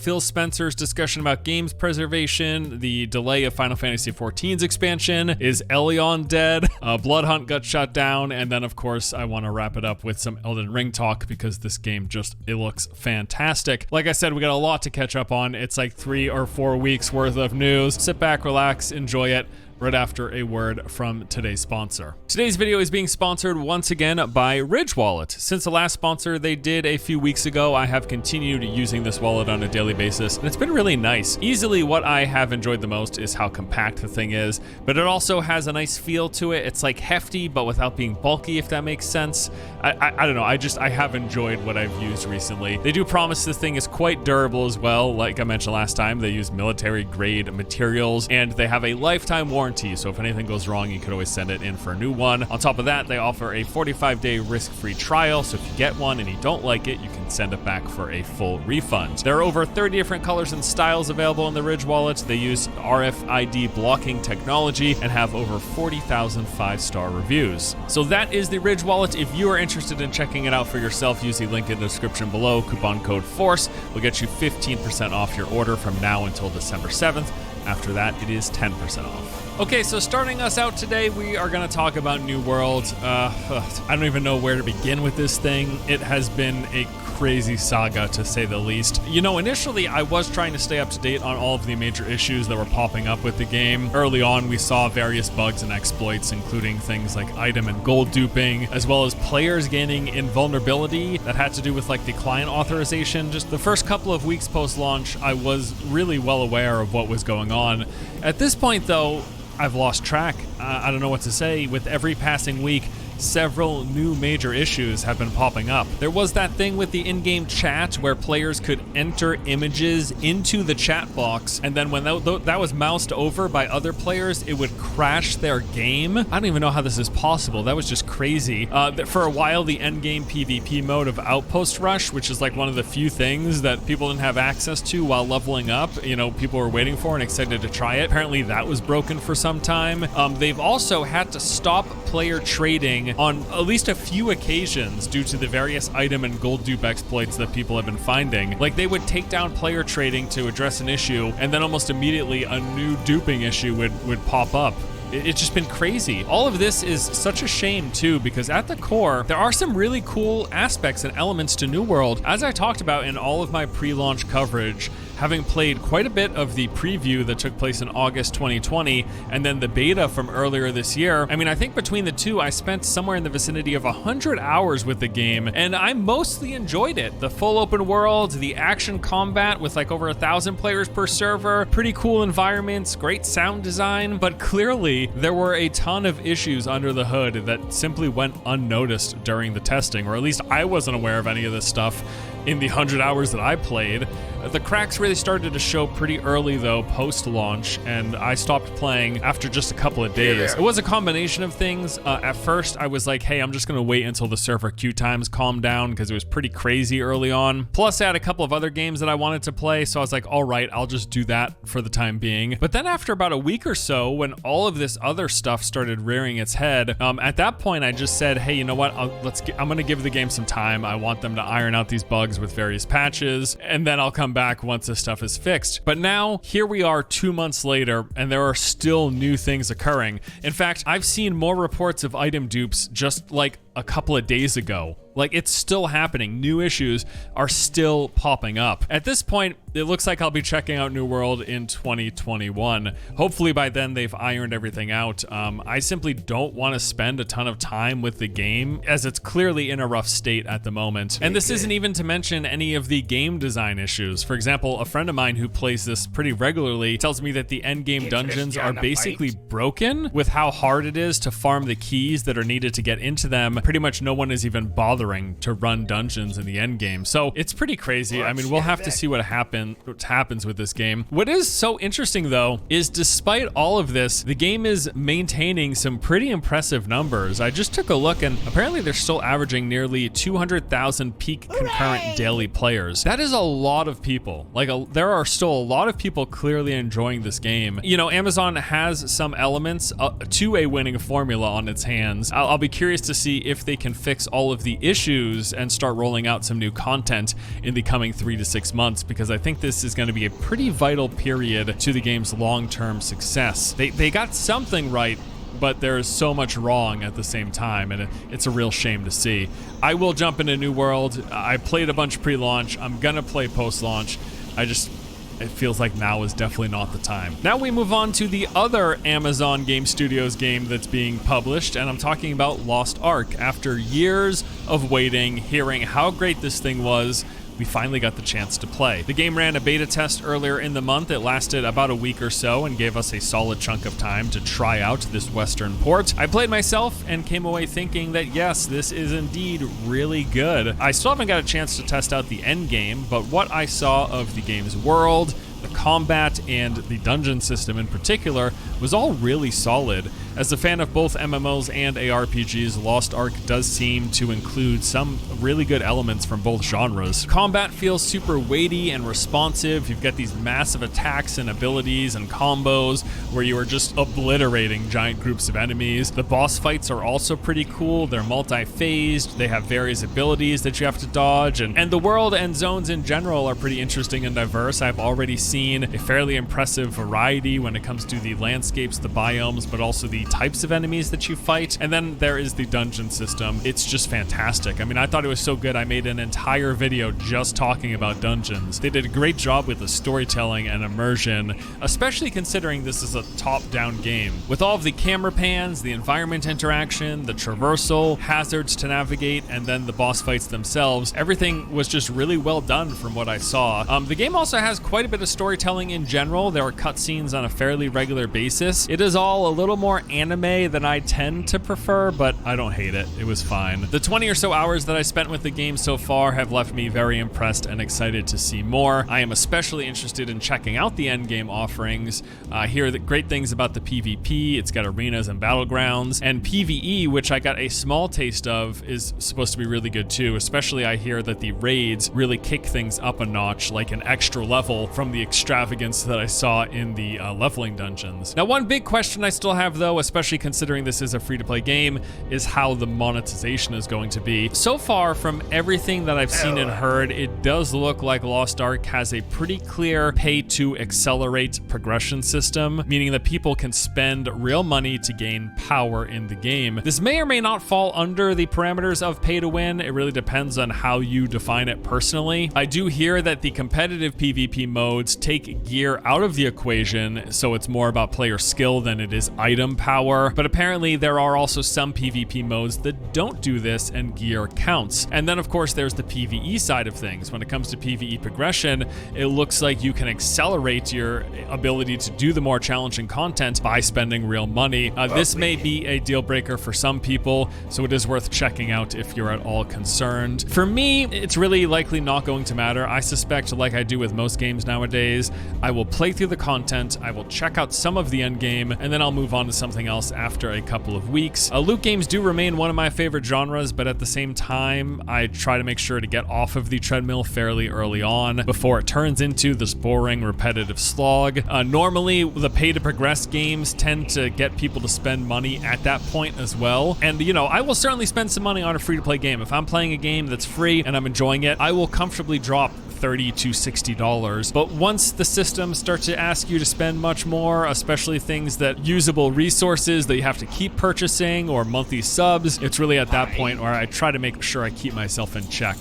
Phil Spencer's discussion about games preservation, the delay of Final Fantasy XIV's expansion, is Elion dead, Bloodhunt got shut down, and then of course I want to wrap it up with some Elden Ring talk because this game it looks fantastic. Like I said, we got a lot to catch up on. It's like 3 or 4 weeks worth of news. Sit back, relax, enjoy it. Right after a word from today's sponsor. Today's video is being sponsored once again by Ridge Wallet. Since the last sponsor they did a few weeks ago, I have continued using this wallet on a daily basis, and it's been really nice. Easily what I have enjoyed the most is how compact the thing is, but it also has a nice feel to it. It's like hefty, but without being bulky, if that makes sense. I don't know, I have enjoyed what I've used recently. They do promise this thing is quite durable as well. Like I mentioned last time, they use military grade materials, and they have a lifetime warranty. So if anything goes wrong, you could always send it in for a new one. On top of that, they offer a 45-day risk-free trial. So if you get one and you don't like it, you can send it back for a full refund. There are over 30 different colors and styles available in the Ridge Wallet. They use RFID blocking technology and have over 40,000 5-star reviews. So that is the Ridge Wallet. If you are interested in checking it out for yourself, use the link in the description below. Coupon code FORCE will get you 15% off your order from now until December 7th. After that, it is 10% off. Okay, so starting us out today, we are going to talk about New World. I don't even know where to begin with this thing. It has been a crazy saga, to say the least. You know, initially, I was trying to stay up to date on all of the major issues that were popping up with the game. Early on, we saw various bugs and exploits, including things like item and gold duping, as well as players gaining invulnerability that had to do with like the client authorization. Just the first couple of weeks post-launch, I was really well aware of what was going on. At this point, though, I've lost track. I don't know what to say. With every passing week, several new major issues have been popping up. There was that thing with the in-game chat where players could enter images into the chat box, and then when that was moused over by other players, it would crash their game. I don't even know how this is possible. That was just crazy. For a while, the endgame PvP mode of Outpost Rush, which is like one of the few things that people didn't have access to while leveling up, you know, people were waiting for and excited to try it. Apparently that was broken for some time. They've also had to stop player trading on at least a few occasions due to the various item and gold dupe exploits that people have been finding. Like, they would take down player trading to address an issue, and then almost immediately a new duping issue would pop up. It's just been crazy. All of this is such a shame too, because at the core, there are some really cool aspects and elements to New World. As I talked about in all of my pre-launch coverage, having played quite a bit of the preview that took place in August 2020, and then the beta from earlier this year, I mean, I think between the two, I spent somewhere in the vicinity of 100 hours with the game, and I mostly enjoyed it. The full open world, the action combat with like over 1,000 players per server, pretty cool environments, great sound design, but clearly there were a ton of issues under the hood that simply went unnoticed during the testing, or at least I wasn't aware of any of this stuff in the 100 hours that I played. The cracks really started to show pretty early though, post-launch, and I stopped playing after just a couple of days. It was a combination of things. At first, I was like, hey, I'm just gonna wait until the server queue times calm down because it was pretty crazy early on. Plus, I had a couple of other games that I wanted to play, so I was like, all right, I'll just do that for the time being. But then after about a week or so, when all of this other stuff started rearing its head, at that point, I just said, hey, you know what? I'm gonna give the game some time. I want them to iron out these bugs with various patches, and then I'll come back once this stuff is fixed. But now, here we are 2 months later, and there are still new things occurring. In fact, I've seen more reports of item dupes just like a couple of days ago. Like, it's still happening. New issues are still popping up. At this point, it looks like I'll be checking out New World in 2021. Hopefully by then they've ironed everything out. I simply don't want to spend a ton of time with the game, as it's clearly in a rough state at the moment. And this isn't even to mention any of the game design issues. For example, a friend of mine who plays this pretty regularly tells me that the endgame dungeons are basically broken with how hard it is to farm the keys that are needed to get into them. Pretty much no one is even bothering to run dungeons in the end game. So it's pretty crazy. I mean, we'll have to see what happens with this game. What is so interesting though is despite all of this, the game is maintaining some pretty impressive numbers. I just took a look and apparently they're still averaging nearly 200,000 peak concurrent daily players. That is a lot of people. Like, there are still a lot of people clearly enjoying this game. You know, Amazon has some elements to a winning formula on its hands. I'll be curious to see if they can fix all of the issues and start rolling out some new content in the coming 3 to 6 months, because I think this is going to be a pretty vital period to the game's long-term success. They got something right, but there's so much wrong at the same time, and it's a real shame to see. I will jump into New World. I played a bunch pre-launch. I'm gonna play post-launch. It feels like now is definitely not the time. Now we move on to the other Amazon Game Studios game that's being published, and I'm talking about Lost Ark. After years of waiting, hearing how great this thing was, we finally got the chance to play. The game ran a beta test earlier in the month. It lasted about a week or so and gave us a solid chunk of time to try out this Western port. I played myself and came away thinking that yes, this is indeed really good. I still haven't got a chance to test out the end game, but what I saw of the game's world, the combat, and the dungeon system in particular was all really solid. As a fan of both MMOs and ARPGs, Lost Ark does seem to include some really good elements from both genres. Combat feels super weighty and responsive. You've got these massive attacks and abilities and combos where you are just obliterating giant groups of enemies. The boss fights are also pretty cool. They're multi-phased. They have various abilities that you have to dodge, and the world and zones in general are pretty interesting and diverse. I've already seen a fairly impressive variety when it comes to the landscapes, the biomes, but also the types of enemies that you fight. And then there is the dungeon system. It's just fantastic. I mean, I thought it was so good I made an entire video just talking about dungeons. They did a great job with the storytelling and immersion, especially considering this is a top-down game. With all of the camera pans, the environment interaction, the traversal, hazards to navigate, and then the boss fights themselves, everything was just really well done from what I saw. The game also has quite a bit of storytelling in general. There are cutscenes on a fairly regular basis. It is all a little more anime than I tend to prefer, but I don't hate it. It was fine. The 20 or so hours that I spent with the game so far have left me very impressed and excited to see more. I am especially interested in checking out the endgame offerings. I hear great things about the PvP. It's got arenas and battlegrounds, and PvE, which I got a small taste of, is supposed to be really good too. Especially I hear that the raids really kick things up a notch, like an extra level from the extravagance that I saw in the leveling dungeons. Now, one big question I still have though, especially considering this is a free-to-play game, is how the monetization is going to be. So far, from everything that I've seen and heard, it does look like Lost Ark has a pretty clear pay-to-accelerate progression system, meaning that people can spend real money to gain power in the game. This may or may not fall under the parameters of pay-to-win. It really depends on how you define it personally. I do hear that the competitive PvP modes take gear out of the equation, so it's more about player skill than it is item power, but apparently there are also some PvP modes that don't do this and gear counts. And then of course there's the PvE side of things. When it comes to PvE progression, it looks like you can accelerate your ability to do the more challenging content by spending real money. This may be a deal breaker for some people, so it is worth checking out if you're at all concerned. For me, it's really likely not going to matter. I suspect, like I do with most games nowadays, I will play through the content, I will check out some of the end game, and then I'll move on to something else after a couple of weeks. Loot games do remain one of my favorite genres, but at the same time, I try to make sure to get off of the treadmill fairly early on before it turns into this boring, repetitive slog. Normally, the pay-to-progress games tend to get people to spend money at that point as well. And, you know, I will certainly spend some money on a free-to-play game. If I'm playing a game that's free and I'm enjoying it, I will comfortably drop $30 to $60. But once the systems start to ask you to spend much more, especially things that usable resources that you have to keep purchasing or monthly subs, it's really at that point where I try to make sure I keep myself in check.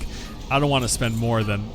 I don't want to spend more than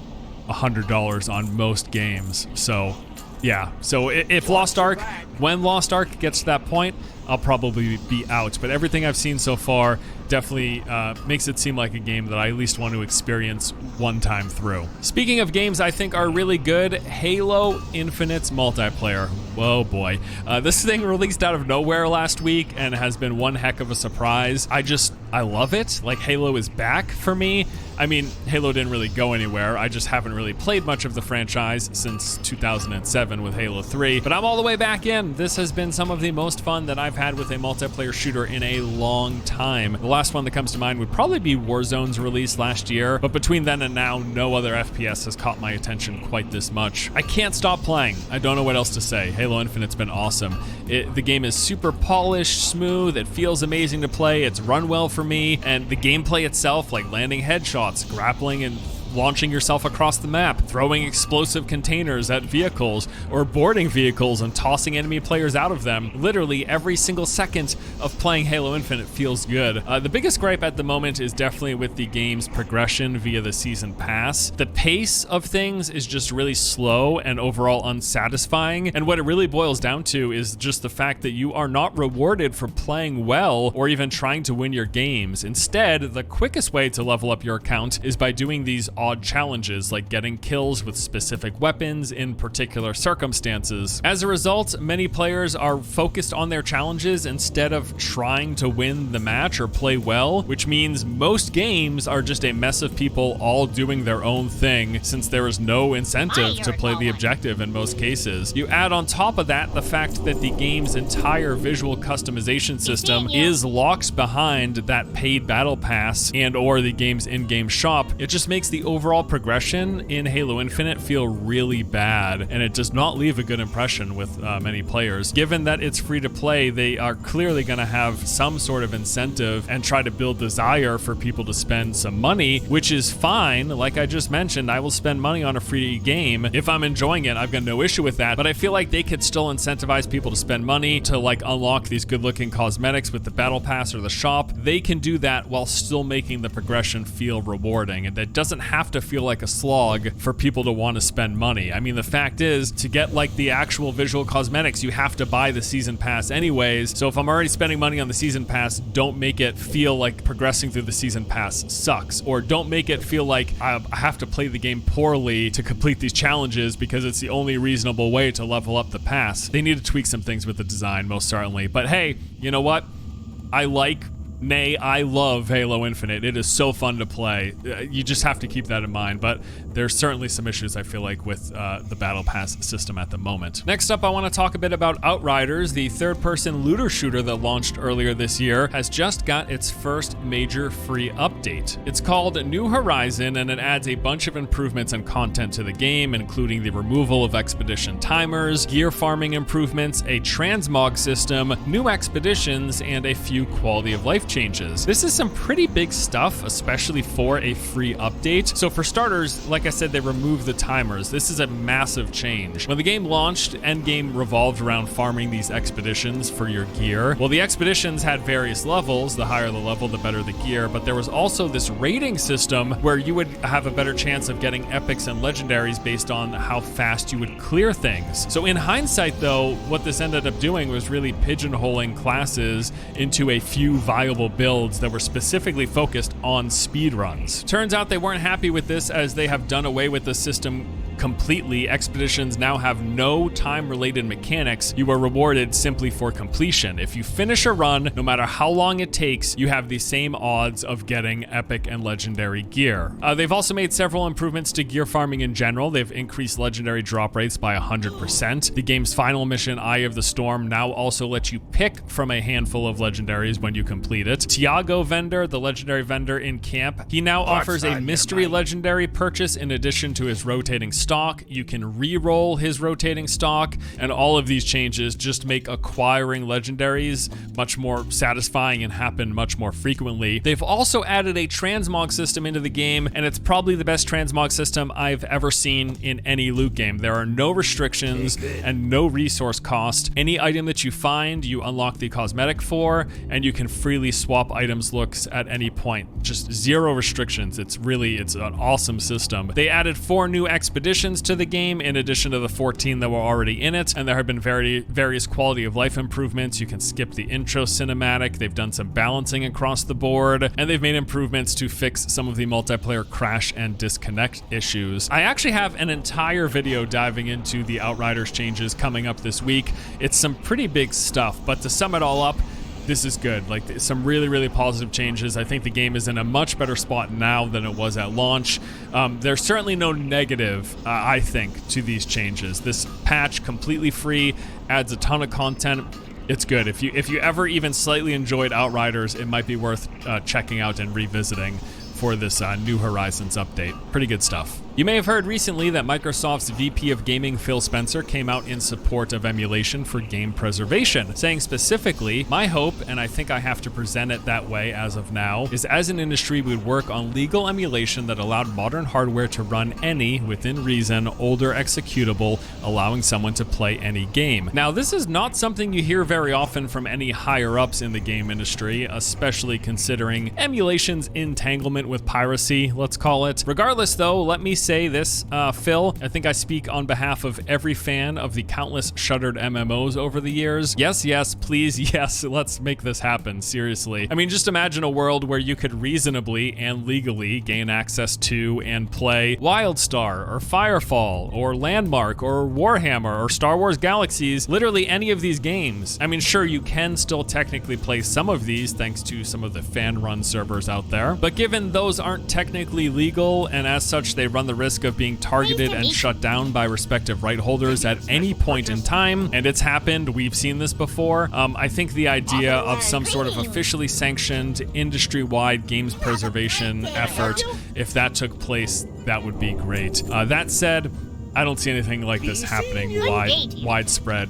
$100 on most games. So yeah, so if Lost Ark, when Lost Ark gets to that point, I'll probably be out. But everything I've seen so far definitely makes it seem like a game that I at least want to experience one time through. Speaking of games I think are really good, Halo Infinite's multiplayer. Whoa boy. This thing released out of nowhere last week and has been one heck of a surprise. I love it. Like, Halo is back for me. I mean, Halo didn't really go anywhere. I just haven't really played much of the franchise since 2007 with Halo 3, but I'm all the way back in. This has been some of the most fun that I've I've had with a multiplayer shooter in a long time. The last one that comes to mind would probably be Warzone's release last year, but between then and now, no other FPS has caught my attention quite this much. I can't stop playing. I don't know what else to say. Halo Infinite's been awesome. The game is super polished, smooth, it feels amazing to play, it's run well for me, and the gameplay itself, like landing headshots, grappling and launching yourself across the map, throwing explosive containers at vehicles, or boarding vehicles and tossing enemy players out of them. Literally every single second of playing Halo Infinite feels good. The biggest gripe at the moment is definitely with the game's progression via the season pass. The pace of things is just really slow and overall unsatisfying, and what it really boils down to is just the fact that you are not rewarded for playing well or even trying to win your games. Instead, the quickest way to level up your account is by doing these odd challenges, like getting kills with specific weapons in particular circumstances. As a result, many players are focused on their challenges instead of trying to win the match or play well, which means most games are just a mess of people all doing their own thing, since there is no incentive to play the objective in most cases. You add on top of that the fact that the game's entire visual customization system is locked behind that paid battle pass and or the game's in-game shop. It just makes the overall progression in Halo Infinite feel really bad, and it does not leave a good impression with many players. Given that it's free to play, they are clearly going to have some sort of incentive and try to build desire for people to spend some money, which is fine. Like I just mentioned, I will spend money on a free game. If I'm enjoying it, I've got no issue with that, but I feel like they could still incentivize people to spend money to like unlock these good-looking cosmetics with the battle pass or the shop. They can do that while still making the progression feel rewarding, and that doesn't have to feel like a slog for people to want to spend money. I mean, the fact is, to get like the actual visual cosmetics, you have to buy the season pass anyways. So if I'm already spending money on the season pass, don't make it feel like progressing through the season pass sucks, or don't make it feel like I have to play the game poorly to complete these challenges because it's the only reasonable way to level up the pass. They need to tweak some things with the design, most certainly. But hey, you know what? I love Halo Infinite. It is so fun to play. You just have to keep that in mind, but there's certainly some issues I feel like with the Battle Pass system at the moment. Next up, I want to talk a bit about Outriders. The third-person looter shooter that launched earlier this year has just got its first major free update. It's called New Horizon, and it adds a bunch of improvements and content to the game, including the removal of expedition timers, gear farming improvements, a transmog system, new expeditions, and a few quality of life changes. This is some pretty big stuff, especially for a free update. So for starters, like I said, they removed the timers. This is a massive change. When the game launched, endgame revolved around farming these expeditions for your gear. Well, the expeditions had various levels. The higher the level, the better the gear, but there was also this rating system where you would have a better chance of getting epics and legendaries based on how fast you would clear things. So in hindsight, though, what this ended up doing was really pigeonholing classes into a few viable builds that were specifically focused on speedruns. Turns out they weren't happy with this, as they have done away with the system completely. Expeditions now have no time-related mechanics. You are rewarded simply for completion. If you finish a run, no matter how long it takes, you have the same odds of getting epic and legendary gear. They've also made several improvements to gear farming in general. They've increased legendary drop rates by 100%. The game's final mission, Eye of the Storm, now also lets you pick from a handful of legendaries when you complete it. Tiago Vendor, the legendary vendor in camp, he now offers a mystery legendary purchase in addition to his rotating stock. You can re-roll his rotating stock, and all of these changes just make acquiring legendaries much more satisfying and happen much more frequently. They've also added a transmog system into the game, and it's probably the best transmog system I've ever seen in any loot game. There are no restrictions and no resource cost. Any item that you find, you unlock the cosmetic for, and you can freely swap items looks at any point. Just zero restrictions. It's an awesome system. They added 4 new expeditions to the game in addition to the 14 that were already in it, and there have been various quality of life improvements. You can skip the intro cinematic. They've done some balancing across the board, and they've made improvements to fix some of the multiplayer crash and disconnect issues. I actually have an entire video diving into the Outriders changes coming up this week. It's some pretty big stuff, but to sum it all up, this is good. Like, some really, really positive changes. I think the game is in a much better spot now than it was at launch. There's certainly no negative, I think, to these changes. This patch, completely free, adds a ton of content. It's good. If you ever even slightly enjoyed Outriders, it might be worth checking out and revisiting for this New Horizons update. Pretty good stuff. You may have heard recently that Microsoft's VP of Gaming, Phil Spencer, came out in support of emulation for game preservation, saying specifically, "My hope, and I think I have to present it that way as of now, is as an industry we would work on legal emulation that allowed modern hardware to run any, within reason, older executable, allowing someone to play any game." Now, this is not something you hear very often from any higher-ups in the game industry, especially considering emulation's entanglement with piracy, let's call it. Regardless, though, let me say this, Phil, I think I speak on behalf of every fan of the countless shuttered MMOs over the years. Yes, please, yes, let's make this happen, seriously. I mean, just imagine a world where you could reasonably and legally gain access to and play WildStar, or Firefall, or Landmark, or Warhammer, or Star Wars Galaxies, literally any of these games. I mean, sure, you can still technically play some of these thanks to some of the fan-run servers out there, but given those aren't technically legal, and as such they run the risk of being targeted and shut down by respective right holders at any point in time, and it's happened, we've seen this before, I think the idea of some sort of officially sanctioned industry-wide games preservation effort, if that took place, that would be great. That said, I don't see anything like this happening widespread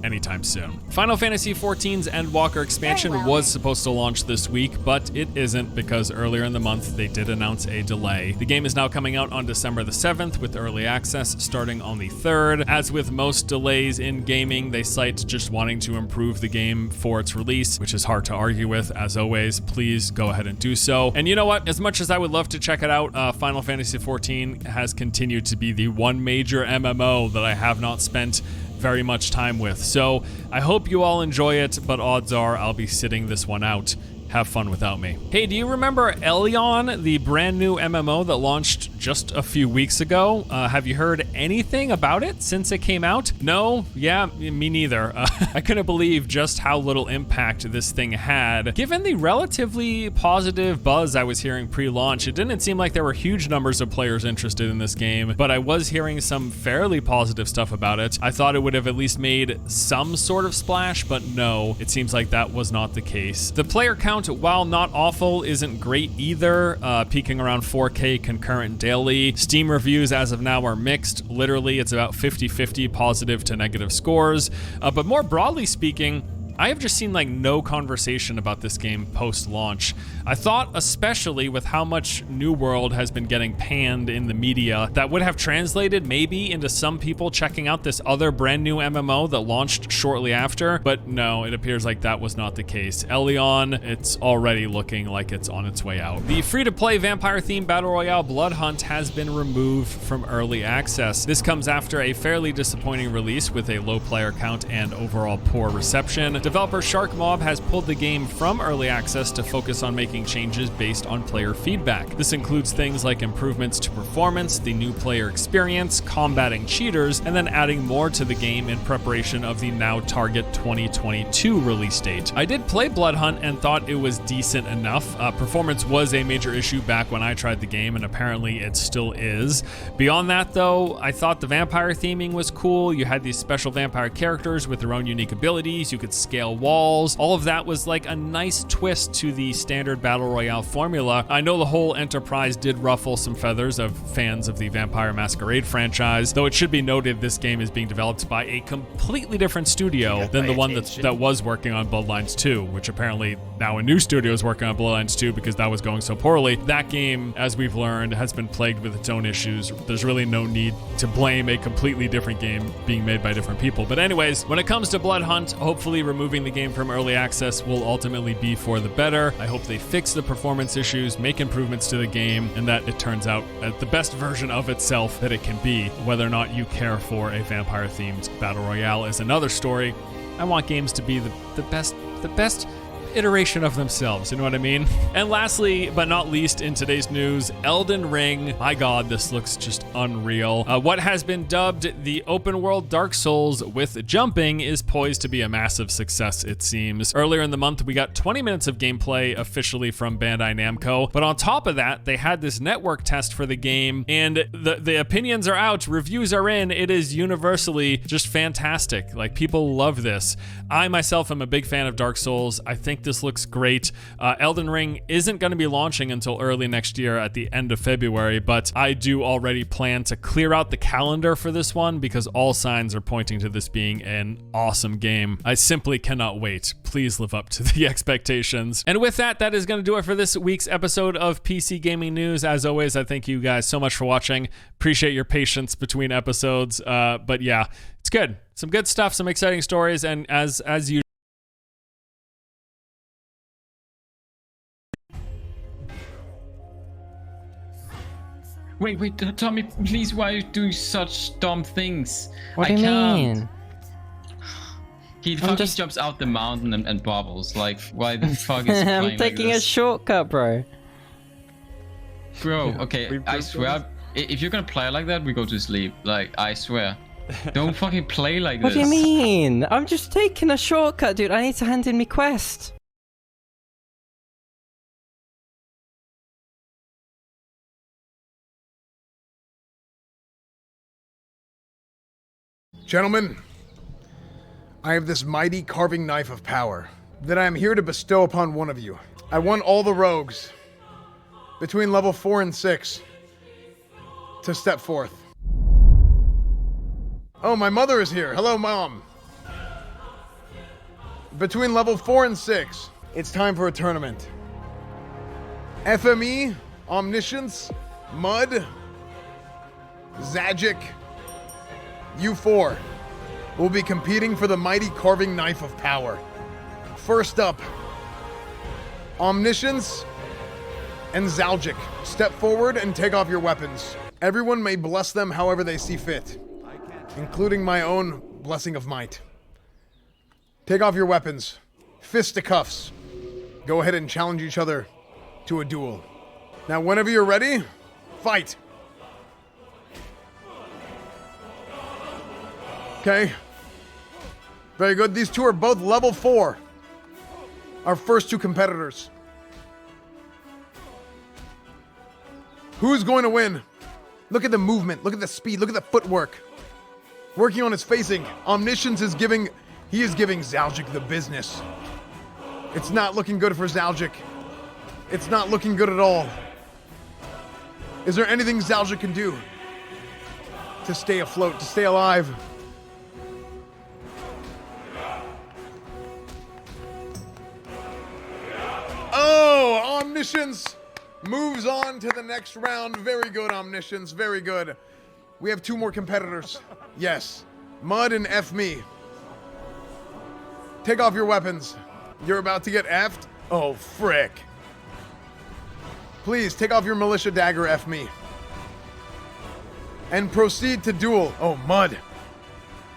anytime soon. Final Fantasy XIV's Endwalker expansion was supposed to launch this week, but it isn't because earlier in the month they did announce a delay. The game is now coming out on December the 7th with early access starting on the 3rd. As with most delays in gaming, they cite just wanting to improve the game for its release, which is hard to argue with. As always, please go ahead and do so. And you know what? As much as I would love to check it out, Final Fantasy XIV has continued to be the one major MMO that I have not spent very much time with. So I hope you all enjoy it, but odds are I'll be sitting this one out. Have fun without me. Hey, do you remember Elion, the brand new MMO that launched just a few weeks ago? Have you heard anything about it since it came out? No? Yeah, me neither. I couldn't believe just how little impact this thing had. Given the relatively positive buzz I was hearing pre-launch, it didn't seem like there were huge numbers of players interested in this game, but I was hearing some fairly positive stuff about it. I thought it would have at least made some sort of splash, but no, it seems like that was not the case. The player count, while not awful, isn't great either, peaking around 4K concurrent daily. Steam reviews as of now are mixed. Literally, it's about 50-50 positive to negative scores. But more broadly speaking, I have just seen like no conversation about this game post-launch. I thought, especially with how much New World has been getting panned in the media, that would have translated maybe into some people checking out this other brand new MMO that launched shortly after, but no, it appears like that was not the case. Elion, it's already looking like it's on its way out. The free-to-play vampire-themed Battle Royale Blood Hunt has been removed from early access. This comes after a fairly disappointing release with a low player count and overall poor reception. Developer Shark Mob has pulled the game from early access to focus on making changes based on player feedback. This includes things like improvements to performance, the new player experience, combating cheaters, and then adding more to the game in preparation of the now target 2022 release date. I did play Blood Hunt and thought it was decent enough. Performance was a major issue back when I tried the game, and apparently it still is. Beyond that, though, I thought the vampire theming was cool. You had these special vampire characters with their own unique abilities. You could scale walls. All of that was like a nice twist to the standard Battle Royale formula. I know the whole enterprise did ruffle some feathers of fans of the Vampire Masquerade franchise, though it should be noted this game is being developed by a completely different studio than the one that was working on Bloodlines 2, which apparently now a new studio is working on Bloodlines 2 because that was going so poorly. That game, as we've learned, has been plagued with its own issues. There's really no need to blame a completely different game being made by different people. But anyways, when it comes to Blood Hunt, hopefully removing the game from early access will ultimately be for the better. I hope they fix the performance issues, make improvements to the game, and that it turns out the best version of itself that it can be. Whether or not you care for a vampire-themed Battle Royale is another story. I want games to be the best iteration of themselves, you know what I mean? And lastly, but not least in today's news, Elden Ring. My god, this looks just unreal. What has been dubbed the open world Dark Souls with jumping is poised to be a massive success, it seems. Earlier in the month, we got 20 minutes of gameplay officially from Bandai Namco, but on top of that, they had this network test for the game, and the opinions are out, reviews are in, it is universally just fantastic. Like, people love this. I myself am a big fan of Dark Souls. I think this looks great. Elden Ring isn't going to be launching until early next year at the end of February, but I do already plan to clear out the calendar for this one because all signs are pointing to this being an awesome game. I simply cannot wait. Please live up to the expectations. And with that, that is going to do it for this week's episode of PC Gaming News. As always, I thank you guys so much for watching. Appreciate your patience between episodes. But yeah, it's good. Some good stuff, some exciting stories, and as you. Wait, Tommy, please, why are you doing such dumb things? What do you mean? He fucking jumps out the mountain and bobbles. Like, why the fuck is he playing I'm taking like a this? shortcut, bro. Bro, okay, I swear, if you're gonna play like that, we go to sleep. Like, I swear. Don't fucking play like What this. do you mean? I'm just taking a shortcut, dude. I need to hand in my quest. Gentlemen, I have this mighty carving knife of power that I am here to bestow upon one of you. I want all the rogues between level 4 and 6 to step forth. Oh, my mother is here. Hello, Mom. Between level 4 and 6, it's time for a tournament. FME, Omniscience, Mud, Zagic, you four will be competing for the mighty carving knife of power. First up, Omniscience and Zalgic. Step forward and take off your weapons. Everyone may bless them however they see fit, including my own blessing of might. Take off your weapons. Fisticuffs. Go ahead and challenge each other to a duel. Now, whenever you're ready, fight. Okay. Very good. These two are both level 4. Our first two competitors. Who's going to win? Look at the movement. Look at the speed. Look at the footwork. Working on his facing. Omniscience is giving Zalgic the business. It's not looking good for Zalgic. It's not looking good at all. Is there anything Zalgic can do to stay afloat, to stay alive? Oh, Omniscience moves on to the next round. Very good, Omniscience. Very good. We have two more competitors. Yes. Mud and F me. Take off your weapons. You're about to get F'd? Oh, frick. Please, take off your militia dagger, F me. And proceed to duel. Oh, Mud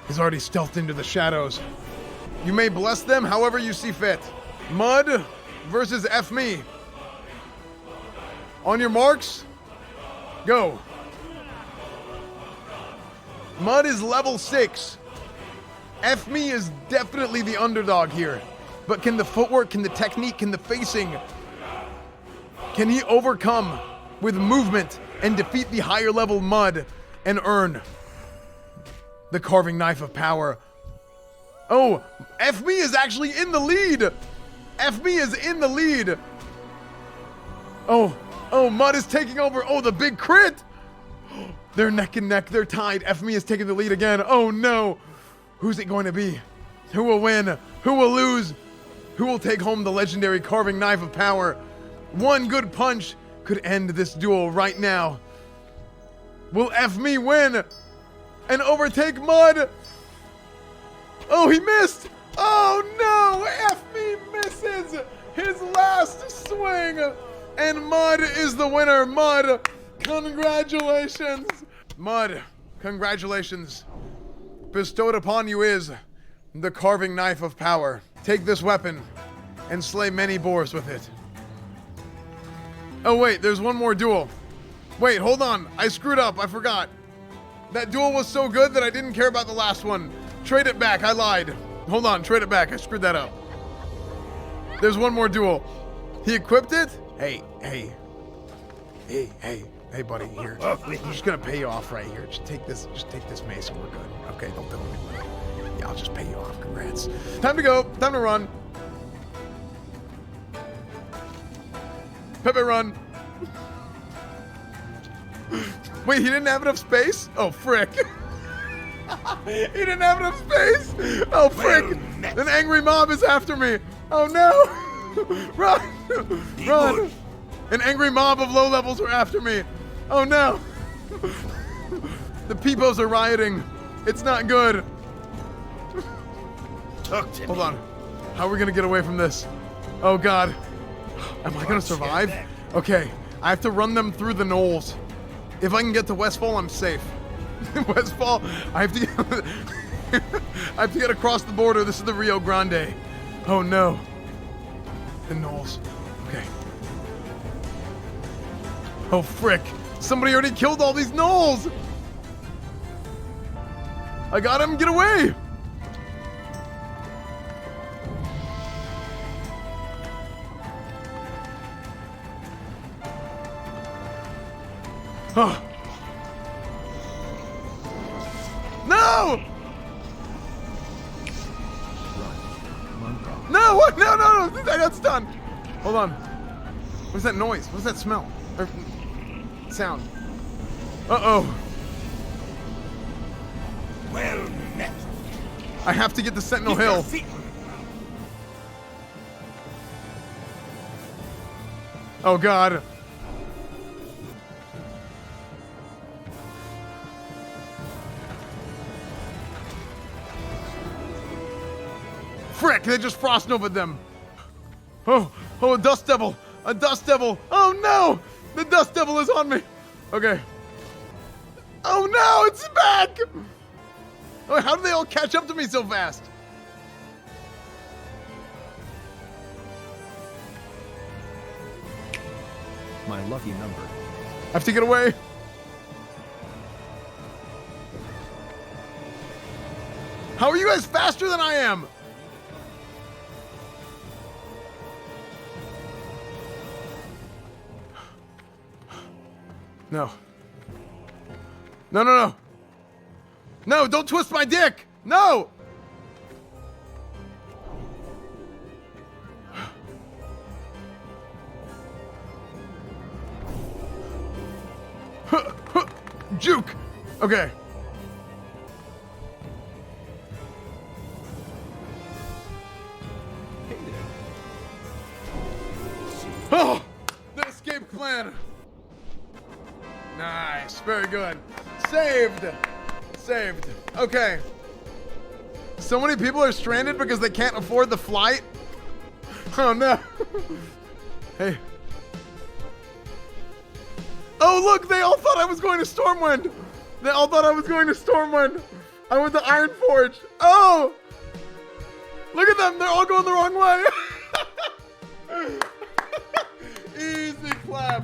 has already stealthed into the shadows. You may bless them however you see fit. Mud versus F me. On your marks, go. Mud is level 6. F me is definitely the underdog here. But can the footwork, can the technique, can the facing, can he overcome with movement and defeat the higher level Mud and earn the carving knife of power? Oh, F me is actually in the lead. F me is in the lead. Oh, Mud is taking over. Oh, the big crit. They're neck and neck. They're tied. F me is taking the lead again. Oh no. Who's it going to be? Who will win? Who will lose? Who will take home the legendary carving knife of power? One good punch could end this duel right now. Will F me win and overtake Mud? Oh, he missed. Oh no, F me misses his last swing. And Mud is the winner. Mud, congratulations. Mud, congratulations. Bestowed upon you is the carving knife of power. Take this weapon and slay many boars with it. Oh wait, there's one more duel. Wait, hold on. I screwed up. I forgot. That duel was so good that I didn't care about the last one. Trade it back. I lied. Hold on. Trade it back. I screwed that up. There's one more duel. He equipped it? Hey, buddy, here. I'm just gonna pay you off right here. Just take this mace and we're good. Okay, don't bill anybody. Yeah, I'll just pay you off. Congrats. Time to go. Time to run. Pepe, run. Wait, he didn't have enough space? Oh, frick. He didn't have enough space? Oh, frick. An angry mob is after me. Oh, no. Run. Run. An angry mob of low levels are after me. Oh, no. The peepos are rioting. It's not good. Hold on. How are we going to get away from this? Oh, God. Am I going to survive? Okay. I have to run them through the knolls. If I can get to Westfall, I'm safe. Westfall, I have to get across the border. This is the Rio Grande. Oh no. The knolls. Okay. Oh frick. Somebody already killed all these knolls. I got him. Get away. Oh. No! No! What? No! I got stunned. Hold on. What's that noise? What's that smell? Or sound? Uh-oh. Well met. I have to get to Sentinel Hill. Oh God. Frick, they just frost novaed them. Oh, a dust devil. A dust devil. Oh no! The dust devil is on me. Okay. Oh no, it's back! Oh, how did they all catch up to me so fast? My lucky number. I have to get away. How are you guys faster than I am? No. No. No, don't twist my dick! No! Juke! Okay. Oh! The escape plan! Nice, very good. Saved! Saved. Okay. So many people are stranded because they can't afford the flight? Oh no. Hey. Oh look, they all thought I was going to Stormwind! They all thought I was going to Stormwind! I went to Ironforge! Oh! Look at them, they're all going the wrong way! Easy clap.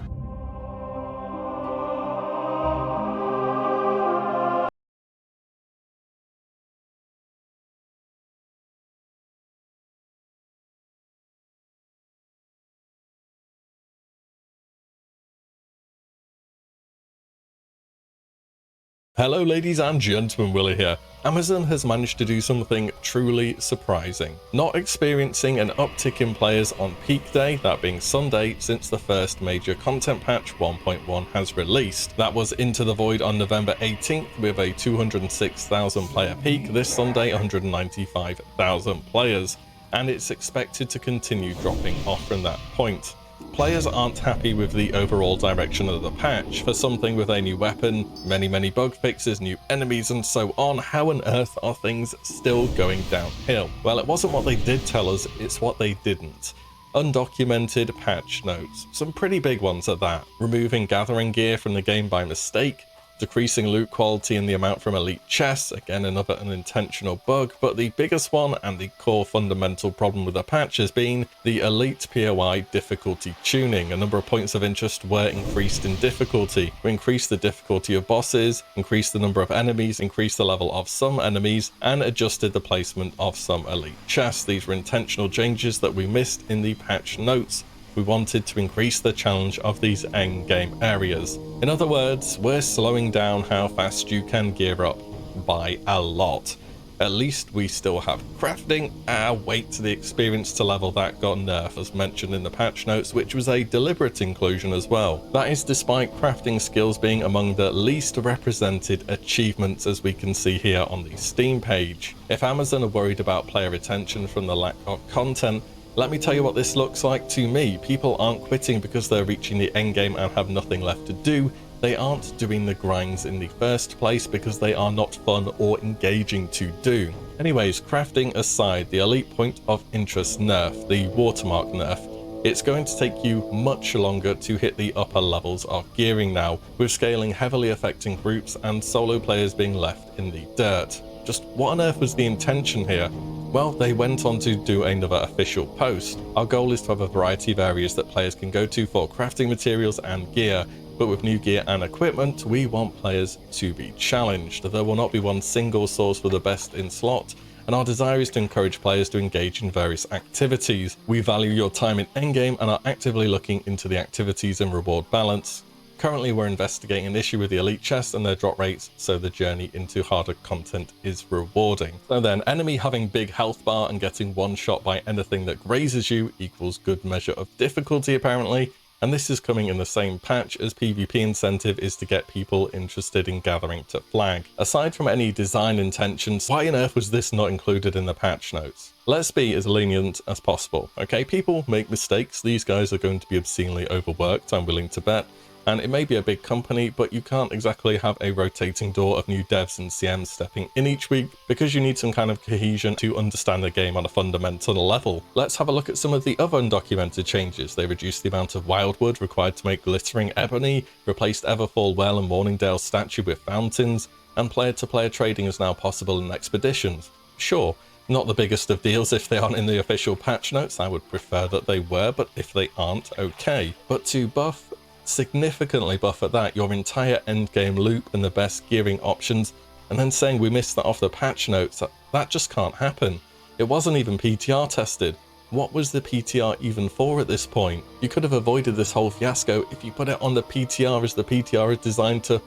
Hello ladies and gentlemen, Willie here. Amazon has managed to do something truly surprising. Not experiencing an uptick in players on peak day, that being Sunday, since the first major content patch 1.1 has released. That was Into the Void on November 18th with a 206,000 player peak, this Sunday 195,000 players, and it's expected to continue dropping off from that point. Players aren't happy with the overall direction of the patch. For something with a new weapon, many bug fixes, new enemies and so on, how on earth are things still going downhill? Well, it wasn't what they did tell us, it's what they didn't. Undocumented patch notes, some pretty big ones at that. Removing gathering gear from the game by mistake, decreasing loot quality and the amount from elite chests, again another unintentional bug, but the biggest one and the core fundamental problem with the patch has been the elite POI difficulty tuning. A number of points of interest were increased in difficulty. We increased the difficulty of bosses, increased the number of enemies, increased the level of some enemies, and adjusted the placement of some elite chests. These were intentional changes that we missed in the patch notes. We wanted to increase the challenge of these endgame areas. In other words, we're slowing down how fast you can gear up by a lot. At least we still have crafting. Wait to the experience to level that got nerfed as mentioned in the patch notes, which was a deliberate inclusion as well. That is despite crafting skills being among the least represented achievements, as we can see here on the Steam page. If Amazon are worried about player retention from the lack of content, let me tell you what this looks like to me. People aren't quitting because they're reaching the end game and have nothing left to do. They aren't doing the grinds in the first place because they are not fun or engaging to do. Anyways, crafting aside, the elite point of interest nerf, the watermark nerf, it's going to take you much longer to hit the upper levels of gearing now, with scaling heavily affecting groups and solo players being left in the dirt. Just what on earth was the intention here? Well, they went on to do another official post. Our goal is to have a variety of areas that players can go to for crafting materials and gear, but with new gear and equipment, we want players to be challenged. There will not be one single source for the best in slot, and our desire is to encourage players to engage in various activities. We value your time in endgame and are actively looking into the activities and reward balance. Currently, we're investigating an issue with the elite chests and their drop rates, so the journey into harder content is rewarding. So then, enemy having big health bar and getting one shot by anything that grazes you equals good measure of difficulty apparently, and this is coming in the same patch as PvP incentive is to get people interested in gathering to flag. Aside from any design intentions, why on earth was this not included in the patch notes? Let's be as lenient as possible, okay? People make mistakes, these guys are going to be obscenely overworked, I'm willing to bet. And it may be a big company, but you can't exactly have a rotating door of new devs and CMs stepping in each week because you need some kind of cohesion to understand the game on a fundamental level. Let's have a look at some of the other undocumented changes. They reduced the amount of wildwood required to make glittering ebony, replaced Everfall Well and Morningdale statue with fountains, and player-to-player trading is now possible in expeditions. Sure, not the biggest of deals if they aren't in the official patch notes. I would prefer that they were, but if they aren't, okay. But to significantly buff at that, your entire endgame loop and the best gearing options, and then saying we missed that off the patch notes, that just can't happen. It wasn't even PTR tested. What was the PTR even for at this point? You could have avoided this whole fiasco if you put it on the PTR, as the PTR is designed to,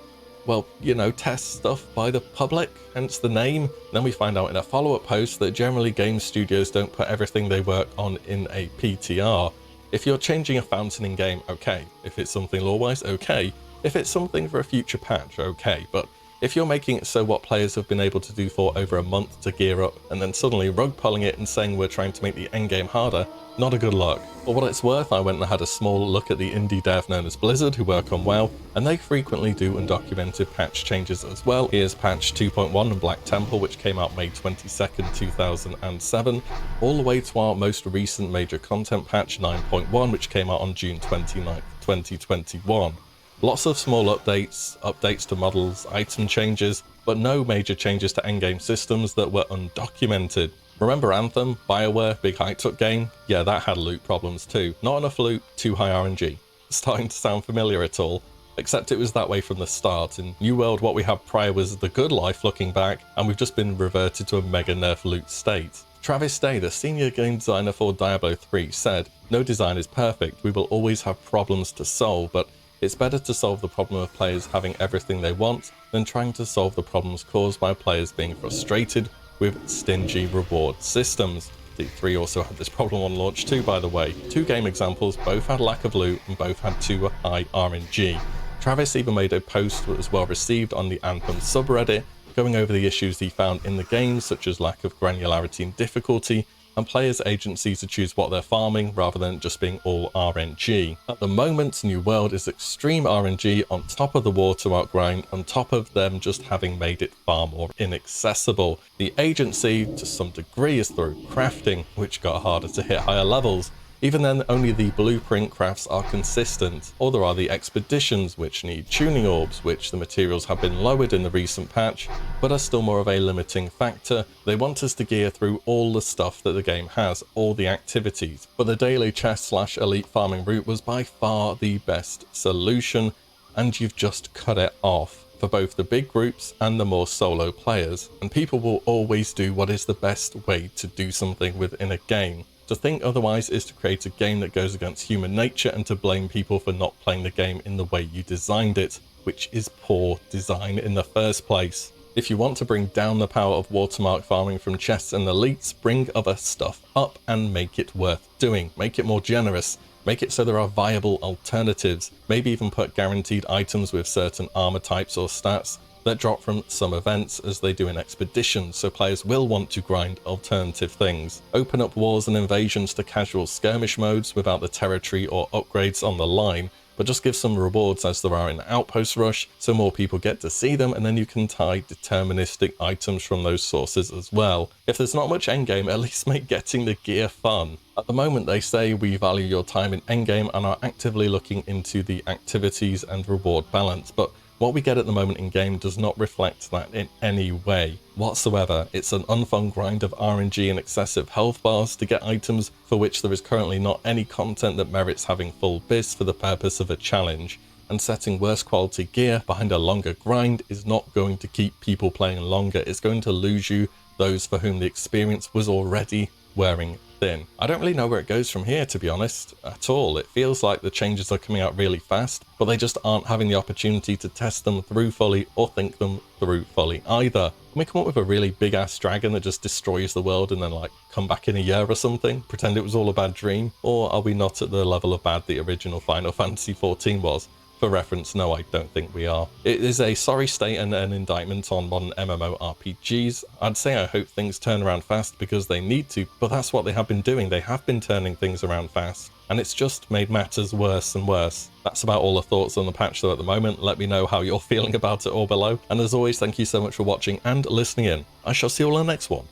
well, you know, test stuff by the public, hence the name. Then we find out in a follow-up post that generally game studios don't put everything they work on in a PTR. If you're changing a fountain in game, okay. If it's something lore-wise, okay. If it's something for a future patch, okay. But if you're making it so what players have been able to do for over a month to gear up, and then suddenly rug pulling it and saying we're trying to make the endgame harder, not a good look. For what it's worth, I went and had a small look at the indie dev known as Blizzard, who work on WoW, and they frequently do undocumented patch changes as well. Here's patch 2.1 on Black Temple, which came out May 22nd, 2007, all the way to our most recent major content patch 9.1, which came out on June 29th, 2021. Lots of small updates to models, item changes, but no major changes to endgame systems that were undocumented. Remember Anthem, BioWare, big high-tech game? Yeah, that had loot problems too. Not enough loot, too high RNG. Starting to sound familiar at all? Except it was that way from the start. In New World, what we had prior was the good life looking back, and we've just been reverted to a mega nerf loot state. Travis Day, the senior game designer for Diablo 3, said, "No design is perfect, we will always have problems to solve, but it's better to solve the problem of players having everything they want than trying to solve the problems caused by players being frustrated with stingy reward systems." D3 also had this problem on launch too, by the way. Two game examples, both had lack of loot and both had too high RNG. Travis even made a post that was well received on the Anthem subreddit, going over the issues he found in the game, such as lack of granularity and difficulty, and players' agency to choose what they're farming rather than just being all RNG. At the moment, New World is extreme RNG on top of the watermark grind, on top of them just having made it far more inaccessible. The agency, to some degree, is through crafting, which got harder to hit higher levels. Even then, only the blueprint crafts are consistent, or there are the expeditions which need tuning orbs, which the materials have been lowered in the recent patch, but are still more of a limiting factor. They want us to gear through all the stuff that the game has, all the activities, but the daily chest / elite farming route was by far the best solution, and you've just cut it off for both the big groups and the more solo players, and people will always do what is the best way to do something within a game. To think otherwise is to create a game that goes against human nature and to blame people for not playing the game in the way you designed it, which is poor design in the first place. If you want to bring down the power of watermark farming from chests and elites, bring other stuff up and make it worth doing. Make it more generous. Make it so there are viable alternatives. Maybe even put guaranteed items with certain armor types or stats that drop from some events as they do in expeditions, so players will want to grind alternative things. Open up wars and invasions to casual skirmish modes without the territory or upgrades on the line, but just give some rewards as there are in Outpost Rush, so more people get to see them, and then you can tie deterministic items from those sources as well. If there's not much endgame, at least make getting the gear fun. At the moment they say we value your time in endgame and are actively looking into the activities and reward balance, but what we get at the moment in game does not reflect that in any way whatsoever. It's an unfun grind of RNG and excessive health bars to get items for which there is currently not any content that merits having full bis for the purpose of a challenge, and setting worse quality gear behind a longer grind is not going to keep people playing longer. It's going to lose you those for whom the experience was already wearing thin. I don't really know where it goes from here, to be honest, at all. It feels like the changes are coming out really fast, but they just aren't having the opportunity to test them through fully or think them through fully either. Can we come up with a really big ass dragon that just destroys the world and then like come back in a year or something? Pretend it was all a bad dream? Or are we not at the level of bad the original Final Fantasy XIV was? For reference, no, I don't think we are. It is a sorry state and an indictment on modern MMORPGs. I'd say I hope things turn around fast because they need to, but that's what they have been doing. They have been turning things around fast, and it's just made matters worse and worse. That's about all the thoughts on the patch though at the moment. Let me know how you're feeling about it all below. And as always, thank you so much for watching and listening in. I shall see you all in the next one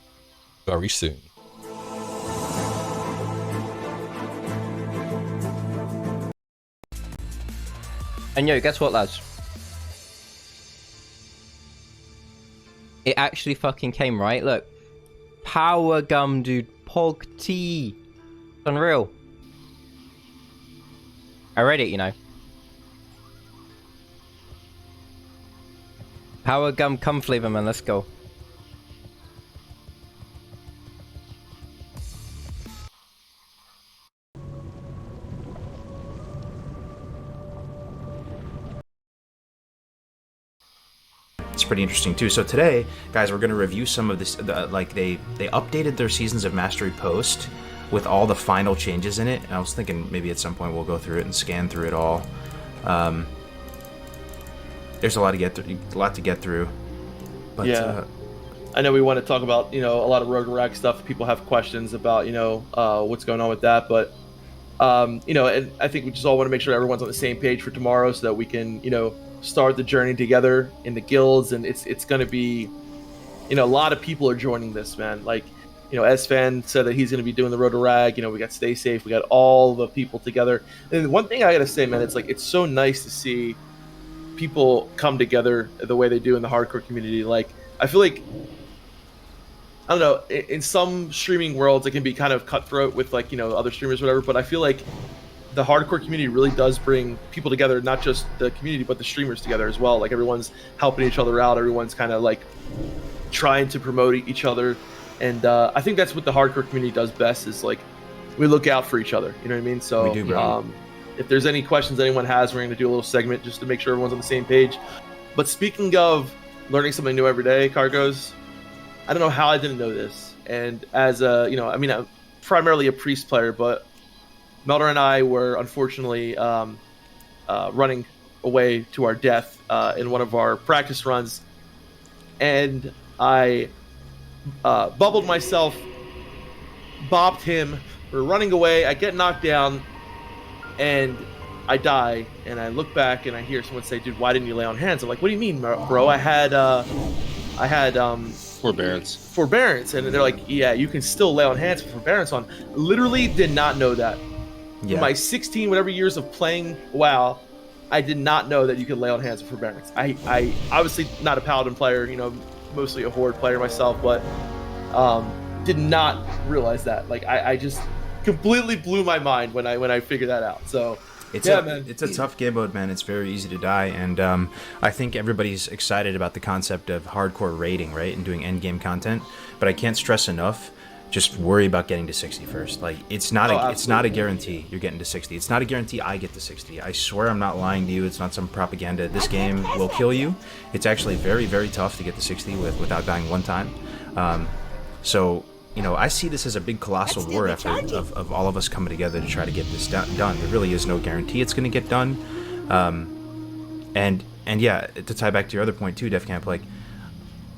very soon. And yo, guess what, lads? It actually fucking came, right? Look. Power gum, dude. Pog T. Unreal. I read it, you know. Power gum cum flavor, man. Let's go. It's pretty interesting too. So today, guys, we're going to review some of this. Like they updated their Seasons of Mastery post with all the final changes in it. And I was thinking maybe at some point we'll go through it and scan through it all. There's a lot to get through. But, yeah, I know we want to talk about a lot of Road to Rag stuff. People have questions about what's going on with that, but and I think we just all want to make sure everyone's on the same page for tomorrow so that we can start the journey together in the guilds. And it's going to be a lot of people are joining this, man. Like S-Fan said that he's going to be doing the Road to Rag. We got Stay Safe, we got all the people together. And one thing I gotta say, man, it's so nice to see people come together the way they do in the hardcore community. Like I feel like, I don't know, in some streaming worlds it can be kind of cutthroat with other streamers or whatever, but I feel like the hardcore community really does bring people together, not just the community, but the streamers together as well. Like everyone's helping each other out. Everyone's kind of like trying to promote each other. And I think that's what the hardcore community does best is like, we look out for each other. You know what I mean? So we do, bro. If there's any questions anyone has, we're going to do a little segment just to make sure everyone's on the same page. But speaking of learning something new every day, Cargos, I don't know how I didn't know this. And as I'm primarily a priest player, but Melder and I were unfortunately running away to our death in one of our practice runs, and I bubbled myself, bopped him. We're running away. I get knocked down, and I die. And I look back and I hear someone say, "Dude, why didn't you lay on hands?" I'm like, "What do you mean, bro? I had forbearance." And they're like, "Yeah, you can still lay on hands for forbearance on." Literally did not know that. Yeah. In my 16 whatever years of playing WoW, I did not know that you could lay on hands for barracks. I obviously not a paladin player, you know, mostly a horde player myself, but did not realize that. Like I just completely blew my mind when I figured that out. So It's man. It's a tough game mode, man. It's very easy to die, and I think everybody's excited about the concept of hardcore raiding, right, and doing end game content. But I can't stress enough, just worry about getting to 60 first. Like it's not a guarantee you're getting to 60. It's not a guarantee I get to 60. I swear I'm not lying to you. It's not some propaganda. This game will kill you. It's actually very, very tough to get to 60 without dying one time. So. You know, I see this as a big colossal war effort of all of us coming together to try to get this done. There really is no guarantee it's going to get done. And yeah, to tie back to your other point too, Def Camp, like,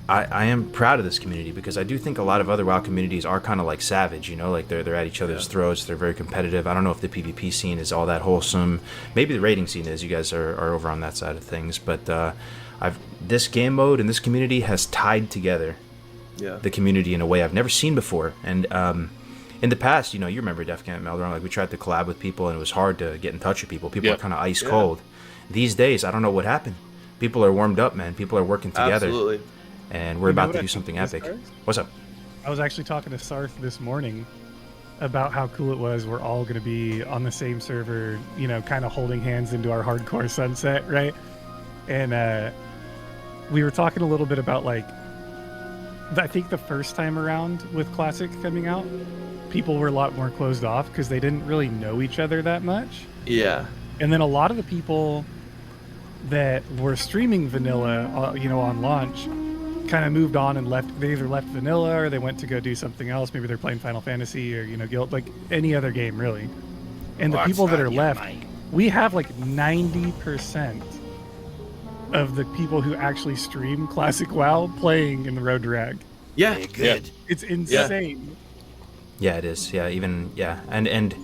I am proud of this community because I do think a lot of other WoW communities are kind of like savage, you know, like they're at each other's throats, they're very competitive. I don't know if the PvP scene is all that wholesome. Maybe the raiding scene is. You guys are over on that side of things. But this game mode and this community has tied together the community in a way I've never seen before. And in the past, you know, you remember Def Camp Meldron, like we tried to collab with people and it was hard to get in touch with people. People are kind of ice cold. These days, I don't know what happened. People are warmed up, man. People are working together. Absolutely. And we're about to do something epic. What's up? I was actually talking to Sarth this morning about how cool it was. We're all going to be on the same server, you know, kind of holding hands into our hardcore sunset, right? And we were talking a little bit about, like, I think the first time around with Classic coming out, people were a lot more closed off because they didn't really know each other that much. Yeah. And then a lot of the people that were streaming vanilla, you know, on launch, kind of moved on and left. They either left vanilla or they went to go do something else. Maybe they're playing Final Fantasy or, you know, Guild, like any other game really. And the people that are left, we have like 90% of the people who actually stream Classic WoW playing in the Road to Rag. Yeah. Good. It's insane. Yeah, it is. Yeah, and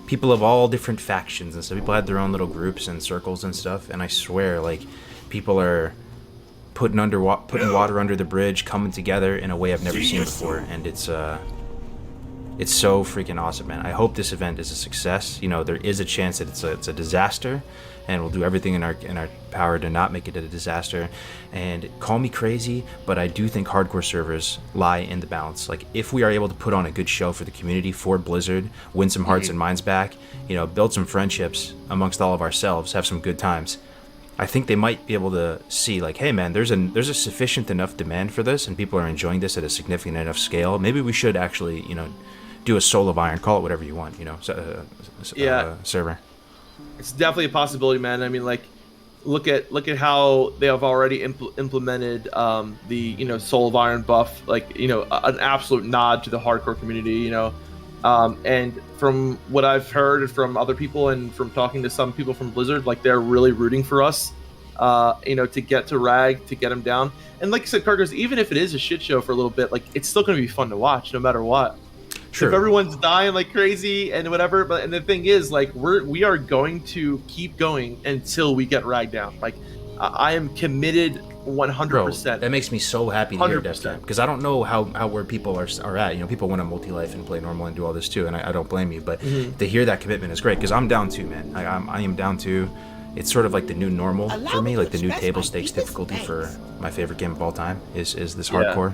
people of all different factions and stuff. People had their own little groups and circles and stuff. And I swear, like, people are putting water under the bridge, coming together in a way I've never seen before. And it's so freaking awesome, man. I hope this event is a success. You know, there is a chance that it's a disaster, and we'll do everything in our power to not make it a disaster. And call me crazy, but I do think hardcore servers lie in the balance. Like, if we are able to put on a good show for the community, for Blizzard, win some hearts and minds back, you know, build some friendships amongst all of ourselves, have some good times, I think they might be able to see, like, hey man, there's a sufficient enough demand for this, and people are enjoying this at a significant enough scale. Maybe we should actually, you know, do a Soul of Iron, call it whatever you want, you know, server. It's definitely a possibility, man. I mean, like, look at how they have already implemented the, you know, Soul of Iron buff, like, you know, an absolute nod to the hardcore community, you know. And from what I've heard from other people and from talking to some people from Blizzard, like, they're really rooting for us, you know, to get to Rag, to get them down. And like you said, Cargos, even if it is a shit show for a little bit, like, it's still going to be fun to watch no matter what. True. If everyone's dying like crazy and whatever, and the thing is, like, we are going to keep going until we get Rag down. Like, I am committed 100%. Bro, that makes me so happy to hear Death 100%. Camp, because I don't know how where people are at. You know, people want to multi-life and play normal and do all this too, and I don't blame you. But to hear that commitment is great, because I'm down too, man. I am down too. It's sort of like the new normal for me, like the new table stakes difficulty for my favorite game of all time is this hardcore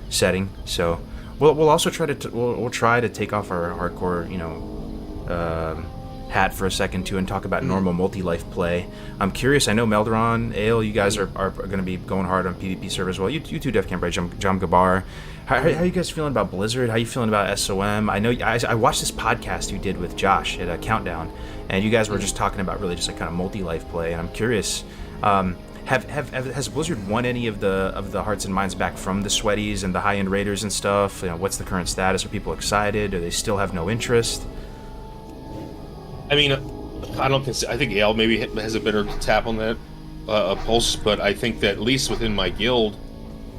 setting. So we'll also try to we'll try to take off our hardcore, you know, hat for a second too, and talk about normal multi-life play. I'm curious. I know Melderon, Ale, you guys are going to be going hard on PvP servers. Well, you too, Def Camp, right? Jam Gabar. How you guys feeling about Blizzard? How you feeling about SOM? I know I watched this podcast you did with Josh at a Countdown, and you guys were just talking about really just like kind of multi-life play. And I'm curious, has Blizzard won any of the hearts and minds back from the sweaties and the high-end raiders and stuff? You know, what's the current status? Are people excited? Do they still have no interest? I mean, I think Ale maybe has a better tap on that pulse, but I think that at least within my guild,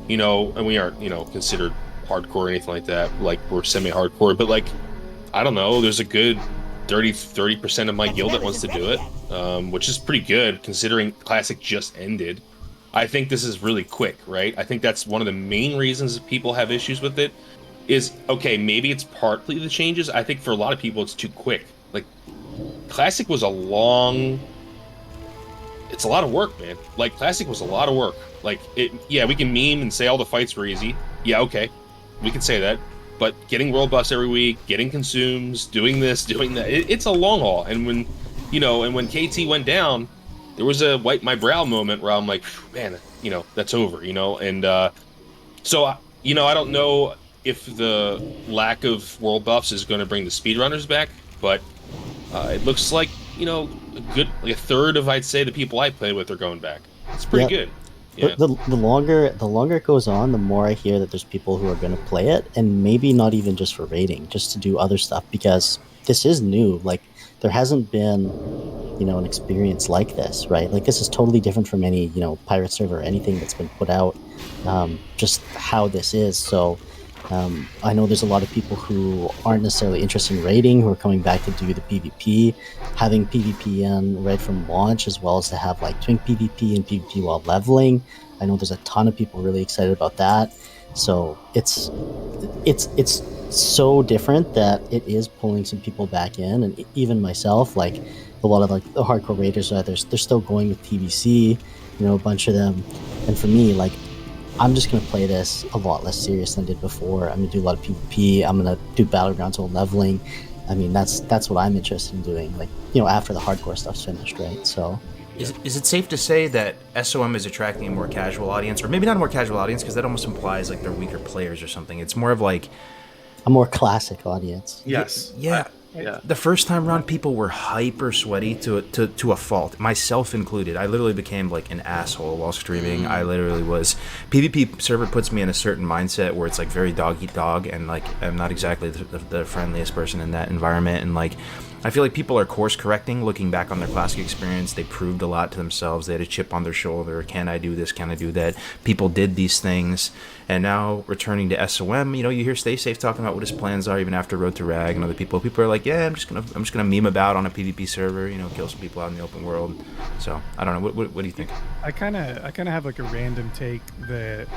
you know, and we aren't, you know, considered hardcore or anything like that, like we're semi-hardcore, but like, I don't know, there's a good 30% of my guild that wants to do it, which is pretty good considering Classic just ended. I think this is really quick, right? I think that's one of the main reasons people have issues with it. is okay. Maybe it's partly the changes. I think for a lot of people, it's too quick. Like, Classic was it's a lot of work, man. Like, Classic was a lot of work. Like, yeah, we can meme and say all the fights were easy. Yeah, okay, we can say that. But getting world buffs every week, getting consumes, doing this, doing that, it's a long haul. And when, when KT went down, there was a wipe my brow moment where I'm like, man, that's over, And so, I don't know if the lack of world buffs is going to bring the speedrunners back, but it looks like, a third of, I'd say, the people I play with are going back. It's pretty good. Yeah. The longer it goes on, the more I hear that there's people who are going to play it, and maybe not even just for raiding, just to do other stuff, because this is new. Like, there hasn't been, an experience like this, right? Like, this is totally different from any, pirate server or anything that's been put out. Just how this is. So I know there's a lot of people who aren't necessarily interested in raiding, who are coming back to do the PvP, having PvP in right from launch, as well as to have like Twink PvP and PvP while leveling. I know there's a ton of people really excited about that. So it's so different that it is pulling some people back in, and even myself, like a lot of like the hardcore raiders, they're still going with PvC, a bunch of them. And for me, like, I'm just going to play this a lot less serious than I did before. I'm going to do a lot of PvP. I'm going to do Battlegrounds while leveling. I mean, that's what I'm interested in doing, like, after the hardcore stuff's finished, right? So... Is it safe to say that SOM is attracting a more casual audience? Or maybe not a more casual audience, because that almost implies like they're weaker players or something. It's more of like... a more classic audience. Yes. Yeah. The first time around, people were hyper sweaty to a fault, myself included. I literally became like an asshole while streaming. I literally was. PvP server puts me in a certain mindset where it's like very dog eat dog, and like I'm not exactly the friendliest person in that environment. And like, I feel like people are course correcting, looking back on their classic experience. They proved a lot to themselves. They had a chip on their shoulder. Can I do this? Can I do that? People did these things. And now returning to SOM, you hear Stay Safe talking about what his plans are even after Road to Rag and other people. People are like, yeah, I'm just gonna meme about on a PvP server, kill some people out in the open world. So I don't know. What do you think? I kind of have like a random take that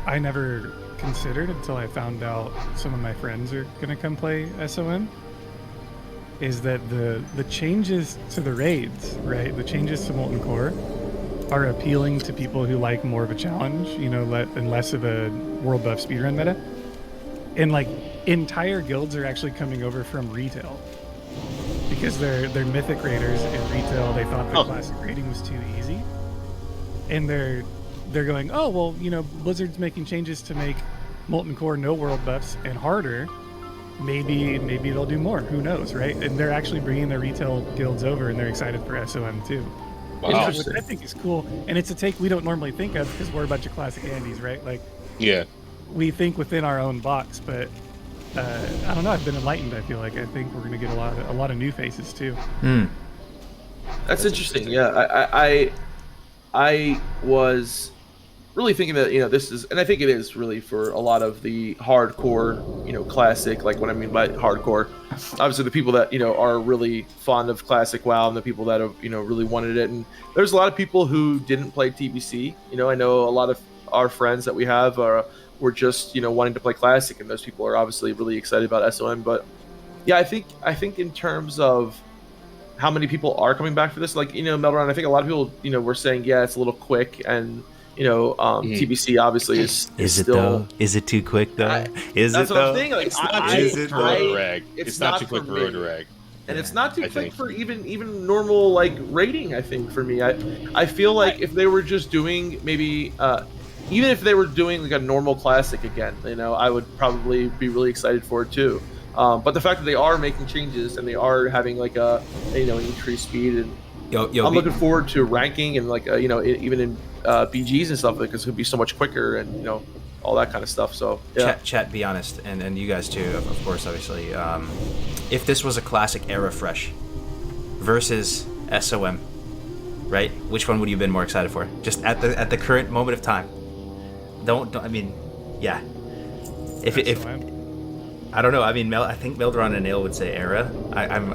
I never considered until I found out some of my friends are gonna come play SOM. Is that the changes to the raids, right? The changes to Molten Core are appealing to people who like more of a challenge, and less of a world buff speedrun meta. And like, entire guilds are actually coming over from retail because they're mythic raiders in retail. They thought the classic raiding was too easy, and they're going, oh well, Blizzard's making changes to make Molten Core no world buffs and harder. Maybe they'll do more. Who knows, right? And they're actually bringing their retail guilds over, and they're excited for SOM too. Wow. Which I think is cool, and it's a take we don't normally think of because we're a bunch of classic Andes, right? Like, yeah, we think within our own box, but I don't know. I've been enlightened. I feel like I think we're gonna get a lot of new faces too. That's interesting. Yeah, I was really thinking that this is, and I think it is really for a lot of the hardcore classic. Like, what I mean by hardcore, obviously the people that are really fond of classic WoW, and the people that have really wanted it. And there's a lot of people who didn't play TBC. I know a lot of our friends that we have were just wanting to play classic, and those people are obviously really excited about SOM. But yeah, I think in terms of how many people are coming back for this, like Meldoron, I think a lot of people were saying, yeah, it's a little quick, and TBC obviously is it still. Though? Is it too quick though? That's what I'm saying. Like, it's not too quick for Road to Rag. It's not too quick for Road to Rag. And it's not too quick for even normal like rating. I think for me, I feel like if they were just doing maybe even if they were doing like a normal classic again, I would probably be really excited for it too. But the fact that they are making changes and they are having like a increased speed, and I'm looking forward to ranking and like even in BGs and stuff, because it could be so much quicker and all that kind of stuff. So yeah. Chat, be honest, and you guys too, of course, obviously. If this was a classic era fresh versus SOM, right? Which one would you have been more excited for? Just at the current moment of time. Don't I mean, yeah. If I don't know. I mean, I think Meldoron and Nail would say era. I'm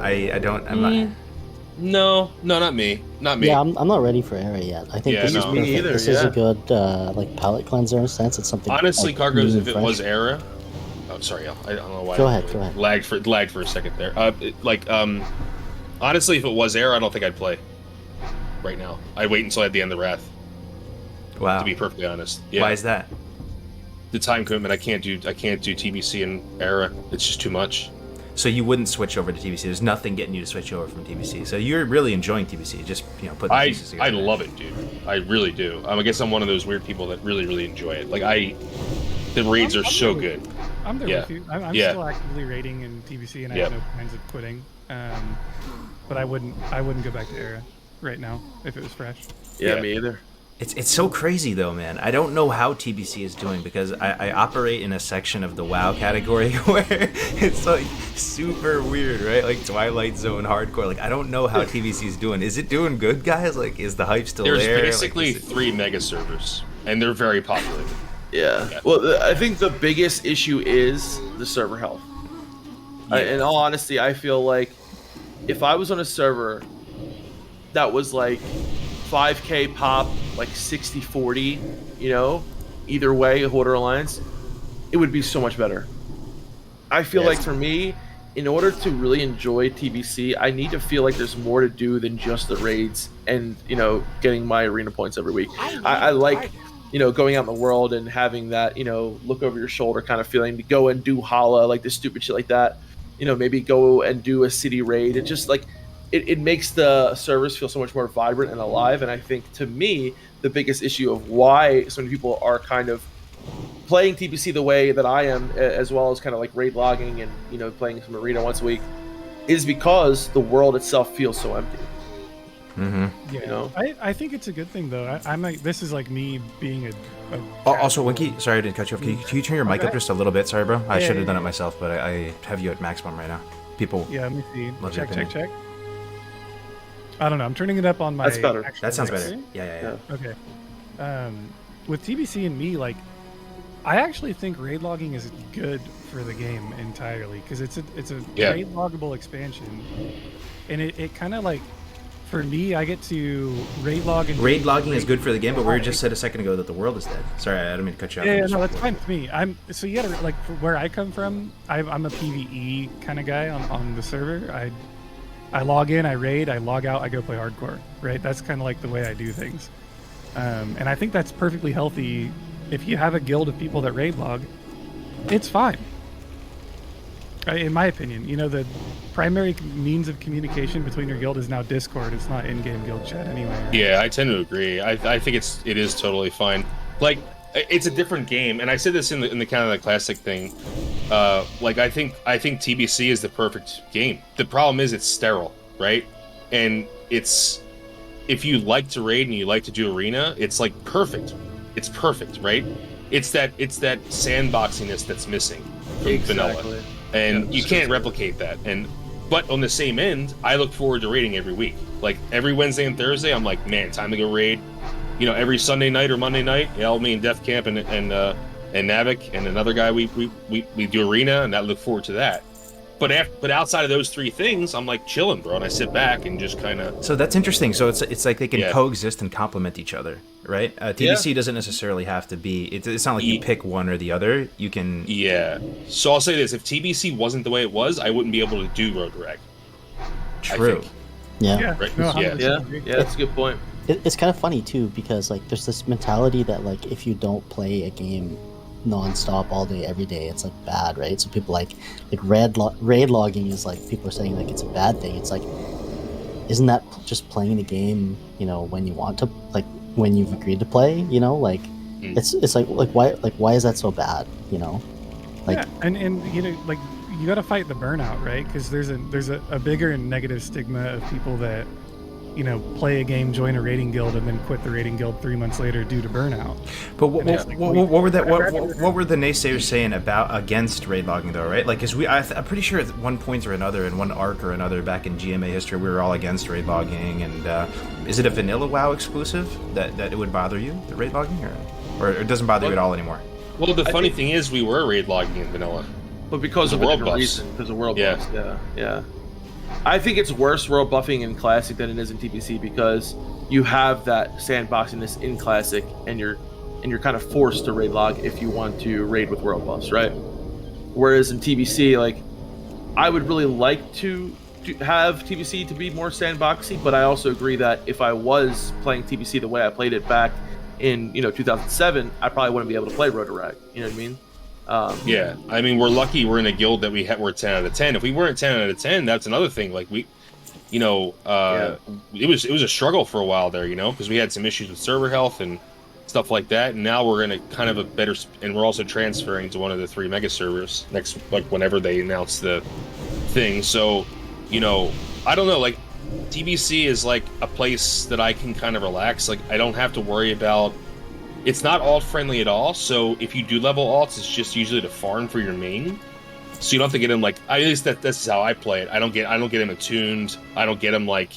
not. No, not me. Yeah, I'm not ready for era yet. I think this is perfect. Either, this is a good like palate cleanser in a sense. It's something. Honestly, like, Cargos, if fresh. it was era, Oh, sorry, Al. I don't know why. Go ahead. Lagged for a second there. Honestly, if it was air, I don't think I'd play right now. I'd wait until I had the end of Wrath. Wow. To be perfectly honest. Yeah. Why is that? The time commitment. I can't do TBC and era. It's just too much. So you wouldn't switch over to TBC. There's nothing getting you to switch over from TBC. So you're really enjoying TBC. Just put the pieces together. I love it, dude. I really do. I guess I'm one of those weird people that really, really enjoy it. Like the raids are so good. I'm there with you. I'm still actively raiding in TBC, and I have no plans of quitting. But I wouldn't go back to era right now if it was fresh. Yeah, me either. It's so crazy though, man. I don't know how TBC is doing because I operate in a section of the WoW category where it's like super weird, right? Like Twilight Zone hardcore. Like I don't know how TBC is doing. Is it doing good, guys? Like is the hype still there? There's basically 3 mega servers, and they're very popular. Yeah. Well, I think the biggest issue is the server health. In all honesty, I feel like if I was on a server that was like 5k pop, like 60-40, either way, Hoarder Alliance, it would be so much better. I feel like for me, in order to really enjoy TBC, I need to feel like there's more to do than just the raids and, getting my arena points every week. I like, going out in the world and having that, look over your shoulder kind of feeling to go and do holla, like this stupid shit like that. Maybe go and do a city raid. It just like, it makes the servers feel so much more vibrant and alive. And I think, to me, the biggest issue of why so many people are kind of playing TBC the way that I am, as well as kind of like raid logging and, playing some arena once a week, is because the world itself feels so empty. Mm-hmm. Yeah, I think it's a good thing, though. I'm like, this is like me being a also, Winky, sorry I didn't cut you off. Can you turn your mic up just a little bit? Sorry, bro. I should have done it myself, but I have you at maximum right now. People. Yeah, let me see. Check. I don't know. I'm turning it up on my. That's better. That sounds better. Yeah. Okay. With TBC and me, like, I actually think raid logging is good for the game entirely because it's a raid loggable expansion, and it kind of like, for me, I get to raid log and raid logging is good for the game, but we just said a second ago that the world is dead. Sorry, I didn't mean to cut you off. Yeah, no, that's fine with me. So you gotta, like, where I come from, I'm a PvE kind of guy on the server. I log in, I raid, I log out, I go play hardcore, right? That's kind of like the way I do things. And I think that's perfectly healthy. If you have a guild of people that raid log, it's fine. In my opinion, the primary means of communication between your guild is now Discord. It's not in-game guild chat anyway. Yeah, I tend to agree. I think it is totally fine. Like, it's a different game, and I said this in the kind of the classic thing. Like, I think TBC is the perfect game. The problem is it's sterile, right? And it's, if you like to raid and you like to do arena, it's like perfect. It's perfect, right? It's that sandboxiness that's missing from vanilla, and you can't replicate that. But on the same end, I look forward to raiding every week. Like every Wednesday and Thursday, I'm like, man, time to go raid. Every Sunday night or Monday night, me and Death Camp and Navik and another guy, we do arena, and I look forward to that. But outside of those 3 things, I'm like chilling, bro, and I sit back and just kind of. So that's interesting. So it's like they can coexist and complement each other, right? TBC doesn't necessarily have to be. It's not like you pick one or the other. You can. Yeah. So I'll say this: if TBC wasn't the way it was, I wouldn't be able to do Road Rag. True. Yeah. Right? No, Yeah, that's a good point. It's kind of funny too because like there's this mentality that like if you don't play a game non-stop all day every day, it's like bad, right? So people like raid logging is like, people are saying like it's a bad thing. It's like, isn't that just playing the game, when you want to, like when you've agreed to play, it's like why is that so bad, like. Yeah, and like you got to fight the burnout, right? Because there's a bigger and negative stigma of people that play a game, join a raiding guild, and then quit the raiding guild 3 months later due to burnout. But what were the naysayers saying against raid logging though, right? Like, I'm pretty sure at one point or another, in one arc or another back in GMA history, we were all against raid logging. And is it a vanilla WoW exclusive that it would bother you, the raid logging, or it doesn't bother you at all anymore? Well, the funny thing is, we were raid logging in vanilla, but because of a different reason, because of world buffs. Yeah. I think it's worse world buffing in Classic than it is in TBC because you have that sandboxiness in Classic, and you're kind of forced to raid log if you want to raid with world buffs, right? Whereas in TBC, like, I would really like to have TBC to be more sandboxy, but I also agree that if I was playing TBC the way I played it back in 2007, I probably wouldn't be able to play Rotorag. You know what I mean? Yeah, I mean, we're lucky we're in a guild that we're 10 out of 10. If we weren't 10 out of 10, that's another thing. Like it was a struggle for a while there, because we had some issues with server health and stuff like that. And now we're in a kind of a better, and we're also transferring to one of the 3 mega servers next, like whenever they announce the thing. So, I don't know, like TBC is like a place that I can kind of relax. Like I don't have to worry about. It's not alt friendly at all, so if you do level alts, it's just usually to farm for your main. So you don't have to get him at least that's how I play it. I don't get him attuned. I don't get him like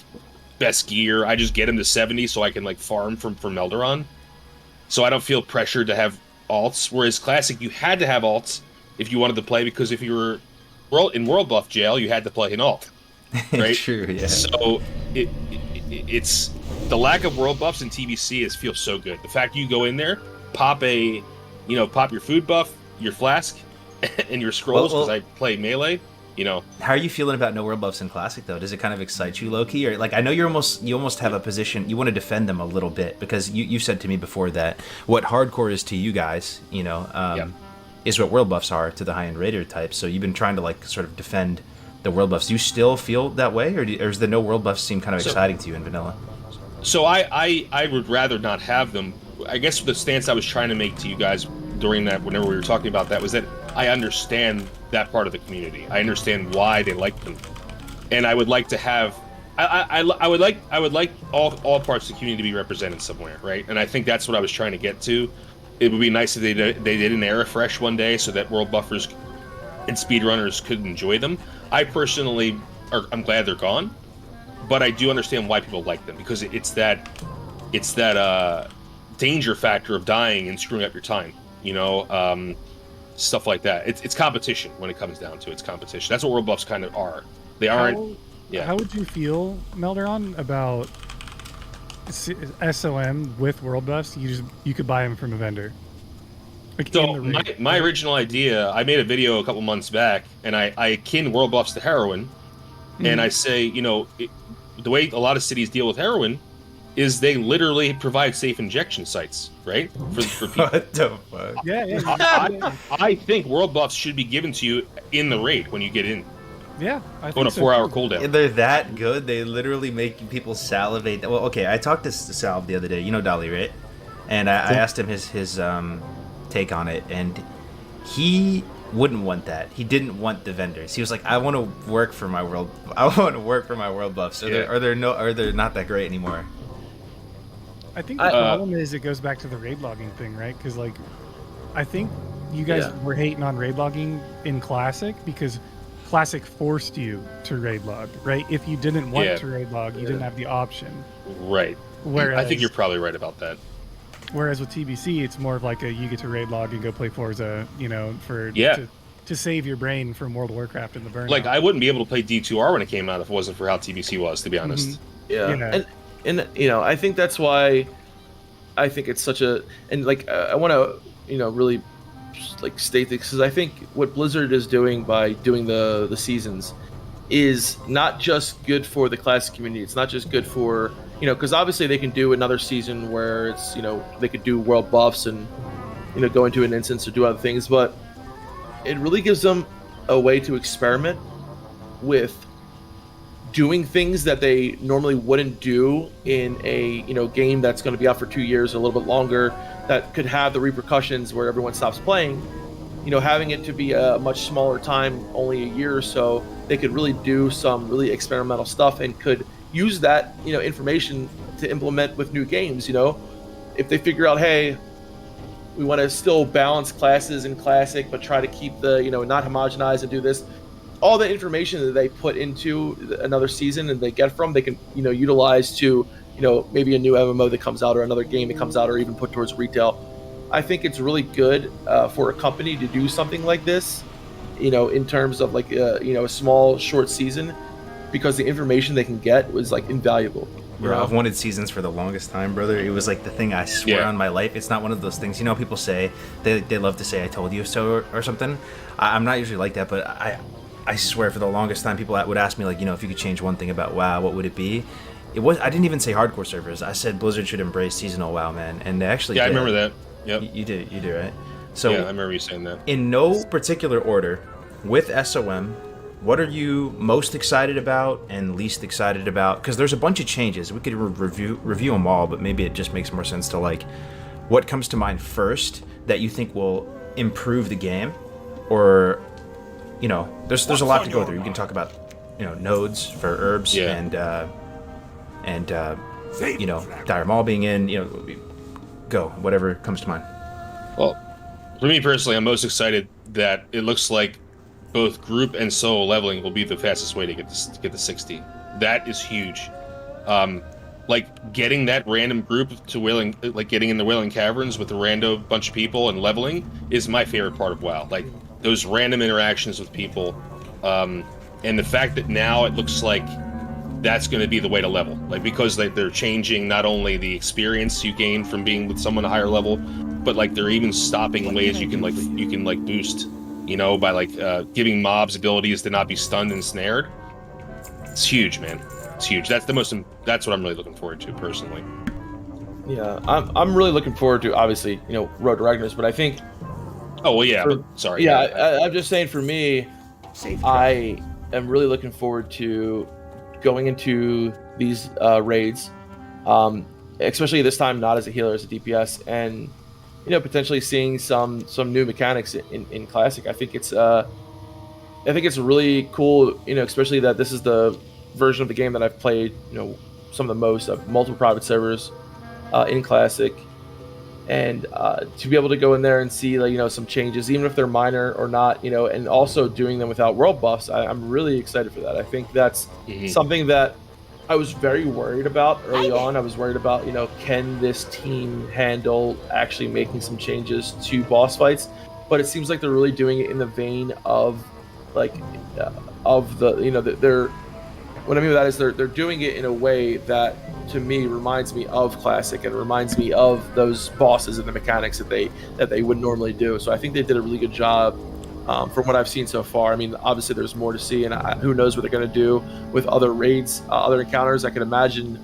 best gear. I just get him to 70 so I can like farm from Elderon. So I don't feel pressured to have alts. Whereas Classic, you had to have alts if you wanted to play, because if you were in World Buff jail, you had to play an alt. Right? True, yeah. So it's the lack of world buffs in TBC feels so good. The fact you go in there, pop your food buff, your flask, and your scrolls, because I play melee. How are you feeling about no world buffs in Classic though? Does it kind of excite you, low-key? Or like, I know you almost have a position, you want to defend them a little bit, because you said to me before that what hardcore is to you guys, is what world buffs are to the high-end raider types. So you've been trying to like sort of defend the world buffs. Do you still feel that way, or does the no world buffs seem kind of exciting to you in vanilla? So I would rather not have them. I guess the stance I was trying to make to you guys during that, whenever we were talking about that, was that I understand that part of the community. I understand why they like them, and I would like to have. I would like all parts of the community to be represented somewhere, right? And I think that's what I was trying to get to. It would be nice if they did an air refresh one day so that world buffers and speedrunners could enjoy them. I personally, I'm glad they're gone, but I do understand why people like them, because it's that danger factor of dying and screwing up your time, stuff like that. It's competition when it comes down to it. It's competition. That's what world buffs kind of are. They aren't. How would you feel, Melderon, about SOM with world buffs? You could buy them from a vendor. So my original idea, I made a video a couple months back, and I akin world buffs to heroin, and I say, the way a lot of cities deal with heroin is they literally provide safe injection sites, right? For people. What the fuck? Yeah. I think world buffs should be given to you in the raid when you get in. Yeah, I think on a 4-hour cooldown. They're that good. They literally make people salivate. Well, okay, I talked to Sal the other day. You know Dolly, right? And I asked him his take on it, and he wouldn't want that. He didn't want the vendors. He was like, I want to work for my world buffs. So they're not that great anymore. I think the problem is it goes back to the raid logging thing, right? Because like, I think you guys were hating on raid logging in Classic because Classic forced you to raid log, right? If you didn't want to raid log, you didn't have the option. Right. Whereas, I think you're probably right about that. Whereas with TBC, it's more of like you get to raid log and go play Forza, to save your brain from World of Warcraft and the burnout. Like, I wouldn't be able to play D2R when it came out if it wasn't for how TBC was, to be honest. Yeah. And I think that's why I think it's such a, and like I want to really like state this, because I think what Blizzard is doing by doing the seasons is not just good for the Classic community. It's not just good for because obviously they can do another season where it's they could do world buffs and go into an instance or do other things, but it really gives them a way to experiment with doing things that they normally wouldn't do in a game that's going to be out for 2 years or a little bit longer, that could have the repercussions where everyone stops playing. Having it to be a much smaller time, only a year or so, they could really do some really experimental stuff and could use that information to implement with new games. If they figure out, hey, we want to still balance classes in Classic but try to keep the not homogenize and do this, all the information that they put into another season and they get from, they can utilize to maybe a new MMO that comes out or another game that comes out, or even put towards retail. I think it's really good for a company to do something like this, in terms of like a small short season, because the information they can get was like invaluable. Bro, I've wanted seasons for the longest time, brother. It was like the thing I swear on my life. It's not one of those things, you know, people say, they love to say I told you so or something. I'm not usually like that, but I swear for the longest time people would ask me, like, you know, if you could change one thing about WoW, what would it be? I didn't even say hardcore servers. I said Blizzard should embrace seasonal WoW, man. And they actually did. I remember that. Yep. You did, right? So yeah, I remember you saying that. In no particular order, with SOM, what are you most excited about and least excited about? Because there's a bunch of changes. We could review them all, but maybe it just makes more sense to, like, what comes to mind first that you think will improve the game, or, you know, there's a lot to go through. You can talk about, you know, nodes for herbs and you know, Dire Maul being in. You know, go whatever comes to mind. Well, for me personally, I'm most excited that it looks like both group and solo leveling will be the fastest way to get to 60. That is huge. Like getting that random group to Wailing, like getting in the Wailing Caverns with a random bunch of people and leveling is my favorite part of WoW. Like those random interactions with people, and the fact that now it looks like that's going to be the way to level. Like because they're changing not only the experience you gain from being with someone a higher level, but like they're even stopping ways you can boost. You know, by like giving mobs abilities to not be stunned and snared. It's huge, man. It's huge. That's what I'm really looking forward to personally. Yeah, I'm really looking forward to, obviously, you know, Road to Ragnarok, but I think. Oh well, yeah. Sorry. Yeah, I'm just saying. For me, I am really looking forward to going into these raids, especially this time not as a healer, as a DPS, and you know, potentially seeing some new mechanics in Classic. I think it's really cool, you know, especially that this is the version of the game that I've played, you know, some of the most of multiple private servers in Classic, and to be able to go in there and see, like, you know, some changes, even if they're minor or not, you know, and also doing them without world buffs. I'm really excited for that. I think that's something that I was very worried about early on. I was worried about, you know, can this team handle actually making some changes to boss fights? But it seems like they're really doing it in the vein of, like, of the, you know, they're, what I mean by that is they're doing it in a way that, to me, reminds me of Classic and reminds me of those bosses and the mechanics that they would normally do. So I think they did a really good job. From what I've seen so far. I mean, obviously there's more to see, and who knows what they're going to do with other raids, other encounters. I can imagine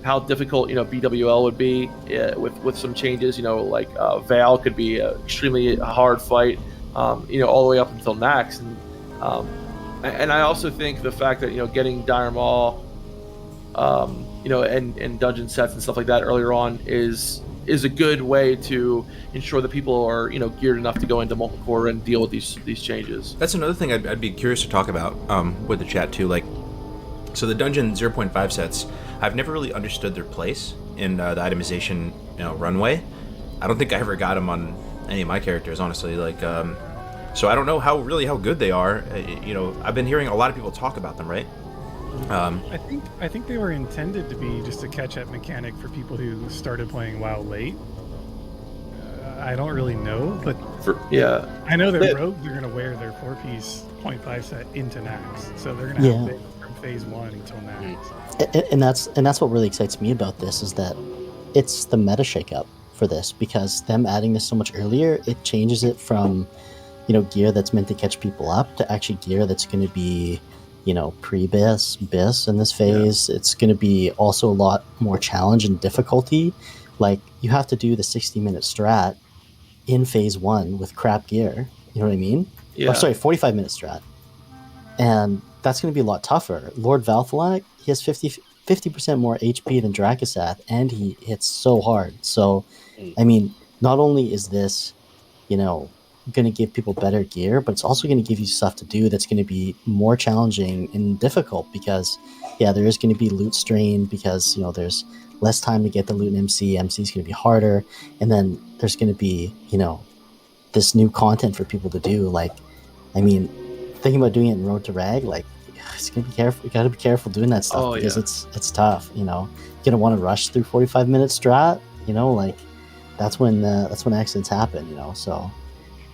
how difficult, you know, BWL would be with some changes. You know, like Val could be an extremely hard fight, you know, all the way up until Nax. And I also think the fact that, you know, getting Dire Maul, you know, and dungeon sets and stuff like that earlier on is a good way to ensure that people are, you know, geared enough to go into multi-core and deal with these changes. That's another thing I'd be curious to talk about with the chat too. Like, so the dungeon 0.5 sets, I've never really understood their place in the itemization, you know, runway. I don't think I ever got them on any of my characters, honestly. Like, so I don't know how good they are. You know, I've been hearing a lot of people talk about them, right? I think they were intended to be just a catch-up mechanic for people who started playing WoW late. I don't really know, but I know that rogues are going to wear their 4-piece 0.5 set into Nax, so they're going to have it from phase 1 until Nax. And that's what really excites me about this, is that it's the meta shakeup for this, because them adding this so much earlier, it changes it from, you know, gear that's meant to catch people up to actually gear that's going to be, you know, pre-BIS, BIS in this phase. It's going to be also a lot more challenge and difficulty. Like, you have to do the 60-minute strat in phase 1 with crap gear. You know what I mean? Yeah. Or sorry, 45-minute strat. And that's going to be a lot tougher. Lord Valthalak, he has 50% more HP than Dracasath, and he hits so hard. So, I mean, not only is this, you know, going to give people better gear, but it's also going to give you stuff to do that's going to be more challenging and difficult, because there is going to be loot strain, because, you know, there's less time to get the loot in MC is going to be harder, and then there's going to be, you know, this new content for people to do. Like, I mean, thinking about doing it in Road to Rag, like, it's going to be careful. You got to be careful doing that stuff, because it's tough, you know. You're going to want to rush through 45-minute strat, you know, like, that's when accidents happen, you know. So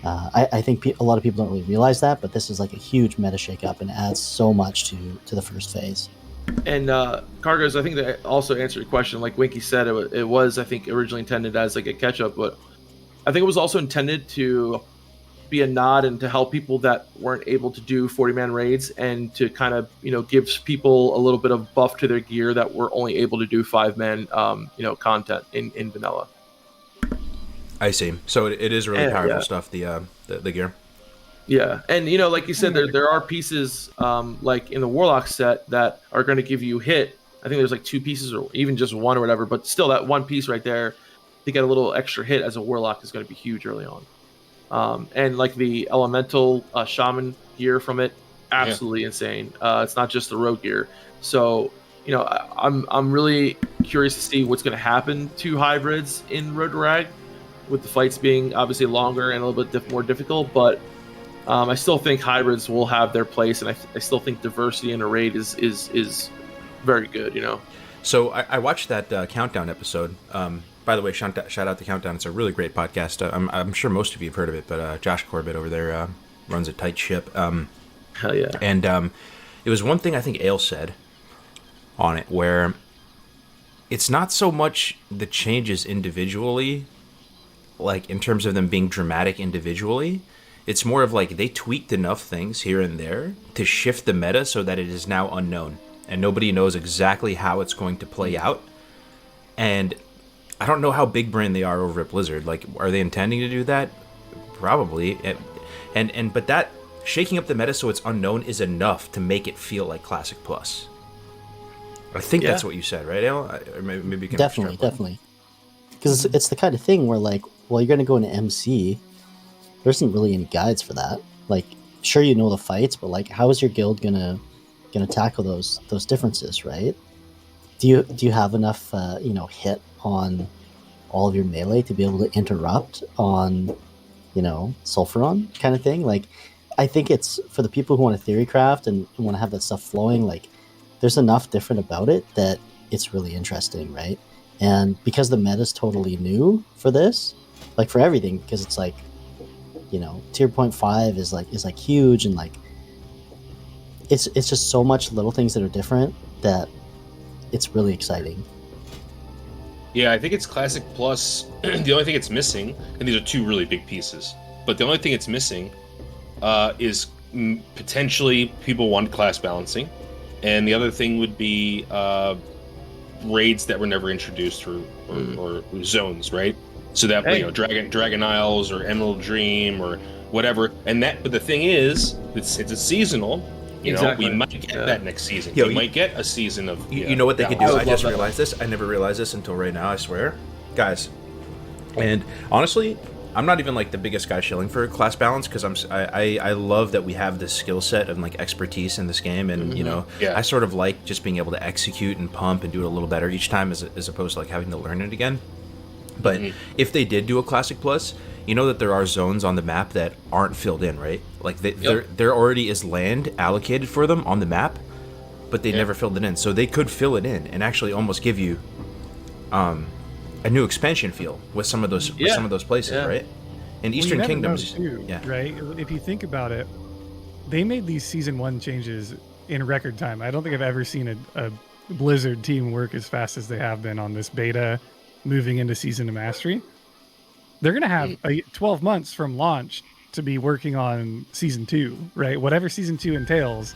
I think a lot of people don't really realize that, but this is like a huge meta shakeup and adds so much to the first phase. And Cargos, I think that also answered your question. Like Winky said, it was I think originally intended as like a catch up, but I think it was also intended to be a nod and to help people that weren't able to do 40-man raids, and to kind of give people a little bit of buff to their gear that were only able to do 5-man content in vanilla. I see. So it is really powerful stuff. The gear. Yeah, and like you said, there are pieces like in the Warlock set that are going to give you hit. I think there's like 2 pieces or even just 1 or whatever, but still that 1 piece right there to get a little extra hit as a Warlock is going to be huge early on. And like the Elemental Shaman gear from it, absolutely insane. It's not just the rogue gear. So I'm really curious to see what's going to happen to hybrids in Road to Rag, with the fights being obviously longer and a little bit more difficult, but I still think hybrids will have their place, and I still think diversity in a raid is very good. So I watched that Countdown episode. By the way, shout out to Countdown. It's a really great podcast. I'm sure most of you have heard of it, but Josh Corbett over there runs a tight ship. Hell yeah. And it was one thing I think Ale said on it, where it's not so much the changes individually, like in terms of them being dramatic individually. It's more of like they tweaked enough things here and there to shift the meta so that it is now unknown and nobody knows exactly how it's going to play out. And I don't know how big brain they are over at Blizzard. Like, are they intending to do that? Probably. But that shaking up the meta so it's unknown is enough to make it feel like Classic Plus. I think that's what you said, right, Ale? Or maybe you can definitely. Because it's the kind of thing where, like, well, you're going to go into MC. There isn't really any guides for that. Like, sure, the fights, but like, how is your guild gonna tackle those differences, right? Do you have enough hit on all of your melee to be able to interrupt on Sulfuron kind of thing? Like, I think it's for the people who want to theory craft and want to have that stuff flowing. Like, there's enough different about it that it's really interesting, right? And because the meta's totally new for this, like for everything, because it's like, tier 0.5 is like huge, and like it's just so much little things that are different that it's really exciting. Yeah, I think it's Classic Plus. The only thing it's missing, and these are 2 really big pieces, but the only thing it's missing is potentially people want class balancing, and the other thing would be raids that were never introduced or zones, right? So that Dragon Isles or Emerald Dream or whatever, but the thing is, it's a seasonal. We might get that next season. We might get a season of. You know what they could do? I just realized this. I never realized this until right now. I swear, guys. And honestly, I'm not even like the biggest guy shilling for class balance, because I love that we have this skill set and like expertise in this game, and I sort of like just being able to execute and pump and do it a little better each time, as opposed to like having to learn it again. But if they did do a Classic Plus, that there are zones on the map that aren't filled in, right? Like there already is land allocated for them on the map, but they never filled it in. So they could fill it in and actually almost give you a new expansion feel with some of those places, right? In Eastern Kingdoms, right? If you think about it, they made these season 1 changes in record time. I don't think I've ever seen a Blizzard team work as fast as they have been on this beta, moving into Season of Mastery. They're going to have 12 months from launch to be working on Season 2, right? Whatever Season 2 entails,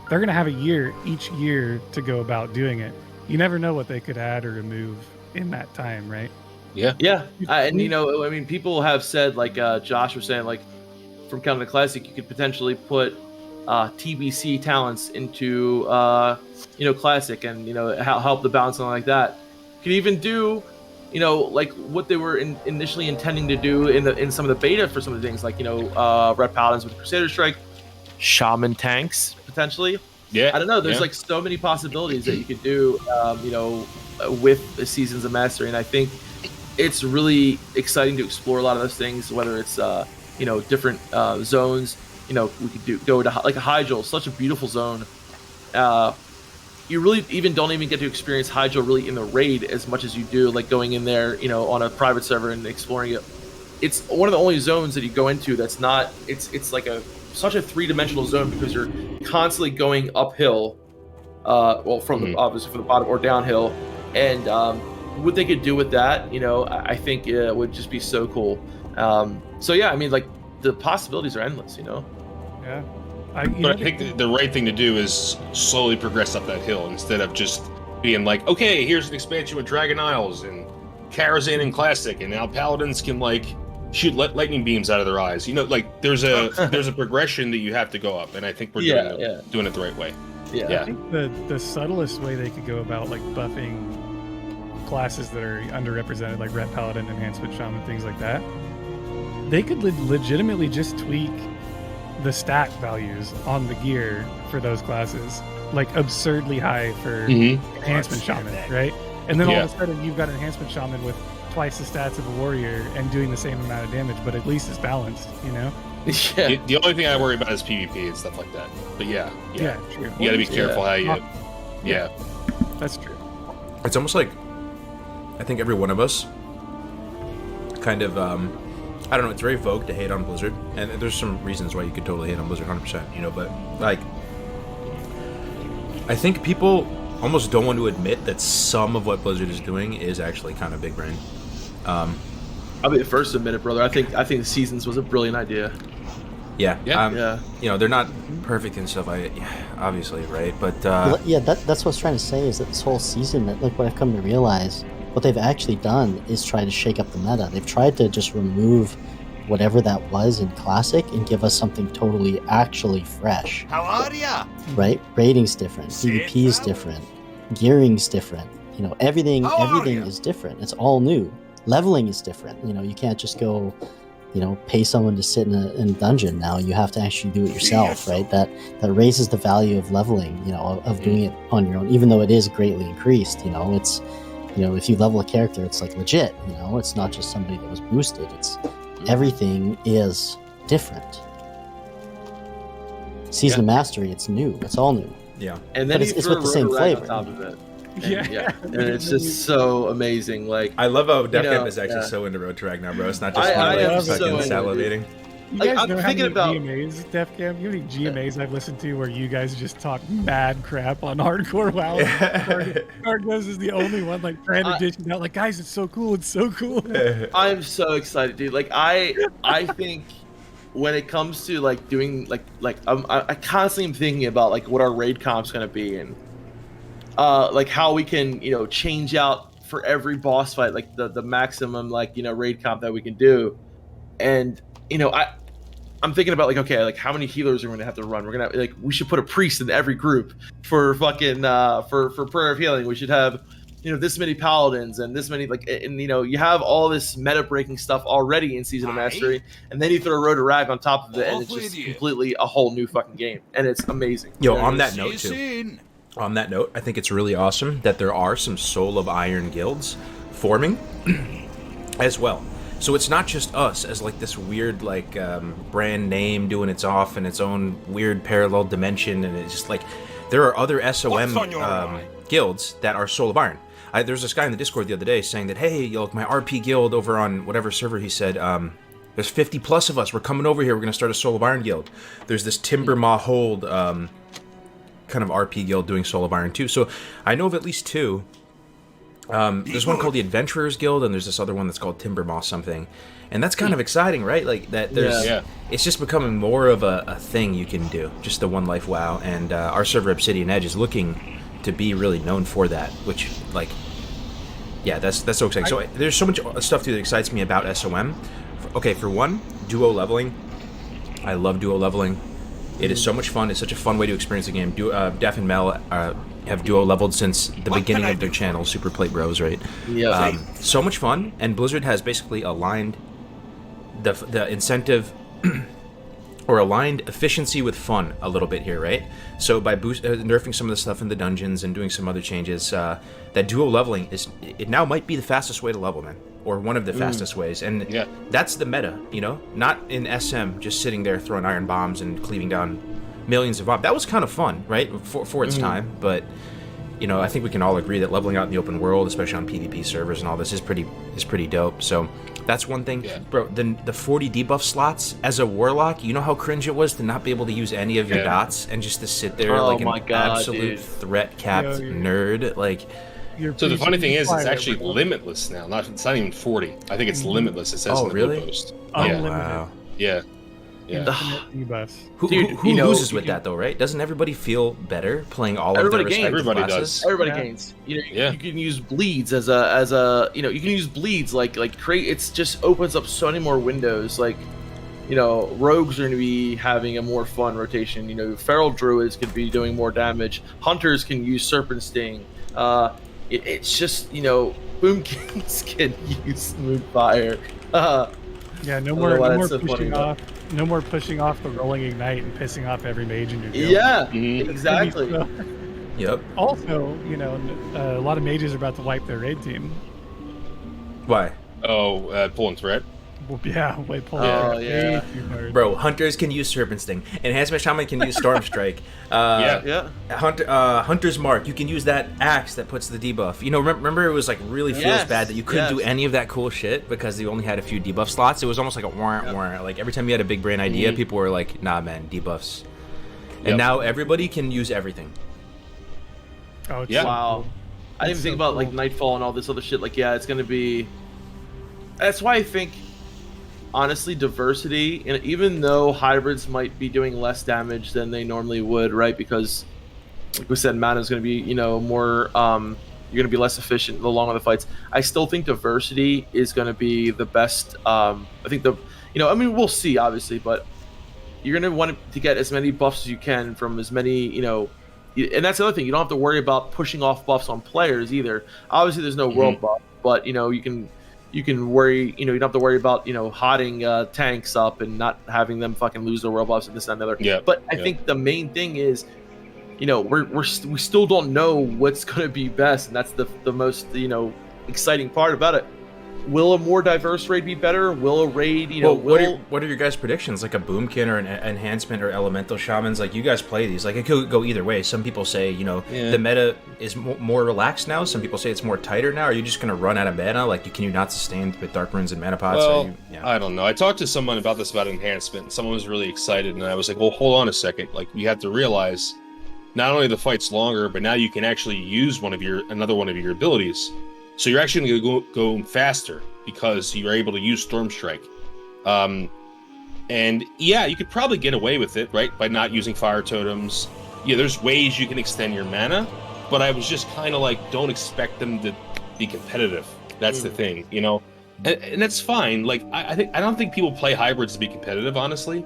they're going to have a year each year to go about doing it. You never know what they could add or remove in that time, right? Yeah. And people have said, like Josh was saying, like from Count the Classic, you could potentially put TBC talents into Classic, and help the balance and like that. You could even do like what they were initially intending to do in some of the beta for some of the things, like Red Paladins with Crusader Strike, Shaman tanks potentially. Yeah, I don't know. There's like so many possibilities that you could do, with the Seasons of Mastery, and I think it's really exciting to explore a lot of those things. Whether it's different zones, we could go to like a Hydro, such a beautiful zone. You really don't even get to experience Hydro really in the raid as much as you do like going in there, on a private server and exploring it. It's one of the only zones that you go into that's not. It's like such a 3-dimensional zone, because you're constantly going uphill, well, from the, obviously from the bottom or downhill, and what they could do with that, I think it would just be so cool. So yeah, I mean, like the possibilities are endless, Yeah. I think the right thing to do is slowly progress up that hill instead of just being like, okay, here's an expansion with Dragon Isles and Karazhan and Classic, and now Paladins can like shoot lightning beams out of their eyes. Like there's a progression that you have to go up, and I think we're doing it the right way. I think the subtlest way they could go about like buffing classes that are underrepresented, like Red Paladin, Enhancement Shaman, things like that, they could legitimately just tweak the stat values on the gear for those classes, like absurdly high for Enhancement Shaman, right? And then all of a sudden you've got Enhancement Shaman with twice the stats of a warrior and doing the same amount of damage, but at least it's balanced, Yeah. The only thing I worry about is PvP and stuff like that. But yeah, true. You gotta be careful how you. Yeah, that's true. It's almost like I think every one of us kind of I don't know, it's very vogue to hate on Blizzard, and there's some reasons why you could totally hate on Blizzard 100%, but like I think people almost don't want to admit that some of what Blizzard is doing is actually kind of big brain. I'll be the first to admit it, brother. I think the Seasons was a brilliant idea. Yeah. They're not perfect and stuff, obviously, right? But that's what I was trying to say, is that this whole season, like what I've come to realize, what they've actually done is try to shake up the meta. They've tried to just remove whatever that was in Classic and give us something totally actually fresh. How are ya? Right? Rating's different, PvP's different, gearing's different. Everything is different. It's all new. Leveling is different. You can't just go, pay someone to sit in a dungeon now. You have to actually do it yourself, right? That raises the value of leveling, of doing it on your own, even though it is greatly increased. It's, if you level a character, it's like legit, it's not just somebody that was boosted. It's everything is different. Season of Mastery, it's new. It's all new. Yeah. And then but it's with the same flavor. On top of it. And it's just so amazing. Like, I love how DefCam is actually so into Road to Rag now, bro. It's not just fucking salivating. You guys I'm know how thinking many about GMAs, DefCam? You know how many GMAs I've listened to where you guys just talk mad crap on hardcore WoW? Cargos is the only one like trying to dish it out. Like, guys, it's so cool. It's so cool. I'm so excited, dude. Like, I think when it comes to like doing I constantly am thinking about like what our raid comp's gonna be and like how we can change out for every boss fight, like the maximum raid comp that we can do. And I'm thinking about like, okay, like how many healers are we gonna have to run? We're gonna we should put a priest in every group for fucking for prayer of healing. We should have this many paladins and this many and you have all this meta breaking stuff already in Season of Mastery, and then you throw Road to Rag on top of it, and it's just completely a whole new fucking game, and it's amazing. On that note too. On that note, I think it's really awesome that there are some Soul of Iron guilds forming as well. So it's not just us as like this weird brand name doing its off in its own weird parallel dimension, and it's just like there are other SOM guilds that are Soul of Iron. There's this guy in the Discord the other day saying that, hey, my RP guild over on whatever server, he said, there's 50 plus of us. We're coming over here. We're going to start a Soul of Iron guild. There's this Timber Maw Hold kind of RP guild doing Soul of Iron too. So I know of at least two. There's one called the Adventurers Guild, and there's this other one that's called Timber Moss something, and that's kind of exciting, right? Like that. There's, it's just becoming more of a thing you can do, just the One Life WoW, and our server Obsidian Edge is looking to be really known for that. Which, that's so exciting. So there's so much stuff too that excites me about SOM. Okay, for one, duo leveling. I love duo leveling. It is so much fun. It's such a fun way to experience the game. Def and Mel have duo leveled since the beginning of their channel, Super Plate Bros, right? Yeah. So much fun, and Blizzard has basically aligned the incentive or aligned efficiency with fun a little bit here, right? So by nerfing some of the stuff in the dungeons and doing some other changes, that duo leveling it now might be the fastest way to level, man, or one of the fastest ways, and that's the meta, not in SM just sitting there throwing iron bombs and cleaving down millions of that was kind of fun, right, for its time, but I think we can all agree that leveling out in the open world, especially on PvP servers and all this, is pretty dope. So That's one thing, Yeah. bro. The 40 debuff slots as a warlock, you know how cringe it was to not be able to use any of your dots and just to sit there Oh like my an God, absolute dude. threat capped Yeah, nerd. Like, So the funny thing is, it's actually limitless now. It's not even 40. I think it's limitless. It says Oh, in the really? blue post. Unlimited. wow. Yeah. Yeah. Infinite debuffs. Who, Dude, who you know, loses you with can- that though, right? Doesn't everybody feel better playing all Everybody of their gains. respective Everybody classes? does. Everybody Yeah. gains. You know, Yeah. you can use bleeds as a you know, you can use bleeds like create. It's just opens up so many more windows. Like, you know, rogues are going to be having a more fun rotation. You know, feral druids could be doing more damage. Hunters can use serpent sting. It's just, you know, boomkins can use moonfire. Yeah, no I don't more, know why no more that's so funny, pushing but- off. No more pushing off the rolling ignite and pissing off every mage in your guild. Yeah, Mhm. exactly. Yep. Also, you know, a lot of mages are about to wipe their raid team. Why? Oh, pulling threat. Well, yeah, wait, pull Oh, it yeah. way too hard. Bro, hunters can use serpent sting. Enhancement shaman can use storm strike. Yeah. Hunter's mark. You can use that axe that puts the debuff. You know, remember it was like really feels Yes, bad that you couldn't do yes. any of that cool shit because you only had a few debuff slots. It was almost like a warrant warrant. Like every time you had a big brain idea, people were like, "Nah, man, debuffs." And Yep. now everybody can use everything. Oh, it's Yeah. so Wow. cool. I didn't even That's think so about like cool. Nightfall and all this other shit. Like, yeah, it's gonna be. That's why I think, honestly, diversity, and even though hybrids might be doing less damage than they normally would, right? Because, like we said, mana is gonna be, you know, more. You're gonna be less efficient the longer the fights. I still think diversity is gonna be the best. I think you know, I mean, we'll see, obviously, but you're gonna want to get as many buffs as you can from as many, you know. And that's the other thing. You don't have to worry about pushing off buffs on players either. Obviously, there's no world buff, but you know you can worry. You know, you don't have to worry about, you know, hotting tanks up and not having them fucking lose their world buffs and this and another. Yeah. But I think the main thing is, you know, we still don't know what's gonna be best, and that's the most, you know, exciting part about it. Will a more diverse raid be better? Will a raid, you know, Well, what are your guys' predictions? Like a boomkin or an enhancement or elemental shamans? Like you guys play these. Like it could go either way. Some people say, you know, the meta is more relaxed now. Some people say it's more tighter now. Are you just gonna run out of mana? Like can you not sustain with dark runes and mana pots? Well, yeah. I don't know. I talked to someone about this about enhancement. And someone was really excited, and I was like, "Well, hold on a second. Like, you have to realize, not only the fight's longer, but now you can actually use another one of your abilities. So you're actually going to go faster because you're able to use Storm Strike. And yeah, you could probably get away with it, right, by not using fire totems. Yeah, there's ways you can extend your mana, but I was just kind of like, don't expect them to be competitive. That's the thing, you know, and that's fine. Like I don't think people play hybrids to be competitive, honestly.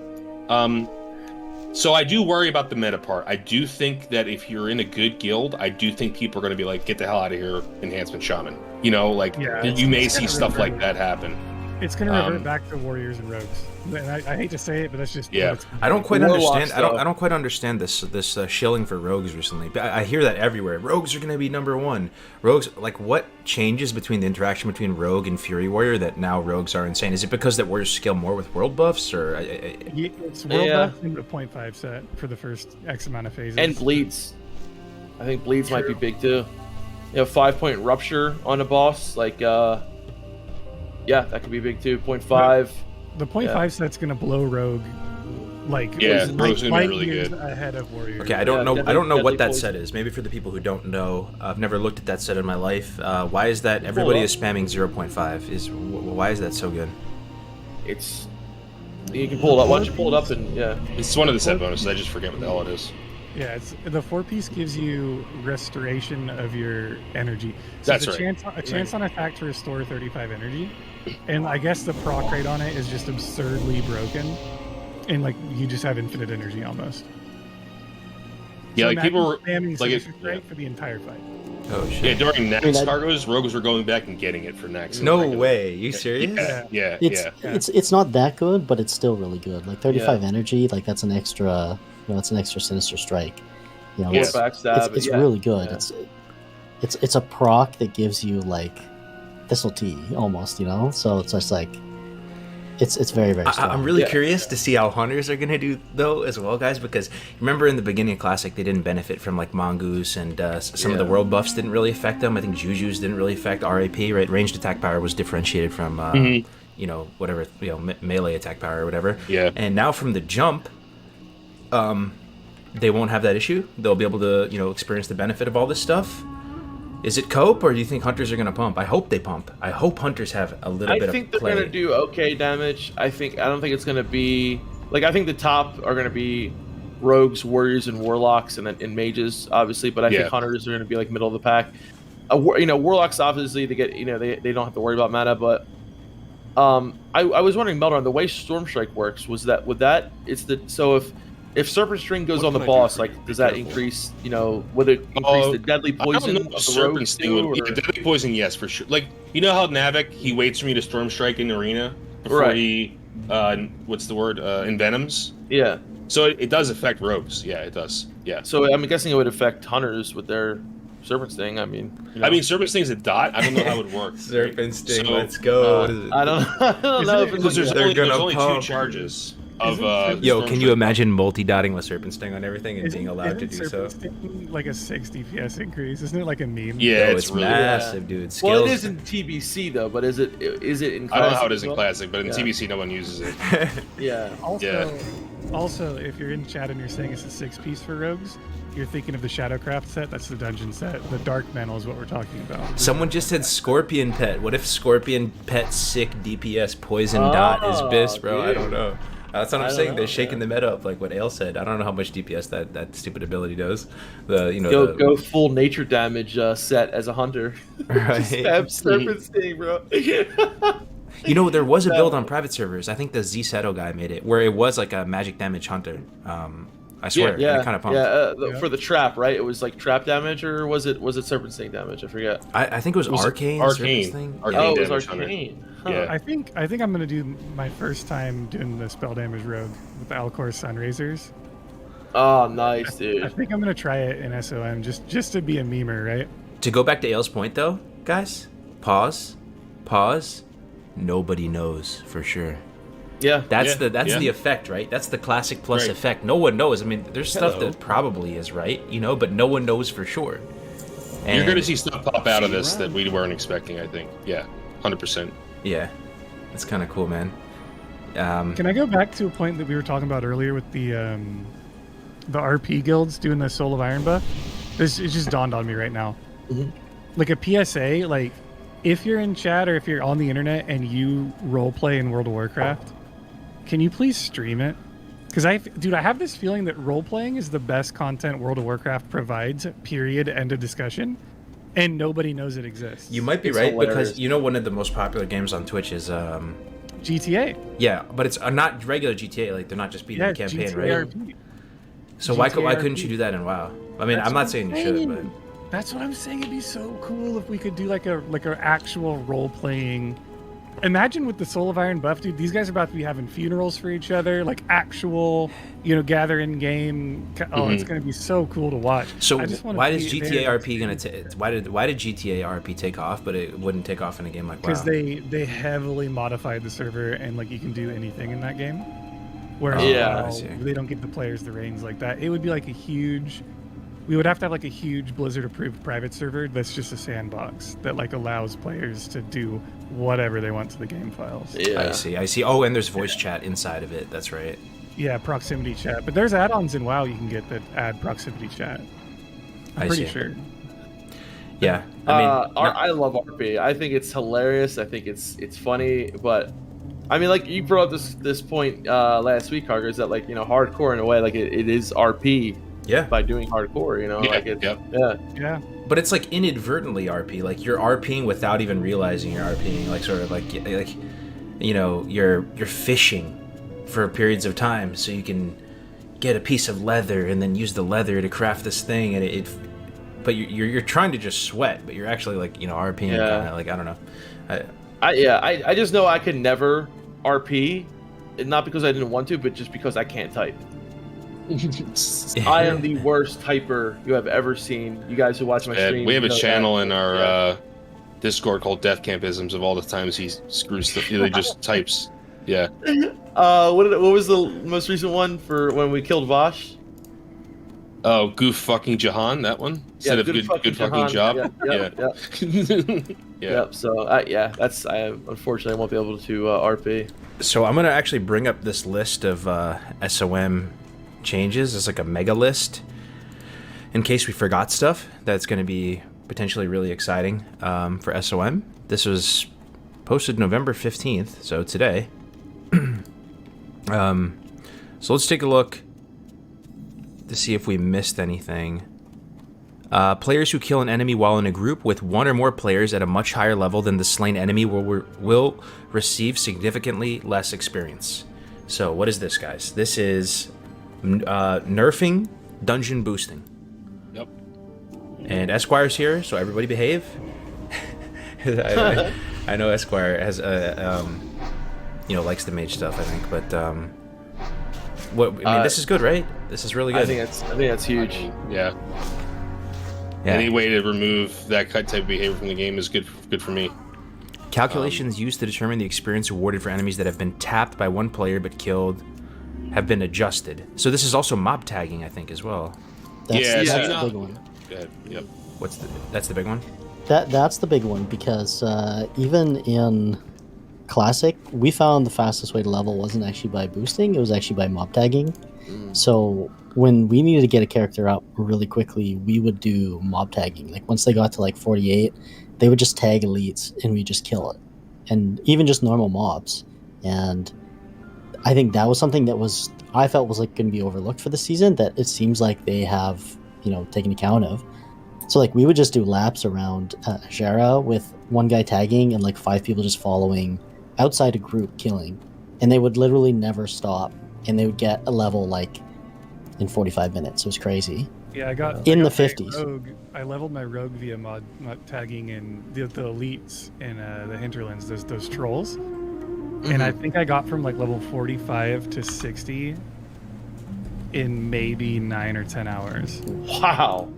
So I do worry about the meta part. I do think that if you're in a good guild, I do think people are going to be like, get the hell out of here, enhancement shaman. You know, like Yeah, you may it's see gonna stuff revert. like that happen. It's going to revert back to warriors and rogues. And I hate to say it, but that's just Yeah. what it's I don't quite Warlocks, understand. though. I don't quite understand this shilling for rogues recently. But I hear that everywhere. Rogues are going to be number one. Rogues, like, what changes between the interaction between rogue and fury warrior that now rogues are insane? Is it because that warriors scale more with world buffs, or It's world Yeah. buff into 0.5 set for the first X amount of phases. and bleeds. I think bleeds might be big too. You know, 5-point rupture on a boss, like yeah, that could be big too. 0.5. The 0.5 set's going to blow rogue like Yeah, like rogue's gonna be light really years good. ahead of warriors. Okay, I don't know. I deadly- don't know what deadly that poison. set is. Maybe for the people who don't know, I've never looked at that set in my life. Why is that? Everybody up. is spamming 0.5. Why is that so good? It's you can pull it up. Why don't you pull it up and yeah. It's one of the set bonuses. I just forget what the hell it is. Yeah, it's the 4-piece gives you restoration of your energy. So That's it's right. a chance on attack to restore 35 energy, and I guess the proc rate on it is just absurdly broken, and like you just have infinite energy almost. Yeah, like imagine people were spamming like Sinister it, Strike for the entire fight. Oh shit! yeah, during Nax mean, that- cargoes, rogues were going back and getting it for Nax. No way. You serious? Yeah, It's yeah. it's not that good, but it's still really good. Like 35 energy, like that's an extra, you know, it's an extra Sinister Strike. You know, Yeah. it's, Backstab. it's yeah. really good. Yeah. It's a proc that gives you like Thistle Tea almost, you know. So it's just like it's very strong. I'm really Yeah. curious to see how hunters are gonna do though as well, guys. Because remember in the beginning of Classic, they didn't benefit from like mongoose and some of the world buffs didn't really affect them. I think Juju's didn't really affect RAP. Right, ranged attack power was differentiated from you know, whatever, you know, melee attack power or whatever. Yeah. And now from the jump, they won't have that issue. They'll be able to, you know, experience the benefit of all this stuff. Is it cope, or do you think hunters are going to pump? I hope they pump. I hope hunters have a little bit of play. I think they're going to do okay damage. I don't think it's going to be like, I think the top are going to be rogues, warriors, and warlocks, and then mages, obviously. But I think hunters are going to be like middle of the pack. You know, warlocks obviously they get, you know, they don't have to worry about mana. But I was wondering, Meldon, the way Storm Strike works so if Serpent Sting goes on the boss, like, does that increase, you know, would it increase the deadly poison of the Serpent Sting rogues would, deadly poison, yes, for sure. Like, you know how Navik, he waits for me to Storm Strike in the arena before he, what's the word, envenoms? Yeah. So it does affect rogues. Yeah, it does. Yeah. So I'm guessing it would affect hunters with their Serpent Sting. I mean, you know. I mean, Serpent Sting's a dot. I don't know how it would work. Serpent Sting, so, let's go. I don't know if it's there's only 2 charges. Yo, can you imagine multi-dotting with Serpent Sting on everything and being allowed to do so? Like a 6 DPS increase, isn't it? Like a meme. Yeah, it's really massive, dude. Scales... Well, it is in TBC though, but is it in Classic? I don't know how it is in Classic, but in TBC no one uses it. Yeah. Also, if you're in chat and you're saying it's a 6-piece for rogues, you're thinking of the Shadowcraft set. That's the dungeon set. The Dark Mantle is what we're talking about. Someone just said Scorpion Pet. What if Scorpion Pet sick DPS poison dot is BIS, bro? Dude. I don't know. That's what I'm saying. They're shaking the meta up, like what Ale said. I don't know how much DPS that stupid ability does. Go full nature damage set as a hunter. Right. Just have Serpent Sting, bro. You know, there was a build on private servers. I think the Z Seto guy made it, where it was like a magic damage hunter. I swear, yeah, kind of pumped. For the trap, right? It was like trap damage, or was it Serpent Sting damage? I forget. I think it was Arcane. Arcane. Oh, it was Arcane. Huh. Yeah. I think I'm gonna do my first time doing the spell damage rogue with the Alcor Sunrazers. Oh, nice, dude. I think I'm gonna try it in SOM just to be a memer, right? To go back to Ale's point, though, guys, pause. Nobody knows for sure. Yeah, that's the effect, right? That's the Classic Plus effect. No one knows. I mean, there's stuff that probably is right, you know, but no one knows for sure. And you're gonna see stuff pop out of this that we weren't expecting. I think, 100%. Yeah, that's kind of cool, man. Can I go back to a point that we were talking about earlier with the RP guilds doing the Soul of Iron buff? It just dawned on me right now. Mm-hmm. Like a PSA, like if you're in chat or if you're on the internet and you roleplay in World of Warcraft, can you please stream it? Because I have this feeling that roleplaying is the best content World of Warcraft provides. Period. End of discussion. And nobody knows it exists. You might be right, because you know one of the most popular games on Twitch is GTA. Yeah, but it's not regular GTA. Like they're not just beating the campaign, GTA right? RP. So why couldn't you do that in WoW? I mean, I'm not saying you should, but that's what I'm saying. It'd be so cool if we could do like a actual role playing. Imagine with the Soul of Iron buff, dude. These guys are about to be having funerals for each other, like actual, gather in game. Oh, it's gonna be so cool to watch. So why does GTA RP why did GTA RP take off, but it wouldn't take off in a game like WoW? Because they heavily modified the server and like you can do anything in that game. Whereas they don't give the players the reins like that. It would be like we would have to have like a huge Blizzard approved private server that's just a sandbox that like allows players to do whatever they want to the game files. Yeah. I see. Oh, and there's voice chat inside of it. That's right. Yeah, proximity chat. But there's add-ons in WoW you can get that add proximity chat. I'm pretty sure. Yeah. I mean, I love RP. I think it's hilarious. I think it's funny, but I mean, like you brought up this point last week, Harger, is that like, hardcore in a way, like it is RP. Yeah. By doing hardcore, Yeah. But it's like inadvertently RP. Like you're RPing without even realizing you're RPing. Like sort of like you're fishing for periods of time so you can get a piece of leather and then use the leather to craft this thing, and but you're trying to just sweat, but you're actually like RPing. Kind of like, I don't know. I just know I could never RP, and not because I didn't want to, but just because I can't type. I am the worst typer you have ever seen. You guys who watch my stream. We have a channel in our Discord called Death Campisms of all the times he screws stuff. He just types. Yeah. What was the most recent one for when we killed Vosh? Oh, goof fucking Jahan, that one? Instead of good fucking job? Yeah. Yeah. Yep. So yeah, that's I unfortunately won't be able to RP. So I'm gonna actually bring up this list of SOM changes. It's like a mega list in case we forgot stuff. That's gonna be potentially really exciting for SOM. This was posted November 15th, so today. So let's take a look to see if we missed anything. Players who kill an enemy while in a group with one or more players at a much higher level than the slain enemy will receive significantly less experience. So what is this, guys? This is nerfing dungeon boosting. Yep. And Esquire's here, so everybody behave. I know Esquire has likes the mage stuff, I think, but this is good, right? This is really good. I think that's huge. Yeah. Yeah. Any way to remove that type of behavior from the game is good for me. Calculations used to determine the experience awarded for enemies that have been tapped by one player but killed have been adjusted. So this is also mob tagging, I think, as well. That's the big one. Go ahead. Yep. That's the big one? That's the big one, because even in Classic, we found the fastest way to level wasn't actually by boosting, it was actually by mob tagging. So when we needed to get a character up really quickly, we would do mob tagging. Like once they got to like 48, they would just tag elites and we just kill it. And even just normal mobs. And I think that was something that I felt was like going to be overlooked for the season, that it seems like they have, taken account of. So like we would just do laps around Jera with one guy tagging and like 5 people just following outside a group killing, and they would literally never stop, and they would get a level like in 45 minutes. It was crazy. Yeah, I got the my 50s. rogue. I leveled my rogue via mod tagging in the elites in the hinterlands. Those trolls, and I think I got from like level 45 to 60 in maybe 9 or 10 hours. Wow.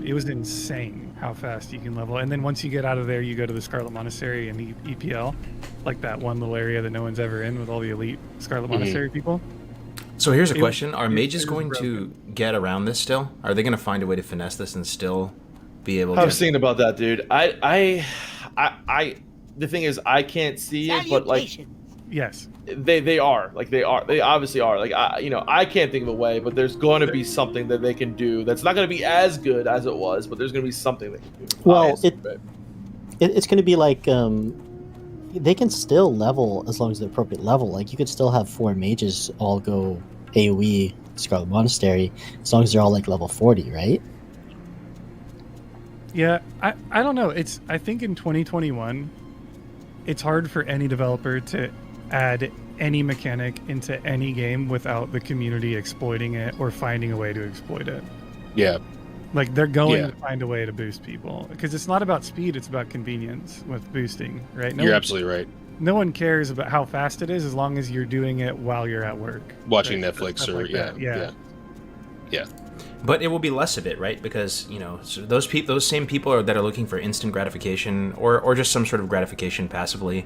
It was insane how fast you can level. And then once you get out of there, you go to the Scarlet Monastery and EPL, like that one little area that no one's ever in with all the elite Scarlet Monastery people. So here's a question. Are mages going to get around this still? Are they going to find a way to finesse this and still be able to... I was thinking about that, dude. I the thing is, I can't see it, but like... Yes. They obviously are. Like I can't think of a way, but there's going to be something that they can do that's not going to be as good as it was, but there's going to be something they can do. Well, it's going to be like they can still level as long as they're appropriate level. Like you could still have 4 mages all go AoE Scarlet Monastery as long as they're all like level 40, right? Yeah, I don't know. I think in 2021, it's hard for any developer to add any mechanic into any game without the community exploiting it or finding a way to exploit it. Yeah. Like they're going to find a way to boost people, because it's not about speed, it's about convenience with boosting, right? You're absolutely right. No one cares about how fast it is as long as you're doing it while you're at work. Watching Netflix or yeah. But it will be less of it, right? Because, so those same people that are looking for instant gratification or just some sort of gratification passively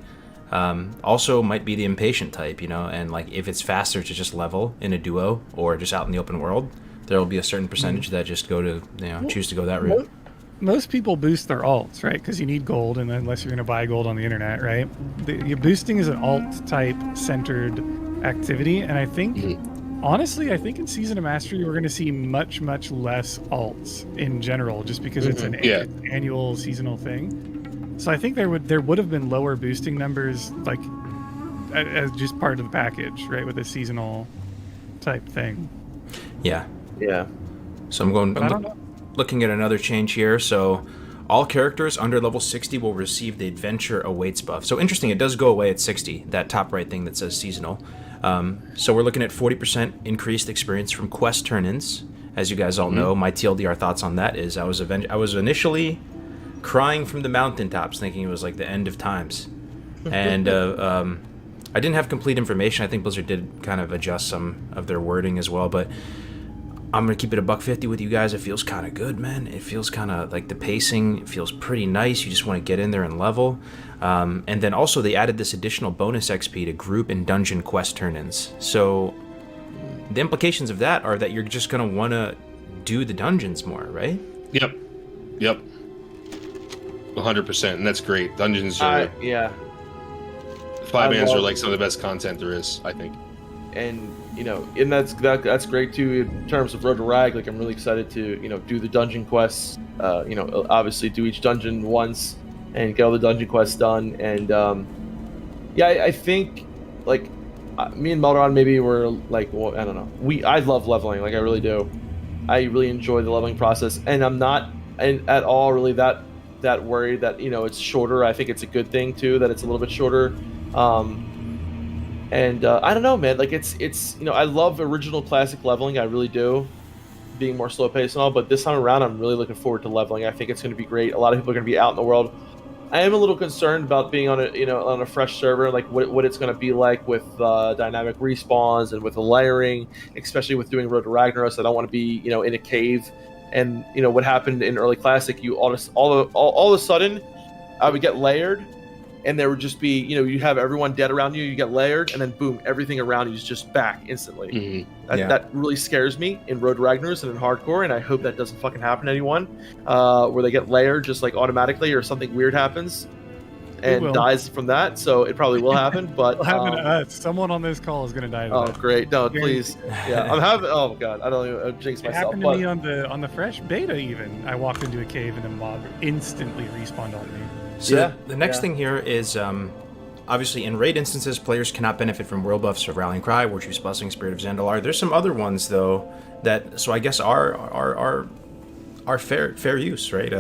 also might be the impatient type, and like if it's faster to just level in a duo or just out in the open world, there will be a certain percentage that just choose to go that route. Most people boost their alts, right? Because you need gold, and unless you're going to buy gold on the internet, right? Boosting is an alt type centered activity, and I think honestly, I think in Season of Mastery we're going to see much less alts in general, just because it's an annual seasonal thing. So I think there would have been lower boosting numbers, like as just part of the package, right, with a seasonal type thing. Yeah. Yeah. So I'm looking at another change here. So all characters under level 60 will receive the Adventure Awaits buff. So interesting, it does go away at 60, that top right thing that says seasonal. So we're looking at 40% increased experience from quest turn-ins. As you guys all know, my TLDR thoughts on that is I was initially crying from the mountaintops thinking it was like the end of times. And I didn't have complete information. I think Blizzard did kind of adjust some of their wording as well, but I'm going to keep it $150 with you guys. It feels kind of good, man. It feels kind of like the pacing feels pretty nice. You just want to get in there and level. And then also they added this additional bonus XP to group and dungeon quest turn-ins. So the implications of that are that you're just going to want to do the dungeons more, right? Yep. 100%, and that's great. Dungeons are Yeah. 5-mans are like some of the best content there is, I think. And and that's great too in terms of Road to Rag. Like I'm really excited to do the dungeon quests. Obviously do each dungeon once and get all the dungeon quests done. And I think like me and Melderon maybe were like, well, I don't know. I love leveling, like I really do. I really enjoy the leveling process, and I'm not at all really that worried that it's shorter. I think it's a good thing too that it's a little bit shorter. And I don't know, man. Like it's I love original classic leveling. I really do, being more slow paced and all. But this time around, I'm really looking forward to leveling. I think it's going to be great. A lot of people are going to be out in the world. I am a little concerned about being on a fresh server, like what it's going to be like with dynamic respawns and with the layering, especially with doing Road to Ragnaros. I don't want to be in a cave, and what happened in early classic. You all of a sudden, I would get layered. And there would just be, you have everyone dead around you, you get layered, and then boom, everything around you is just back instantly. Mm-hmm. That really scares me in Road Ragnar's and in Hardcore, and I hope that doesn't fucking happen to anyone, where they get layered just like automatically or something weird happens and dies from that. So it probably will happen, but... It'll happen to us. Someone on this call is going to die to that. Great. No, please. Yeah, I'm having... Oh, God. I don't even jinx myself. It happened to me on the fresh beta even. I walked into a cave and a mob instantly respawned on me. So the next thing here is, obviously in raid instances, players cannot benefit from world buffs of Rallying Cry, Warchief's Blessing, Spirit of Zandalar. There's some other ones though that, so I guess are fair use, right?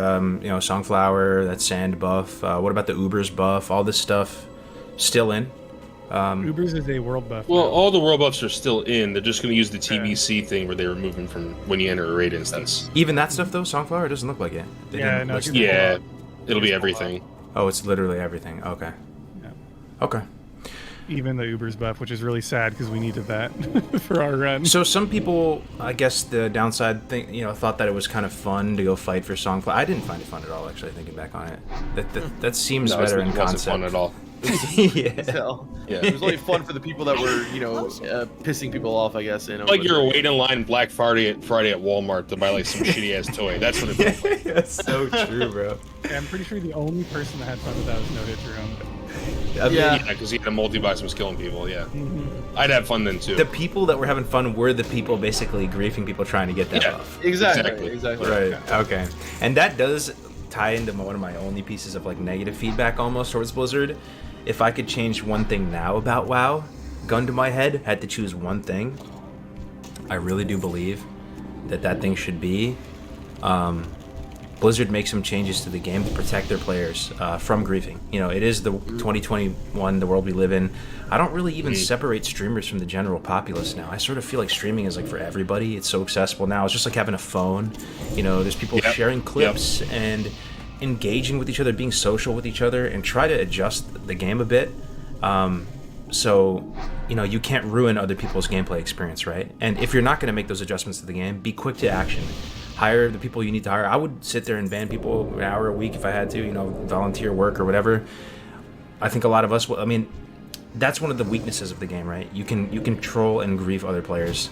Songflower, that sand buff. What about the Uber's buff? All this stuff still in. Uber's is a world buff. Well, all the world buffs are still in. They're just going to use the TBC thing where they remove them from when you enter a raid instance. Even that stuff though, Songflower, it doesn't look like it. It'll be everything. Oh, it's literally everything. Okay. Yeah. Okay. Even the Uber's buff, which is really sad because we needed that for our run. So some people, I guess the downside thing, thought that it was kind of fun to go fight for Songflower. I didn't find it fun at all, actually, thinking back on it. That seems better in concept. It wasn't fun at all. It was only fun for the people that were, pissing people off, I guess. Like you're waiting in line Black Friday at Walmart to buy like some shitty ass toy. That's what it feels like. That's so true, bro. Yeah, I'm pretty sure the only person that had fun with that was No Hit Jerome. Yeah, because he had a multi-box and was killing people. Yeah, I'd have fun then too. The people that were having fun were the people basically griefing people trying to get that buff. Exactly. Right. Okay. And that does tie into one of my only pieces of like negative feedback almost towards Blizzard. If I could change one thing now about WoW, gun to my head, had to choose one thing, I really do believe that thing should be Blizzard make some changes to the game to protect their players from griefing. It is the 2021, the world we live in. I don't really even separate streamers from the general populace now. I sort of feel like streaming is like for everybody. It's so accessible now. It's just like having a phone. There's people sharing clips and engaging with each other, being social with each other, and try to adjust the game a bit. So you can't ruin other people's gameplay experience, right? And if you're not going to make those adjustments to the game, be quick to action. Hire the people you need to hire. I would sit there and ban people an hour a week if I had to, volunteer work or whatever. I think a lot of us will. I mean, that's one of the weaknesses of the game, right? You can troll and grief other players,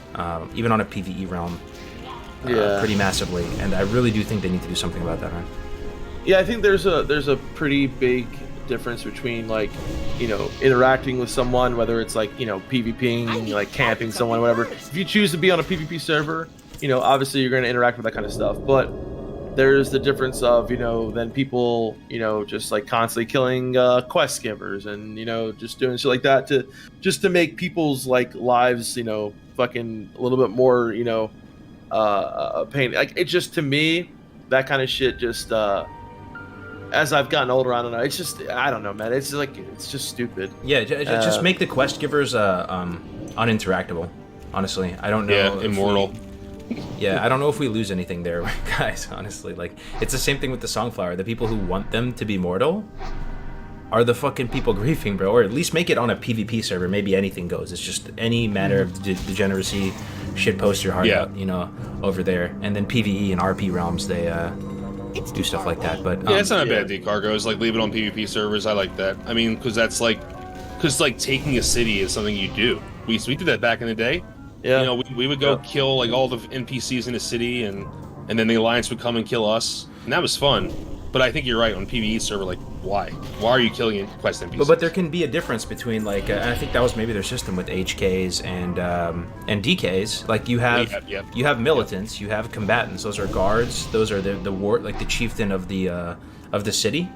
even on a PvE realm, pretty massively. And I really do think they need to do something about that, man. Yeah, I think there's a pretty big difference between like interacting with someone, whether it's like PvPing, like camping someone, whatever. If you choose to be on a PvP server, obviously you're going to interact with that kind of stuff. But there's the difference of then people just like constantly killing quest skimmers and just doing shit like that to make people's like lives fucking a little bit more pain. Like it just, to me, that kind of shit just as I've gotten older, I don't know. It's just, I don't know, man. It's just like, it's just stupid. Yeah, just make the quest givers uninteractable. Honestly, I don't know. Yeah, immortal. I don't know if we lose anything there, guys. Honestly, like it's the same thing with the Songflower. The people who want them to be mortal are the fucking people griefing, bro. Or at least make it on a PvP server. Maybe anything goes. It's just any matter of degeneracy. Shit, post your heart out, over there. And then PvE and RP realms, they do stuff like that. But it's not a bad idea, Cargo. It's like leave it on PvP servers. I like that. I mean, because taking a city is something you do. We did that back in the day. Yeah. We would go kill like all the NPCs in the city, and then the Alliance would come and kill us, and that was fun. But I think you're right on PvE server. Like, why? Why are you killing quest NPCs? But there can be a difference between like, and I think that was maybe their system with HKs and DKs. Like you have militants, you have combatants. Those are guards. Those are the war, like the chieftain of the city.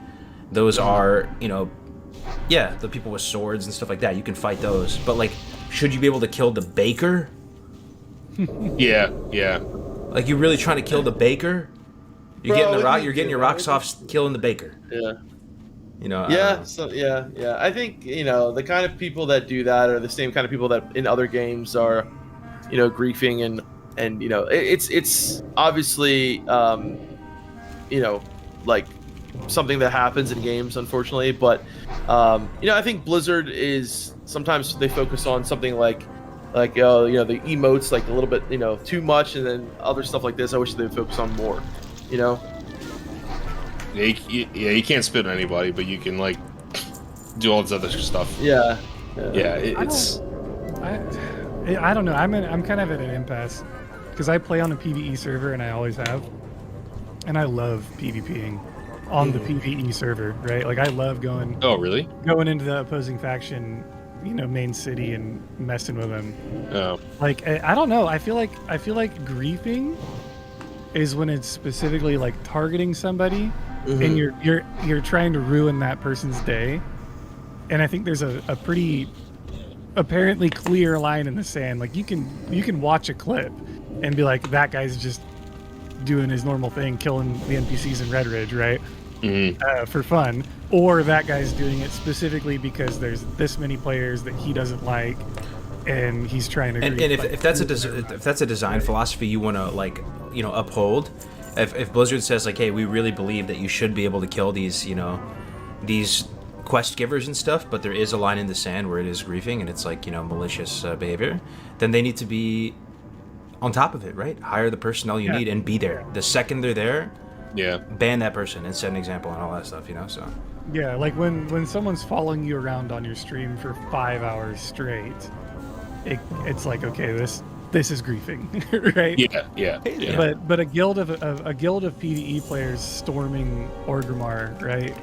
Those are, you know, yeah, the people with swords and stuff like that. You can fight those. But like, should you be able to kill the baker? Yeah. Like, you really trying to kill the baker? You're getting your rocks off killing the baker. Yeah. You know. Yeah. So yeah. I think, you know, the kind of people that do that are the same kind of people that in other games are, you know, griefing and you know, it's obviously you know, like something that happens in games, unfortunately. But you know, I think Blizzard is sometimes they focus on something like you know, the emotes like a little bit, you know, too much, and then other stuff like this. I wish they would focus on more. You know. Yeah, you can't spit on anybody, but you can like do all this other stuff. Yeah. It's. I don't know. I'm kind of at an impasse because I play on a PvE server and I always have, and I love PvPing on the PvE server, right? Like I love going. Oh, really? Going into the opposing faction, you know, main city and messing with them. Oh. Like I don't know. I feel like griefing is when it's specifically like targeting somebody and you're trying to ruin that person's day. And I think there's a pretty apparently clear line in the sand. Like you can watch a clip and be like, that guy's just doing his normal thing, killing the NPCs in Red Ridge, right? For fun. Or that guy's doing it specifically because there's this many players that he doesn't like and he's trying to and if that's a design philosophy you want to, like, you know, uphold, if Blizzard says like, hey, we really believe that you should be able to kill these, you know, these quest givers and stuff, but there is a line in the sand where it is griefing and it's like, you know, malicious behavior, then they need to be on top of it, right? Hire the personnel you need and be there the second they're there. Ban that person and set an example and all that stuff, you know. So yeah, like when someone's following you around on your stream for 5 hours straight, it's like, okay, this is griefing, right? Yeah. But a guild of PvE players storming Orgrimmar, right?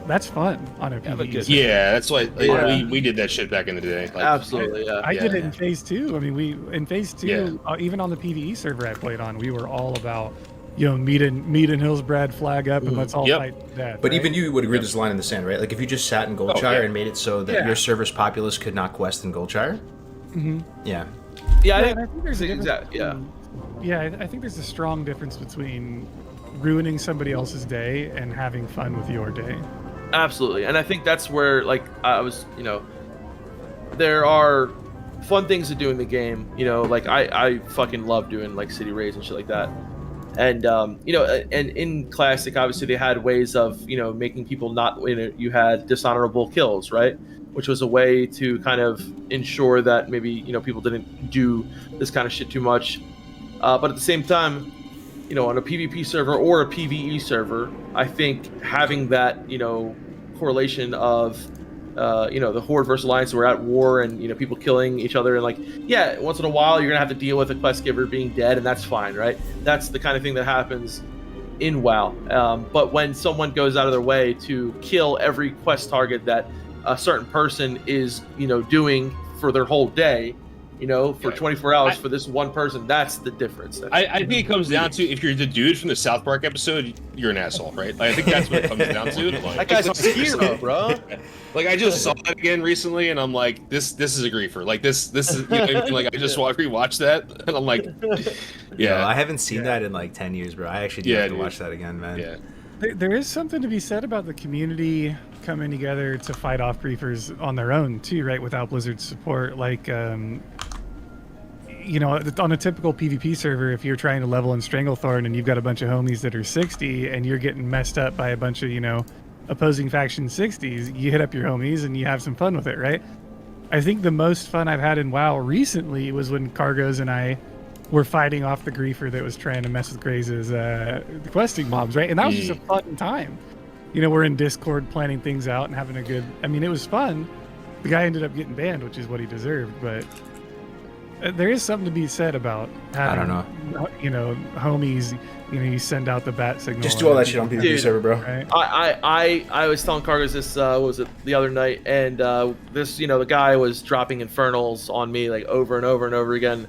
That's fun on a PvE. Yeah, that's why we did that shit back in the day. Like, absolutely, yeah. I did it in Phase 2. I mean, in Phase 2, even on the PvE server I played on, we were all about, you know, meet in Hillsbrad, flag up, and let's all fight to death. But even you would agree there's a line in the sand, right? Like if you just sat in Goldshire and made it so that your server's populace could not quest in Goldshire. Yeah. I think there's a difference. I think there's a strong difference between ruining somebody else's day and having fun with your day. Absolutely. And I think that's where, like, I was, you know, there are fun things to do in the game, you know, like I fucking love doing like city raids and shit like that. And you know, and in Classic, obviously they had ways of, you know, making people not, you know, you had dishonorable kills, right? Which was a way to kind of ensure that maybe, you know, people didn't do this kind of shit too much. But at the same time, you know, on a PvP server or a PvE server, I think having that, you know, correlation of, you know, the Horde versus Alliance, we're at war and, you know, people killing each other, and like, yeah, once in a while you're gonna have to deal with a quest giver being dead, and that's fine, right? That's the kind of thing that happens in WoW. But when someone goes out of their way to kill every quest target that a certain person is, you know, doing for their whole day, you know, for 24 hours for this one person, that's the difference. I think it comes down to, if you're the dude from the South Park episode, you're an asshole, right? Like, I think that's what it comes down to. Like, that guy's a hero, bro. Like, I just saw that again recently, and I'm like, this is a griefer. Like, this is, you know, like, I just rewatched that, and I'm like, yeah. No, I haven't seen that in like 10 years, bro. I actually do have to watch that again, man. Yeah. There is something to be said about the community coming together to fight off griefers on their own too, right? Without Blizzard's support. Like, you know, on a typical PvP server, if you're trying to level in Stranglethorn and you've got a bunch of homies that are 60 and you're getting messed up by a bunch of, you know, opposing faction 60s, you hit up your homies and you have some fun with it, right? I think the most fun I've had in WoW recently was when Cargos and I were fighting off the griefer that was trying to mess with Graze's questing mobs, right? And that was just a fun time. You know, we're in Discord planning things out and having a good... I mean, it was fun. The guy ended up getting banned, which is what he deserved, but... There is something to be said about having, I don't know. Homies. You send out the bat signal. Just do all that shit on PvP Dude. server, bro. Right? I was telling Cargos this what was it the other night, and this the guy was dropping infernals on me like over and over and over again,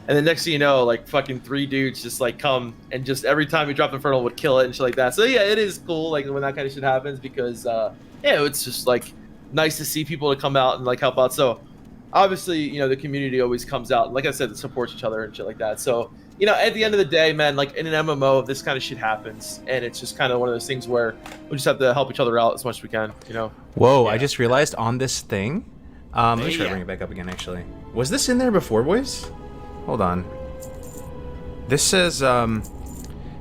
and the next thing you know, like fucking 3 dudes just like come and just every time you drop infernal would kill it and shit like that. So yeah, it is cool like when that kind of shit happens because it's just like nice to see people to come out and like help out. So obviously the community always comes out, like I said, it supports each other and shit like that. So at the end of the day, man, like in an MMO, this kind of shit happens, and it's just kind of one of those things where we just have to help each other out as much as we can, Whoa, Yeah. I just realized on this thing. Let me try to bring it back up again, actually. Was this in there before, boys? Hold on. This says,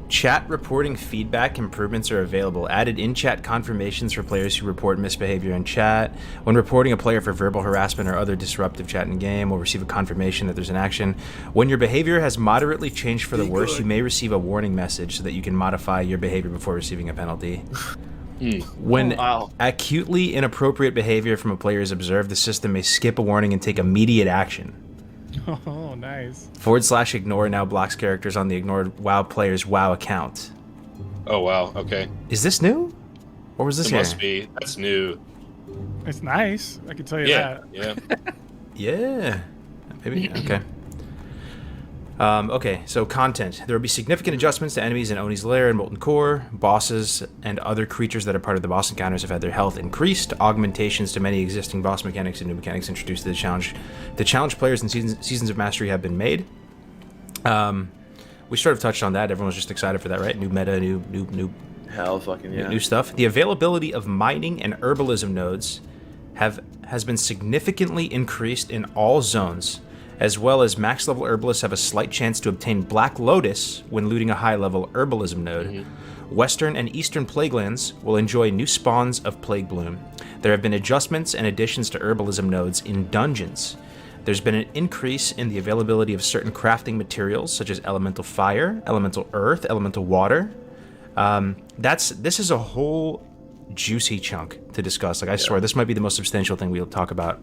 chat reporting feedback improvements are available. Added in-chat confirmations for players who report misbehavior in chat. When reporting a player for verbal harassment or other disruptive chat in game, will receive a confirmation that there's an action. When your behavior has moderately changed for the worse, you may receive a warning message so that you can modify your behavior before receiving a penalty. When acutely inappropriate behavior from a player is observed, the system may skip a warning and take immediate action. Oh, nice. /ignore now blocks characters on the ignored WoW player's WoW account. Oh wow, okay. Is this new? Or was this It here? must be. That's new. It's nice. I can tell you Yeah, that. yeah. Yeah. Maybe. Okay. Okay, so content. There will be significant adjustments to enemies in Oni's Lair and Molten Core. Bosses and other creatures that are part of the boss encounters have had their health increased. Augmentations to many existing boss mechanics and new mechanics introduced to the challenge. The challenge players in Seasons of Mastery have been made. We sort of touched on that. Everyone was just excited for that, right? New meta, new Hell, fucking yeah. new stuff. The availability of mining and herbalism nodes has been significantly increased in all zones, as well as max level herbalists have a slight chance to obtain Black Lotus when looting a high level herbalism node. Western and Eastern Plaguelands will enjoy new spawns of Plague Bloom. There have been adjustments and additions to herbalism nodes in dungeons. There's been an increase in the availability of certain crafting materials such as elemental fire, elemental earth, elemental water. This is a whole juicy chunk to discuss. Like I swear, this might be the most substantial thing we'll talk about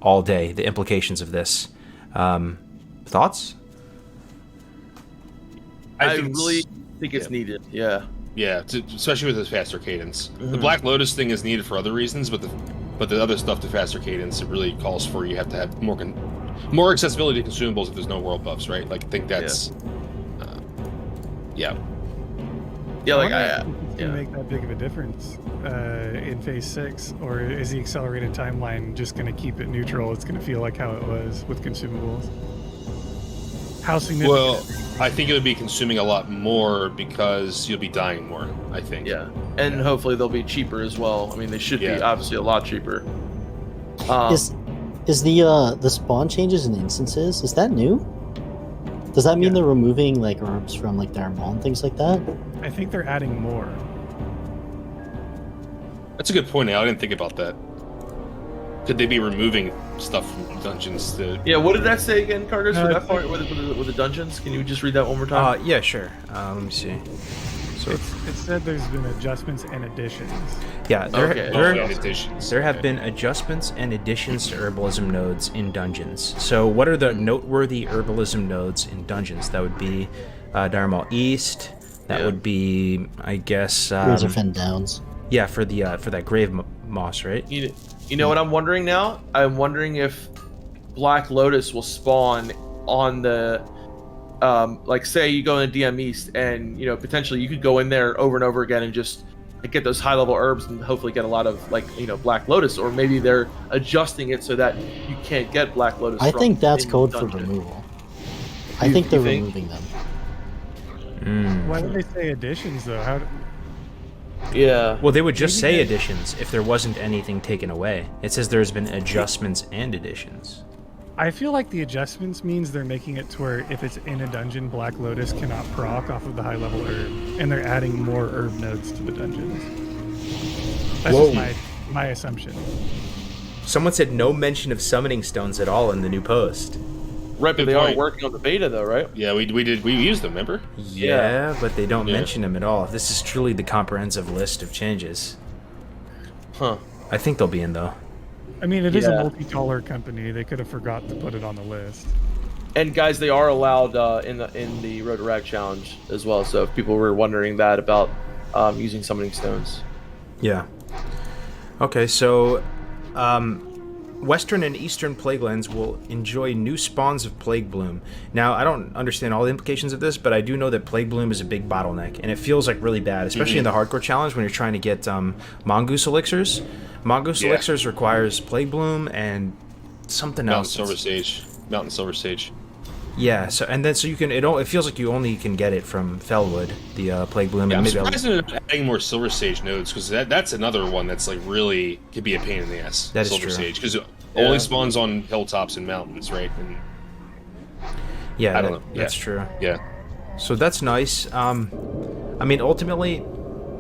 all day. The implications of this. Thoughts? I really think it's needed. Yeah. Yeah, especially with this faster cadence. The Black Lotus thing is needed for other reasons, but the other stuff, the faster cadence, it really calls for you have to have more accessibility to consumables if there's no world buffs, right? Like, I think that's Yeah, It's like gonna make that big of a difference in Phase 6, or is the accelerated timeline just gonna keep it neutral? It's gonna feel like how it was with consumables. How significant? Well, I think it'll be consuming a lot more because you'll be dying more, I think. Yeah, and hopefully they'll be cheaper as well. I mean, they should be obviously a lot cheaper. Is the spawn changes in instances, is that new? Does that mean they're removing like herbs from like their and things like that? I think they're adding more. That's a good point, Al. I didn't think about that. Could they be removing stuff from dungeons to... Yeah, what did that say again, Cargos, for that part with the dungeons? Can you just read that one more time? Yeah, sure. Let me see. So It said there's been adjustments and additions. yeah, there additions. have been adjustments and additions to herbalism nodes in dungeons. So what are the noteworthy herbalism nodes in dungeons? That would be Dharmal East. That would be, I guess... Razorfen Downs. Yeah, for that grave moss, right? You know what I'm wondering now? I'm wondering if Black Lotus will spawn on the, like say you go in DM East and, potentially you could go in there over and over again and just get those high level herbs and hopefully get a lot of Black Lotus, or maybe they're adjusting it so that you can't get Black Lotus. I think that's in code dungeon. for removal. I think they're removing them. Why would they say additions though? Yeah. Well, they would just say additions if there wasn't anything taken away. It says there's been adjustments and additions. I feel like the adjustments means they're making it to where if it's in a dungeon, Black Lotus cannot proc off of the high level herb, and they're adding more herb nodes to the dungeons. That's just my assumption. Someone said no mention of summoning stones at all in the new post. Right, but Good they are point. working on the beta though, right? Yeah, we used them, remember? Yeah, but they don't mention them at all. This is truly the comprehensive list of changes. Huh. I think they'll be in though. I mean, it is a Yeah. multi-color company. They could have forgot to put it on the list. And guys, they are allowed in the Road to Rag challenge as well. So if people were wondering that about using summoning stones. Yeah. Okay, so Western and Eastern Plaguelands will enjoy new spawns of Plague Bloom. Now, I don't understand all the implications of this, but I do know that Plague Bloom is a big bottleneck, and it feels like really bad, especially in the hardcore challenge when you're trying to get Mongoose Elixirs. Mongoose Elixirs requires Plague Bloom and something else. Mountain Silver Sage. Yeah, so you can it feels like you only can get it from Fellwood, the Plague Bloom. Yeah, and I'm maybe surprised they're not adding more Silver Sage nodes, because that's another one that's like really could be a pain in the ass. That is Silver true. Sage, because it only spawns on hilltops and mountains, right? And yeah, I don't know. That's true. Yeah. So that's nice. I mean, ultimately,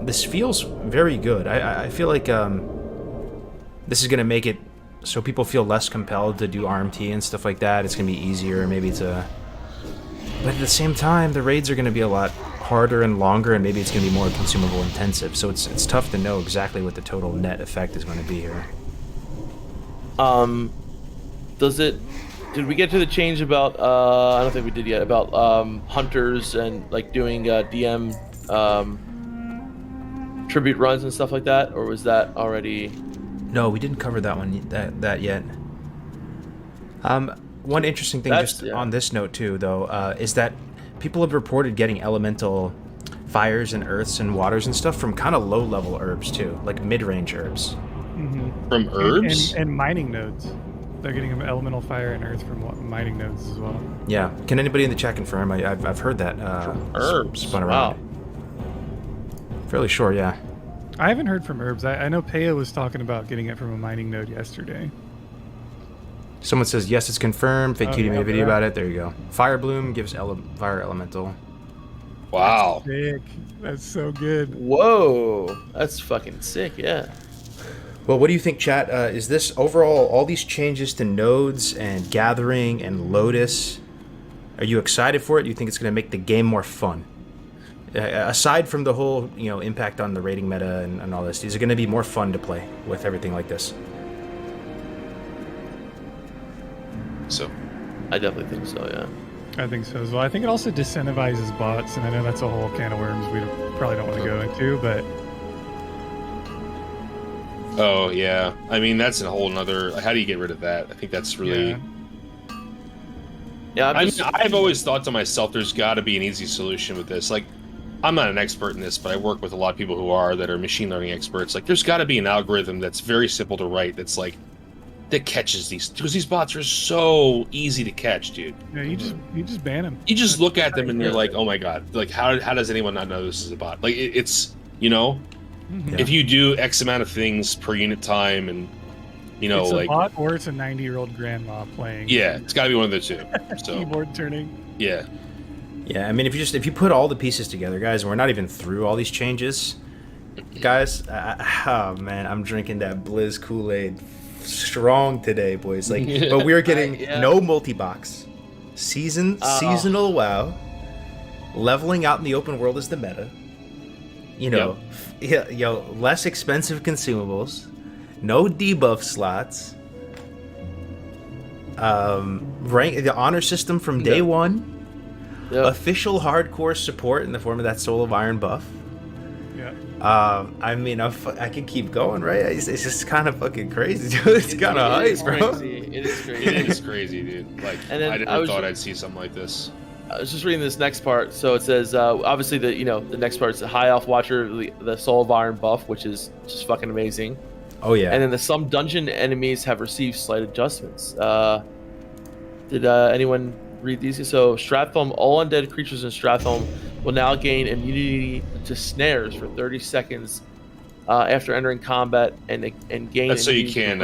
this feels very good. I feel like this is going to make it so people feel less compelled to do RMT and stuff like that. It's going to be easier maybe to... But at the same time, the raids are going to be a lot harder and longer, and maybe it's going to be more consumable intensive. So it's tough to know exactly what the total net effect is going to be here. Did we get to the change about I don't think we did yet, about hunters and like doing DM tribute runs and stuff like that, or was that already? No, we didn't cover that one that yet. One interesting thing on this note too, though, is that people have reported getting elemental fires and earths and waters and stuff from kind of low-level herbs too, like mid-range herbs. Mm-hmm. From herbs? And mining nodes. They're getting elemental fire and earth from mining nodes as well. Yeah. Can anybody in the chat confirm? I've heard that herbs spun around. Wow. Fairly sure, yeah. I haven't heard from herbs. I know Paya was talking about getting it from a mining node yesterday. Someone says, yes, it's confirmed. Fake Cutie made a video yeah. about it. There you go. Fire Bloom gives fire elemental. Wow. That's sick. That's so good. Whoa. That's fucking sick, yeah. Well, what do you think, chat? Is this overall, all these changes to nodes and gathering and Lotus, are you excited for it? Do you think it's going to make the game more fun? Aside from the whole, impact on the rating meta and all this, is it going to be more fun to play with everything like this? So, I definitely think so, yeah. I think so as well. I think it also disincentivizes bots, and I know that's a whole can of worms we probably don't want to go into, but... Oh, yeah. I mean, that's a whole nother... How do you get rid of that? I think that's really... Yeah, I've always thought to myself, there's got to be an easy solution with this. Like, I'm not an expert in this, but I work with a lot of people who are, that are machine learning experts. Like, there's got to be an algorithm that's very simple to write that's like, that catches these, because these bots are so easy to catch, dude. Yeah, you just ban them. You just look at them and you're like, oh my god, like how does anyone not know this is a bot? Like it's if you do X amount of things per unit time, and it's like a bot or it's a 90-year-old grandma playing. Yeah, it's got to be one of the two. So keyboard turning. Yeah. Yeah, I mean, if you put all the pieces together, guys, and we're not even through all these changes, guys. Oh man, I'm drinking that Blizz Kool-Aid strong today, boys. Like, but we're getting no multi-box, seasonal WoW, leveling out in the open world is the meta. Less expensive consumables, no debuff slots, the honor system from day one. Official hardcore support in the form of that Soul of Iron buff. Yeah. I mean, I can keep going, right? It's just kind of fucking crazy, dude. It's kind of hype, bro. It is crazy. It is crazy, dude. Like, I never thought I'd see something like this. I was just reading this next part. So it says, obviously, the next part is the High Elf Watcher, the Soul of Iron buff, which is just fucking amazing. Oh, yeah. And then some dungeon enemies have received slight adjustments. Did anyone read these? So Stratholme, all undead creatures in Stratholme will now gain immunity to snares for 30 seconds after entering combat and gain. That's so you can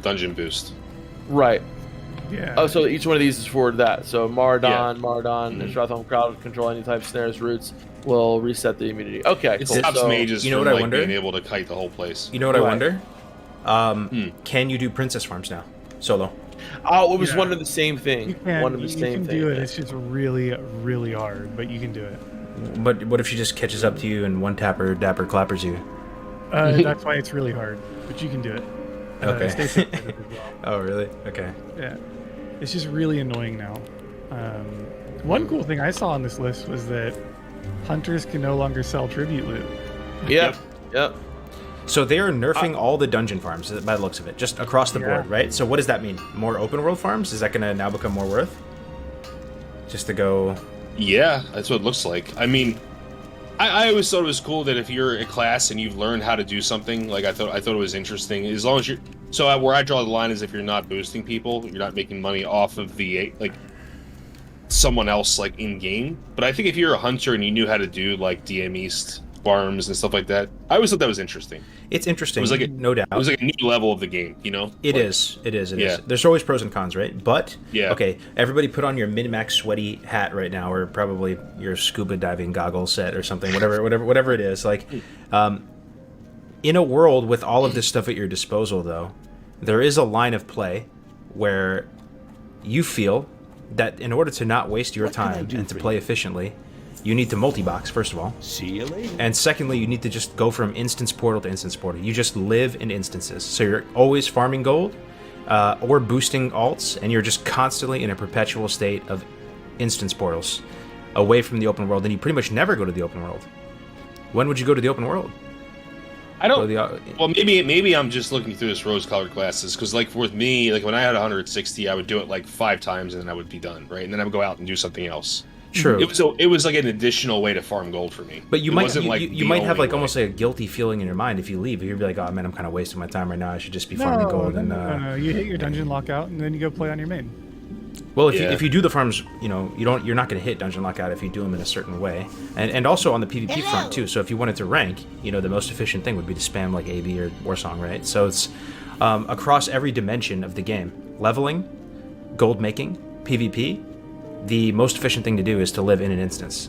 dungeon boost. Right. Yeah. Oh, so each one of these is for that. So Maradon, and Stratholme crowd control any type of snares, roots will reset the immunity. Okay, it cool. stops mages from I wonder? being able to kite the whole place. You know what I wonder? Can you do princess farms now, solo? Oh, it was one of the same thing. You can do it. It's just really, really hard, but you can do it. But what if she just catches up to you and one tapper dapper clappers you? That's why it's really hard, but you can do it. Okay. Station as well. Oh, really? Okay. Yeah, it's just really annoying now. One cool thing I saw on this list was that hunters can no longer sell tribute loot. Yep. So they are nerfing all the dungeon farms by the looks of it, just across the board, right? So what does that mean? More open world farms? Is that going to now become more worth? Just to go... Yeah, that's what it looks like. I mean, I always thought it was cool that if you're a class and you've learned how to do something, like I thought it was interesting. As long as you're... So where I draw the line is if you're not boosting people, you're not making money off of the, like, someone else, like, in-game. But I think if you're a hunter and you knew how to do, like, DM East farms and stuff like that, I always thought that was interesting. It's interesting, it was like no doubt. It was like a new level of the game, you know? It like, is. Yeah. There's always pros and cons, right? But, yeah. Okay, everybody put on your min-max sweaty hat right now, or probably your scuba diving goggle set or something, whatever it is. Like, in a world with all of this stuff at your disposal, though, there is a line of play where you feel that in order to not waste your time and to play efficiently, you need to multi-box, first of all. See you later. And secondly, you need to just go from instance portal to instance portal. You just live in instances. So you're always farming gold or boosting alts, and you're just constantly in a perpetual state of instance portals away from the open world, and you pretty much never go to the open world. When would you go to the open world? I don't... Well, maybe I'm just looking through this rose-colored glasses, because, like, with me, like, when I had 160, I would do it, like, 5 times, and then I would be done, right? And then I would go out and do something else. True. It was like an additional way to farm gold for me. But you might have like way. almost like a guilty feeling in your mind if you leave. You'd be like, oh man, I'm kind of wasting my time right now. I should just be farming gold. No. You hit your dungeon lockout and then you go play on your main. Well, if you do the farms, you're not going to hit dungeon lockout if you do them in a certain way, and also on the PvP front too. So if you wanted to rank, the most efficient thing would be to spam like AB or Warsong, right? So it's across every dimension of the game: leveling, gold making, PvP. The most efficient thing to do is to live in an instance.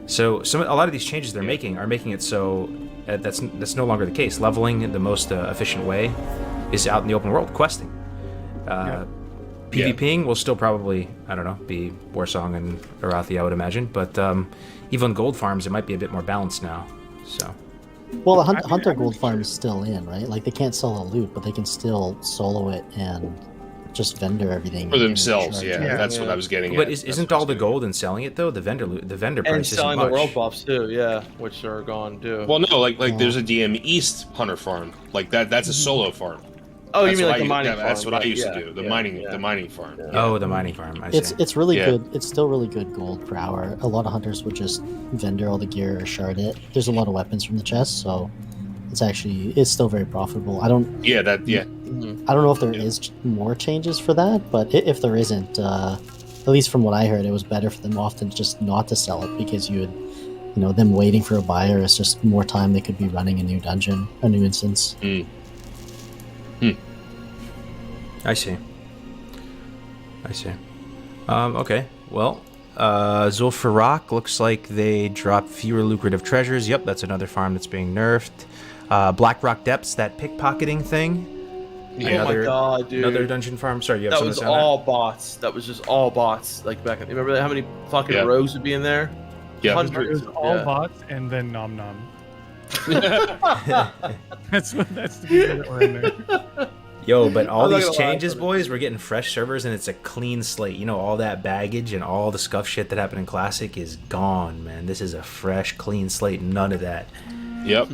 So a lot of these changes they're making are making it so that's no longer the case. Leveling the most efficient way is out in the open world, questing. PvPing will still probably, I don't know, be Warsong and Arathi, I would imagine. But even gold farms, it might be a bit more balanced now. So. Well, the Hunter gold farm is still in, right? Like, they can't sell the loot, but they can still solo it and just vendor everything for themselves. That's what I was getting at. But isn't all the gold and selling it though? The vendor price and isn't selling much. the world buffs too, which are gone too. Well, no, like there's a DM East hunter farm, like that's a solo farm. Oh, you mean like the mining farm? That's what I used to do. The mining farm. Yeah. Oh, the mining farm. I see. It's really good. It's still really good gold per hour. A lot of hunters would just vendor all the gear or shard it. There's a lot of weapons from the chest, so it's still very profitable. I don't know if there is more changes for that, but if there isn't, at least from what I heard, it was better for them often just not to sell it, because them waiting for a buyer is just more time they could be running a new dungeon, a new instance. I see. Okay, well, Zul'Farrak looks like they dropped fewer lucrative treasures. Yep, that's another farm that's being nerfed. Blackrock Depths, that pickpocketing thing. Oh my god, dude! Another dungeon farm. Sorry, you have that something was to say on all bots. That was just all bots. Like back in, remember how many fucking rogues would be in there? Yeah, hundreds. It was all bots and then nom nom. That's the people that were in there. Yo, but all these changes, boys, we're getting fresh servers and it's a clean slate. All that baggage and all the scuff shit that happened in Classic is gone, man. This is a fresh, clean slate. None of that. Yep.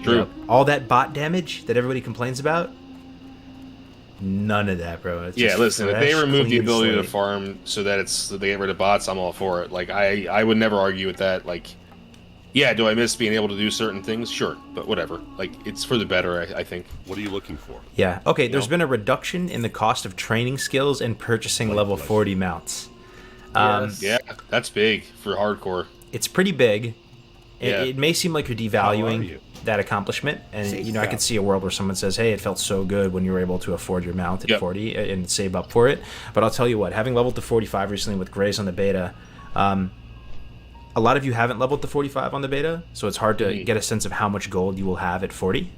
True. Yep. All that bot damage that everybody complains about, none of that, bro. It's listen, if they remove the ability slate to farm so that they get rid of bots, I'm all for it. Like, I would never argue with that. Like, yeah, do I miss being able to do certain things? Sure, but whatever. Like, it's for the better, I think. What are you looking for? Yeah. Okay, there's been a reduction in the cost of training skills and purchasing level 40 mounts. Yeah, that's big for hardcore. It's pretty big. It may seem like you're devaluing that accomplishment, and I could see a world where someone says, hey, it felt so good when you were able to afford your mount at 40 and save up for it. But I'll tell you what, having leveled to 45 recently with Grace on the beta, a lot of you haven't leveled to 45 on the beta, so it's hard to get a sense of how much gold you will have at 40.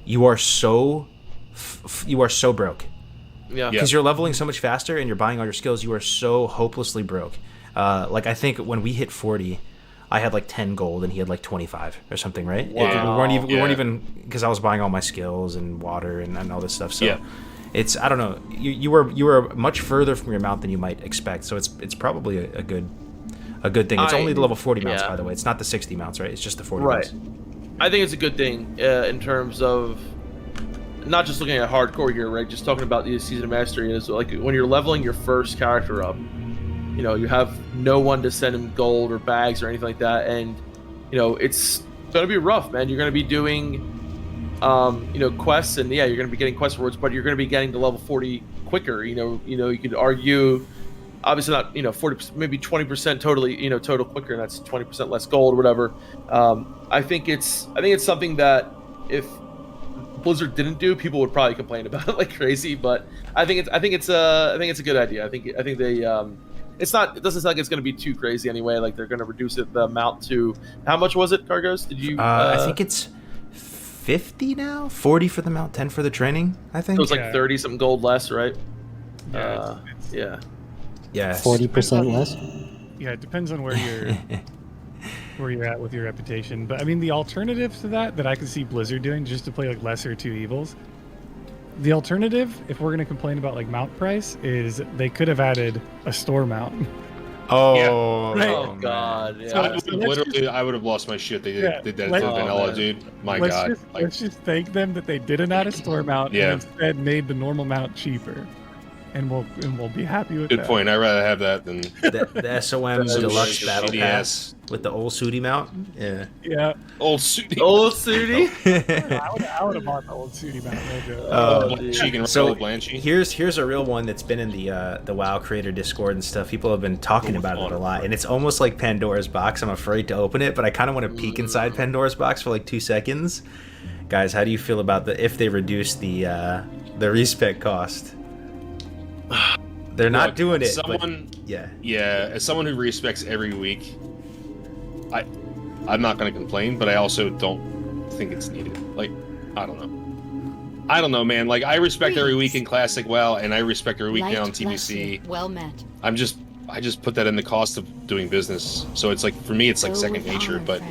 You are so broke. Yeah. Because you're leveling so much faster and you're buying all your skills, you are so hopelessly broke. Like, I think when we hit 40, I had like 10 gold and he had like 25 or something, right? Wow. We weren't even because I was buying all my skills and water and all this stuff. So it's, I don't know. You were much further from your mount than you might expect. So it's probably a good thing. It's only the level 40 mounts, by the way. It's not the 60 mounts, right? It's just the 40 mounts. I think it's a good thing in terms of not just looking at hardcore here, right? Just talking about the Season of Mastery is like when you're leveling your first character up, you know, you have no one to send him gold or bags or anything like that, and you know it's gonna be rough, man. You're gonna be doing, you know, quests, and yeah, you're gonna be getting quest rewards, but you're gonna be getting to level 40 quicker. You know, you could argue, obviously not, you know, 40%, maybe 20% totally, you know, total quicker, and that's 20% less gold or whatever. I think it's something that if Blizzard didn't do, people would probably complain about it like crazy. But I think it's a good idea. I think they it doesn't sound like it's going to be too crazy anyway. Like they're going to reduce the amount to, how much was it, Cargos? Did you? I think it's 50 now, 40 for the mount, 10 for the training. I think it was like 30 something gold less, right? Yeah. Yeah. Yes. 40% less. Yeah, it depends on where you're at with your reputation. But I mean, the alternative to that I could see Blizzard doing, just to play like lesser two evils. The alternative, if we're going to complain about like mount price, is they could have added a store mount. Oh, Right. Oh God! Yeah. I would have lost my shit. They did that to let's- vanilla, man. dude. My God. Let's just thank them that they didn't add a store mount Yeah. and instead made the normal mount cheaper, and we'll be happy with Good that. point. I'd rather have that than the SOM some Deluxe Battle shitty Pass ass with the old Sooty mount. Yeah. Yeah, old suit. Old Sooty. I would have bought the old Sooty mount. No joke. She can So roll Blanchy. here's a real one that's been in the WoW creator Discord and stuff. People have been talking about it a lot, and it's almost like Pandora's box. I'm afraid to open it, but I kind of want to peek inside Pandora's box for like 2 seconds. Guys, how do you feel about if they reduce the respec cost? They're not Look, doing it. Someone, but yeah. Yeah, as someone who respects every week, I'm not going to complain, but I also don't think it's needed. Like, I don't know, man. Like, I respect every week in Classic WoW, and I respect every week now in TBC. Well met. I just put that in the cost of doing business. So it's like, for me, it's like second nature. But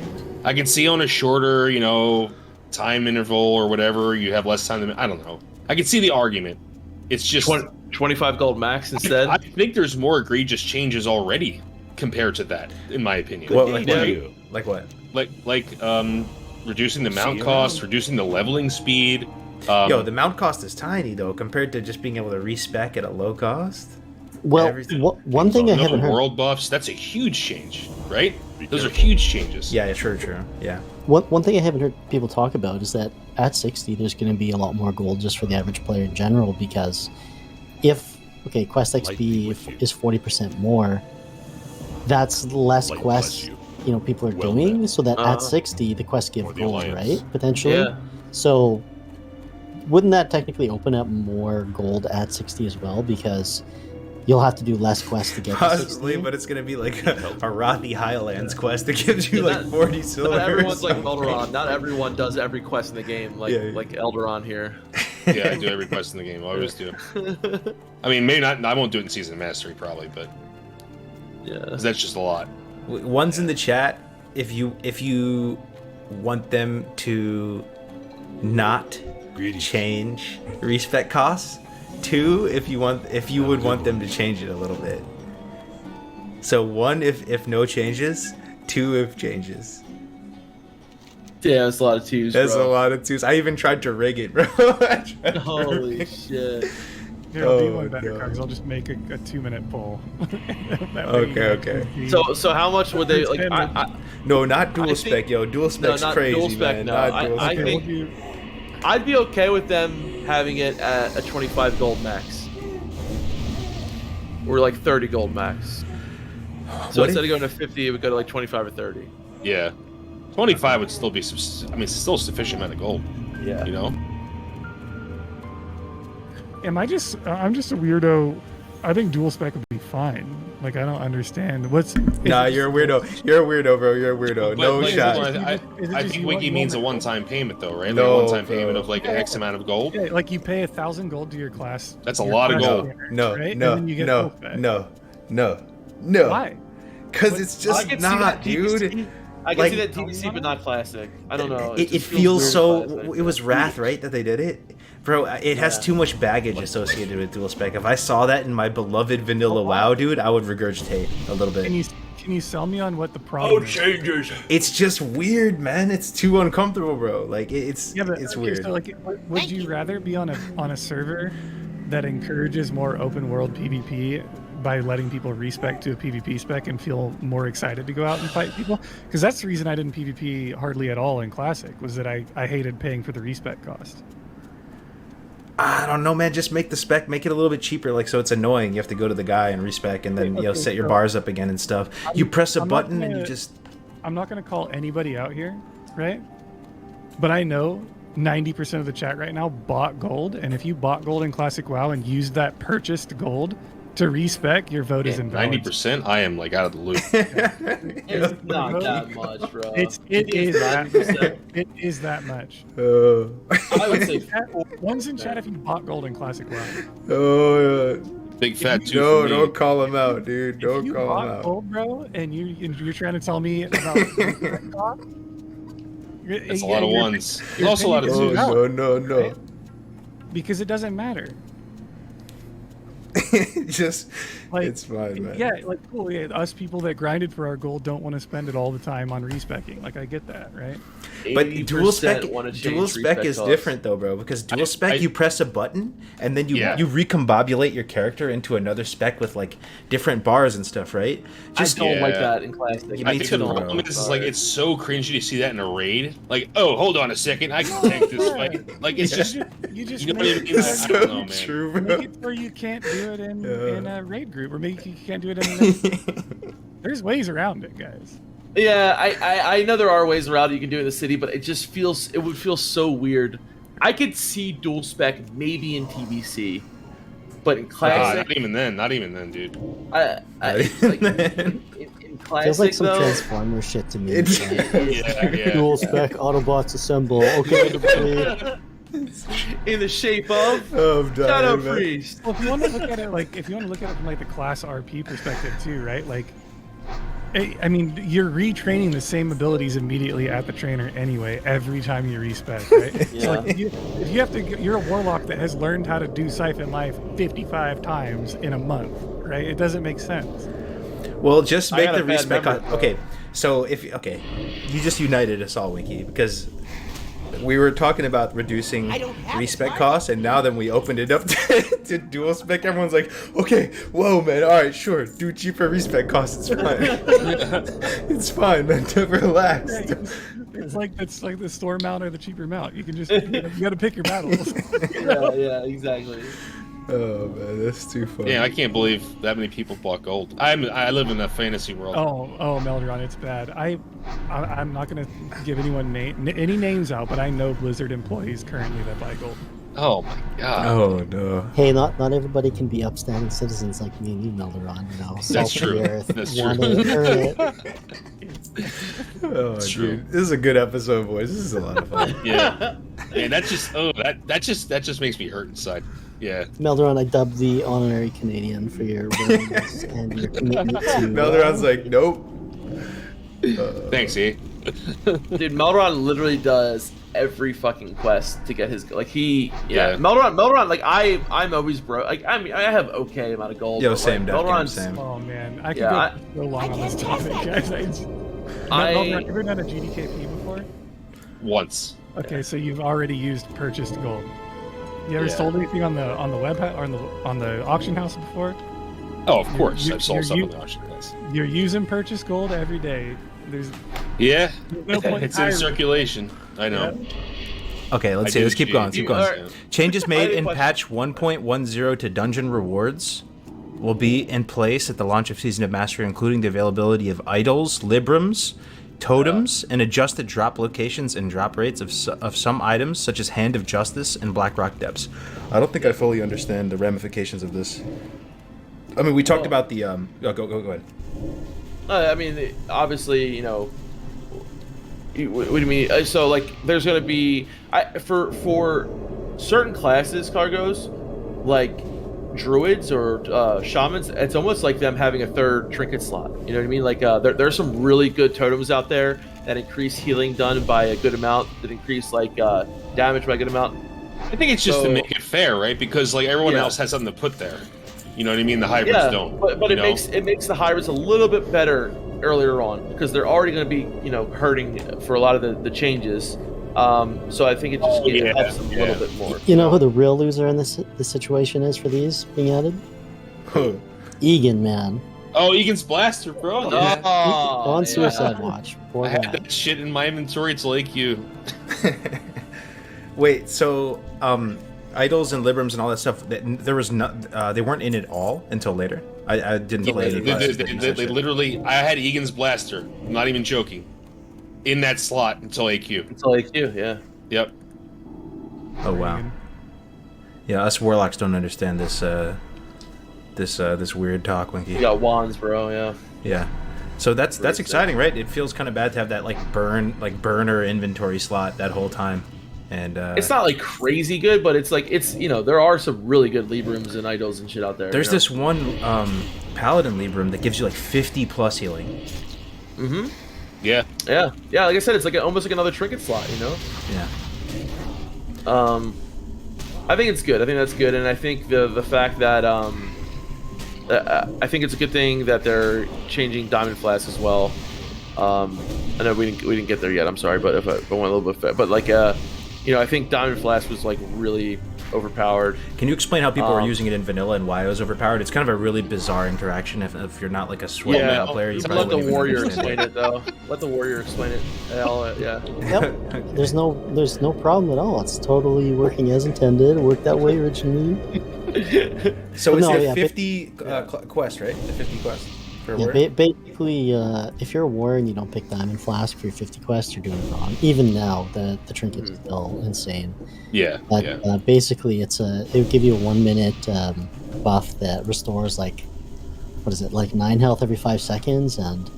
I can see on a shorter, you know, time interval or whatever, you have less time. I don't know. I can see the argument. It's just 25 gold max instead. I think there's more egregious changes already compared to that, in my opinion. Well, like what? Like reducing the mount cost, reducing the leveling speed. Yo, the mount cost is tiny though compared to just being able to respec at a low cost. Well, Everything. one thing I haven't heard. World buffs, that's a huge change, right? Those are huge changes. Yeah, true. Yeah. One thing I haven't heard people talk about is that at 60, there's going to be a lot more gold just for the average player in general, because quest XP is 40% more, that's less quests people are doing, so that at 60 the quests give gold, right? Potentially. Yeah. So wouldn't that technically open up more gold at 60 as well, because you'll have to do less quests to get to Possibly, 60? but it's gonna be like a Rothi Highlands quest that gives you like 40 silver. Not everyone's like Elderon. Not everyone does every quest in the game like Elderon here. Yeah, I do every quest in the game. I always do. I mean, maybe not. I won't do it in Season of Mastery probably, but yeah, 'cause that's just a lot. One's in the chat. If you want them to not change respec costs. 2, if you would want them to change it a little bit. So 1, if no changes. 2, if changes. Yeah, that's a lot of 2s. That's bro. a lot of 2s. I even tried to rig it, bro. Holy shit. Here, I'll do one better, Cards. I'll just make a 2-minute poll. Okay. So how much would they like? No, not dual spec, yo. Dual spec's not crazy, dual spec, man. no. Not dual I spec. think I'd be okay with them having it at a 25 gold max, or like 30 gold max. So What instead of going to 50, it would go to like 25 or 30. Yeah, 25 would still be. It's still a sufficient amount of gold. Yeah. You know. I'm just a weirdo. I think dual spec would be fine. Like, I don't understand what's. Nah, you're a weirdo. You're a weirdo, bro. You're a weirdo. No But, shot. I think Wiki means a one-time payment, though, right? No, like a one-time bro. payment of like X amount of gold. Yeah, like you pay 1,000 gold to your class. That's a your lot of class gold. standard, No, right? no, And then you get no, full spec. no. Why? Because it's just not, dude. I can Like, see that TBC, but not classic. I don't know. It just feels weird so. classic. It was Wrath, right, that they did it, bro. It has too much baggage associated with dual spec. If I saw that in my beloved vanilla WoW, dude, I would regurgitate a little bit. Can you sell me on what the problem is? changes. It's just weird, man. It's too uncomfortable, bro. Like it's Okay, weird. So like, would you rather be on a server that encourages more open world PvP by letting people respec to a PvP spec and feel more excited to go out and fight people? Because that's the reason I didn't PvP hardly at all in Classic, was that I hated paying for the respec cost. I don't know, man. Just make the spec, make it a little bit cheaper, like so it's annoying. You have to go to the guy and respec, and then set your bars up again and stuff. You press a button and you just. I'm not gonna call anybody out here, right? But I know 90% of the chat right now bought gold, and if you bought gold in Classic WoW and used that purchased gold to respec, your vote is invalid. 90%. I am like out of the loop. It's not that much, bro. It is that much. I would say One's in chat if you bought gold in Classic WoW. Oh, Big fat two. no, don't call him out, dude. Don't If you call him bought out. gold, bro, and you're trying to tell me about That's a lot of ones. There's also a lot of Oh, twos. no. because it doesn't matter. Just, Like, it's fine, man. Yeah, like cool. Yeah, us people that grinded for our gold don't want to spend it all the time on respecking. Like I get that, right? But dual spec respec is costs. different though, bro. Because dual spec, you press a button and then you recombobulate your character into another spec with like different bars and stuff, right? Just don't like that in Classic. Yeah, I me think too, the bro. problem is like it's so cringy to see that in a raid. Like, oh, hold on a second, I can tank this fight. Like it's just You just you know what I make mean? I don't know, man. True, bro. Make it where you can't do it in a raid group, or maybe you can't do it in. There's ways around it, guys. Yeah, I know there are ways around it you can do it in the city, but it would feel so weird. I could see dual spec maybe in TBC, but in Classic, not even then, dude. in Classic Feels like some though, Transformer shit to me. It's- Yeah. Dual spec Autobots assemble. Okay, deploy. in the shape of Oh, I'm dying, Shadow man. Priest. Well, if you want to look at it from like the class RP perspective too, right? Like, I mean, you're retraining the same abilities immediately at the trainer anyway every time you respec, right? Yeah. So like, if you have to, you're a warlock that has learned how to do Siphon Life 55 times in a month, right? It doesn't make sense. Well, just I make got the a bad respec. memory, bro. Okay, so you just united us all, Winky, because we were talking about reducing respec costs, and now then we opened it up to dual spec. Everyone's like, okay, whoa, man, all right, sure, do cheaper respec costs. It's fine. It's fine, man. Relax. It's like the store mount or the cheaper mount. You can just you got to pick your battles. yeah, exactly. Oh man, that's too funny. Yeah, I can't believe that many people bought gold. I live in a fantasy world. Oh, Meldron, it's bad. I'm not gonna give anyone any names out, but I know Blizzard employees currently that buy gold. Oh my god. Oh no. Hey, not everybody can be upstanding citizens like me and you, Melderon. You know, That's salt true. the earth, That's wanna true. earn it. Oh, It's dude, true. this is a good episode, boys. This is a lot of fun. Yeah. And that just makes me hurt inside. Yeah. Melderon, I dubbed the honorary Canadian for your willingness and your commitment to. Melderon's like, nope. Thanks, E. Dude, Melron literally does every fucking quest to get his Yeah. Melron like I'm always broke. Like I mean I have okay amount of gold. Yo, but, same, like, Def, Melron's same. Oh man, I could Yeah, go so long on this topic, guys. Meldron, have you ever done a GDKP before? Once. Okay, so you've already used purchased gold. You ever Yeah. sold anything on the web or on the auction house before? Oh, of course. You- I've sold you're- some you- of the auction house. You're using purchased gold every day. There's Yeah. no point It's in hiring. circulation. I know. Okay, let's I see. do Let's keep going. Keep going. GDP. Changes made in question. patch 1.10 to dungeon rewards will be in place at the launch of Season of Mastery, including the availability of idols, librams, totems, and adjusted drop locations and drop rates of some items, such as Hand of Justice and Black Rock Depths. I don't think I fully understand the ramifications of this. I mean, we talked about the go ahead. I mean, obviously, you know. What do you mean? So, like, there's gonna be for certain classes, cargos, like druids or shamans, it's almost like them having a third trinket slot. You know what I mean? Like there's some really good totems out there that increase healing done by a good amount, that increase like damage by a good amount. I think it's just to make it fair, right? Because like everyone else has something to put there. You know what I mean? The hybrids don't. But it makes the hybrids a little bit better earlier on, because they're already going to be, you know, hurting for a lot of the changes. So I think it just helps them a little bit more. You know who the real loser in this situation is for these being added? Who? Egan, man. Oh, Egan's blaster, bro. Yeah. On Suicide Watch. Poor I had guy. that shit in my inventory. It's like you. Wait, so idols and librams and all that stuff, there was they weren't in it all until later. I didn't play any classes that They literally, I had Egan's blaster. I'm not even joking. In that slot until AQ. Until AQ, yeah. Yep. Oh wow. Yeah, us warlocks don't understand this this weird talk, Winky. You got wands, bro. Yeah. Yeah. So that's exciting, right? It feels kind of bad to have that burner inventory slot that whole time. And it's not like crazy good, but it's like, it's, you know, there are some really good Librams and idols and shit out there. There's this one paladin Libram that gives you like 50 plus healing. Mm-hmm. Yeah. Yeah. Yeah, like I said, it's like almost like another trinket slot, you know? Yeah. I think it's good. I think that's good, and I think the fact that I think it's a good thing that they're changing Diamond Flask as well. I know we didn't get there yet. I'm sorry, but if I went a little bit fast, but like you know, I think Diamond Flask was like really overpowered. Can you explain how people are using it in vanilla and why it was overpowered? It's kind of a really bizarre interaction. If you're not like a sweat vanilla player, you probably let the wouldn't even warrior understand explain it though. Let the warrior explain it. Yeah. Yep. There's no problem at all. It's totally working as intended. It worked that way originally. So it's No, a yeah, 50 quest, right? The 50 quest. For Yeah, warrior? basically, if you're a warrior and you don't pick Diamond Flask for your 50 quests, you're doing it wrong. Even now, the trinket is still insane. Yeah. But basically, it would give you a 1 minute buff that restores like 9 health every 5 seconds, and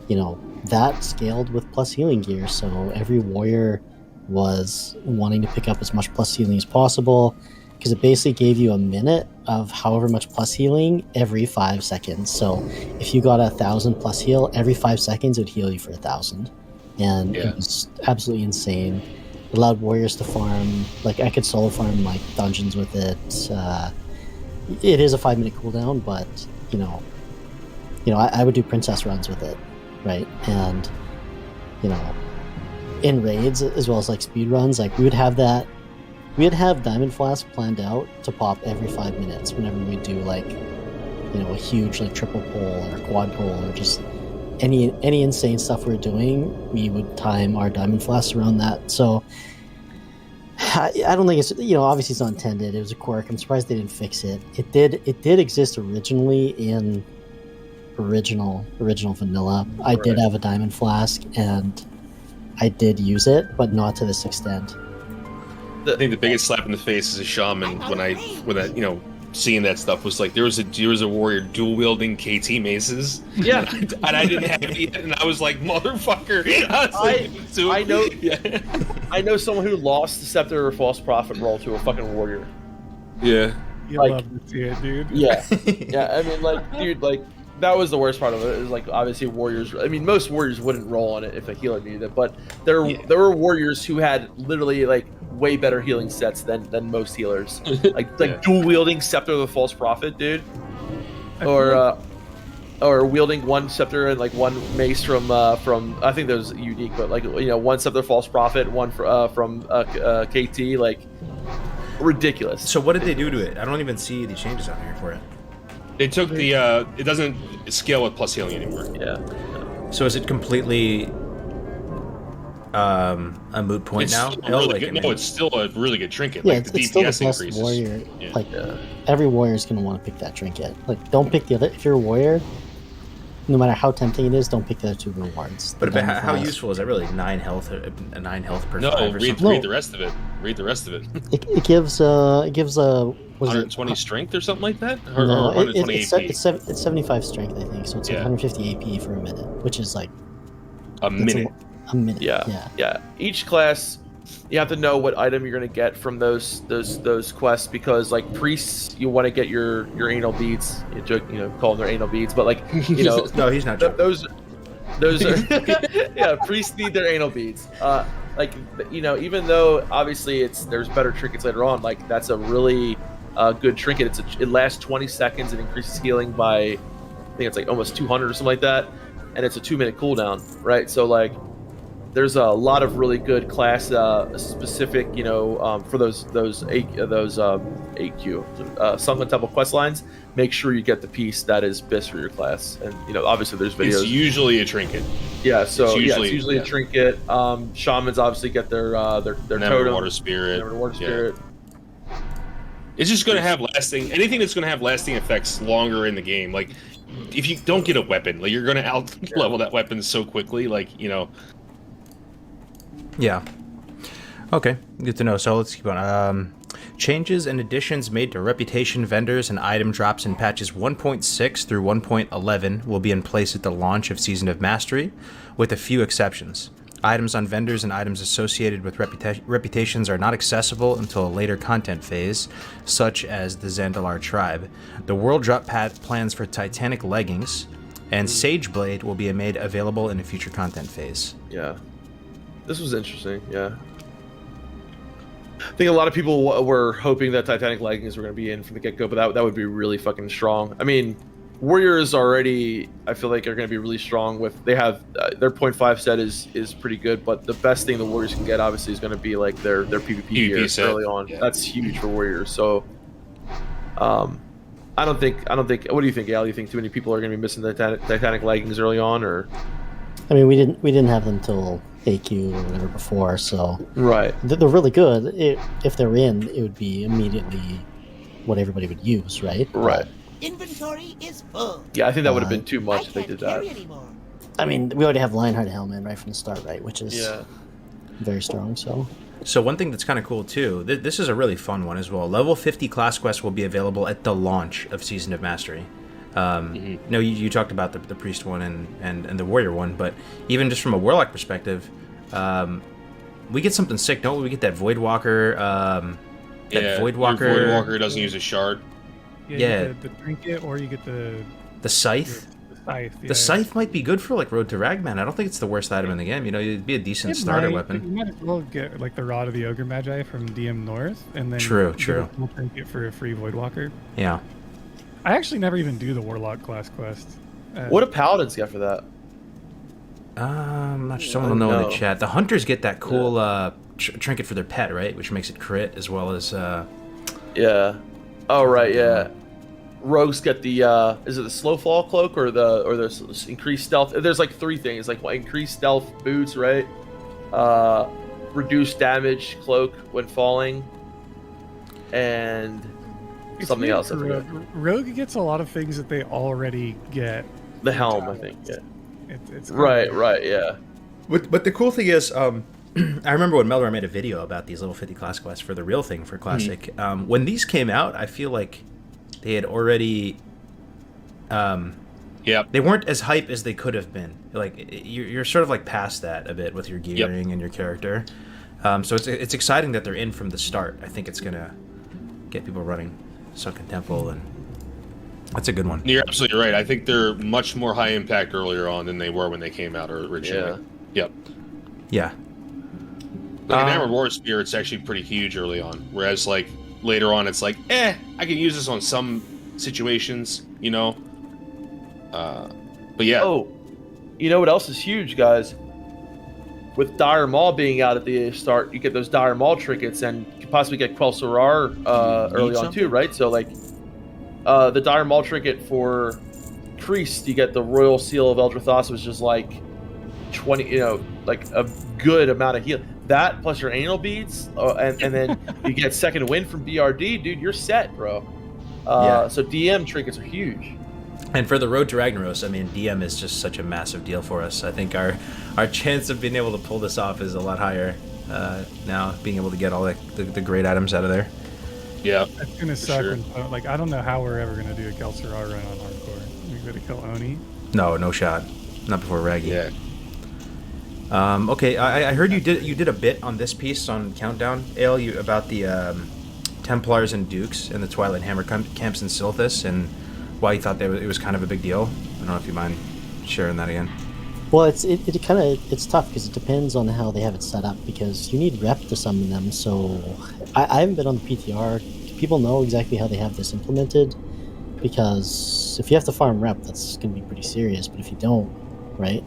you know that scaled with plus healing gear. So every warrior was wanting to pick up as much plus healing as possible, because it basically gave you a minute of however much plus healing every 5 seconds. So if you got 1,000 plus heal, every 5 seconds it would heal you for 1,000. And it was absolutely insane. It allowed warriors to farm, like I could solo farm like dungeons with it. It is a 5 minute cooldown, but you know, I would do princess runs with it, right? And you know, in raids as well as like speed runs, like we'd have Diamond Flask planned out to pop every 5 minutes whenever we do like, you know, a huge like triple pull or quad pull or just any insane stuff we're doing. We would time our Diamond Flasks around that. So I don't think it's, you know, obviously it's not intended. It was a quirk. I'm surprised they didn't fix it. It did exist originally in original vanilla. I did have a Diamond Flask and I did use it, but not to this extent. I think the biggest slap in the face as a shaman when that, you know, seeing that stuff was like there was a warrior dual wielding KT maces. Yeah. and I didn't have it yet, and I was like, motherfucker. I know someone who lost the Scepter or False Prophet roll to a fucking warrior. Yeah. You Like- love to see it, dude. Yeah. Yeah, I mean, like, dude, like, that was the worst part of it. It was like, obviously, warriors. I mean, most warriors wouldn't roll on it if a healer needed it, but there were warriors who had literally like way better healing sets than most healers. like dual wielding Scepter of the False Prophet, dude, or wielding one scepter and like one mace from I think that was unique, but like, you know, one Scepter False Prophet, one from KT, like ridiculous. So what did they do to it? I don't even see the changes on here for it. They took the it doesn't scale with plus healing anymore. Yeah. So is it completely a moot point It's now? still really good. No, it's still a really good trinket. Yeah, Like the it's still the DPS best increases. warrior. Yeah. Like every warrior is gonna want to pick that trinket. Like, don't pick the other. If you're a warrior, no matter how tempting it is, don't pick the other 2 rewards. But The Diamond how Flask. useful is that really? 9 health per 5 No, or read something? the rest of it. Read the rest of it. It gives what is it? 120 strength or something like that, or No, 120 it's, AP. it's 75 strength, I think. So it's like 150 AP for a minute, which is like A minute. a minute. Yeah. Each class you have to know what item you're gonna get from those quests, because like priests, you want to get your anal beads. You joke, call them their anal beads, but like No, he's not joking. Those are yeah, priests need their anal beads. Like even though obviously there's better trinkets later on, like that's a really good trinket. It lasts 20 seconds. It increases healing by, I think it's like almost 200 or something like that, and it's a 2-minute cooldown, right? So like, there's a lot of really good class specific, for those AQ Sunken Temple quest lines. Make sure you get the piece that is best for your class, and obviously there's videos. It's usually a trinket. Yeah, so it's usually a trinket. Shamans obviously get their totem, water spirit. Never water spirit. It's just going to have lasting. Anything that's going to have lasting effects longer in the game. Like, if you don't get a weapon, like you're going to out level that weapon so quickly. Like, Yeah. Okay, good to know. So let's keep on. Changes and additions made to reputation vendors and item drops in patches 1.6 through 1.11 will be in place at the launch of Season of Mastery, with a few exceptions. Items on vendors and items associated with reputations are not accessible until a later content phase, such as the Zandalar tribe. The world drop plans for Titanic leggings and Sageblade will be made available in a future content phase. Yeah. This was interesting, yeah. I think a lot of people were hoping that Titanic leggings were going to be in from the get-go, but that would be really fucking strong. I mean, Warriors already, I feel like, are going to be really strong with... They have... their 0.5 set is pretty good, but the best thing the Warriors can get, obviously, is going to be, like, their PvP gear set early on. Yeah. That's huge for Warriors, so... I don't think... What do you think, Al? You think too many people are going to be missing the Titanic leggings early on, or...? I mean, we didn't have them till AQ or whatever before, so right. They're really good. If they're in, it would be immediately what everybody would use, right? Right. Inventory is full. Yeah, I think that would have been too much if they did that. I mean, we already have Lionheart Helmet right from the start, right? Which is very strong. So one thing that's kind of cool too. This is a really fun one as well. Level 50 class quests will be available at the launch of Season of Mastery. No, you talked about the priest one and the warrior one, but even just from a warlock perspective, we get something sick, don't we? We get that Voidwalker. Voidwalker doesn't use a shard. Yeah. The trinket, or you get the scythe. The scythe might be good for like Road to Ragman. I don't think it's the worst item in the game. It'd be a decent starter weapon. You might as well get like the Rod of the Ogre Magi from DM North, and then true. Get a trinket for a free Voidwalker. Yeah. I actually never even do the Warlock class quest. What do Paladins get for that? I'm not sure. Someone will know in the chat. The Hunters get that cool trinket for their pet, right? Which makes it crit as well as... Yeah. Oh, right, yeah. Rogues get the... is it the slow fall cloak or the increased stealth? There's like 3 things. Like increased stealth boots, right? Reduced damage cloak when falling. And... something else. Rogue gets a lot of things that they already get. The helm, I think. Yeah. It's right. Yeah. But the cool thing is, I remember when Melrar made a video about these level 50 class quests for the real thing for Classic. When these came out, I feel like they had already. They weren't as hype as they could have been. Like you're sort of like past that a bit with your gearing and your character. So it's exciting that they're in from the start. I think it's gonna get people running Sunken Temple, and that's a good one. You're absolutely right. I think they're much more high impact earlier on than they were when they came out originally. Yeah. Like Enamored War Spirit's actually pretty huge early on, whereas like later on it's like, I can use this on some situations, But yeah. Oh, you know what else is huge, guys? With Dire Maul being out at the start, you get those Dire Maul trinkets, and you can possibly get Quell Sorar early on too, right? So like, the Dire Maul trinket for Priest, you get the Royal Seal of Eldrathos, which is like 20, like a good amount of heal. That plus your anal beads, and then you get second wind from BRD, dude. You're set, bro. So DM trinkets are huge. And for the Road to Ragnaros, I mean, DM is just such a massive deal for us. I think our chance of being able to pull this off is a lot higher now, being able to get all the great items out of there. Yeah, it's gonna suck. Sure. When, I don't know how we're ever gonna do a Kel'Thuzar run on hardcore. We gotta kill Oni. No shot. Not before Raggy. Yeah. Okay, I heard you did a bit on this piece on Countdown, Ale, about the Templars and Dukes and the Twilight Hammer camps in Silithus, and why you thought that it was kind of a big deal. I don't know if you mind sharing that again. Well, it's tough because it depends on how they have it set up, because you need rep to summon them. So I haven't been on the PTR. Do people know exactly how they have this implemented? Because if you have to farm rep, that's going to be pretty serious. But if you don't, right?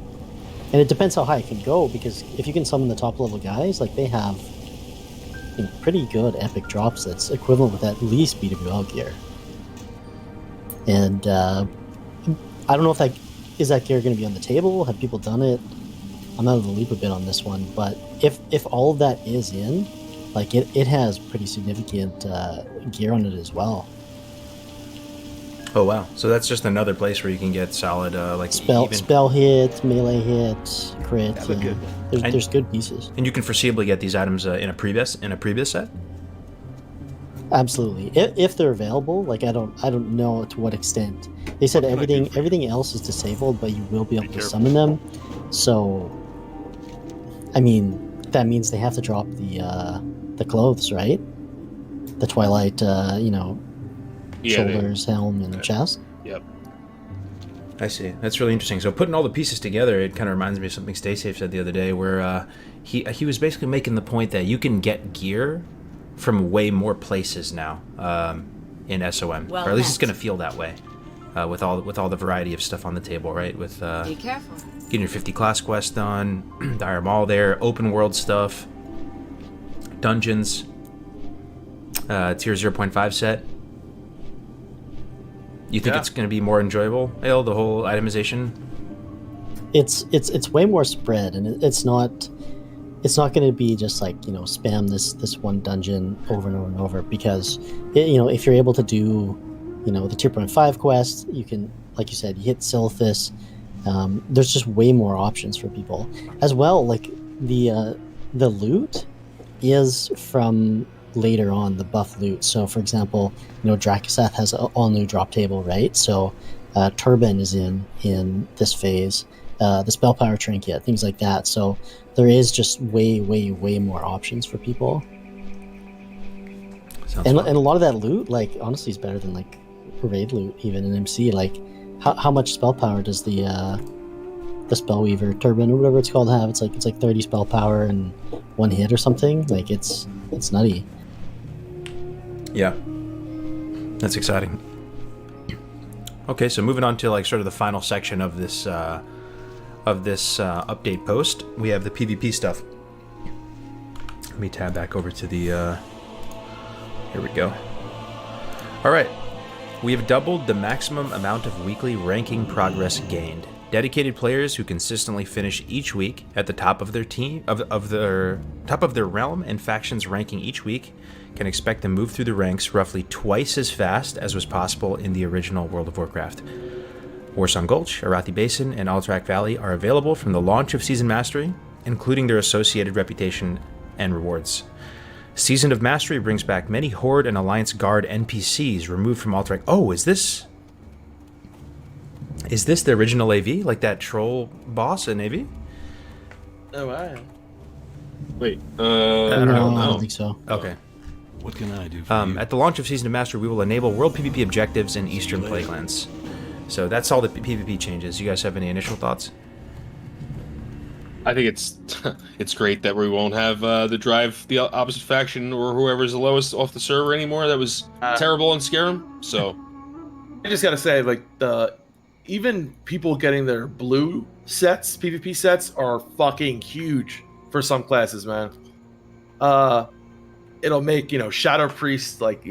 And it depends how high it can go, because if you can summon the top level guys, like they have pretty good epic drops that's equivalent with at least BWL gear. And I don't know if that gear going to be on the table. Have people done it? I'm out of the loop a bit on this one, but if all of that is in, like it has pretty significant gear on it as well. Oh wow! So that's just another place where you can get solid like spell hit, melee hit, crit. Yeah. There's good pieces, and you can foreseeably get these items in a previous set. Absolutely, if they're available. Like I don't know to what extent. They said everything else is disabled, but you will be able to summon them. So, I mean, that means they have to drop the clothes, right? The Twilight, shoulders, helm, and chest. Yep. I see. That's really interesting. So putting all the pieces together, it kind of reminds me of something StaySafe said the other day, where he was basically making the point that you can get gear from way more places now in SOM, or at least it's going to feel that way with all the variety of stuff on the table, right? With be careful. Getting your 50 class quests done, Dire Mall there, open world stuff, dungeons, tier 0.5 set. You think it's going to be more enjoyable, Ale, the whole itemization? It's way more spread, and it's not going to be just like spam this one dungeon over and over and over, because if you're able to do the tier 0.5 quest, you can, like you said, you hit Silithus. There's just way more options for people as well. Like the loot is from later on, the buff loot. So for example, Drakaseth has an all new drop table, right? So Turban is in this phase, the spell power trinket, things like that. So there is just way more options for people. And a lot of that loot, like, honestly, is better than like raid loot, even in MC. Like how much spell power does the Spellweaver Turban or whatever it's called have? It's like 30 spell power and one hit or something. Like it's nutty. Yeah, that's exciting. Okay, so moving on to like sort of the final section of this update post, we have the PvP stuff. Let me tab back over to the. Here we go. All right, we have doubled the maximum amount of weekly ranking progress gained. Dedicated players who consistently finish each week at the top of their team of their top of their realm and factions ranking each week can expect to move through the ranks roughly twice as fast as was possible in the original World of Warcraft. Warsong Gulch, Arathi Basin, and Alterac Valley are available from the launch of Seasoned Mastery, including their associated reputation and rewards. Seasoned of Mastery brings back many Horde and Alliance Guard NPCs removed from Alterac. Oh, is this the original AV? Like that troll boss in AV? Oh, wow. Wait, I don't think so. Okay. What can I do for you? At the launch of Season of Mastery, we will enable world PvP objectives in Eastern Plaguelands. So that's all the PvP changes. You guys have any initial thoughts? I think it's great that we won't have the drive the opposite faction or whoever's the lowest off the server anymore. That was terrible in Skyrim. So I just gotta say, like, even people getting their blue sets, PvP sets, are fucking huge for some classes, man. It'll make, Shadow Priests, like,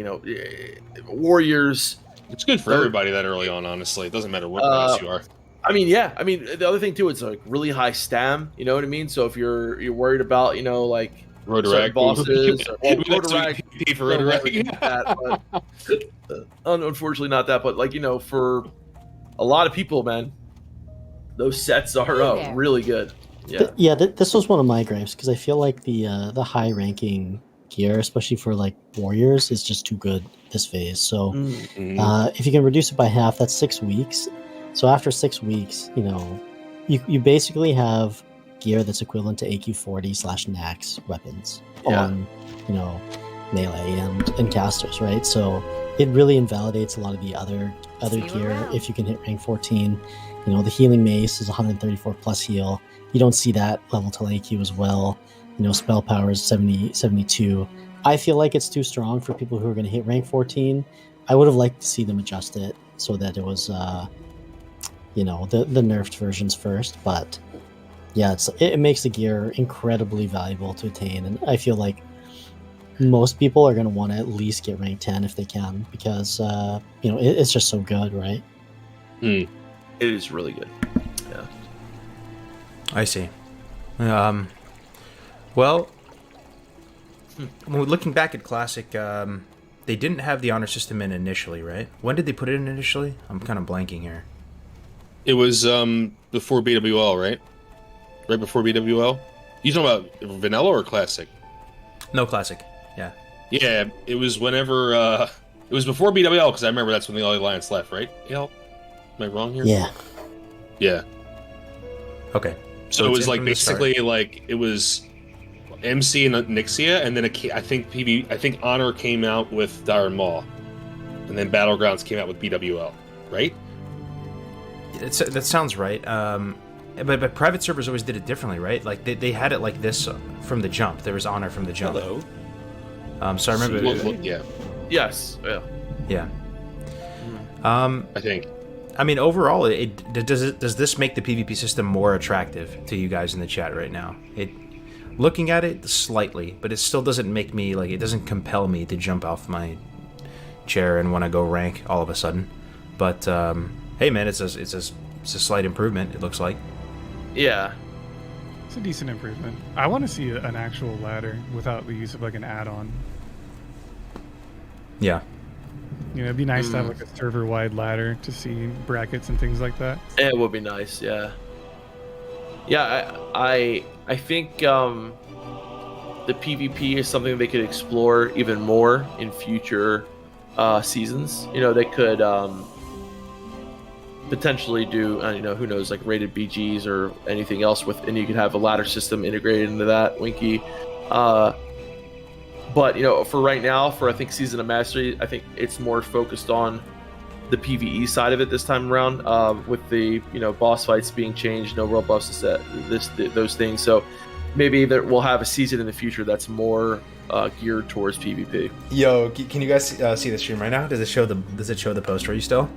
warriors. It's good for everybody that early on, honestly. It doesn't matter what class you are. I mean, yeah. I mean, the other thing too, it's like really high stam. You know what I mean? So if you're worried about, like Road certain bosses, or Road for Road unfortunately not that, but like for a lot of people, man, those sets are really good. Yeah. This was one of my gripes, because I feel like the high ranking gear, especially for like warriors, is just too good this phase. So if you can reduce it by half, that's 6 weeks. So after 6 weeks, you basically have gear that's equivalent to AQ40/Nax weapons Yeah. on, melee and casters, right? So it really invalidates a lot of the other gear if you can hit rank 14. The healing mace is 134 plus heal. You don't see that level till AQ as well. Spell power is 72. I feel like it's too strong for people who are going to hit rank 14. I would have liked to see them adjust it so that it was, the nerfed versions first. But yeah, it makes the gear incredibly valuable to attain, and I feel like most people are going to want to at least get rank 10 if they can, because it's just so good, right? It is really good. Yeah. I see. Well, looking back at Classic, they didn't have the honor system in initially, right? When did they put it in initially? I'm kind of blanking here. It was before BWL, right? Right before BWL. You talking about vanilla or classic? No, Classic. Yeah. Yeah, it was whenever it was before BWL, because I remember that's when the Alliance left, right? Am I wrong here? Yeah. Yeah. Okay. So it it's was in like from the start. basically like it was MC and Nixia, and then I think Honor came out with Dire Maul, and then Battlegrounds came out with BWL, right? That sounds right. But private servers always did it differently, right? Like they had it like this from the jump. There was Honor from the jump. Hello. So I remember. Yeah. Yes. Yeah. Yeah. I think. I mean, overall, does this make the PvP system more attractive to you guys in the chat right now? Looking at it slightly, but it still doesn't make me it doesn't compel me to jump off my chair and want to go rank all of a sudden. But hey, man, it's a slight improvement. It looks like. Yeah. It's a decent improvement. I want to see an actual ladder without the use of an add-on. Yeah. It'd be nice to have a server-wide ladder to see brackets and things like that. It would be nice, yeah. Yeah, I think the PvP is something they could explore even more in future seasons. They could potentially do, who knows, rated BGs or anything else and you could have a ladder system integrated into that, Winky. But for right now, for I think Season of Mastery, I think it's more focused on the PvE side of it this time around, with the boss fights being changed, no world buffs, those things. So maybe we'll have a season in the future that's more geared towards PvP. Yo, can you guys see the stream right now? Does it show the post for you still?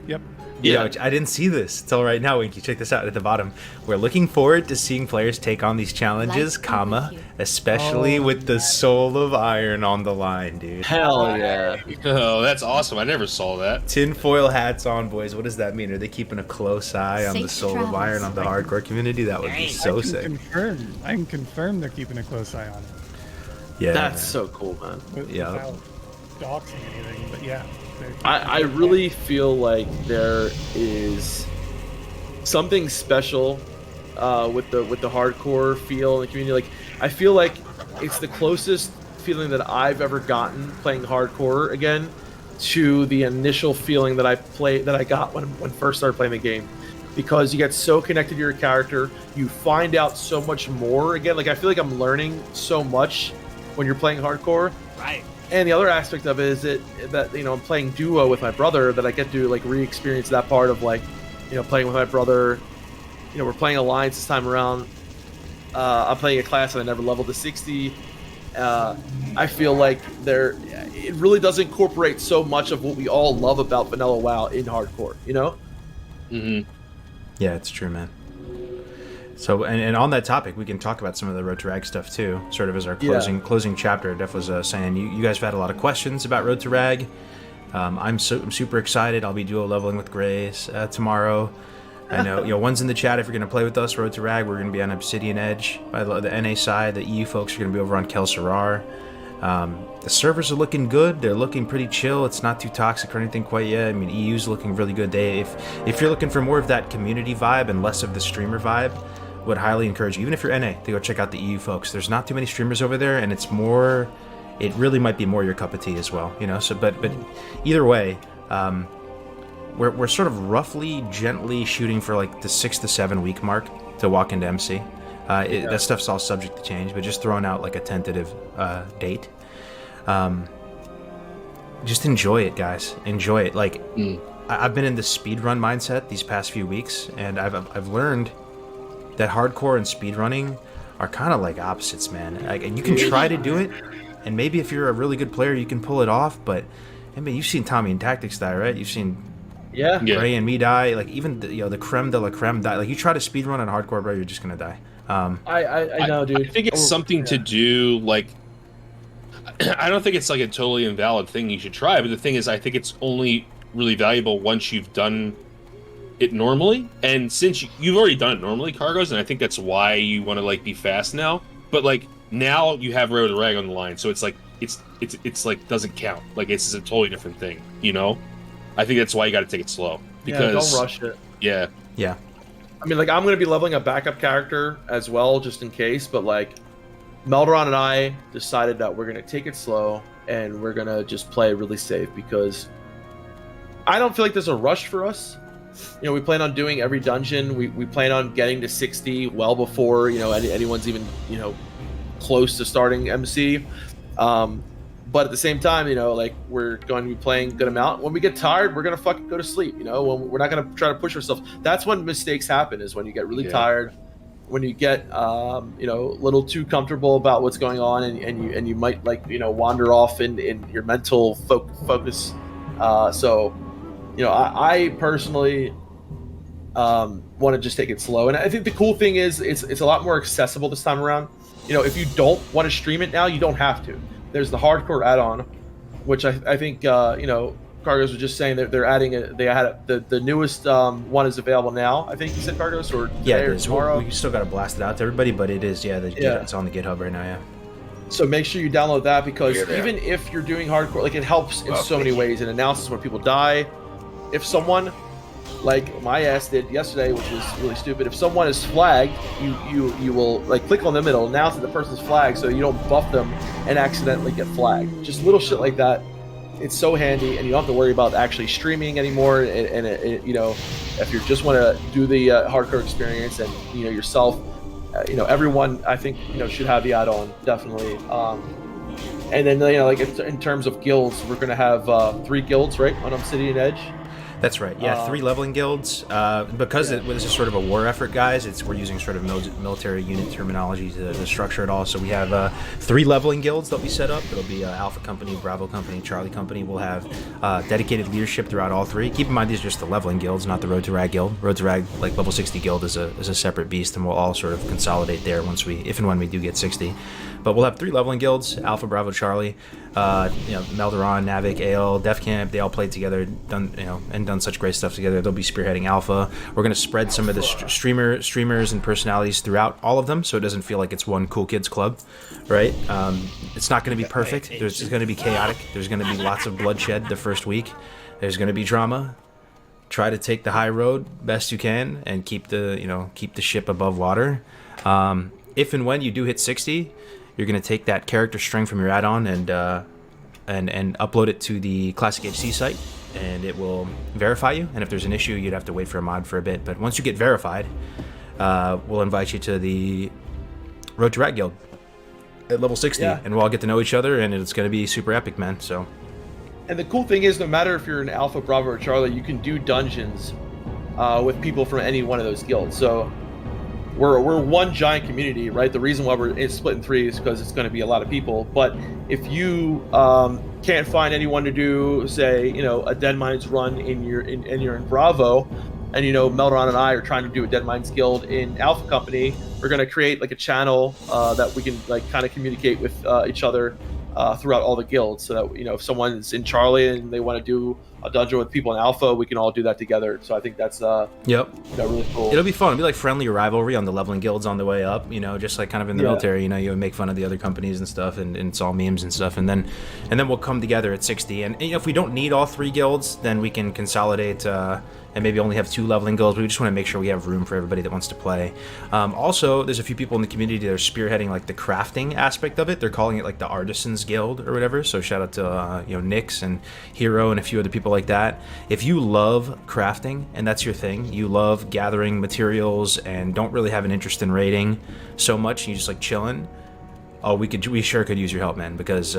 Yep. Yeah. I didn't see this till right now, Winky. Check this out at the bottom. We're looking forward to seeing players take on these challenges, especially with the Soul of Iron on the line, dude. Hell yeah. Oh, that's awesome. I never saw that. Tinfoil hats on, boys. What does that mean? Are they keeping a close eye on the Soul of Iron on the hardcore community? That would be so sick. I can confirm they're keeping a close eye on it. Yeah. That's so cool, man. Yeah. Without doxing anything, but yeah. I really feel like there is something special with the hardcore feel in the community. I feel like it's the closest feeling that I've ever gotten playing hardcore again to the initial feeling that I got when first started playing the game, because you get so connected to your character, you find out so much more again. I feel like I'm learning so much when you're playing hardcore. Right. And the other aspect of it is that I'm playing duo with my brother, that I get to re-experience that part of playing with my brother. We're playing Alliance this time around. I'm playing a class that I never leveled to 60. I feel like it really does incorporate so much of what we all love about Vanilla WoW in hardcore. Mm-hmm. Yeah, it's true, man. So, and on that topic, we can talk about some of the Road to Rag stuff too, sort of as our closing chapter. Def was saying, you guys have had a lot of questions about Road to Rag. I'm super excited. I'll be duo leveling with Grace tomorrow. I know, one's in the chat. If you're going to play with us, Road to Rag, we're going to be on Obsidian Edge by the NA side. The EU folks are going to be over on Kelsarar. The servers are looking good. They're looking pretty chill. It's not too toxic or anything quite yet. I mean, EU's looking really good. If you're looking for more of that community vibe and less of the streamer vibe, would highly encourage you, even if you're NA, to go check out the EU folks. There's not too many streamers over there, and it really might be more your cup of tea as well, So, but either way, we're sort of roughly, gently shooting for the 6 to 7 week mark to walk into MC. That stuff's all subject to change, but just throwing out like a tentative date. Just enjoy it, guys. Enjoy it. Like I've been in the speedrun mindset these past few weeks, and I've learned that hardcore and speedrunning are kind of like opposites, man. Like, you can try to do it, and maybe if you're a really good player, you can pull it off. But I mean, you've seen Tommy and Tactics die, right? You've seen Ray and me die. Like even the creme de la creme die. Like you try to speedrun on hardcore, bro, you're just gonna die. I know, dude. I think it's something to do, like, I don't think it's like a totally invalid thing you should try, but the thing is, I think it's only really valuable once you've done it normally. And since you've already done it normally, Cargos, and I think that's why you want to like be fast now. But like now you have Road to Rag on the line, so it's like it's like doesn't count. Like it's a totally different thing, you know. I think that's why you got to take it slow, because don't rush it. Yeah. I mean, like, I'm going to be leveling a backup character as well, just in case, but, like, Melderon and I decided that we're going to take it slow, and we're going to just play really safe, because I don't feel like there's a rush for us. You know, we plan on doing every dungeon. We plan on getting to 60 well before, you know, anyone's even, you know, close to starting MC. But at the same time, you know, like, we're going to be playing a good amount. When we get tired, we're going to fucking go to sleep, you know? We're not going to try to push ourselves. That's when mistakes happen, is when you get really tired, when you get, you know, a little too comfortable about what's going on, and you might, like, you know, wander off in your mental focus. So, you know, I personally want to just take it slow. And I think the cool thing is it's a lot more accessible this time around. You know, if you don't want to stream it now, you don't have to. There's the hardcore add-on, which I think, you know, Cargos was just saying that they're adding the newest one is available now. I think you said, Cargos, or today or tomorrow. We still got to blast it out to everybody, but it is, it's on the GitHub right now, So make sure you download that, because even if you're doing hardcore, like, it helps in so many ways. It announces when people die. If someone, like my ass did yesterday, which was really stupid, if someone is flagged, you will, like, click on them, it'll announce that the person's flagged, so you don't buff them and accidentally get flagged. Just little shit like that. It's so handy, and you don't have to worry about actually streaming anymore. And it, you know, if you just want to do the hardcore experience, and, you know, yourself, you know, everyone, I think, you know, should have the add-on, definitely. And then, you know, like, in terms of guilds, we're gonna have 3 guilds, right, on Obsidian Edge. That's right. Yeah, 3 leveling guilds. Because this is sort of a war effort, guys. We're using sort of military unit terminology to structure it all. So we have 3 leveling guilds that we set up. It'll be Alpha Company, Bravo Company, Charlie Company. We'll have dedicated leadership throughout all 3. Keep in mind, these are just the leveling guilds, not the Road to Rag guild. Road to Rag, like level 60 guild, is a separate beast, and we'll all sort of consolidate there if and when we do get 60. But we'll have 3 leveling guilds: Alpha, Bravo, Charlie. You know, Melderon, Navik, AL, Def Camp. They all played together, done such great stuff together. They'll be spearheading Alpha. We're gonna spread some of the streamers and personalities throughout all of them, so it doesn't feel like it's one cool kids club, right? It's not gonna be perfect. It's gonna be chaotic. There's gonna be lots of bloodshed the first week. There's gonna be drama. Try to take the high road best you can and keep the ship above water. If and when you do hit 60. You're going to take that character string from your add-on and upload it to the Classic HC site, and it will verify you. And if there's an issue, you'd have to wait for a mod for a bit. But once you get verified, we'll invite you to the Road to Rat Guild at level 60, and we'll all get to know each other, and it's going to be super epic, man. So. And the cool thing is, no matter if you're an Alpha, Bravo, or Charlie, you can do dungeons with people from any one of those guilds. So. We're one giant community, right? The reason why it's split in 3 is because it's going to be a lot of people. But if you can't find anyone to do, say, you know, a Dead Mines run and you're in Bravo, and, you know, Melderon and I are trying to do a Dead Mines guild in Alpha Company, we're going to create, like, a channel that we can, like, kind of communicate with each other throughout all the guilds, so that, you know, if someone's in Charlie and they want to do a dungeon with people in Alpha, we can all do that together. So I think that's really cool. It'll be fun. It'll be like friendly rivalry on the leveling guilds on the way up, you know, just like kind of in the military, you know, you would make fun of the other companies and stuff, and it's all memes and stuff, and then we'll come together at 60. And, you know, if we don't need all 3 guilds, then we can consolidate and maybe only have 2 leveling guilds. We just want to make sure we have room for everybody that wants to play. Also, there's a few people in the community that are spearheading, like, the crafting aspect of it. They're calling it, like, the Artisans Guild or whatever. So shout out to you know, Nix and Hero and a few other people people like that. If you love crafting and that's your thing, you love gathering materials and don't really have an interest in raiding so much, and you just like chilling. Oh, we sure could use your help, man, because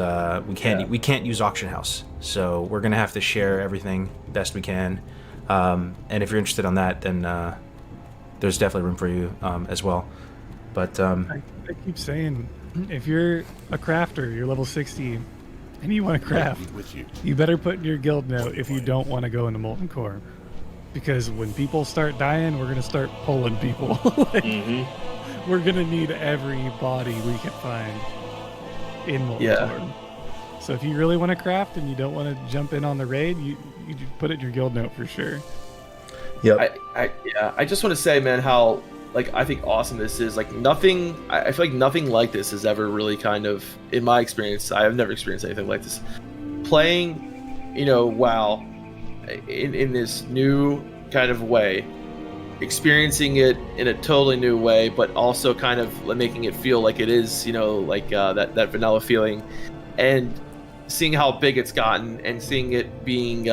we can't use auction house, so we're gonna have to share everything best we can. And if you're interested on that, then there's definitely room for you as well. But I keep saying, if you're a crafter, you're level 60, and you want to craft, you better put in your guild note if you don't want to go into Molten Core, because when people start dying, we're gonna start pulling people. We're gonna need everybody we can find in Molten Core. So if you really want to craft and you don't want to jump in on the raid, you put it in your guild note for sure. Yep. I just want to say, man, how like I think awesome this is. Like nothing. I feel like nothing like this has ever really kind of, in my experience, I have never experienced anything like this. Playing, WoW in this new kind of way. Experiencing it in a totally new way, but also kind of making it feel like it is, like that vanilla feeling, and seeing how big it's gotten, and seeing it being,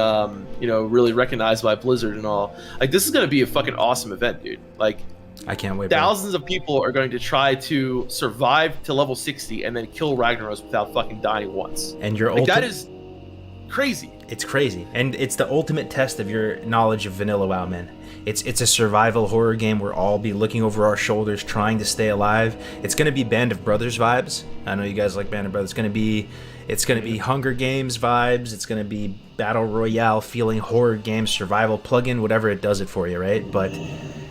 really recognized by Blizzard and all. Like, this is gonna be a fucking awesome event, dude. Like, I can't wait. Thousands of people are going to try to survive to level 60 and then kill Ragnaros without fucking dying once. And your that is crazy. It's crazy, and it's the ultimate test of your knowledge of vanilla WoW, man. It's a survival horror game where all be looking over our shoulders, trying to stay alive. It's gonna be Band of Brothers vibes. I know you guys like Band of Brothers. It's gonna be Hunger Games vibes. It's gonna be Battle Royale feeling, horror game, survival plugin, whatever it does it for you, right? But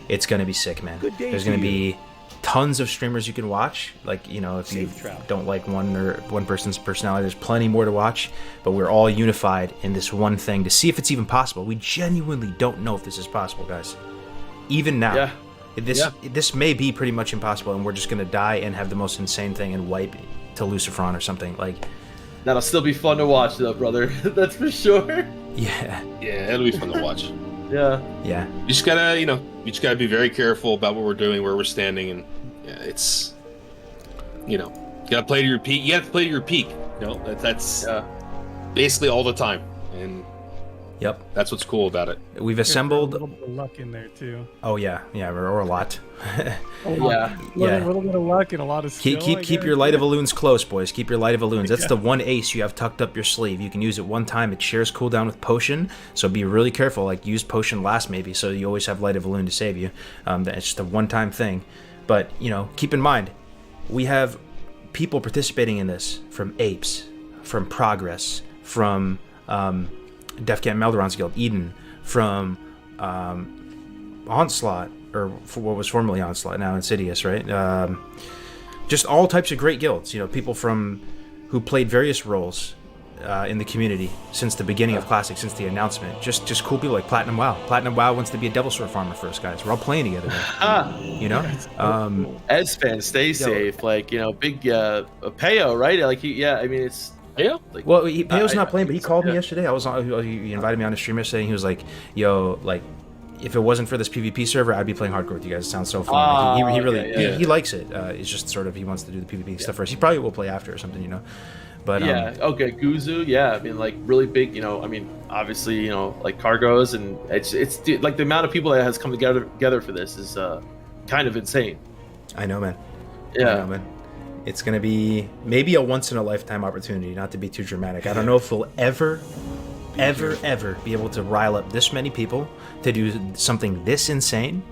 it's gonna be sick, man. There's gonna be tons of streamers you can watch. Like, if you don't like one person's personality, there's plenty more to watch. But we're all unified in this one thing to see if it's even possible. We genuinely don't know if this is possible, guys. Even now, this may be pretty much impossible, and we're just gonna die and have the most insane thing and wipe to Lucifron or something. Like, that'll still be fun to watch, though, brother. That's for sure. Yeah, it'll be fun to watch. Yeah. You just gotta be very careful about what we're doing, where we're standing, and it's, you gotta play to your peak. You have to play to your peak. That's basically all the time, and that's what's cool about it. We've assembled a little bit of luck in there too. Oh yeah, or a lot. A little bit of luck and a lot of skill. Keep your Light of Illusions close, boys. Keep your Light of Illusions. That's the one ace you have tucked up your sleeve. You can use it one time. It shares cooldown with Potion, so be really careful. Like, use Potion last maybe, so you always have Light of Illusion to save you. It's just a one-time thing. But keep in mind, we have people participating in this from Apes, from Progress, from Def Camp Melderon's Guild, Eden, from Onslaught, or for what was formerly Onslaught, now Insidious, right? Just all types of great guilds. People who played various roles in the community since the beginning of Classic, since the announcement. Just cool people like Platinum WoW. Platinum WoW wants to be a Devil Sword farmer first, guys. We're all playing together. Ez fans, stay safe. Like, big Peo, right? Like, it's. Peo? Like, well, Peo's not playing, but he called me yesterday. I was on. He invited me on a stream yesterday, and he was like, "Yo, like, if it wasn't for this PvP server, I'd be playing hardcore with you guys. It sounds so fun." He really he likes it. It's just sort of he wants to do the PvP stuff first. He probably will play after or something, But okay, Guzu, like really big, obviously, like cargos, and it's like the amount of people that has come together for this is kind of insane. I know, man. Yeah. I know, man. It's gonna be maybe a once in a lifetime opportunity, not to be too dramatic. I don't know if we'll ever be able to rile up this many people to do something this insane.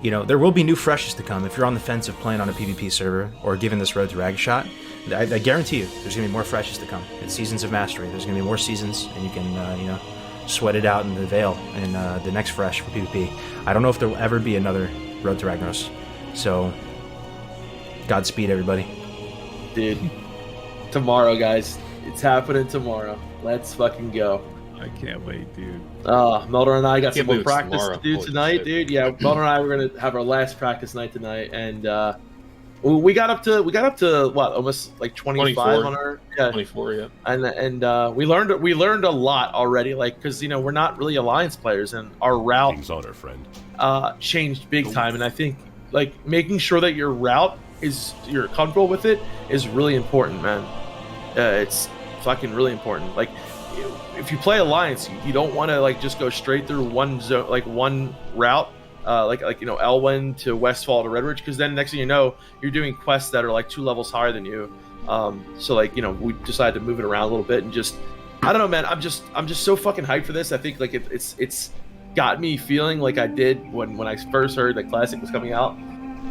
There will be new freshes to come. If you're on the fence of playing on a PvP server or giving this Road to Rag a shot, I guarantee you there's going to be more freshes to come. It's Seasons of Mastery. There's going to be more seasons, and you can, sweat it out in the Veil in the next fresh for PvP. I don't know if there will ever be another Road to Ragnaros. So, Godspeed, everybody. Dude, tomorrow, guys. It's happening tomorrow. Let's fucking go. I can't wait, dude. Melder and I got some more believe it's practice tomorrow. to do Holy tonight, shit. dude. Yeah, Melder and I were gonna have our last practice night tonight, and we got up to what, almost like 25 on our 24, yeah. And we learned a lot already, like, because we're not really alliance players, and our route changed big time, and I think like making sure that your route you're comfortable with it is really important, man. It's fucking really important. Like, if you play Alliance, you don't want to like just go straight through one zone, like one route, like Elwyn to Westfall to Redridge, because then next thing you know, you're doing quests that are like 2 levels higher than you. So like we decided to move it around a little bit and just, I don't know, man. I'm just so fucking hyped for this. I think like it's got me feeling like I did when I first heard that Classic was coming out,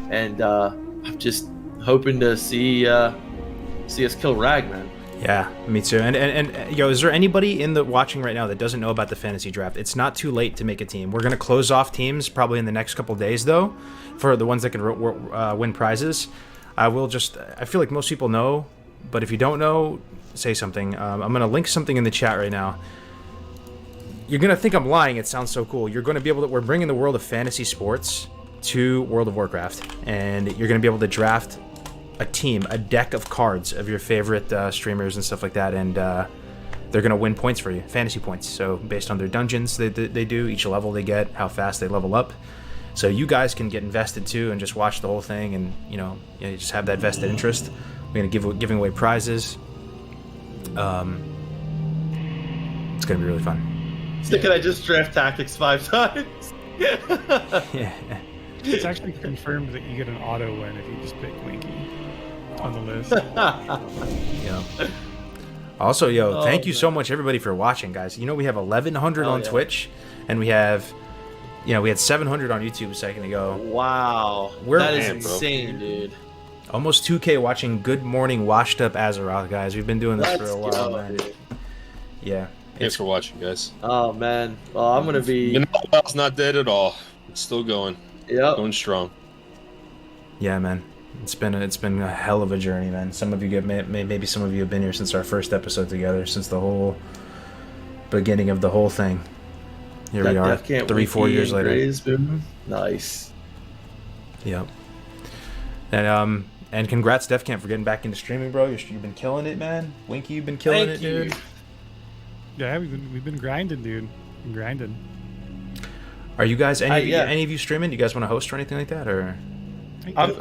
and I'm just hoping to see us kill Rag, man. Yeah, me too. And yo, is there anybody in the watching right now that doesn't know about the fantasy draft? It's not too late to make a team. We're gonna close off teams probably in the next couple days, though, for the ones that can win prizes. I feel like most people know, but if you don't know, say something. I'm gonna link something in the chat right now. You're gonna think I'm lying. It sounds so cool. You're gonna be able to. We're bringing the world of fantasy sports to World of Warcraft, and you're gonna be able to draft a team, a deck of cards of your favorite streamers and stuff like that, and they're gonna win points for you, fantasy points. So based on their dungeons they do, each level they get, how fast they level up. So you guys can get invested too and just watch the whole thing, and you just have that vested interest. We're gonna giving away prizes. It's gonna be really fun. So can I just draft Tactics 5 times? Yeah. It's actually confirmed that you get an auto win if you just pick Winky on the list. Yeah. Also, thank you so much everybody for watching, guys. We have 1,100 on Twitch, and we have, we had 700 on YouTube a second ago. Wow, that is insane, dude. Almost 2K watching Good Morning Washed Up Azeroth, guys. We've been doing this for a while, man. Dude. Yeah. Thanks for watching, guys. Oh man, well I'm gonna be. It's not dead at all. It's still going. Yeah. Going strong. Yeah, man. It's been a hell of a journey, man. Some of you maybe some of you have been here since our first episode together, since the whole beginning of the whole thing. Here we are, 3-4 years later. Nice. Yep. And congrats, Def Camp, for getting back into streaming, bro. You've been killing it, man. Winky, you've been killing it, dude. Yeah, we've been grinding, dude. Been grinding. Are you guys any of you streaming? Do you guys want to host or anything like that, or? I'm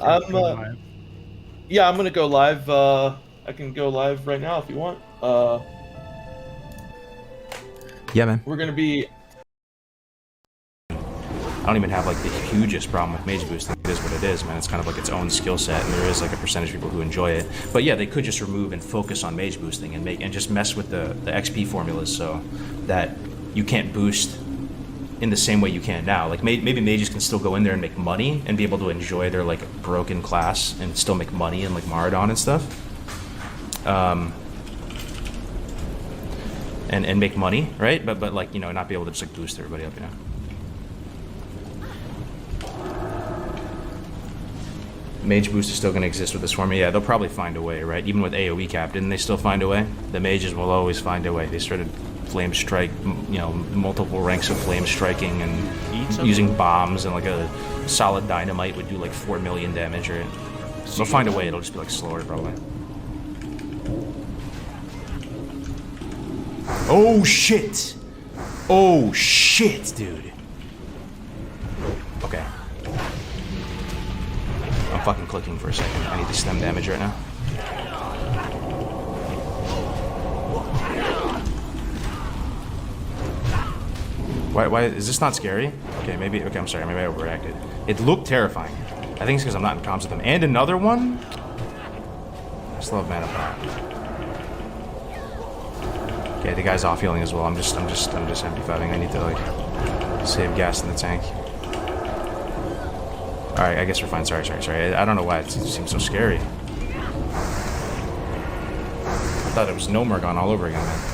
gonna go live. I can go live right now if you want. Yeah, man. We're gonna be. I don't even have like the hugest problem with mage boosting. It is what it is, man. It's kind of like its own skill set, and there is like a percentage of people who enjoy it. But yeah, they could just remove and focus on mage boosting and just mess with the XP formulas so that you can't boost in the same way you can now. Like maybe mages can still go in there and make money and be able to enjoy their like broken class and still make money in like Maradon and stuff. And make money, right? But like not be able to just like boost everybody up, Mage boost is still going to exist with this formula. Yeah, they'll probably find a way, right? Even with AoE cap, didn't they still find a way? The mages will always find a way. They started flame strike, multiple ranks of flame striking and using bombs, and like a solid dynamite would do like 4 million damage, right? They'll find a way. It'll just be like slower, probably. Oh shit! Oh shit, dude. Okay. I'm fucking clicking for a second. I need to stem damage right now. Why is this not scary? Okay, I'm sorry, maybe I overreacted. It looked terrifying. I think it's because I'm not in comms with them. And another one? I just love mana power. Okay, the guy's off healing as well. I'm just empty-5ing. I need to like save gas in the tank. Alright, I guess we're fine. Sorry. I don't know why it seems so scary. I thought it was Nomergon all over again, man.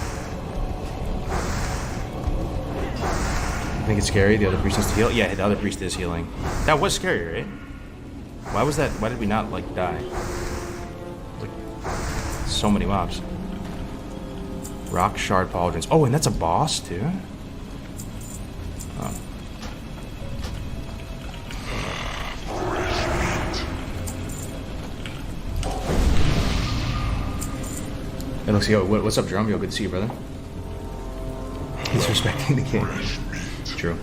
I think it's scary. The other priest needs to heal. Yeah, the other priest is healing. That was scary, right? Why was that? Why did we not like die? Like so many mobs. Rock shard pauldrons. Oh, and that's a boss too. Oh. It looks. Yo, what's up, Jerome? Yo, good to see you, brother. He's respecting the king. True.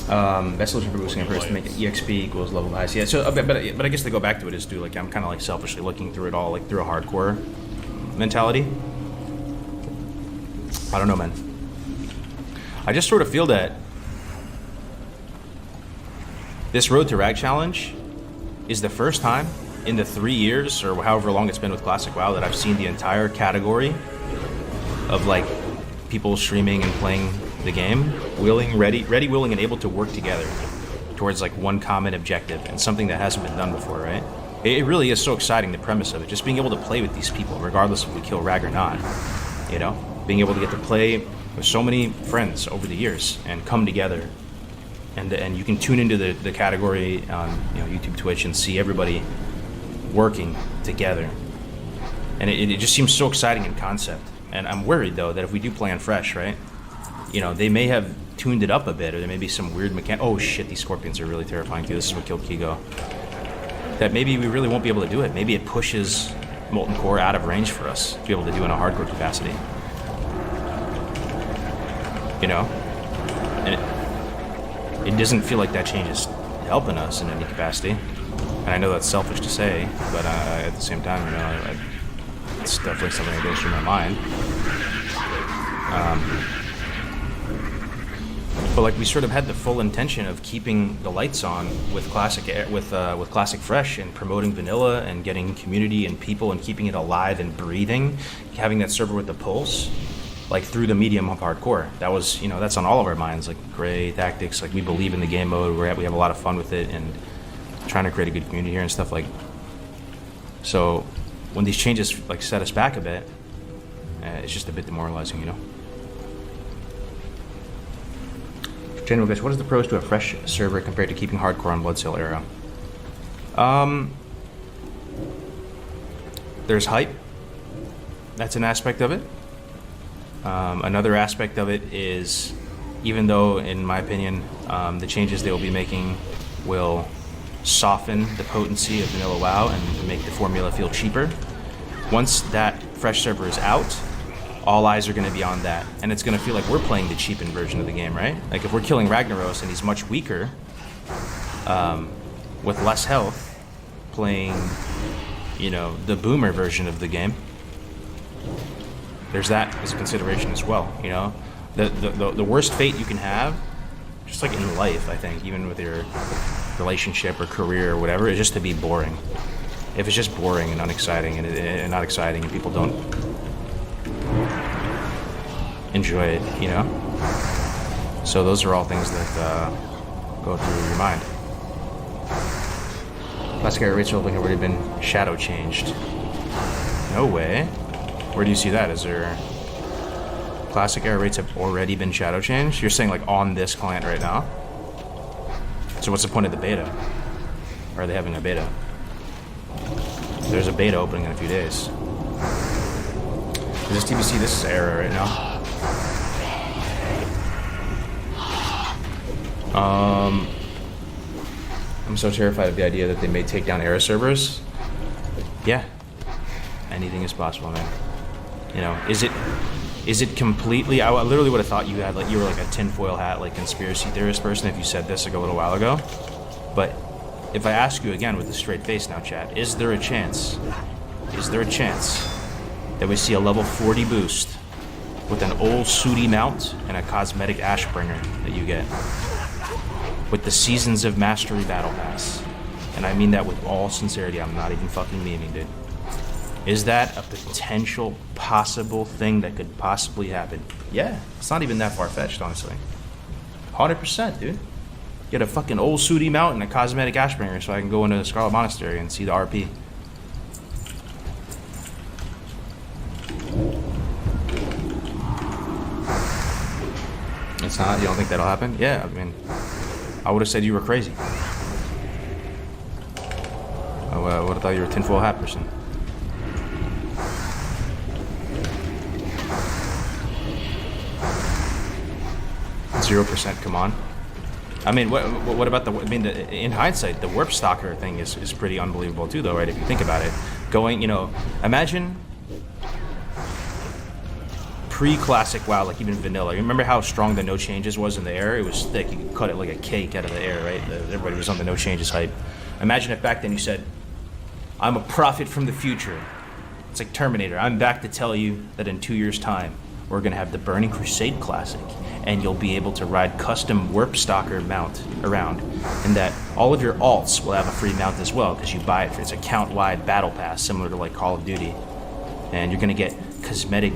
Best solution for boosting a person to make it EXP equals level highs. Yeah. So, but I guess to go back to it is to like I'm kind of like selfishly looking through it all like through a hardcore mentality. I don't know, man. I just sort of feel that this Road to Rag Challenge is the first time in the 3 years or however long it's been with Classic WoW that I've seen the entire category of like people streaming and playing the game ready, willing, and able to work together towards like one common objective and something that hasn't been done before, right? It really is so exciting, the premise of it, just being able to play with these people regardless if we kill Rag or not, you know? Being able to get to play with so many friends over the years and come together, and you can tune into the category on YouTube, Twitch, and see everybody working together, and it just seems so exciting in concept. And I'm worried though that if we do play on Fresh, right, they may have tuned it up a bit, or there may be some weird oh shit, these scorpions are really terrifying too. This is what killed Kigo. That maybe we really won't be able to do it. Maybe it pushes Molten Core out of range for us to be able to do in a hardcore capacity. And it doesn't feel like that change is helping us in any capacity. And I know that's selfish to say, but at the same time, it's definitely something that goes through my mind. But like, we sort of had the full intention of keeping the lights on with Classic Fresh and promoting vanilla and getting community and people and keeping it alive and breathing, having that server with the pulse, like through the medium of hardcore. That was, that's on all of our minds, like Gray Tactics, like we believe in the game mode, we have a lot of fun with it and trying to create a good community here and stuff like. So when these changes like set us back a bit, it's just a bit demoralizing, General guys, what is the pros to a Fresh server compared to keeping hardcore on Bloodsail era? There's hype. That's an aspect of it. Another aspect of it is, even though, in my opinion, the changes they will be making will soften the potency of vanilla WoW and make the formula feel cheaper, once that Fresh server is out, all eyes are going to be on that, and it's going to feel like we're playing the cheapened version of the game, right? Like if we're killing Ragnaros and he's much weaker, with less health, playing, the boomer version of the game, there's that as a consideration as well, The worst fate you can have, just like in life, I think, even with your relationship or career or whatever, is just to be boring. If it's just boring and unexciting and not exciting and people don't enjoy it, So those are all things that go through your mind. Classic era rates have already been shadow changed. No way. Where do you see that? Is there Classic era rates have already been shadow changed? You're saying like on this client right now? So what's the point of the beta? Or are they having a beta? There's a beta opening in a few days. Is this TBC? This is era right now. I'm so terrified of the idea that they may take down era servers. Yeah. Anything is possible, man. Is it completely... I literally would have thought you were like a tinfoil hat, like conspiracy theorist person if you said this like a little while ago. But if I ask you again with a straight face now, chat, is there a chance that we see a level 40 boost with an old Sooty mount and a cosmetic Ashbringer that you get with the Seasons of Mastery Battle Pass? And I mean that with all sincerity. I'm not even fucking memeing, dude. Is that a potential, possible thing that could possibly happen? Yeah, it's not even that far-fetched, honestly. 100%, dude. Get a fucking old Sooty mount and a cosmetic Ashbringer so I can go into the Scarlet Monastery and see the RP. It's not? You don't think that'll happen? Yeah, I mean, I would have said you were crazy. I would have thought you were a tinfoil hat person. 0%, come on. I mean, what about in hindsight, the Warp Stalker thing is pretty unbelievable too, though, right? If you think about it. Going, imagine pre-classic WoW, like even vanilla. You remember how strong the no changes was in the air? It was thick. You could cut it like a cake out of the air, right? Everybody was on the no changes hype. Imagine if back then you said, I'm a prophet from the future. It's like Terminator. I'm back to tell you that in 2 years' time, we're going to have the Burning Crusade Classic, and you'll be able to ride custom Warp Stalker mount around, and that all of your alts will have a free mount as well, because you buy it. It's a count-wide battle pass, similar to like Call of Duty. And you're going to get cosmetic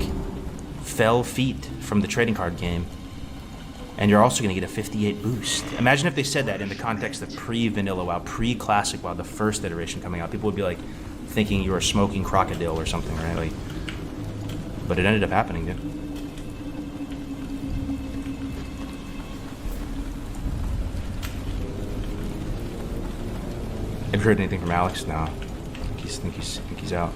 Fell Feet from the trading card game. And you're also going to get a 58 boost. Imagine if they said that in the context of pre-Vanilla WoW, pre-Classic WoW, the first iteration coming out. People would be like thinking you were smoking crocodile or something, right? Like, but it ended up happening, dude. Have you heard anything from Alex? No. I think he's out.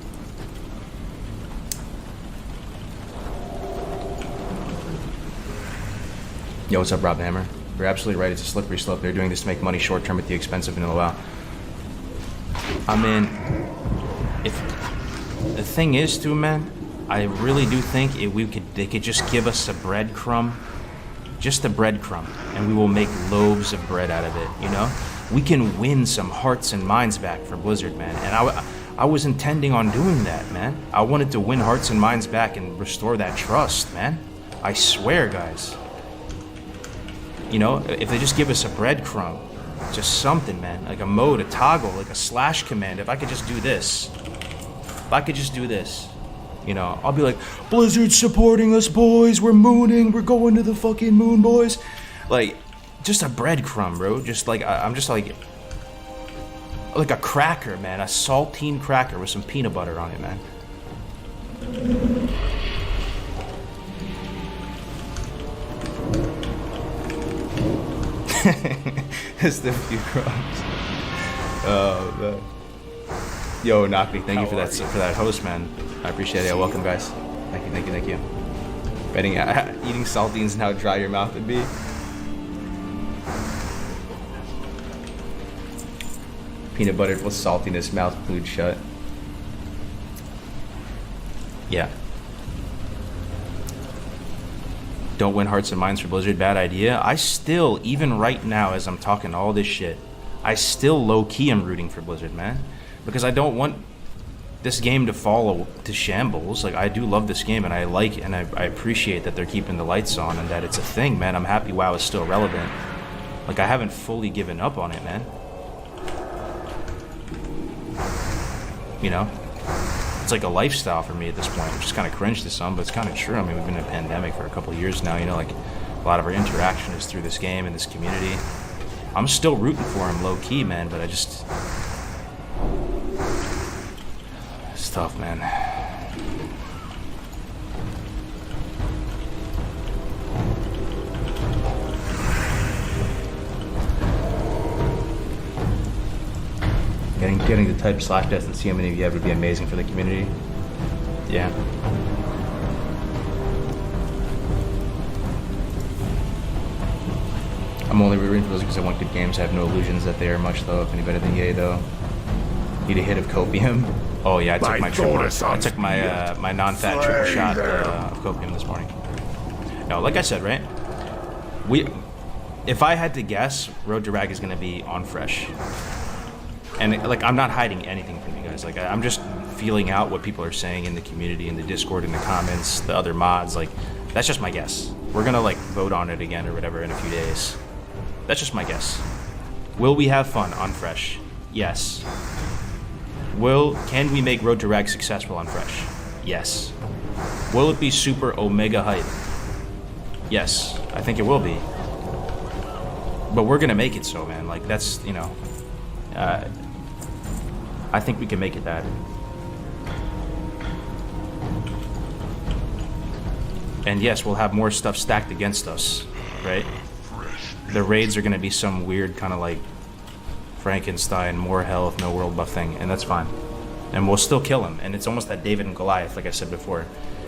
Yo, what's up, Rob Hammer? You're absolutely right. It's a slippery slope. They're doing this to make money short term at the expense of Vanilla WoW. I mean, if the thing is, too, man, I really do think they could just give us a breadcrumb, just a breadcrumb, and we will make loaves of bread out of it. You know, we can win some hearts and minds back for Blizzard, man. And I was intending on doing that, man. I wanted to win hearts and minds back and restore that trust, man. I swear, guys. You know, if they just give us a breadcrumb, just something, man, like a mode, a toggle, like a slash command, if I could just do this, you know, I'll be like, Blizzard's supporting us, boys, we're mooning, we're going to the fucking moon, boys. Like, just a breadcrumb, bro, just like, I'm just like a cracker, man, a saltine cracker with some peanut butter on it, man. It's the few crumbs. Oh man. Yo, Knockney, thank you for that host, man. I appreciate it. Welcome, guys. Thank you. Betting eating saltines and how dry your mouth would be. Peanut butter with saltiness, mouth glued shut. Yeah. Don't win hearts and minds for Blizzard, bad idea. I still, even right now as I'm talking all this shit, I still low-key am rooting for Blizzard, man. Because I don't want this game to fall to shambles. Like, I do love this game, and I like and I appreciate that they're keeping the lights on and that it's a thing, man. I'm happy WoW is still relevant. Like, I haven't fully given up on it, man. You know? It's like a lifestyle for me at this point, which is kind of cringe to some, but it's kind of true. I mean, we've been in a pandemic for a couple of years now, you know, like a lot of our interaction is through this game and this community. I'm still rooting for him low-key, man, but it's tough, man. Getting to type /death and see how many of you have would be amazing for the community. Yeah. I'm only rooting for those because I want good games. I have no illusions that they are much though, if any better than Yay though. Need a hit of copium. Oh yeah, I took my non-fat triple shot of copium this morning. No, like I said, right? If I had to guess, Road to Rag is gonna be on fresh. And like, I'm not hiding anything from you guys. Like, I'm just feeling out what people are saying in the community, in the Discord, in the comments, the other mods. Like, that's just my guess. We're gonna like vote on it again or whatever in a few days. That's just my guess. Will we have fun on fresh? Yes. Can we make Road to Rag successful on fresh? Yes. Will it be super omega hype? Yes, I think it will be. But we're gonna make it so, man. Like, that's, you know, I think we can make it that. And yes, we'll have more stuff stacked against us, right? The raids are going to be some weird kind of like Frankenstein, more health, no world buff thing, and that's fine. And we'll still kill him, and it's almost that David and Goliath, like I said before.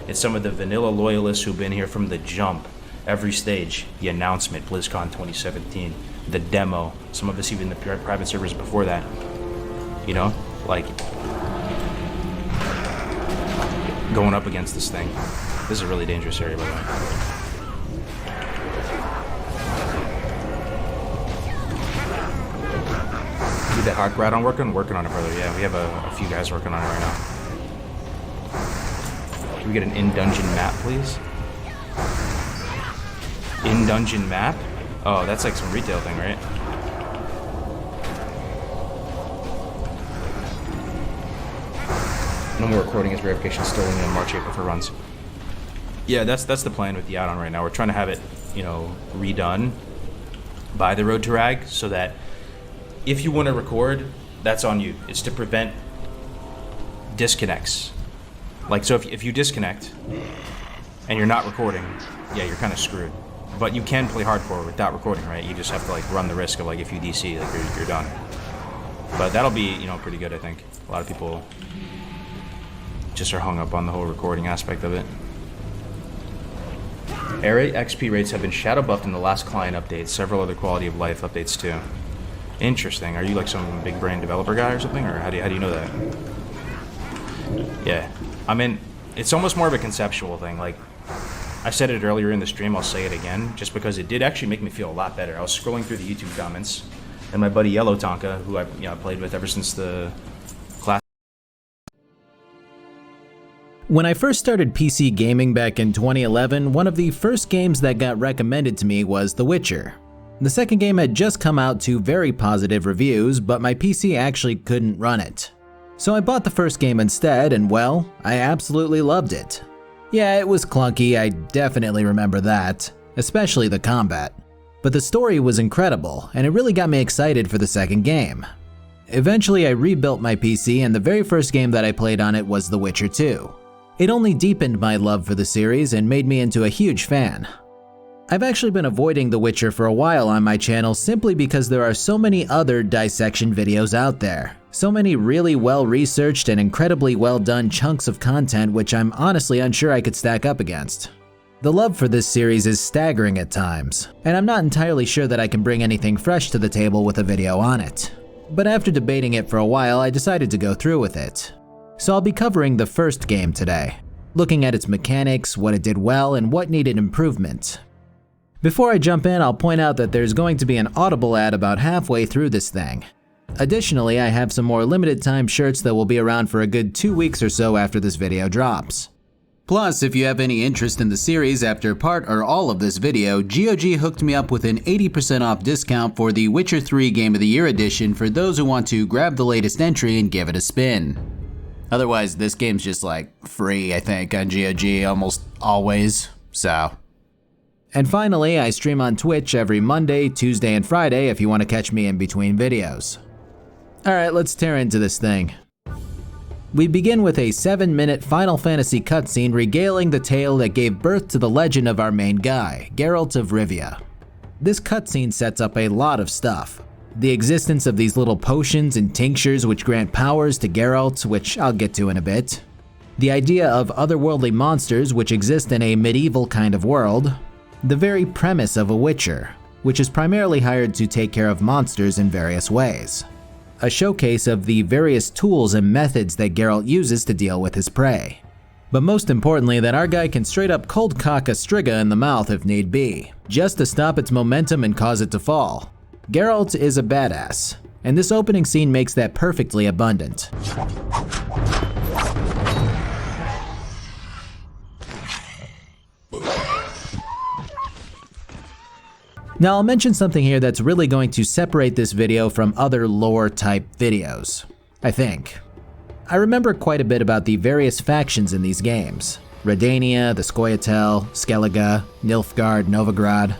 It's some of the vanilla loyalists who've been here from the jump, every stage, the announcement, BlizzCon 2017, the demo, some of us even the private servers before that. You know, like, going up against this thing. This is a really dangerous area, by the way. Did that hard ride on working? Working on it, brother. Yeah, we have a few guys working on it right now. Can we get an in-dungeon map, please? In-dungeon map? Oh, that's like some retail thing, right? No more recording as verification, still only on March, April for runs. Yeah, that's the plan with the add-on right now. We're trying to have it, you know, redone by the Road to Rag so that if you want to record, that's on you. It's to prevent disconnects. Like, so if you disconnect and you're not recording, yeah, you're kind of screwed. But you can play hardcore without recording, right? You just have to like run the risk of like if you DC, like you're done. But that'll be, you know, pretty good, I think. A lot of people just are hung up on the whole recording aspect of it. Area XP rates have been shadow buffed in the last client update. Several other quality of life updates too. Interesting. Are you like some big brain developer guy or something, or how do you know that? Yeah, I mean, it's almost more of a conceptual thing. Like, I said it earlier in the stream, I'll say it again, just because it did actually make me feel a lot better. I was scrolling through the YouTube comments, and my buddy Yellow Tonka, who I've played with ever since the class. When I first started PC gaming back in 2011, one of the first games that got recommended to me was The Witcher. The second game had just come out to very positive reviews, but my PC actually couldn't run it. So I bought the first game instead, and well, I absolutely loved it. Yeah, it was clunky, I definitely remember that, especially the combat. But the story was incredible, and it really got me excited for the second game. Eventually I rebuilt my PC, and the very first game that I played on it was The Witcher 2. It only deepened my love for the series and made me into a huge fan. I've actually been avoiding The Witcher for a while on my channel simply because there are so many other dissection videos out there. So many really well-researched and incredibly well-done chunks of content which I'm honestly unsure I could stack up against. The love for this series is staggering at times, and I'm not entirely sure that I can bring anything fresh to the table with a video on it. But after debating it for a while, I decided to go through with it. So I'll be covering the first game today, looking at its mechanics, what it did well, and what needed improvement. Before I jump in, I'll point out that there's going to be an Audible ad about halfway through this thing. Additionally, I have some more limited time shirts that will be around for a good 2 weeks or so after this video drops. Plus, if you have any interest in the series after part or all of this video, GOG hooked me up with an 80% off discount for the Witcher 3 Game of the Year edition for those who want to grab the latest entry and give it a spin. Otherwise, this game's just like free, I think, on GOG almost always, so. And finally, I stream on Twitch every Monday, Tuesday, and Friday if you want to catch me in between videos. Alright, let's tear into this thing. We begin with a 7-minute Final Fantasy cutscene regaling the tale that gave birth to the legend of our main guy, Geralt of Rivia. This cutscene sets up a lot of stuff. The existence of these little potions and tinctures which grant powers to Geralt, which I'll get to in a bit. The idea of otherworldly monsters which exist in a medieval kind of world. The very premise of a Witcher, which is primarily hired to take care of monsters in various ways. A showcase of the various tools and methods that Geralt uses to deal with his prey. But most importantly, that our guy can straight up cold cock a Striga in the mouth if need be, just to stop its momentum and cause it to fall. Geralt is a badass, and this opening scene makes that perfectly abundant. Now I'll mention something here that's really going to separate this video from other lore type videos, I think. I remember quite a bit about the various factions in these games. Redania, the Scoia'tael, Skellige, Nilfgaard, Novigrad.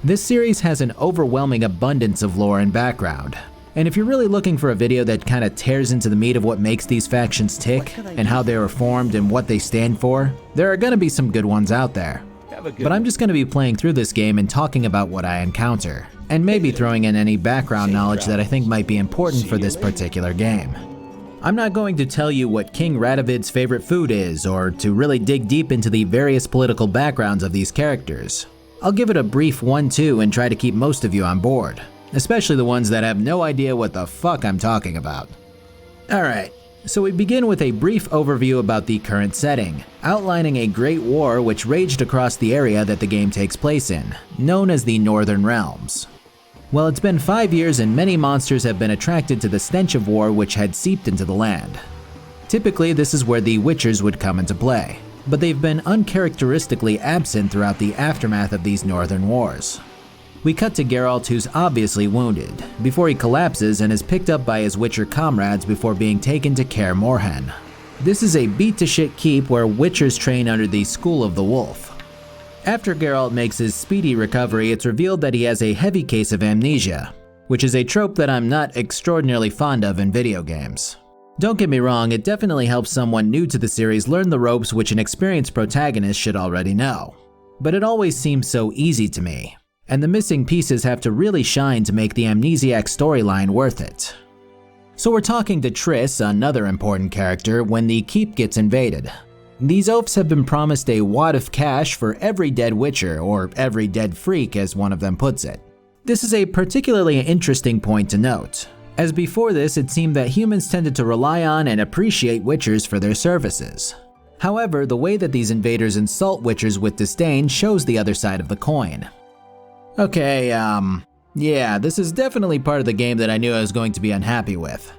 This series has an overwhelming abundance of lore and background. And if you're really looking for a video that kind of tears into the meat of what makes these factions tick, and how they were formed and what they stand for, there are gonna be some good ones out there. But I'm just going to be playing through this game and talking about what I encounter, and maybe throwing in any background knowledge that I think might be important for this particular game. I'm not going to tell you what King Radovid's favorite food is, or to really dig deep into the various political backgrounds of these characters. I'll give it a brief 1-2 and try to keep most of you on board, especially the ones that have no idea what the fuck I'm talking about. Alright. So we begin with a brief overview about the current setting, outlining a great war which raged across the area that the game takes place in, known as the Northern Realms. Well, it's been 5 years and many monsters have been attracted to the stench of war which had seeped into the land. Typically, this is where the Witchers would come into play. but they've been uncharacteristically absent throughout the aftermath of these northern wars. We cut to Geralt, who's obviously wounded, before he collapses and is picked up by his Witcher comrades before being taken to Kaer Morhen. This is a beat-to-shit keep where Witchers train under the School of the Wolf. After Geralt makes his speedy recovery, it's revealed that he has a heavy case of amnesia, which is a trope that I'm not extraordinarily fond of in video games. Don't get me wrong, it definitely helps someone new to the series learn the ropes which an experienced protagonist should already know. But it always seems so easy to me, and the missing pieces have to really shine to make the Amnesiac storyline worth it. So we're talking to Triss, another important character, when the keep gets invaded. These oafs have been promised a wad of cash for every dead Witcher, or every dead freak as one of them puts it. This is a particularly interesting point to note, as before this it seemed that humans tended to rely on and appreciate Witchers for their services. However, the way that these invaders insult Witchers with disdain shows the other side of the coin. Okay, yeah, this is definitely part of the game that I knew I was going to be unhappy with.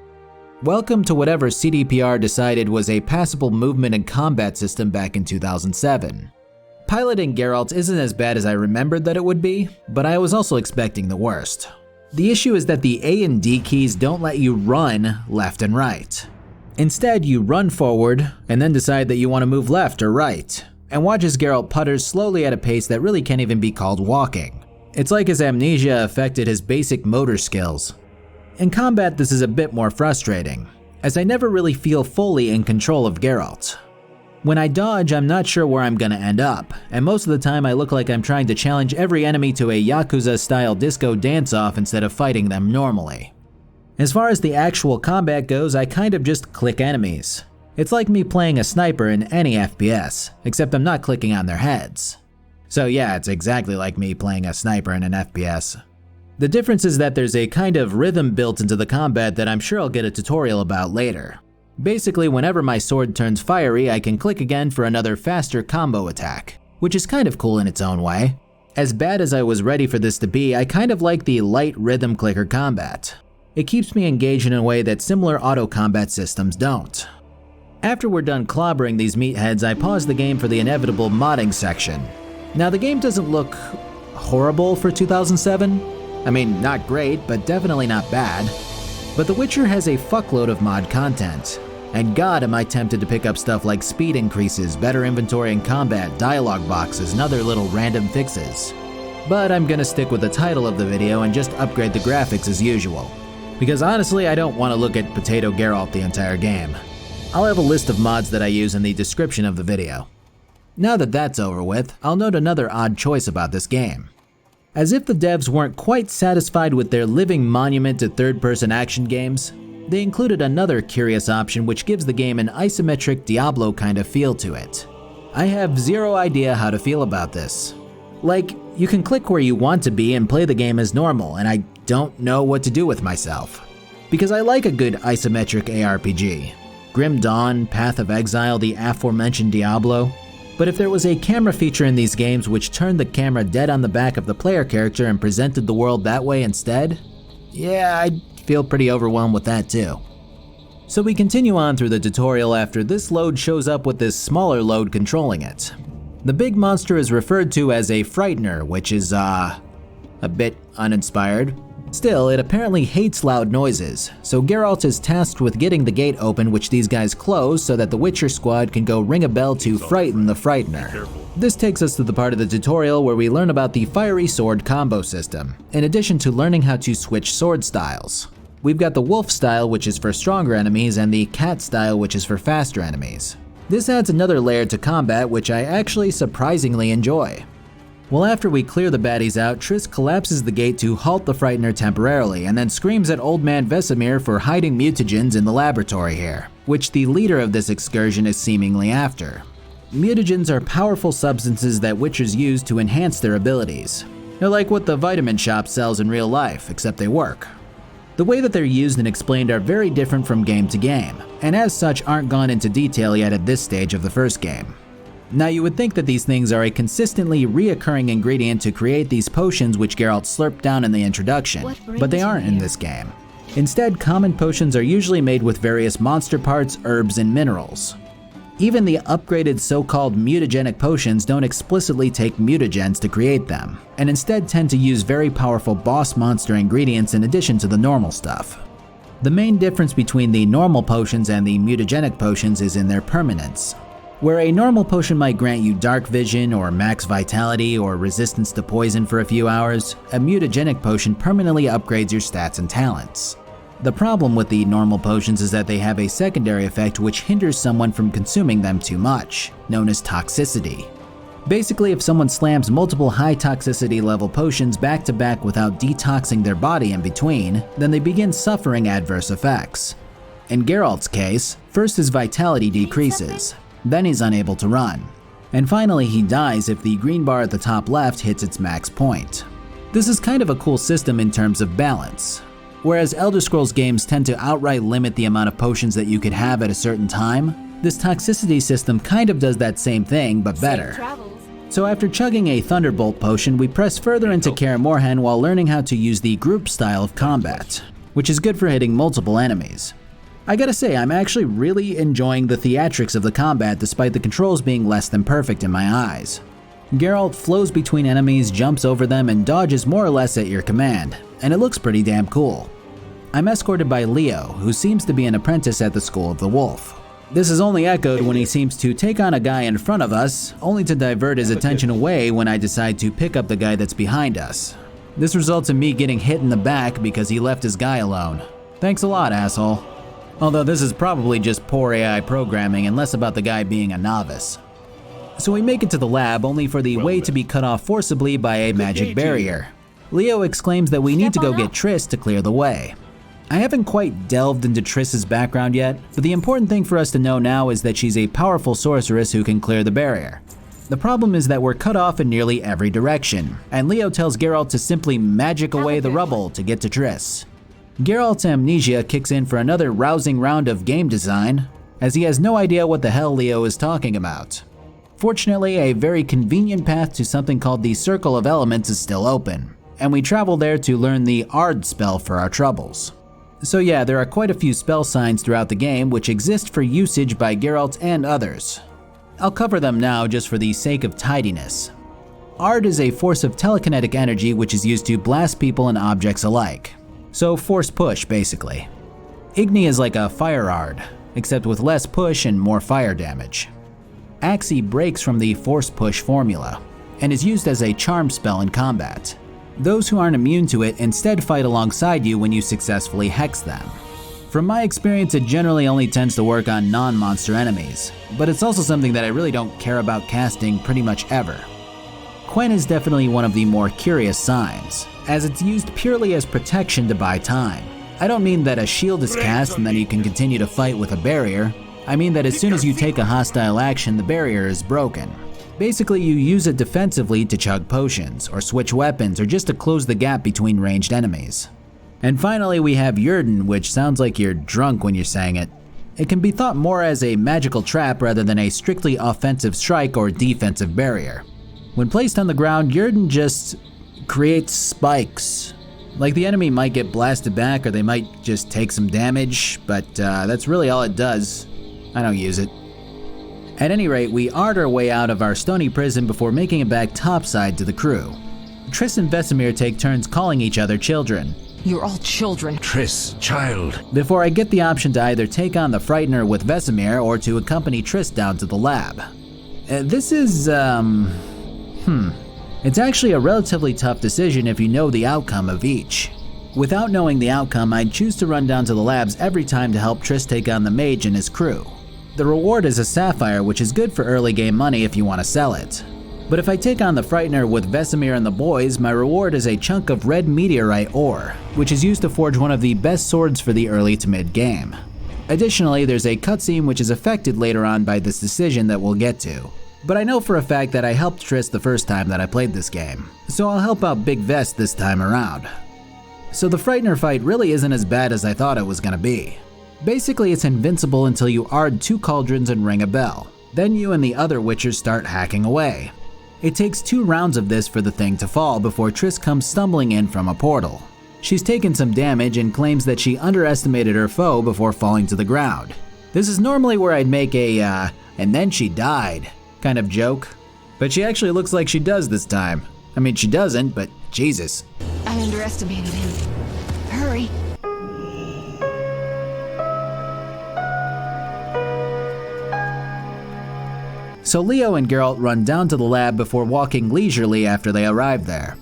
Welcome to whatever CDPR decided was a passable movement and combat system back in 2007. Piloting Geralt isn't as bad as I remembered that it would be, but I was also expecting the worst. The issue is that the A and D keys don't let you run left and right. Instead, you run forward and then decide that you want to move left or right, and watch as Geralt putters slowly at a pace that really can't even be called walking. It's like his amnesia affected his basic motor skills. In combat, this is a bit more frustrating, as I never really feel fully in control of Geralt. When I dodge, I'm not sure where I'm gonna end up, and most of the time I look like I'm trying to challenge every enemy to a Yakuza-style disco dance-off instead of fighting them normally. As far as the actual combat goes, I kind of just click enemies. It's like me playing a sniper in any FPS, except I'm not clicking on their heads. So yeah, it's exactly like me playing a sniper in an FPS. The difference is that there's a kind of rhythm built into the combat that I'm sure I'll get a tutorial about later. Basically, whenever my sword turns fiery, I can click again for another faster combo attack, which is kind of cool in its own way. As bad as I was ready for this to be, I kind of like the light rhythm clicker combat. It keeps me engaged in a way that similar auto combat systems don't. After we're done clobbering these meatheads, I pause the game for the inevitable modding section. Now the game doesn't look horrible for 2007. I mean, not great, but definitely not bad. But The Witcher has a fuckload of mod content. And god am I tempted to pick up stuff like speed increases, better inventory and combat, dialogue boxes, and other little random fixes. But I'm gonna stick with the title of the video and just upgrade the graphics as usual. Because honestly, I don't want to look at Potato Geralt the entire game. I'll have a list of mods that I use in the description of the video. Now that that's over with, I'll note another odd choice about this game. As if the devs weren't quite satisfied with their living monument to third-person action games, they included another curious option which gives the game an isometric Diablo kind of feel to it. I have zero idea how to feel about this. Like, you can click where you want to be and play the game as normal, and I don't know what to do with myself. Because I like a good isometric ARPG. Grim Dawn, Path of Exile, the aforementioned Diablo. But if there was a camera feature in these games which turned the camera dead on the back of the player character and presented the world that way instead, yeah, I'd feel pretty overwhelmed with that too. So we continue on through the tutorial after this load shows up with this smaller load controlling it. The big monster is referred to as a Frightener, which is, a bit uninspired. Still, it apparently hates loud noises, so Geralt is tasked with getting the gate open which these guys close so that the Witcher squad can go ring a bell to frighten the Frightener. This takes us to the part of the tutorial where we learn about the fiery sword combo system, in addition to learning how to switch sword styles. We've got the wolf style, which is for stronger enemies, and the cat style, which is for faster enemies. This adds another layer to combat which I actually surprisingly enjoy. Well, after we clear the baddies out, Triss collapses the gate to halt the Frightener temporarily and then screams at Old Man Vesemir for hiding mutagens in the laboratory here, which the leader of this excursion is seemingly after. Mutagens are powerful substances that Witchers use to enhance their abilities. They're like what the vitamin shop sells in real life, except they work. The way that they're used and explained are very different from game to game, and as such aren't gone into detail yet at this stage of the first game. Now you would think that these things are a consistently reoccurring ingredient to create these potions which Geralt slurped down in the introduction, but they aren't in this game. Instead, common potions are usually made with various monster parts, herbs, and minerals. Even the upgraded so-called mutagenic potions don't explicitly take mutagens to create them, and instead tend to use very powerful boss monster ingredients in addition to the normal stuff. The main difference between the normal potions and the mutagenic potions is in their permanence. Where a normal potion might grant you dark vision or max vitality or resistance to poison for a few hours, a mutagenic potion permanently upgrades your stats and talents. The problem with the normal potions is that they have a secondary effect which hinders someone from consuming them too much, known as toxicity. Basically, if someone slams multiple high toxicity level potions back to back without detoxing their body in between, then they begin suffering adverse effects. In Geralt's case, first his vitality decreases, then he's unable to run, and finally he dies if the green bar at the top left hits its max point. This is kind of a cool system in terms of balance. Whereas Elder Scrolls games tend to outright limit the amount of potions that you could have at a certain time, this toxicity system kind of does that same thing, but better. So after chugging a Thunderbolt potion, we press further into Kaer Morhen while learning how to use the group style of combat, which is good for hitting multiple enemies. I gotta say, I'm actually really enjoying the theatrics of the combat despite the controls being less than perfect in my eyes. Geralt flows between enemies, jumps over them, and dodges more or less at your command, and it looks pretty damn cool. I'm escorted by Leo, who seems to be an apprentice at the School of the Wolf. This is only echoed when he seems to take on a guy in front of us, only to divert his attention away when I decide to pick up the guy that's behind us. This results in me getting hit in the back because he left his guy alone. Thanks a lot, asshole. Although this is probably just poor AI programming and less about the guy being a novice. So we make it to the lab only for the way to be cut off forcibly by a magic barrier. Leo exclaims that we need to go get Triss to clear the way. I haven't quite delved into Triss's background yet, but the important thing for us to know now is that she's a powerful sorceress who can clear the barrier. The problem is that we're cut off in nearly every direction, and Leo tells Geralt to simply magic away the rubble to get to Triss. Geralt's amnesia kicks in for another rousing round of game design, as he has no idea what the hell Leo is talking about. Fortunately, a very convenient path to something called the Circle of Elements is still open, and we travel there to learn the Ard spell for our troubles. So yeah, there are quite a few spell signs throughout the game which exist for usage by Geralt and others. I'll cover them now just for the sake of tidiness. Ard is a force of telekinetic energy which is used to blast people and objects alike. So force push, basically. Igni is like a fire Ard, except with less push and more fire damage. Axii breaks from the force push formula, and is used as a charm spell in combat. Those who aren't immune to it instead fight alongside you when you successfully hex them. From my experience, it generally only tends to work on non-monster enemies, but it's also something that I really don't care about casting pretty much ever. Quen is definitely one of the more curious signs, as it's used purely as protection to buy time. I don't mean that a shield is cast and then you can continue to fight with a barrier. I mean that as soon as you take a hostile action, the barrier is broken. Basically, you use it defensively to chug potions, or switch weapons, or just to close the gap between ranged enemies. And finally, we have Yrden, which sounds like you're drunk when you're saying it. It can be thought more as a magical trap rather than a strictly offensive strike or defensive barrier. When placed on the ground, Yrden just creates spikes. Like the enemy might get blasted back or they might just take some damage, but that's really all it does. I don't use it. At any rate, we art our way out of our stony prison before making it back topside to the crew. Triss and Vesemir take turns calling each other children. You're all children. Triss, child. Before I get the option to either take on the Frightener with Vesemir or to accompany Triss down to the lab. This is, It's actually a relatively tough decision if you know the outcome of each. Without knowing the outcome, I'd choose to run down to the labs every time to help Triss take on the mage and his crew. The reward is a sapphire, which is good for early game money if you want to sell it. But if I take on the Frightener with Vesemir and the boys, my reward is a chunk of red meteorite ore, which is used to forge one of the best swords for the early to mid game. Additionally, there's a cutscene which is affected later on by this decision that we'll get to. But I know for a fact that I helped Triss the first time that I played this game, so I'll help out Big Vest this time around. So the Frightener fight really isn't as bad as I thought it was gonna be. Basically, it's invincible until you ard 2 cauldrons and ring a bell. Then you and the other Witchers start hacking away. It takes 2 rounds of this for the thing to fall before Triss comes stumbling in from a portal. She's taken some damage and claims that she underestimated her foe before falling to the ground. This is normally where I'd make a and then she died. Kind of joke. But she actually looks like she does this time. I mean, she doesn't, but Jesus. I underestimated him. Hurry. So Leo and Geralt run down to the lab before walking leisurely after they arrive there.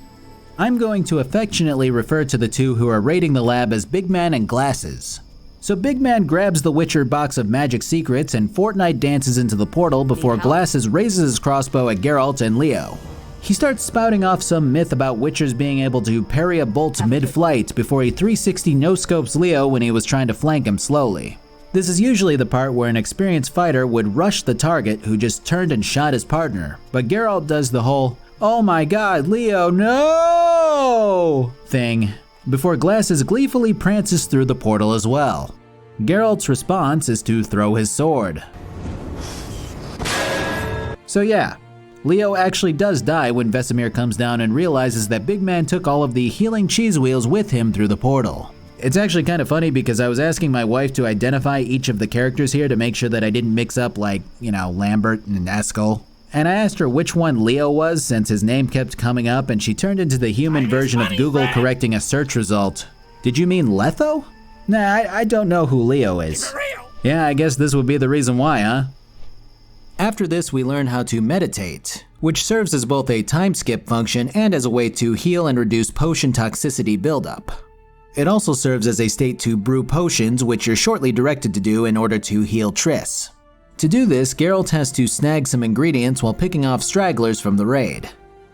I'm going to affectionately refer to the two who are raiding the lab as Big Man and Glasses. So Big Man grabs the Witcher box of magic secrets and Fortnite dances into the portal before Glasses raises his crossbow at Geralt and Leo. He starts spouting off some myth about Witchers being able to parry a bolt mid-flight before he 360 no-scopes Leo when he was trying to flank him slowly. This is usually the part where an experienced fighter would rush the target who just turned and shot his partner, but Geralt does the whole, "Oh my god, Leo, no!" thing, before Glasses gleefully prances through the portal as well. Geralt's response is to throw his sword. So yeah, Leo actually does die when Vesemir comes down and realizes that Big Man took all of the healing cheese wheels with him through the portal. It's actually kind of funny because I was asking my wife to identify each of the characters here to make sure that I didn't mix up like, Lambert and Eskel. And I asked her which one Leo was since his name kept coming up and she turned into the human version of Google correcting a search result. Did you mean Letho? Nah, I don't know who Leo is. Yeah, I guess this would be the reason why, huh? After this, we learn how to meditate, which serves as both a time skip function and as a way to heal and reduce potion toxicity buildup. It also serves as a state to brew potions, which you're shortly directed to do in order to heal Triss. To do this, Geralt has to snag some ingredients while picking off stragglers from the raid.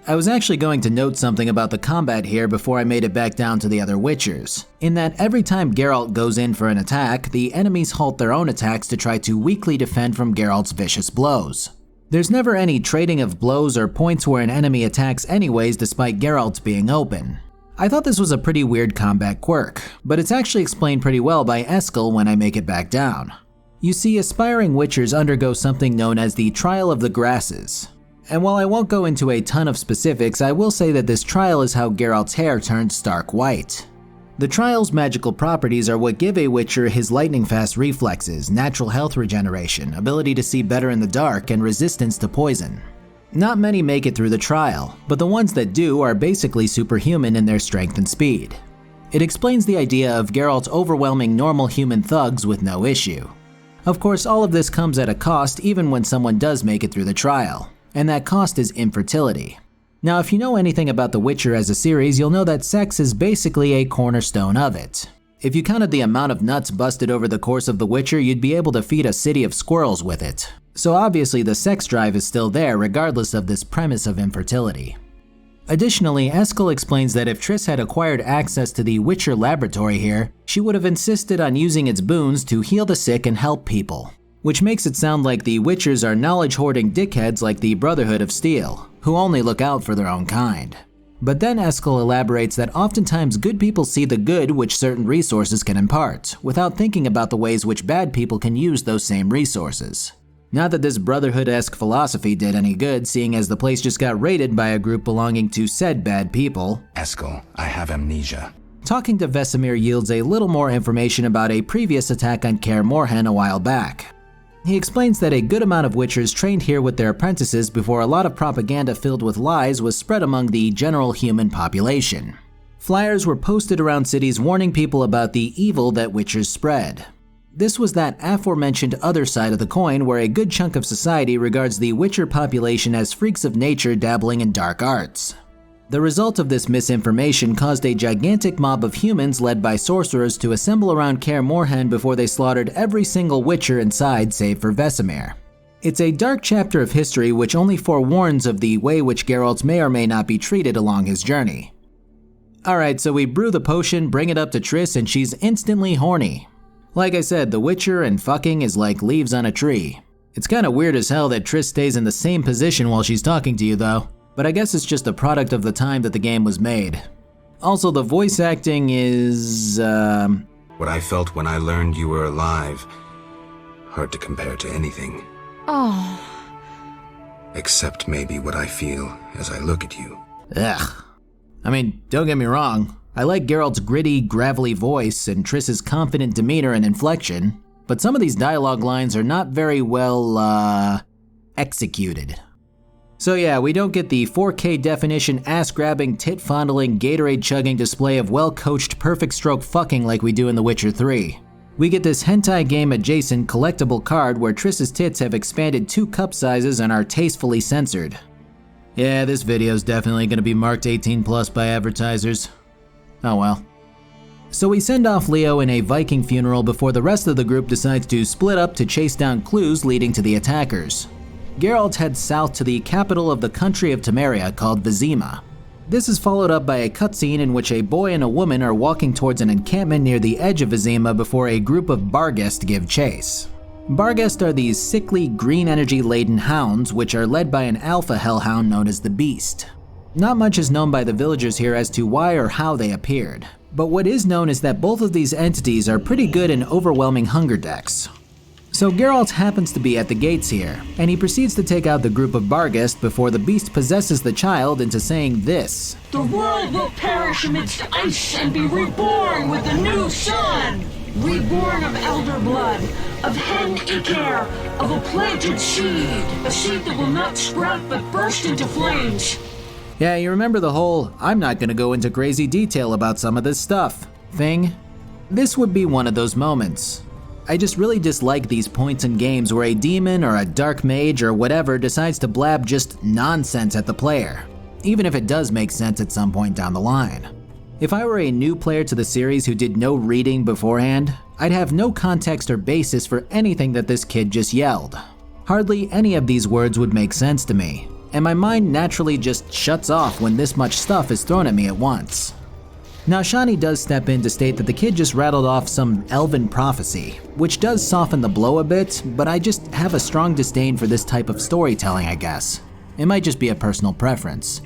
I was actually going to note something about the combat here before I made it back down to the other Witchers, in that every time Geralt goes in for an attack, the enemies halt their own attacks to try to weakly defend from Geralt's vicious blows. There's never any trading of blows or points where an enemy attacks anyways despite Geralt being open. I thought this was a pretty weird combat quirk, but it's actually explained pretty well by Eskel when I make it back down. You see, aspiring Witchers undergo something known as the Trial of the Grasses. And while I won't go into a ton of specifics, I will say that this trial is how Geralt's hair turned stark white. The trial's magical properties are what give a Witcher his lightning-fast reflexes, natural health regeneration, ability to see better in the dark, and resistance to poison. Not many make it through the trial, but the ones that do are basically superhuman in their strength and speed. It explains the idea of Geralt overwhelming normal human thugs with no issue. Of course, all of this comes at a cost even when someone does make it through the trial, and that cost is infertility. Now, if you know anything about The Witcher as a series, you'll know that sex is basically a cornerstone of it. If you counted the amount of nuts busted over the course of The Witcher, you'd be able to feed a city of squirrels with it. So obviously the sex drive is still there regardless of this premise of infertility. Additionally, Eskel explains that if Triss had acquired access to the Witcher laboratory here, she would have insisted on using its boons to heal the sick and help people. Which makes it sound like the Witchers are knowledge-hoarding dickheads like the Brotherhood of Steel, who only look out for their own kind. But then Eskel elaborates that oftentimes good people see the good which certain resources can impart, without thinking about the ways which bad people can use those same resources. Not that this Brotherhood-esque philosophy did any good, seeing as the place just got raided by a group belonging to said bad people. Eskel, I have amnesia. Talking to Vesemir yields a little more information about a previous attack on Kaer Morhen a while back. He explains that a good amount of Witchers trained here with their apprentices before a lot of propaganda filled with lies was spread among the general human population. Flyers were posted around cities warning people about the evil that Witchers spread. This was that aforementioned other side of the coin where a good chunk of society regards the Witcher population as freaks of nature dabbling in dark arts. The result of this misinformation caused a gigantic mob of humans led by sorcerers to assemble around Kaer Morhen before they slaughtered every single Witcher inside save for Vesemir. It's a dark chapter of history which only forewarns of the way which Geralt may or may not be treated along his journey. Alright, so we brew the potion, bring it up to Triss, and she's instantly horny. Like I said, The Witcher and fucking is like leaves on a tree. It's kinda weird as hell that Triss stays in the same position while she's talking to you though, but I guess it's just a product of the time that the game was made. Also, the voice acting is, What I felt when I learned you were alive, hard to compare to anything. Oh. Except maybe what I feel as I look at you. Ugh. I mean, don't get me wrong. I like Geralt's gritty, gravelly voice and Triss's confident demeanor and inflection. but some of these dialogue lines are not very well, executed. So yeah, we don't get the 4K definition, ass-grabbing, tit-fondling, Gatorade-chugging display of well-coached perfect stroke fucking like we do in The Witcher 3. We get this hentai game-adjacent collectible card where Triss's tits have expanded 2 cup sizes and are tastefully censored. Yeah, this video's definitely gonna be marked 18+ by advertisers. Oh well. So we send off Leo in a Viking funeral before the rest of the group decides to split up to chase down clues leading to the attackers. Geralt heads south to the capital of the country of Temeria called Vizima. This is followed up by a cutscene in which a boy and a woman are walking towards an encampment near the edge of Vizima before a group of Barghest give chase. Barghest are these sickly, green energy-laden hounds which are led by an alpha hellhound known as the Beast. Not much is known by the villagers here as to why or how they appeared, but what is known is that both of these entities are pretty good in overwhelming hunger decks. So Geralt happens to be at the gates here, and he proceeds to take out the group of Barghest before the Beast possesses the child into saying this. The world will perish amidst ice and be reborn with a new sun! Reborn of elder blood, of hen Iker, of a planted seed, a seed that will not sprout but burst into flames. Yeah, you remember the whole, I'm not gonna go into crazy detail about some of this stuff thing? This would be one of those moments. I just really dislike these points in games where a demon or a dark mage or whatever decides to blab just nonsense at the player, even if it does make sense at some point down the line. If I were a new player to the series who did no reading beforehand, I'd have no context or basis for anything that this kid just yelled. Hardly any of these words would make sense to me, and my mind naturally just shuts off when this much stuff is thrown at me at once. Now Shani does step in to state that the kid just rattled off some elven prophecy, which does soften the blow a bit, but I just have a strong disdain for this type of storytelling, I guess. It might just be a personal preference.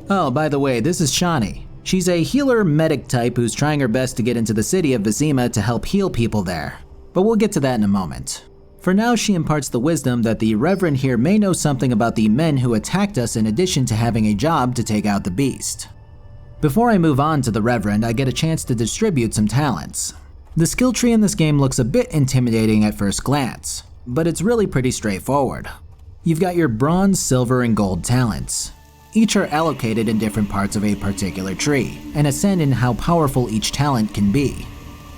Oh, by the way, this is Shani. She's a healer medic type who's trying her best to get into the city of Vizima to help heal people there, but we'll get to that in a moment. For now, she imparts the wisdom that the Reverend here may know something about the men who attacked us in addition to having a job to take out the beast. Before I move on to the Reverend, I get a chance to distribute some talents. The skill tree in this game looks a bit intimidating at first glance, but it's really pretty straightforward. You've got your bronze, silver, and gold talents. Each are allocated in different parts of a particular tree, and ascend in how powerful each talent can be.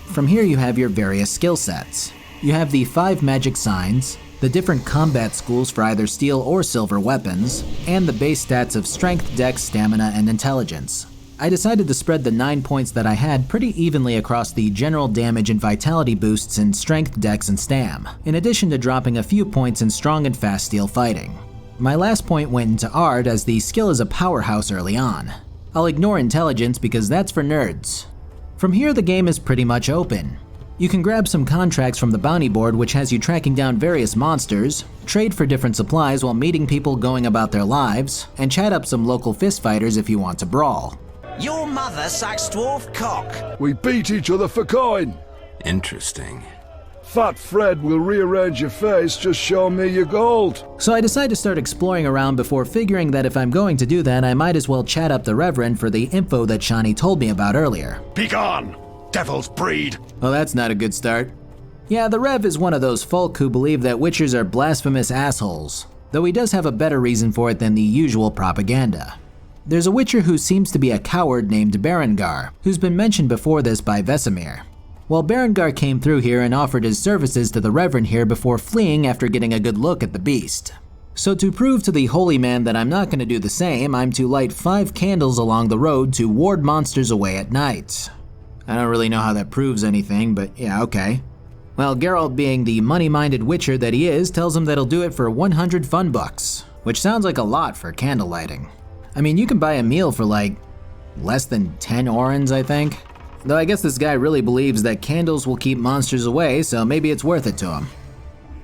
From here you have your various skill sets. You have the 5 magic signs, the different combat schools for either steel or silver weapons, and the base stats of strength, dex, stamina, and intelligence. I decided to spread the 9 points that I had pretty evenly across the general damage and vitality boosts in strength, dex, and stam, in addition to dropping a few points in strong and fast steel fighting. My last point went into art as the skill is a powerhouse early on. I'll ignore intelligence because that's for nerds. From here the game is pretty much open. You can grab some contracts from the bounty board which has you tracking down various monsters, trade for different supplies while meeting people going about their lives, and chat up some local fistfighters if you want to brawl. Your mother sucks dwarf cock. We beat each other for coin. Interesting. Fat Fred will rearrange your face, just show me your gold. So I decide to start exploring around before figuring that if I'm going to do that, I might as well chat up the Reverend for the info that Shani told me about earlier. Begone, devil's breed. Well, that's not a good start. Yeah, the Rev is one of those folk who believe that witchers are blasphemous assholes, though he does have a better reason for it than the usual propaganda. There's a witcher who seems to be a coward named Berengar, who's been mentioned before this by Vesemir. Well, Berengar came through here and offered his services to the Reverend here before fleeing after getting a good look at the beast. So to prove to the holy man that I'm not going to do the same, I'm to light 5 candles along the road to ward monsters away at night. I don't really know how that proves anything, but yeah, okay. Well, Geralt, being the money-minded witcher that he is, tells him that he'll do it for 100 fun bucks, which sounds like a lot for candle lighting. I mean, you can buy a meal for like less than 10 orens, I think. Though I guess this guy really believes that candles will keep monsters away, so maybe it's worth it to him.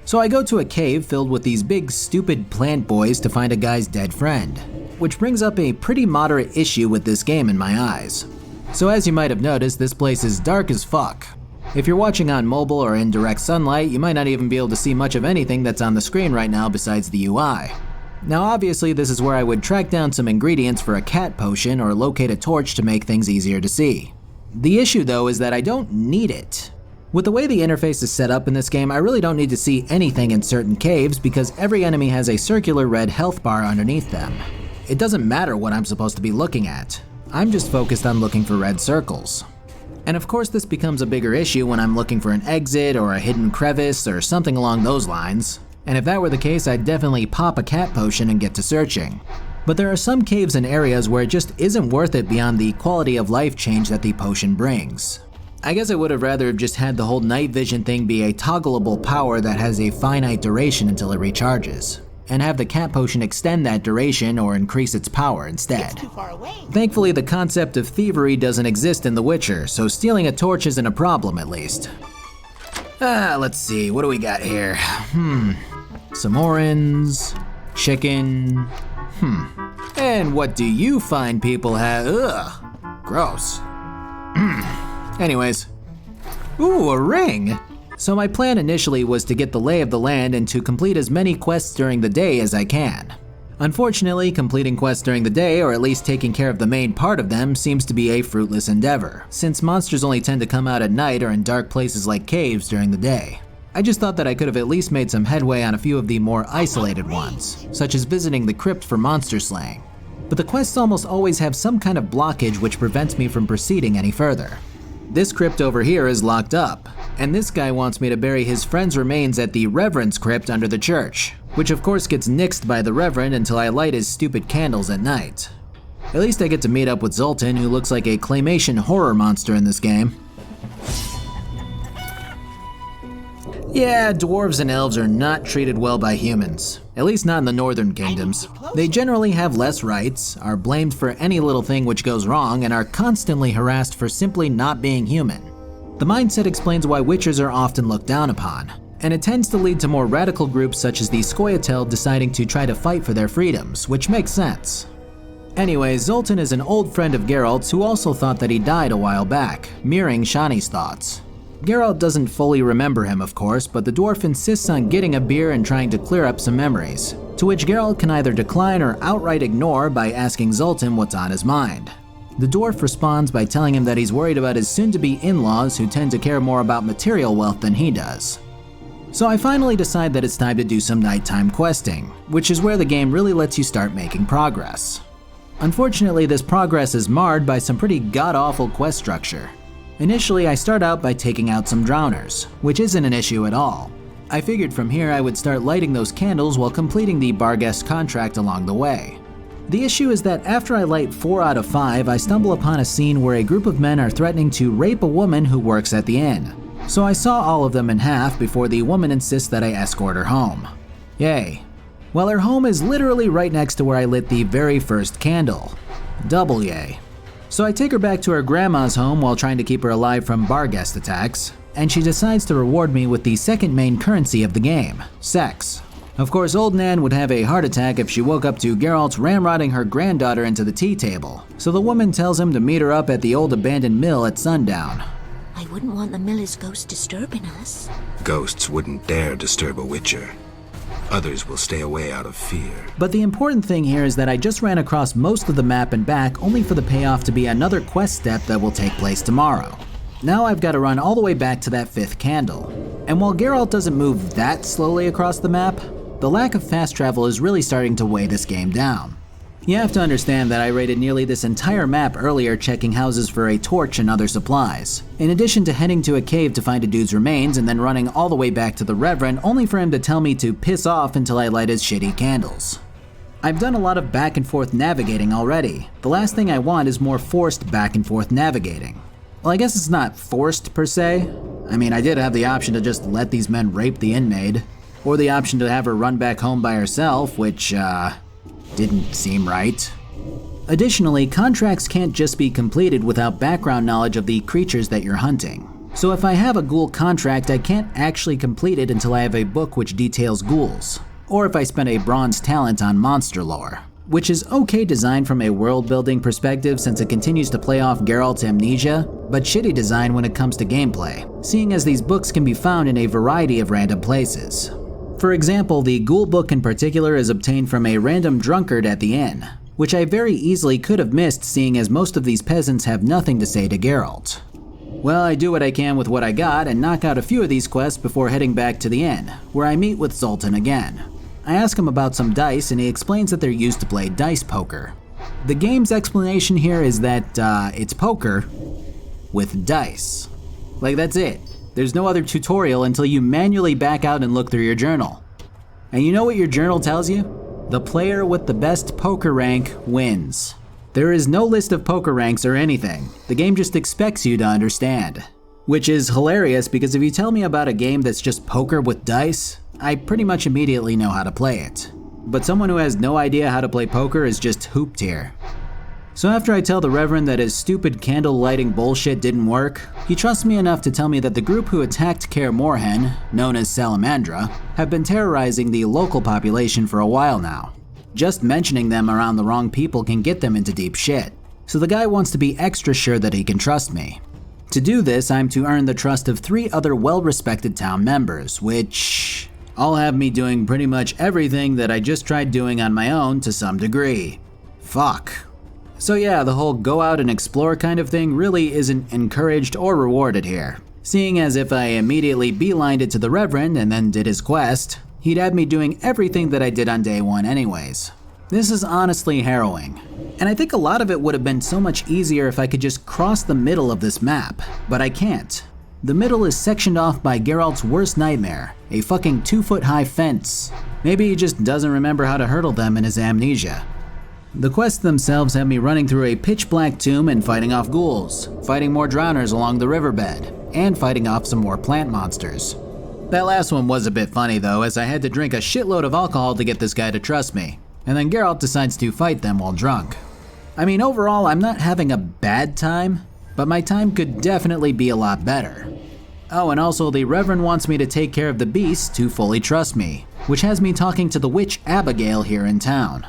So I go to a cave filled with these big stupid plant boys to find a guy's dead friend, which brings up a pretty moderate issue with this game in my eyes. So as you might have noticed, this place is dark as fuck. If you're watching on mobile or in direct sunlight, you might not even be able to see much of anything that's on the screen right now besides the UI. Now obviously this is where I would track down some ingredients for a cat potion or locate a torch to make things easier to see. The issue though is that I don't need it. With the way the interface is set up in this game, I really don't need to see anything in certain caves because every enemy has a circular red health bar underneath them. It doesn't matter what I'm supposed to be looking at. I'm just focused on looking for red circles. And of course this becomes a bigger issue when I'm looking for an exit or a hidden crevice or something along those lines. And if that were the case, I'd definitely pop a cat potion and get to searching. But there are some caves and areas where it just isn't worth it beyond the quality of life change that the potion brings. I guess I would have rather have just had the whole night vision thing be a toggleable power that has a finite duration until it recharges, and have the cat potion extend that duration or increase its power instead. Thankfully, the concept of thievery doesn't exist in The Witcher, so stealing a torch isn't a problem at least. Let's see, what do we got here? Some orans, chicken, And what do you find people have? Ugh, gross. Anyways, ooh, a ring! So my plan initially was to get the lay of the land and to complete as many quests during the day as I can. Unfortunately, completing quests during the day, or at least taking care of the main part of them, seems to be a fruitless endeavor, since monsters only tend to come out at night or in dark places like caves during the day. I just thought that I could have at least made some headway on a few of the more isolated ones, such as visiting the crypt for monster slaying. But the quests almost always have some kind of blockage which prevents me from proceeding any further. This crypt over here is locked up, and this guy wants me to bury his friend's remains at the Reverend's crypt under the church, which of course gets nixed by the Reverend until I light his stupid candles at night. At least I get to meet up with Zoltan, who looks like a claymation horror monster in this game. Yeah, dwarves and elves are not treated well by humans, at least not in the northern kingdoms. They generally have less rights, are blamed for any little thing which goes wrong, and are constantly harassed for simply not being human. The mindset explains why witchers are often looked down upon, and it tends to lead to more radical groups such as the Scoia'tael deciding to try to fight for their freedoms, which makes sense. Anyway, Zoltan is an old friend of Geralt's who also thought that he died a while back, mirroring Shani's thoughts. Geralt doesn't fully remember him, of course, but the dwarf insists on getting a beer and trying to clear up some memories, to which Geralt can either decline or outright ignore by asking Zoltan what's on his mind. The dwarf responds by telling him that he's worried about his soon-to-be in-laws who tend to care more about material wealth than he does. So I finally decide that it's time to do some nighttime questing, which is where the game really lets you start making progress. Unfortunately, this progress is marred by some pretty god-awful quest structure. Initially, I start out by taking out some drowners, which isn't an issue at all. I figured from here I would start lighting those candles while completing the Barghest contract along the way. The issue is that after I light 4 out of 5, I stumble upon a scene where a group of men are threatening to rape a woman who works at the inn. So I saw all of them in half before the woman insists that I escort her home. Yay. Well, her home is literally right next to where I lit the very first candle. Double yay. So I take her back to her grandma's home while trying to keep her alive from Barghest attacks, and she decides to reward me with the second main currency of the game, sex. Of course, old Nan would have a heart attack if she woke up to Geralt ramrodding her granddaughter into the tea table, so the woman tells him to meet her up at the old abandoned mill at sundown. I wouldn't want the miller's ghost disturbing us. Ghosts wouldn't dare disturb a witcher. Others will stay away out of fear. But the important thing here is that I just ran across most of the map and back only for the payoff to be another quest step that will take place tomorrow. Now I've got to run all the way back to that 5th candle. And while Geralt doesn't move that slowly across the map, the lack of fast travel is really starting to weigh this game down. You have to understand that I raided nearly this entire map earlier checking houses for a torch and other supplies, in addition to heading to a cave to find a dude's remains and then running all the way back to the Reverend only for him to tell me to piss off until I light his shitty candles. I've done a lot of back and forth navigating already. The last thing I want is more forced back and forth navigating. Well, I guess it's not forced per se. I mean, I did have the option to just let these men rape the inmaid, or the option to have her run back home by herself, which, didn't seem right. Additionally, contracts can't just be completed without background knowledge of the creatures that you're hunting. So if I have a ghoul contract, I can't actually complete it until I have a book which details ghouls, or if I spend a bronze talent on monster lore, which is okay design from a world building perspective since it continues to play off Geralt's amnesia, but shitty design when it comes to gameplay, seeing as these books can be found in a variety of random places. For example, the ghoul book in particular is obtained from a random drunkard at the inn, which I very easily could have missed seeing as most of these peasants have nothing to say to Geralt. Well, I do what I can with what I got and knock out a few of these quests before heading back to the inn, where I meet with Zoltan again. I ask him about some dice and he explains that they're used to play dice poker. The game's explanation here is that it's poker with dice. Like, that's it. There's no other tutorial until you manually back out and look through your journal. And you know what your journal tells you? The player with the best poker rank wins. There is no list of poker ranks or anything. The game just expects you to understand. Which is hilarious because if you tell me about a game that's just poker with dice, I pretty much immediately know how to play it. But someone who has no idea how to play poker is just hooped here. So after I tell the Reverend that his stupid candle lighting bullshit didn't work, he trusts me enough to tell me that the group who attacked Kaer Morhen, known as Salamandra, have been terrorizing the local population for a while now. Just mentioning them around the wrong people can get them into deep shit. So the guy wants to be extra sure that he can trust me. To do this, I'm to earn the trust of 3 other well-respected town members, which all have me doing pretty much everything that I just tried doing on my own to some degree. Fuck. So yeah, the whole go out and explore kind of thing really isn't encouraged or rewarded here. Seeing as if I immediately beelined it to the Reverend and then did his quest, he'd have me doing everything that I did on day 1 anyways. This is honestly harrowing. And I think a lot of it would have been so much easier if I could just cross the middle of this map, but I can't. The middle is sectioned off by Geralt's worst nightmare, a fucking 2-foot-high fence. Maybe he just doesn't remember how to hurdle them in his amnesia. The quests themselves have me running through a pitch-black tomb and fighting off ghouls, fighting more drowners along the riverbed, and fighting off some more plant monsters. That last one was a bit funny though, as I had to drink a shitload of alcohol to get this guy to trust me, and then Geralt decides to fight them while drunk. I mean, overall, I'm not having a bad time, but my time could definitely be a lot better. Oh, and also the Reverend wants me to take care of the beast to fully trust me, which has me talking to the witch Abigail here in town.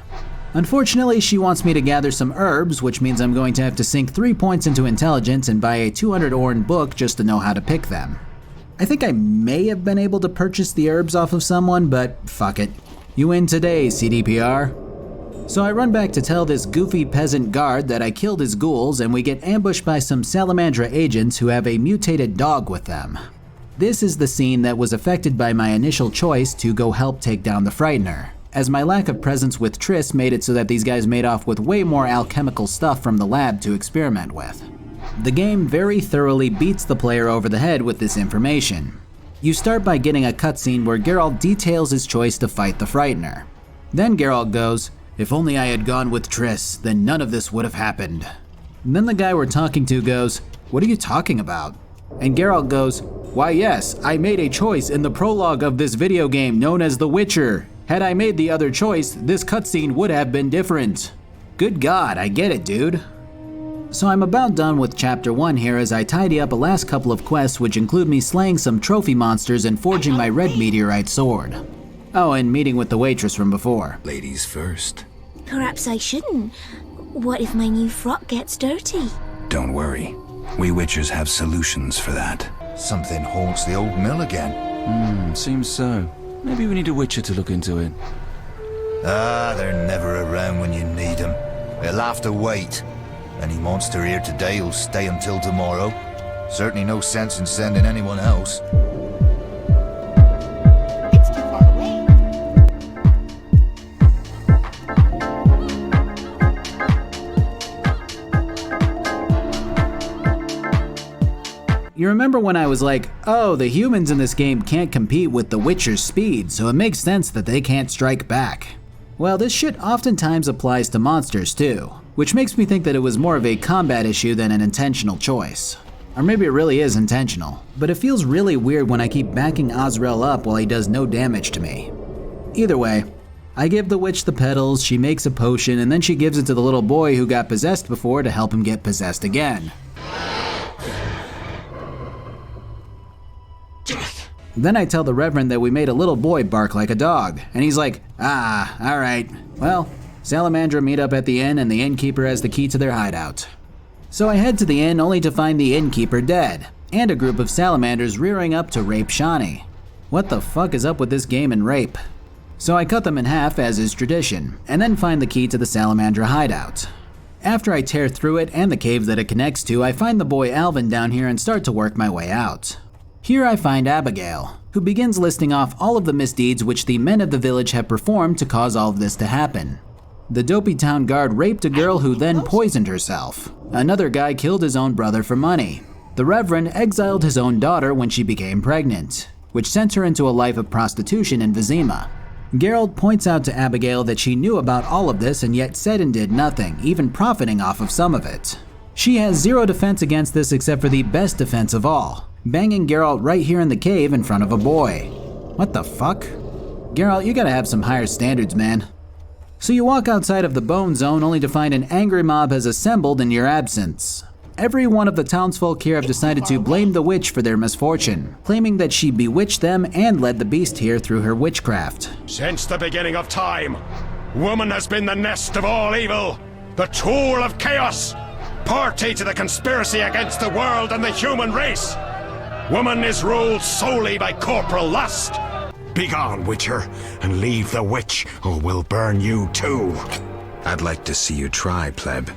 Unfortunately, she wants me to gather some herbs, which means I'm going to have to sink 3 points into intelligence and buy a 200 Orn book just to know how to pick them. I think I may have been able to purchase the herbs off of someone, but fuck it. You win today, CDPR. So I run back to tell this goofy peasant guard that I killed his ghouls and we get ambushed by some Salamandra agents who have a mutated dog with them. This is the scene that was affected by my initial choice to go help take down the Frightener, as my lack of presence with Triss made it so that these guys made off with way more alchemical stuff from the lab to experiment with. The game very thoroughly beats the player over the head with this information. You start by getting a cutscene where Geralt details his choice to fight the Frightener. Then Geralt goes, "If only I had gone with Triss, then none of this would have happened." And then the guy we're talking to goes, "What are you talking about?" And Geralt goes, "Why yes, I made a choice in the prologue of this video game known as The Witcher. Had I made the other choice, this cutscene would have been different." Good God, I get it, dude. So I'm about done with chapter 1 here as I tidy up a last couple of quests which include me slaying some trophy monsters and forging my red meteorite sword. Oh, and meeting with the waitress from before. Ladies first. Perhaps I shouldn't. What if my new frock gets dirty? Don't worry. We Witchers have solutions for that. Something haunts the old mill again. Seems so. Maybe we need a Witcher to look into it. Ah, they're never around when you need them. They'll have to wait. Any monster here today will stay until tomorrow. Certainly no sense in sending anyone else. You remember when I was like, oh, the humans in this game can't compete with the Witcher's speed, so it makes sense that they can't strike back. Well, this shit oftentimes applies to monsters too, which makes me think that it was more of a combat issue than an intentional choice. Or maybe it really is intentional, but it feels really weird when I keep backing Azrael up while he does no damage to me. Either way, I give the witch the petals, she makes a potion, and then she gives it to the little boy who got possessed before to help him get possessed again. Then I tell the Reverend that we made a little boy bark like a dog, and he's like, ah, alright. Well, Salamandra meet up at the inn and the innkeeper has the key to their hideout. So I head to the inn only to find the innkeeper dead, and a group of salamanders rearing up to rape Shani. What the fuck is up with this game and rape? So I cut them in half as is tradition, and then find the key to the Salamandra hideout. After I tear through it and the cave that it connects to, I find the boy Alvin down here and start to work my way out. Here I find Abigail, who begins listing off all of the misdeeds which the men of the village have performed to cause all of this to happen. The dopey town guard raped a girl who then poisoned herself. Another guy killed his own brother for money. The Reverend exiled his own daughter when she became pregnant, which sent her into a life of prostitution in Vizima. Geralt points out to Abigail that she knew about all of this and yet said and did nothing, even profiting off of some of it. She has zero defense against this except for the best defense of all, banging Geralt right here in the cave in front of a boy. What the fuck? Geralt, you gotta have some higher standards, man. So you walk outside of the Bone Zone only to find an angry mob has assembled in your absence. Every one of the townsfolk here have decided to blame the witch for their misfortune, claiming that she bewitched them and led the beast here through her witchcraft. Since the beginning of time, woman has been the nest of all evil, the tool of chaos, party to the conspiracy against the world and the human race. Woman is ruled solely by corporal lust. Begone, Witcher, and leave the witch, or we'll burn you too. I'd like to see you try, pleb.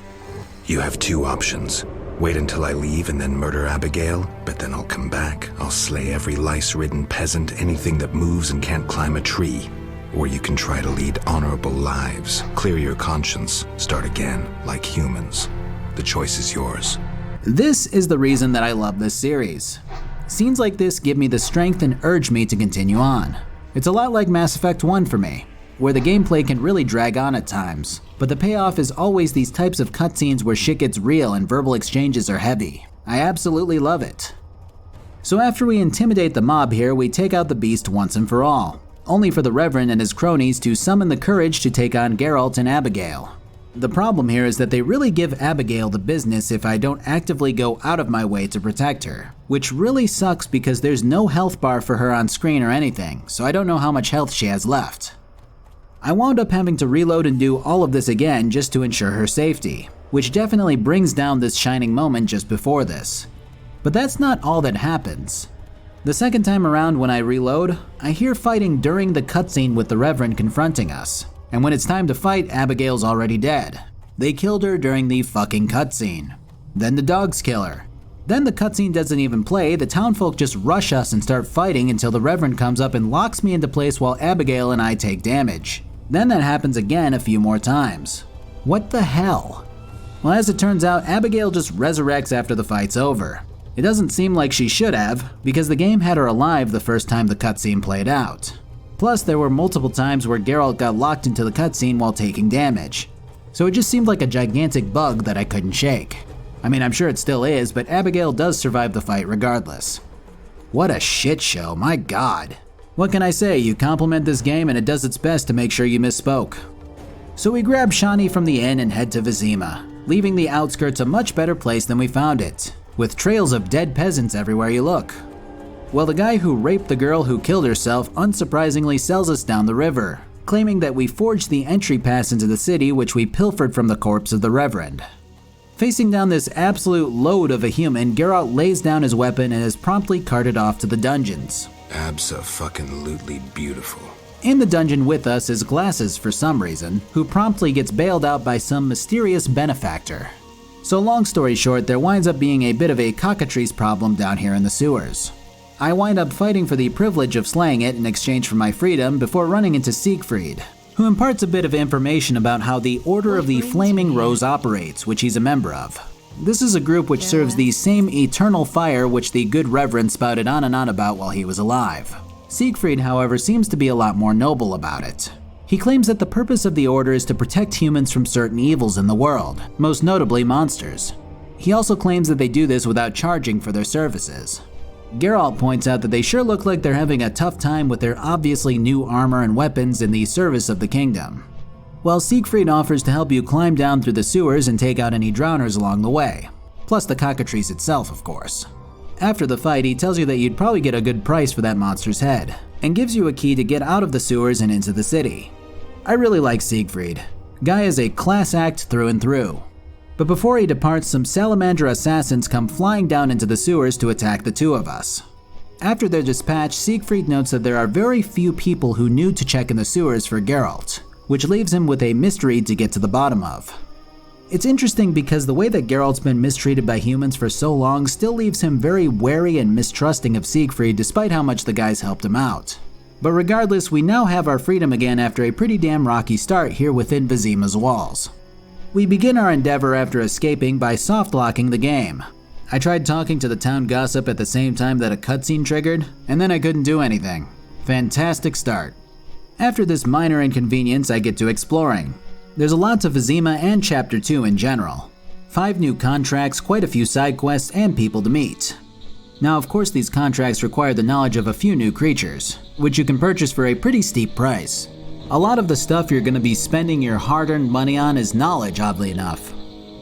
You have two options. Wait until I leave and then murder Abigail, but then I'll come back. I'll slay every lice-ridden peasant, anything that moves and can't climb a tree. Or you can try to lead honorable lives, clear your conscience, start again, like humans. The choice is yours. This is the reason that I love this series. Scenes like this give me the strength and urge me to continue on. It's a lot like Mass Effect 1 for me, where the gameplay can really drag on at times, but the payoff is always these types of cutscenes where shit gets real and verbal exchanges are heavy. I absolutely love it. So after we intimidate the mob here, we take out the beast once and for all, only for the Reverend and his cronies to summon the courage to take on Geralt and Abigail. The problem here is that they really give Abigail the business if I don't actively go out of my way to protect her, which really sucks because there's no health bar for her on screen or anything, so I don't know how much health she has left. I wound up having to reload and do all of this again just to ensure her safety, which definitely brings down this shining moment just before this. But that's not all that happens. The second time around when I reload, I hear fighting during the cutscene with the Reverend confronting us. And when it's time to fight, Abigail's already dead. They killed her during the fucking cutscene. Then the dogs kill her. Then the cutscene doesn't even play, the townfolk just rush us and start fighting until the Reverend comes up and locks me into place while Abigail and I take damage. Then that happens again a few more times. What the hell? Well, as it turns out, Abigail just resurrects after the fight's over. It doesn't seem like she should have, because the game had her alive the first time the cutscene played out. Plus, there were multiple times where Geralt got locked into the cutscene while taking damage. So it just seemed like a gigantic bug that I couldn't shake. I mean, I'm sure it still is, but Abigail does survive the fight regardless. What a shit show, my god. What can I say, you compliment this game and it does its best to make sure you misspoke. So we grab Shani from the inn and head to Vizima, leaving the outskirts a much better place than we found it, with trails of dead peasants everywhere you look. Well, the guy who raped the girl who killed herself unsurprisingly sells us down the river, claiming that we forged the entry pass into the city which we pilfered from the corpse of the Reverend. Facing down this absolute load of a human, Geralt lays down his weapon and is promptly carted off to the dungeons. Abso-fucking-lutely beautiful. In the dungeon with us is Glasses for some reason, who promptly gets bailed out by some mysterious benefactor. So long story short, there winds up being a bit of a cockatrice problem down here in the sewers. I wind up fighting for the privilege of slaying it in exchange for my freedom before running into Siegfried, who imparts a bit of information about how the Order of the Flaming Rose operates, which he's a member of. This is a group which serves the same eternal fire which the good Reverend spouted on and on about while he was alive. Siegfried, however, seems to be a lot more noble about it. He claims that the purpose of the Order is to protect humans from certain evils in the world, most notably monsters. He also claims that they do this without charging for their services. Geralt points out that they sure look like they're having a tough time with their obviously new armor and weapons in the service of the kingdom. While Siegfried offers to help you climb down through the sewers and take out any drowners along the way, plus the cockatrice itself, of course. After the fight, he tells you that you'd probably get a good price for that monster's head, and gives you a key to get out of the sewers and into the city. I really like Siegfried. Guy is a class act through and through. But before he departs, some salamander assassins come flying down into the sewers to attack the two of us. After their dispatch, Siegfried notes that there are very few people who knew to check in the sewers for Geralt, which leaves him with a mystery to get to the bottom of. It's interesting because the way that Geralt's been mistreated by humans for so long still leaves him very wary and mistrusting of Siegfried despite how much the guys helped him out. But regardless, we now have our freedom again after a pretty damn rocky start here within Vizima's walls. We begin our endeavor after escaping by soft-locking the game. I tried talking to the town gossip at the same time that a cutscene triggered, and then I couldn't do anything. Fantastic start. After this minor inconvenience, I get to exploring. There's a lot to Vizima and Chapter 2 in general. 5 new contracts, quite a few side quests, and people to meet. Now of course these contracts require the knowledge of a few new creatures, which you can purchase for a pretty steep price. A lot of the stuff you're going to be spending your hard-earned money on is knowledge, oddly enough.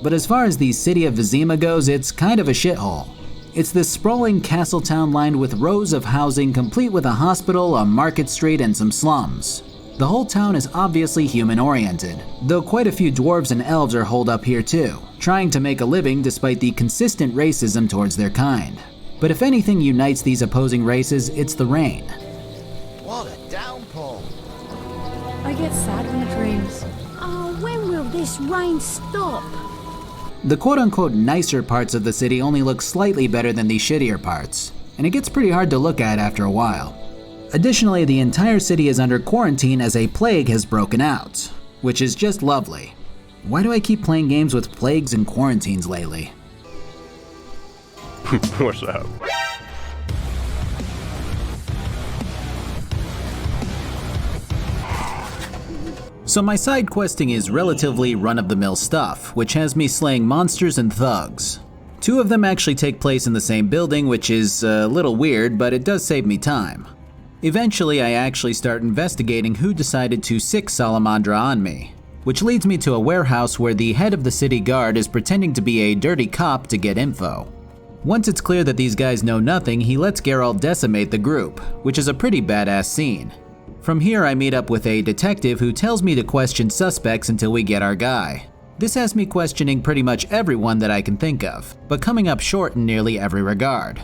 But as far as the city of Vizima goes, it's kind of a shithole. It's this sprawling castle town lined with rows of housing complete with a hospital, a market street, and some slums. The whole town is obviously human-oriented, though quite a few dwarves and elves are holed up here too, trying to make a living despite the consistent racism towards their kind. But if anything unites these opposing races, it's the rain. What a downpour! I get sad when it rains. Oh, when will this rain stop? The quote-unquote nicer parts of the city only look slightly better than the shittier parts, and it gets pretty hard to look at after a while. Additionally, the entire city is under quarantine as a plague has broken out, which is just lovely. Why do I keep playing games with plagues and quarantines lately? What's up? So my side questing is relatively run-of-the-mill stuff, which has me slaying monsters and thugs. 2 of them actually take place in the same building, which is a little weird, but it does save me time. Eventually, I actually start investigating who decided to sick Salamandra on me, which leads me to a warehouse where the head of the city guard is pretending to be a dirty cop to get info. Once it's clear that these guys know nothing, he lets Geralt decimate the group, which is a pretty badass scene. From here, I meet up with a detective who tells me to question suspects until we get our guy. This has me questioning pretty much everyone that I can think of, but coming up short in nearly every regard.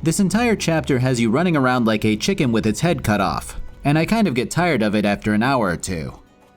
This entire chapter has you running around like a chicken with its head cut off, and I kind of get tired of it after an hour or 2.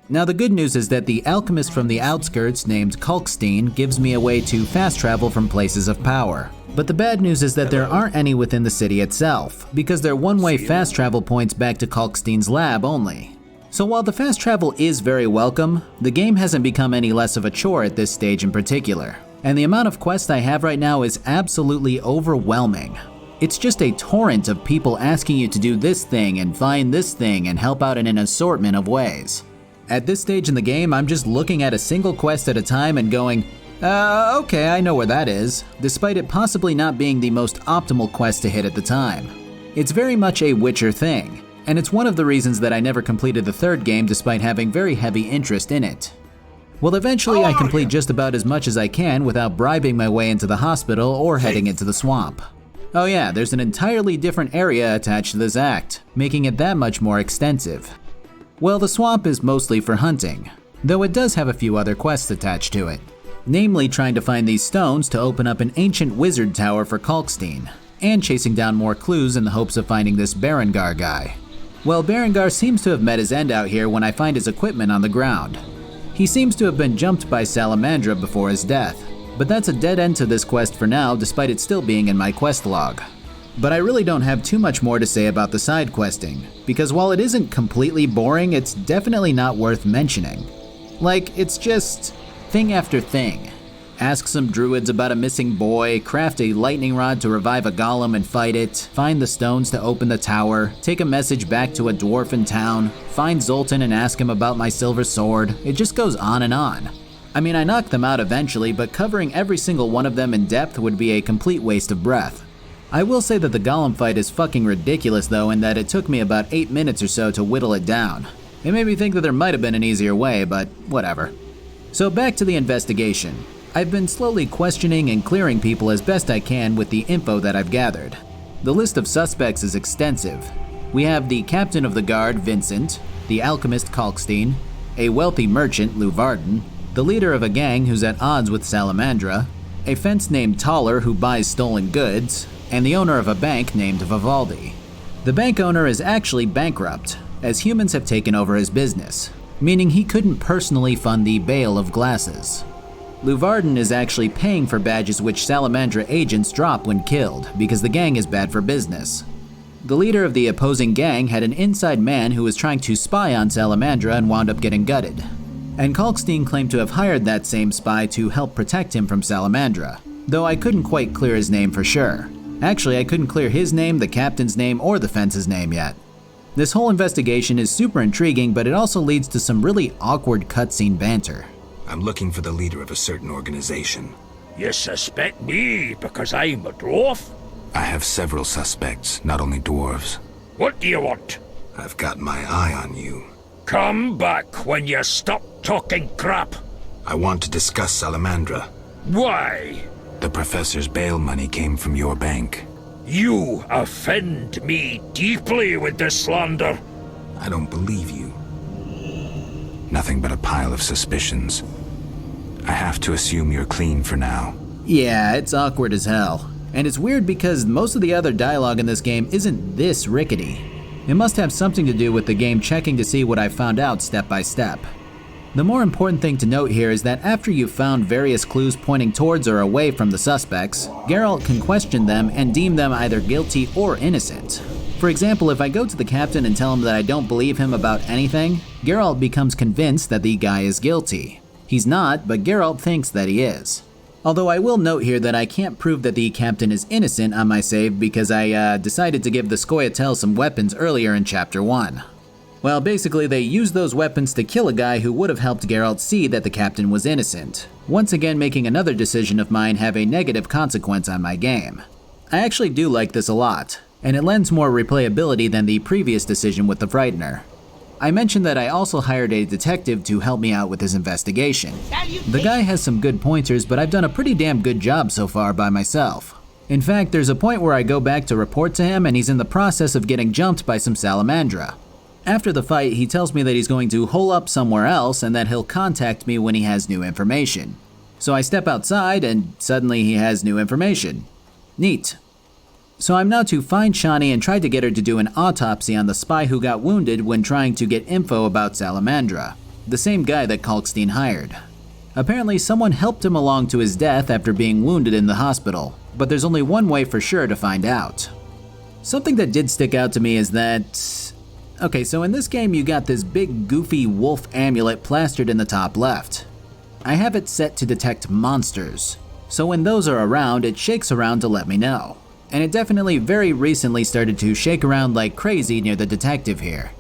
Now the good news is that the alchemist from the outskirts named Kalkstein gives me a way to fast travel from places of power. But the bad news is that there aren't any within the city itself, because they're one-way fast travel points back to Kalkstein's lab only. So while the fast travel is very welcome, the game hasn't become any less of a chore at this stage in particular. And the amount of quests I have right now is absolutely overwhelming. It's just a torrent of people asking you to do this thing and find this thing and help out in an assortment of ways. At this stage in the game, I'm just looking at a single quest at a time and going, okay, I know where that is, despite it possibly not being the most optimal quest to hit at the time. It's very much a Witcher thing, and it's one of the reasons that I never completed the 3rd game despite having very heavy interest in it. Well, eventually I complete just about as much as I can without bribing my way into the hospital or heading into the swamp. Oh yeah, there's an entirely different area attached to this act, making it that much more extensive. Well, the swamp is mostly for hunting, though it does have a few other quests attached to it. Namely trying to find these stones to open up an ancient wizard tower for Kalkstein, and chasing down more clues in the hopes of finding this Berengar guy. Well, Berengar seems to have met his end out here when I find his equipment on the ground. He seems to have been jumped by Salamandra before his death, but that's a dead end to this quest for now despite it still being in my quest log. But I really don't have too much more to say about the side questing, because while it isn't completely boring, it's definitely not worth mentioning. Like, it's just thing after thing. Ask some druids about a missing boy, craft a lightning rod to revive a golem and fight it, find the stones to open the tower, take a message back to a dwarf in town, find Zoltan and ask him about my silver sword. It just goes on and on. I mean, I knocked them out eventually, but covering every single one of them in depth would be a complete waste of breath. I will say that the golem fight is fucking ridiculous though, in that it took me about 8 minutes or so to whittle it down. It made me think that there might have been an easier way, but whatever. So back to the investigation. I've been slowly questioning and clearing people as best I can with the info that I've gathered. The list of suspects is extensive. We have the captain of the guard, Vincent, the alchemist, Kalkstein, a wealthy merchant, Luvarden, the leader of a gang who's at odds with Salamandra, a fence named Taller who buys stolen goods, and the owner of a bank named Vivaldi. The bank owner is actually bankrupt, as humans have taken over his business, meaning he couldn't personally fund the bale of glasses. Luvarden is actually paying for badges which Salamandra agents drop when killed, because the gang is bad for business. The leader of the opposing gang had an inside man who was trying to spy on Salamandra and wound up getting gutted. And Kalkstein claimed to have hired that same spy to help protect him from Salamandra, though I couldn't quite clear his name for sure. Actually, I couldn't clear his name, the captain's name, or the fence's name yet. This whole investigation is super intriguing, but it also leads to some really awkward cutscene banter. I'm looking for the leader of a certain organization. You suspect me because I'm a dwarf? I have several suspects, not only dwarves. What do you want? I've got my eye on you. Come back when you stop talking crap. I want to discuss Salamandra. Why? The professor's bail money came from your bank. You offend me deeply with this slander. I don't believe you. Nothing but a pile of suspicions. I have to assume you're clean for now. Yeah, it's awkward as hell. And it's weird because most of the other dialogue in this game isn't this rickety. It must have something to do with the game checking to see what I found out step by step. The more important thing to note here is that after you've found various clues pointing towards or away from the suspects, Geralt can question them and deem them either guilty or innocent. For example, if I go to the captain and tell him that I don't believe him about anything, Geralt becomes convinced that the guy is guilty. He's not, but Geralt thinks that he is. Although I will note here that I can't prove that the captain is innocent on my save because I decided to give the Scoia'tael some weapons earlier in Chapter 1. Well, basically they used those weapons to kill a guy who would have helped Geralt see that the captain was innocent, once again making another decision of mine have a negative consequence on my game. I actually do like this a lot, and it lends more replayability than the previous decision with the Frightener. I mentioned that I also hired a detective to help me out with his investigation. The guy has some good pointers, but I've done a pretty damn good job so far by myself. In fact, there's a point where I go back to report to him and he's in the process of getting jumped by some Salamandra. After the fight, he tells me that he's going to hole up somewhere else and that he'll contact me when he has new information. So I step outside and suddenly he has new information. Neat. So I'm now to find Shani and try to get her to do an autopsy on the spy who got wounded when trying to get info about Salamandra, the same guy that Kalkstein hired. Apparently someone helped him along to his death after being wounded in the hospital, but there's only one way for sure to find out. Something that did stick out to me is that... Okay, so in this game you got this big goofy wolf amulet plastered in the top left. I have it set to detect monsters, so when those are around it shakes around to let me know. And it definitely very recently started to shake around like crazy near the detective here.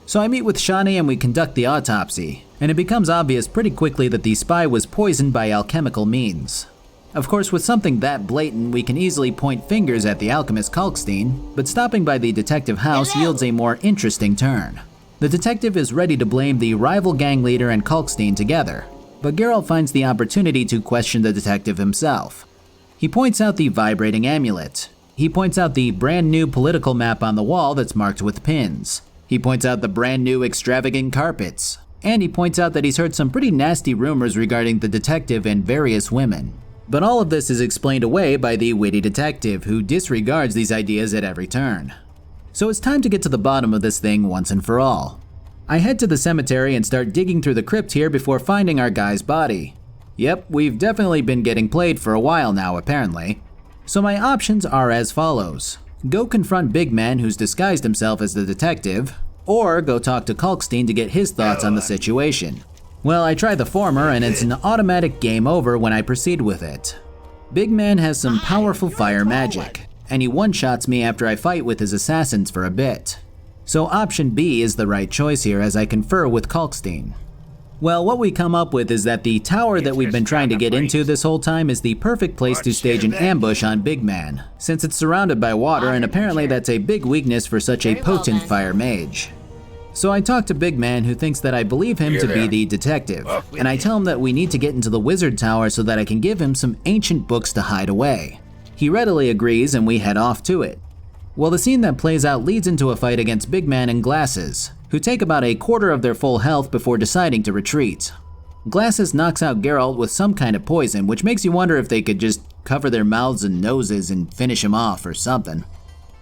So I meet with Shani and we conduct the autopsy, and it becomes obvious pretty quickly that the spy was poisoned by alchemical means. Of course, with something that blatant, we can easily point fingers at the alchemist Kalkstein, but stopping by the detective house yields a more interesting turn. The detective is ready to blame the rival gang leader and Kalkstein together, but Geralt finds the opportunity to question the detective himself. He points out the vibrating amulet. He points out the brand new political map on the wall that's marked with pins. He points out the brand new extravagant carpets. And he points out that he's heard some pretty nasty rumors regarding the detective and various women. But all of this is explained away by the witty detective who disregards these ideas at every turn. So it's time to get to the bottom of this thing once and for all. I head to the cemetery and start digging through the crypt here before finding our guy's body. Yep, we've definitely been getting played for a while now apparently. So my options are as follows. Go confront Big Man who's disguised himself as the detective, or go talk to Kalkstein to get his thoughts on the situation. Well, I try the former and it's an automatic game over when I proceed with it. Big Man has some powerful fire magic, and he one-shots me after I fight with his assassins for a bit. So option B is the right choice here as I confer with Kalkstein. Well, what we come up with is that the tower that we've been trying to get into this whole time is the perfect place to stage an ambush on Big Man, since it's surrounded by water and apparently that's a big weakness for such a potent fire mage. So I talk to Big Man who thinks that I believe him to be the detective, and I tell him that we need to get into the wizard tower so that I can give him some ancient books to hide away. He readily agrees and we head off to it. Well, the scene that plays out leads into a fight against Big Man and Glasses, who take about a quarter of their full health before deciding to retreat. Glasses knocks out Geralt with some kind of poison, which makes you wonder if they could just cover their mouths and noses and finish him off or something.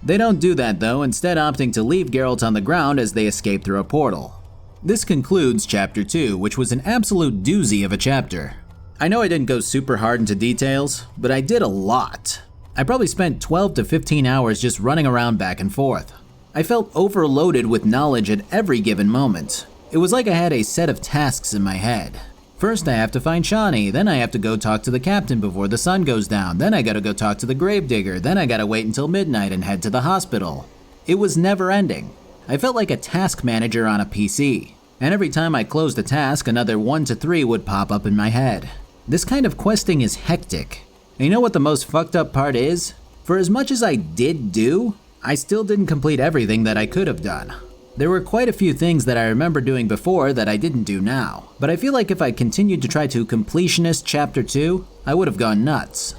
They don't do that though, instead opting to leave Geralt on the ground as they escape through a portal. This concludes Chapter 2, which was an absolute doozy of a chapter. I know I didn't go super hard into details, but I did a lot. I probably spent 12 to 15 hours just running around back and forth. I felt overloaded with knowledge at every given moment. It was like I had a set of tasks in my head. First I have to find Shawnee, then I have to go talk to the captain before the sun goes down, then I gotta go talk to the gravedigger, then I gotta wait until midnight and head to the hospital. It was never ending. I felt like a task manager on a PC, and every time I closed a task, another 1 to 3 would pop up in my head. This kind of questing is hectic. And you know what the most fucked up part is? For as much as I did do, I still didn't complete everything that I could have done. There were quite a few things that I remember doing before that I didn't do now, but I feel like if I continued to try to completionist Chapter 2, I would have gone nuts.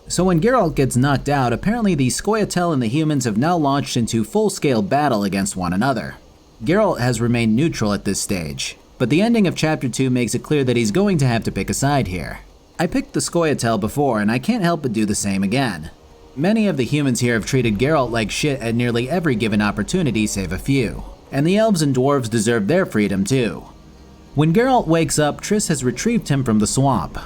So when Geralt gets knocked out, apparently the Scoia'tael and the humans have now launched into full-scale battle against one another. Geralt has remained neutral at this stage, but the ending of Chapter 2 makes it clear that he's going to have to pick a side here. I picked the Scoia'tael before, and I can't help but do the same again. Many of the humans here have treated Geralt like shit at nearly every given opportunity save a few, and the elves and dwarves deserve their freedom too. When Geralt wakes up, Triss has retrieved him from the swamp.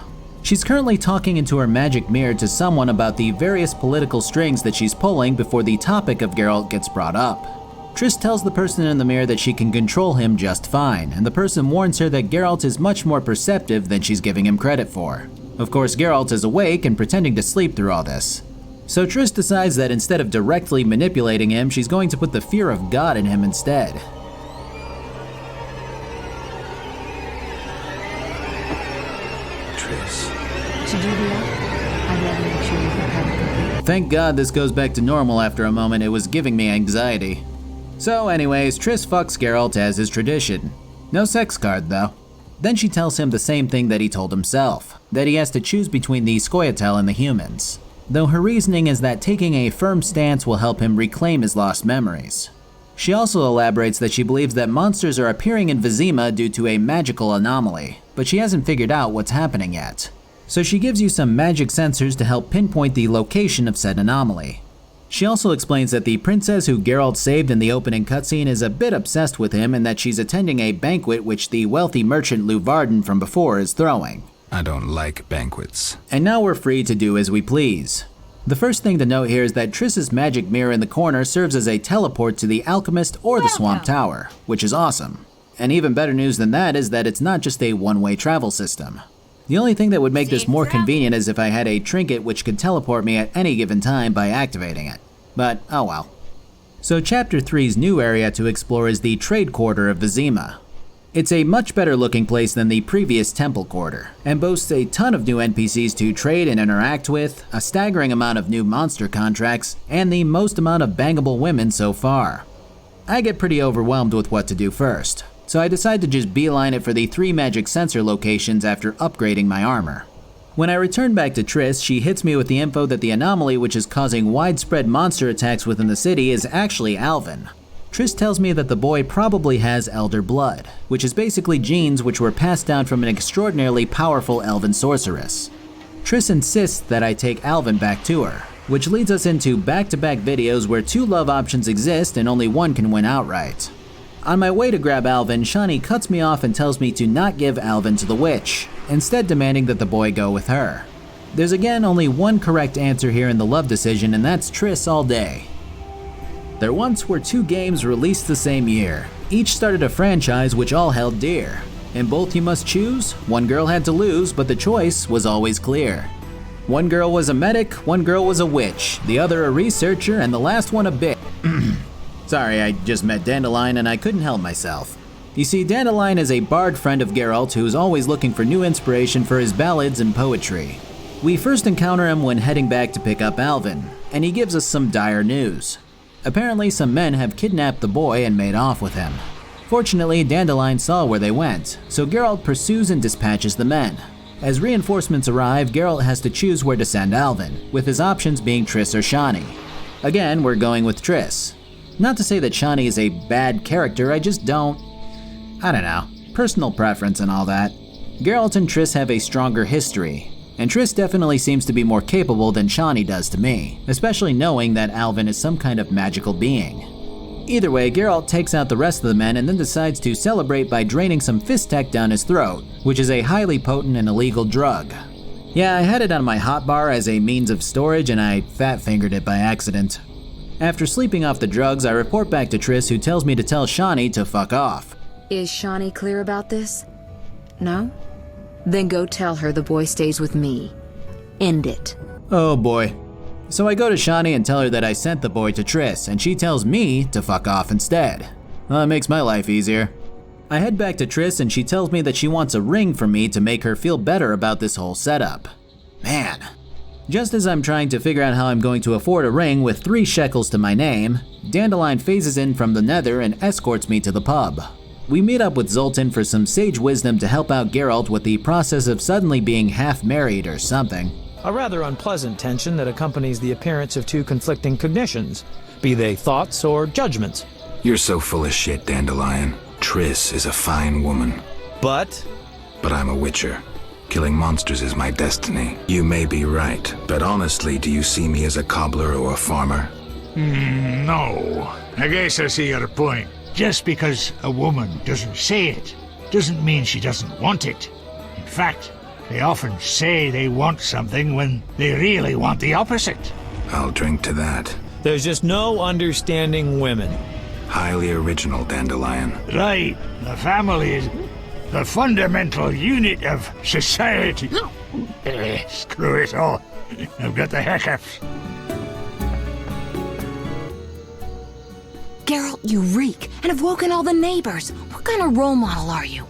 She's currently talking into her magic mirror to someone about the various political strings that she's pulling before the topic of Geralt gets brought up. Triss tells the person in the mirror that she can control him just fine, and the person warns her that Geralt is much more perceptive than she's giving him credit for. Of course, Geralt is awake and pretending to sleep through all this. So Triss decides that instead of directly manipulating him, she's going to put the fear of God in him instead. Triss. I'd rather make sure you feel comfortable. Thank God this goes back to normal after a moment. It was giving me anxiety. So anyways, Triss fucks Geralt as is tradition. No sex card though. Then she tells him the same thing that he told himself, that he has to choose between the Scoia'tael and the humans. Though her reasoning is that taking a firm stance will help him reclaim his lost memories. She also elaborates that she believes that monsters are appearing in Vizima due to a magical anomaly, but she hasn't figured out what's happening yet. So she gives you some magic sensors to help pinpoint the location of said anomaly. She also explains that the princess who Geralt saved in the opening cutscene is a bit obsessed with him and that she's attending a banquet which the wealthy merchant Luvarden from before is throwing. I don't like banquets. And now we're free to do as we please. The first thing to note here is that Triss's magic mirror in the corner serves as a teleport to the Alchemist or the Swamp Tower, which is awesome. And even better news than that is that it's not just a one-way travel system. The only thing that would make this more convenient is if I had a trinket which could teleport me at any given time by activating it. But oh well. So Chapter 3's new area to explore is the Trade Quarter of Vizima. It's a much better looking place than the previous Temple Quarter, and boasts a ton of new NPCs to trade and interact with, a staggering amount of new monster contracts, and the most amount of bangable women so far. I get pretty overwhelmed with what to do first, so I decide to just beeline it for the 3 magic sensor locations after upgrading my armor. When I return back to Triss, she hits me with the info that the anomaly which is causing widespread monster attacks within the city is actually Alvin. Triss tells me that the boy probably has elder blood, which is basically genes which were passed down from an extraordinarily powerful elven sorceress. Triss insists that I take Alvin back to her, which leads us into back-to-back videos where 2 love options exist and only one can win outright. On my way to grab Alvin, Shawnee cuts me off and tells me to not give Alvin to the witch, instead demanding that the boy go with her. There's again only one correct answer here in the love decision, and that's Triss all day. There once were 2 games released the same year. Each started a franchise which all held dear. In both you must choose, one girl had to lose, but the choice was always clear. One girl was a medic, one girl was a witch, the other a researcher, and the last one a bitch. Sorry, I just met Dandelion and I couldn't help myself. You see, Dandelion is a bard friend of Geralt who's always looking for new inspiration for his ballads and poetry. We first encounter him when heading back to pick up Alvin, and he gives us some dire news. Apparently some men have kidnapped the boy and made off with him. Fortunately, Dandelion saw where they went, so Geralt pursues and dispatches the men. As reinforcements arrive, Geralt has to choose where to send Alvin, with his options being Triss or Shawnee. Again, we're going with Triss. Not to say that Shawnee is a bad character, I just don't... I don't know, personal preference and all that. Geralt and Triss have a stronger history, and Triss definitely seems to be more capable than Shawnee does to me, especially knowing that Alvin is some kind of magical being. Either way, Geralt takes out the rest of the men and then decides to celebrate by draining some fist tech down his throat, which is a highly potent and illegal drug. Yeah, I had it on my hotbar as a means of storage and I fat-fingered it by accident. After sleeping off the drugs, I report back to Triss, who tells me to tell Shani to fuck off. Is Shani clear about this? No? Then go tell her the boy stays with me. End it. Oh boy. So I go to Shani and tell her that I sent the boy to Triss, and she tells me to fuck off instead. Well, that makes my life easier. I head back to Triss and she tells me that she wants a ring from me to make her feel better about this whole setup. Man. Just as I'm trying to figure out how I'm going to afford a ring with 3 shekels to my name, Dandelion phases in from the nether and escorts me to the pub. We meet up with Zoltan for some sage wisdom to help out Geralt with the process of suddenly being half married or something. A rather unpleasant tension that accompanies the appearance of 2 conflicting cognitions, be they thoughts or judgments. You're so full of shit, Dandelion. Triss is a fine woman. But I'm a witcher. Killing monsters is my destiny. You may be right, but honestly, do you see me as a cobbler or a farmer? No. I guess I see your point. Just because a woman doesn't say it, doesn't mean she doesn't want it. In fact, they often say they want something when they really want the opposite. I'll drink to that. There's just no understanding women. Highly original, Dandelion. Right. The family is the fundamental unit of society. Screw it all. I've got the hiccups. Geralt, you reek and have woken all the neighbors. What kind of role model are you?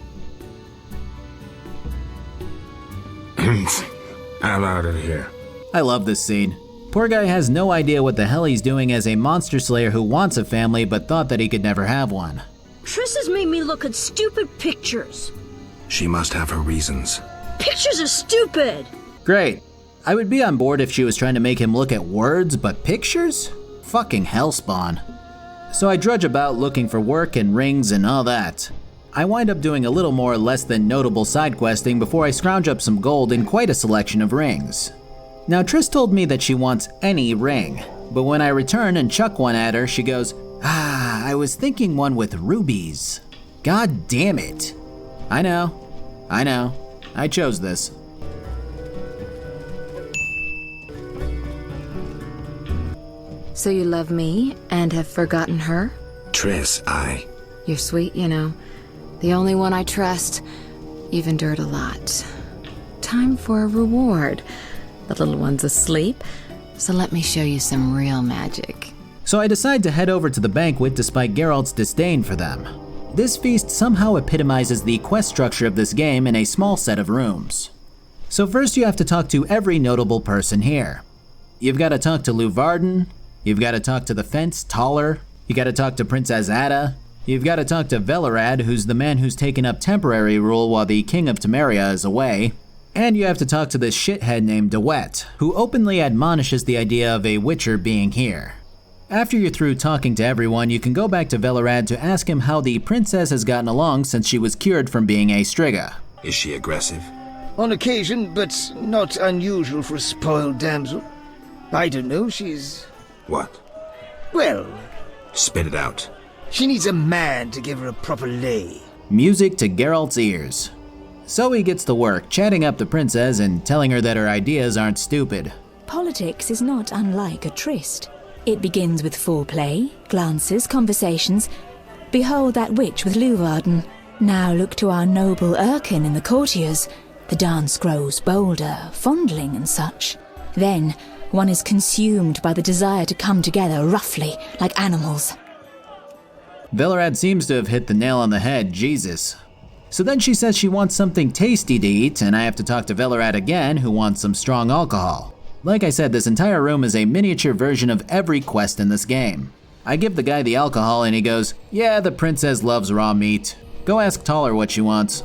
I'm out of here. I love this scene. Poor guy has no idea what the hell he's doing as a monster slayer who wants a family but thought that he could never have one. Triss has made me look at stupid pictures. She must have her reasons. Pictures are stupid! Great. I would be on board if she was trying to make him look at words, but pictures? Fucking hellspawn. So I drudge about looking for work and rings and all that. I wind up doing a little more less than notable side questing before I scrounge up some gold in quite a selection of rings. Now Triss told me that she wants any ring, but when I return and chuck one at her, she goes, I was thinking one with rubies. God damn it. I know. I chose this. So you love me and have forgotten her? Triss, You're sweet, you know. The only one I trust. You've endured a lot. Time for a reward. The little one's asleep, so let me show you some real magic. So I decide to head over to the banquet despite Geralt's disdain for them. This feast somehow epitomizes the quest structure of this game in a small set of rooms. So first you have to talk to every notable person here. You've got to talk to Lou Varden, you've got to talk to the fence, Taller, you got to talk to Princess Ada, you've got to talk to Velerad, who's the man who's taken up temporary rule while the King of Temeria is away, and you have to talk to this shithead named DeWet, who openly admonishes the idea of a witcher being here. After you're through talking to everyone, you can go back to Velerad to ask him how the princess has gotten along since she was cured from being a Striga. Is she aggressive? On occasion, but not unusual for a spoiled damsel. I don't know, she's... What? Well... Spit it out. She needs a man to give her a proper lay. Music to Geralt's ears. So he gets to work, chatting up the princess and telling her that her ideas aren't stupid. Politics is not unlike a tryst. It begins with foreplay, glances, conversations. Behold that witch with Leuwarden. Now look to our noble Erkin and the courtiers. The dance grows bolder, fondling and such. Then one is consumed by the desire to come together roughly, like animals. Velerad seems to have hit the nail on the head, Jesus. So then she says she wants something tasty to eat, and I have to talk to Velerad again, who wants some strong alcohol. Like I said, this entire room is a miniature version of every quest in this game. I give the guy the alcohol and he goes, yeah, the princess loves raw meat. Go ask Taller what she wants.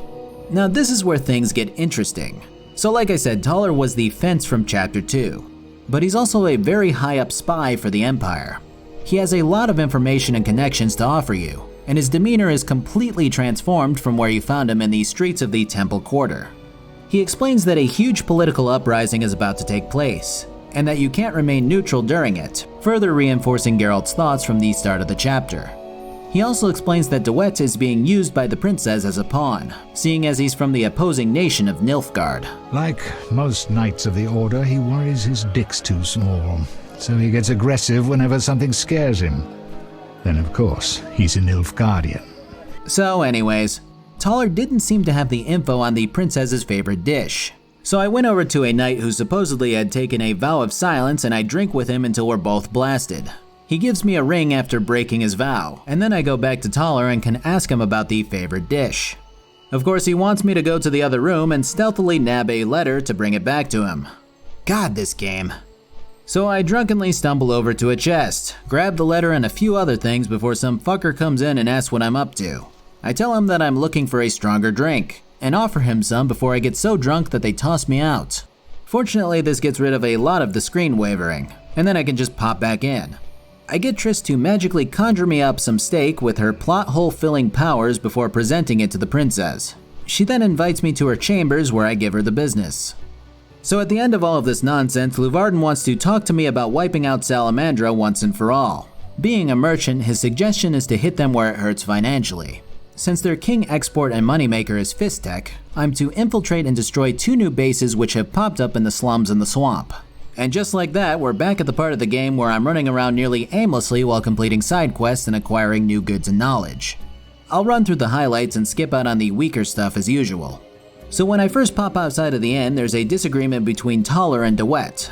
Now this is where things get interesting. So like I said, Taller was the fence from chapter 2. But he's also a very high up spy for the Empire. He has a lot of information and connections to offer you, and his demeanor is completely transformed from where you found him in the streets of the Temple Quarter. He explains that a huge political uprising is about to take place, and that you can't remain neutral during it, further reinforcing Geralt's thoughts from the start of the chapter. He also explains that DeWitt is being used by the princess as a pawn, seeing as he's from the opposing nation of Nilfgaard. Like most knights of the Order, he worries his dick's too small, so he gets aggressive whenever something scares him. Then, of course, he's a Nilfgaardian. So anyways, Taller didn't seem to have the info on the princess's favorite dish. So I went over to a knight who supposedly had taken a vow of silence, and I drink with him until we're both blasted. He gives me a ring after breaking his vow, and then I go back to Taller and can ask him about the favorite dish. Of course, he wants me to go to the other room and stealthily nab a letter to bring it back to him. God, this game. So I drunkenly stumble over to a chest, grab the letter and a few other things before some fucker comes in and asks what I'm up to. I tell him that I'm looking for a stronger drink, and offer him some before I get so drunk that they toss me out. Fortunately, this gets rid of a lot of the screen wavering, and then I can just pop back in. I get Triss to magically conjure me up some steak with her plot hole filling powers before presenting it to the princess. She then invites me to her chambers where I give her the business. So at the end of all of this nonsense, Luvarden wants to talk to me about wiping out Salamandra once and for all. Being a merchant, his suggestion is to hit them where it hurts financially. Since their king export and moneymaker is Fistek, I'm to infiltrate and destroy 2 new bases which have popped up in the slums and the swamp. And just like that, we're back at the part of the game where I'm running around nearly aimlessly while completing side quests and acquiring new goods and knowledge. I'll run through the highlights and skip out on the weaker stuff as usual. So when I first pop outside of the inn, there's a disagreement between Taller and DeWitt.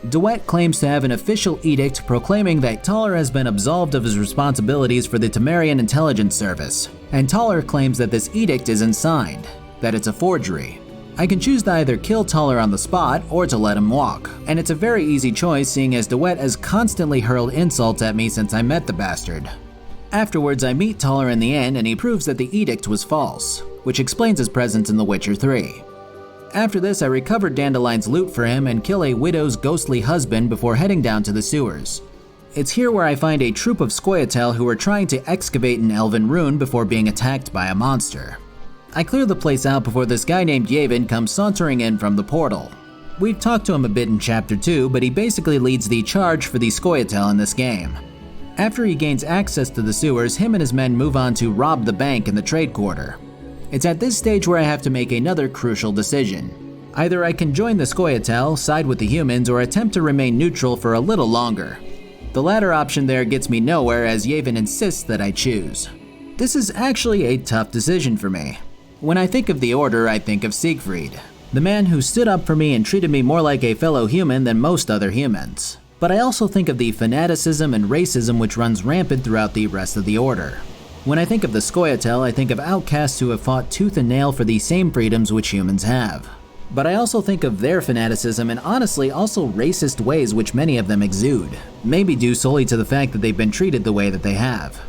DeWitt claims to have an official edict proclaiming that Taller has been absolved of his responsibilities for the Temerian Intelligence Service, and Taller claims that this edict isn't signed, that it's a forgery. I can choose to either kill Taller on the spot or to let him walk, and it's a very easy choice seeing as DeWitt has constantly hurled insults at me since I met the bastard. Afterwards, I meet Taller in the inn and he proves that the edict was false, which explains his presence in The Witcher 3. After this, I recover Dandelion's loot for him and kill a widow's ghostly husband before heading down to the sewers. It's here where I find a troop of Scoia'tael who are trying to excavate an elven rune before being attacked by a monster. I clear the place out before this guy named Yavin comes sauntering in from the portal. We've talked to him a bit in Chapter 2, but he basically leads the charge for the Scoia'tael in this game. After he gains access to the sewers, him and his men move on to rob the bank in the trade quarter. It's at this stage where I have to make another crucial decision. Either I can join the Scoia'tael, side with the humans, or attempt to remain neutral for a little longer. The latter option there gets me nowhere as Yavin insists that I choose. This is actually a tough decision for me. When I think of the Order, I think of Siegfried, the man who stood up for me and treated me more like a fellow human than most other humans. But I also think of the fanaticism and racism which runs rampant throughout the rest of the Order. When I think of the Scoia'tael, I think of outcasts who have fought tooth and nail for the same freedoms which humans have. But I also think of their fanaticism and honestly also racist ways which many of them exude, maybe due solely to the fact that they've been treated the way that they have.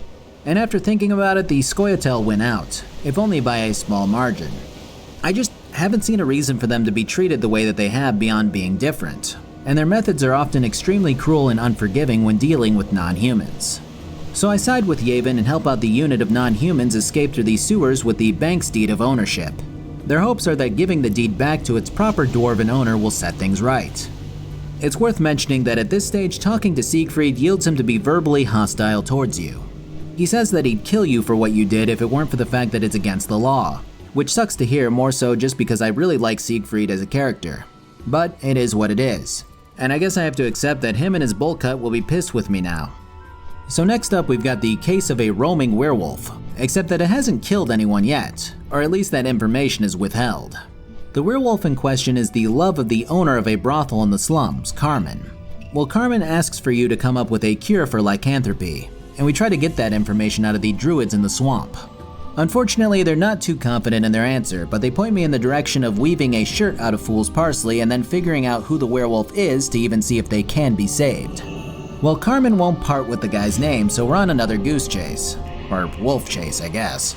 And after thinking about it, the Scoia'tael win out, if only by a small margin. I just haven't seen a reason for them to be treated the way that they have beyond being different, and their methods are often extremely cruel and unforgiving when dealing with non-humans. So I side with Yavin and help out the unit of non-humans escape through the sewers with the bank's deed of ownership. Their hopes are that giving the deed back to its proper dwarven owner will set things right. It's worth mentioning that at this stage, talking to Siegfried yields him to be verbally hostile towards you. He says that he'd kill you for what you did if it weren't for the fact that it's against the law, which sucks to hear, more so just because I really like Siegfried as a character. But it is what it is, and I guess I have to accept that him and his bowl cut will be pissed with me now. So next up, we've got the case of a roaming werewolf, except that it hasn't killed anyone yet, or at least that information is withheld. The werewolf in question is the love of the owner of a brothel in the slums, Carmen. Well, Carmen asks for you to come up with a cure for lycanthropy, and we try to get that information out of the druids in the swamp. Unfortunately, they're not too confident in their answer, but they point me in the direction of weaving a shirt out of fool's parsley and then figuring out who the werewolf is to even see if they can be saved. Well, Carmen won't part with the guy's name, so we're on another goose chase. Or wolf chase, I guess.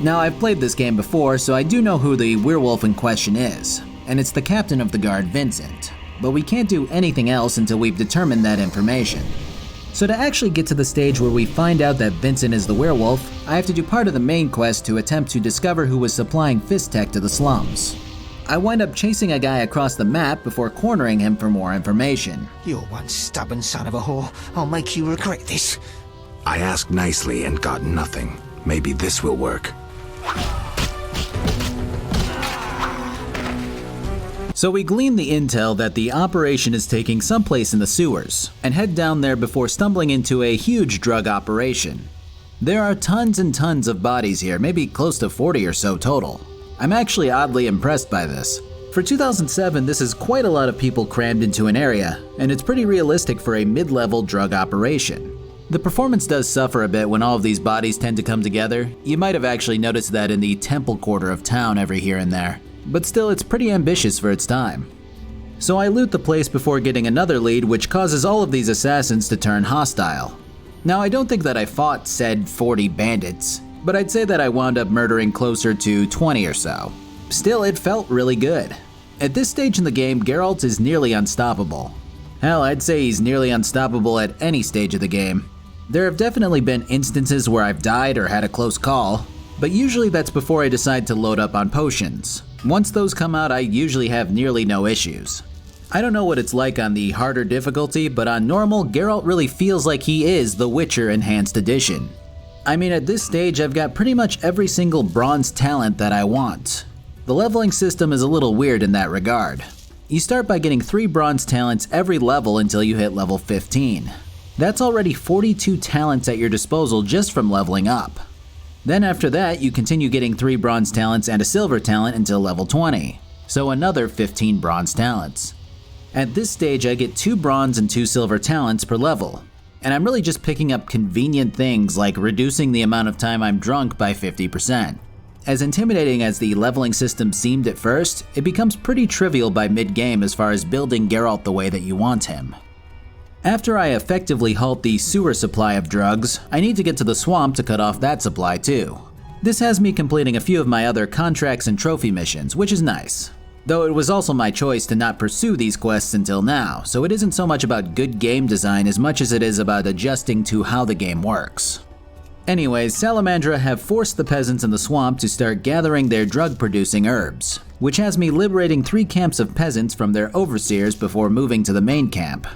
Now, I've played this game before, so I do know who the werewolf in question is, and it's the captain of the guard, Vincent. But we can't do anything else until we've determined that information. So to actually get to the stage where we find out that Vincent is the werewolf, I have to do part of the main quest to attempt to discover who was supplying Fistek to the slums. I wind up chasing a guy across the map before cornering him for more information. You're one stubborn son of a whore. I'll make you regret this. I asked nicely and got nothing. Maybe this will work. So we glean the intel that the operation is taking someplace in the sewers, and head down there before stumbling into a huge drug operation. There are tons and tons of bodies here, maybe close to 40 or so total. I'm actually oddly impressed by this. For 2007, this is quite a lot of people crammed into an area, and it's pretty realistic for a mid-level drug operation. The performance does suffer a bit when all of these bodies tend to come together. You might have actually noticed that in the temple quarter of town every here and there. But still, it's pretty ambitious for its time. So I loot the place before getting another lead, which causes all of these assassins to turn hostile. Now, I don't think that I fought said 40 bandits, but I'd say that I wound up murdering closer to 20 or so. Still, it felt really good. At this stage in the game, Geralt is nearly unstoppable. Hell, I'd say he's nearly unstoppable at any stage of the game. There have definitely been instances where I've died or had a close call, but usually that's before I decide to load up on potions. Once those come out, I usually have nearly no issues. I don't know what it's like on the harder difficulty, but on normal, Geralt really feels like he is the Witcher Enhanced Edition. I mean, at this stage, I've got pretty much every single bronze talent that I want. The leveling system is a little weird in that regard. You start by getting 3 bronze talents every level until you hit level 15. That's already 42 talents at your disposal just from leveling up. Then after that, you continue getting 3 bronze talents and a silver talent until level 20, so another 15 bronze talents. At this stage, I get 2 bronze and 2 silver talents per level, and I'm really just picking up convenient things like reducing the amount of time I'm drunk by 50%. As intimidating as the leveling system seemed at first, it becomes pretty trivial by mid-game as far as building Geralt the way that you want him. After I effectively halt the sewer supply of drugs, I need to get to the swamp to cut off that supply too. This has me completing a few of my other contracts and trophy missions, which is nice. Though it was also my choice to not pursue these quests until now, so it isn't so much about good game design as much as it is about adjusting to how the game works. Anyways, Salamandra have forced the peasants in the swamp to start gathering their drug-producing herbs, which has me liberating 3 camps of peasants from their overseers before moving to the main camp.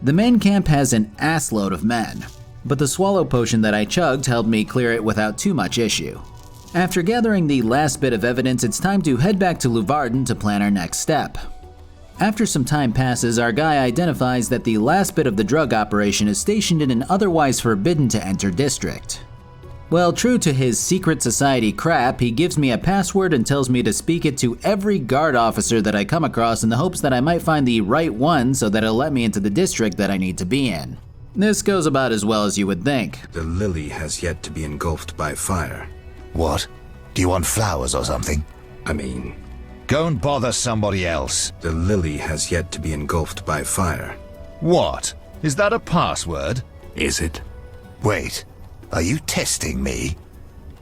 The main camp has an assload of men, but the swallow potion that I chugged helped me clear it without too much issue. After gathering the last bit of evidence, it's time to head back to Luvarden to plan our next step. After some time passes, our guy identifies that the last bit of the drug operation is stationed in an otherwise forbidden to enter district. Well, true to his secret society crap, he gives me a password and tells me to speak it to every guard officer that I come across in the hopes that I might find the right one so that it'll let me into the district that I need to be in. This goes about as well as you would think. The lily has yet to be engulfed by fire. What? Do you want flowers or something? I mean... Go and bother somebody else. The lily has yet to be engulfed by fire. What? Is that a password? Is it? Wait. Are you testing me?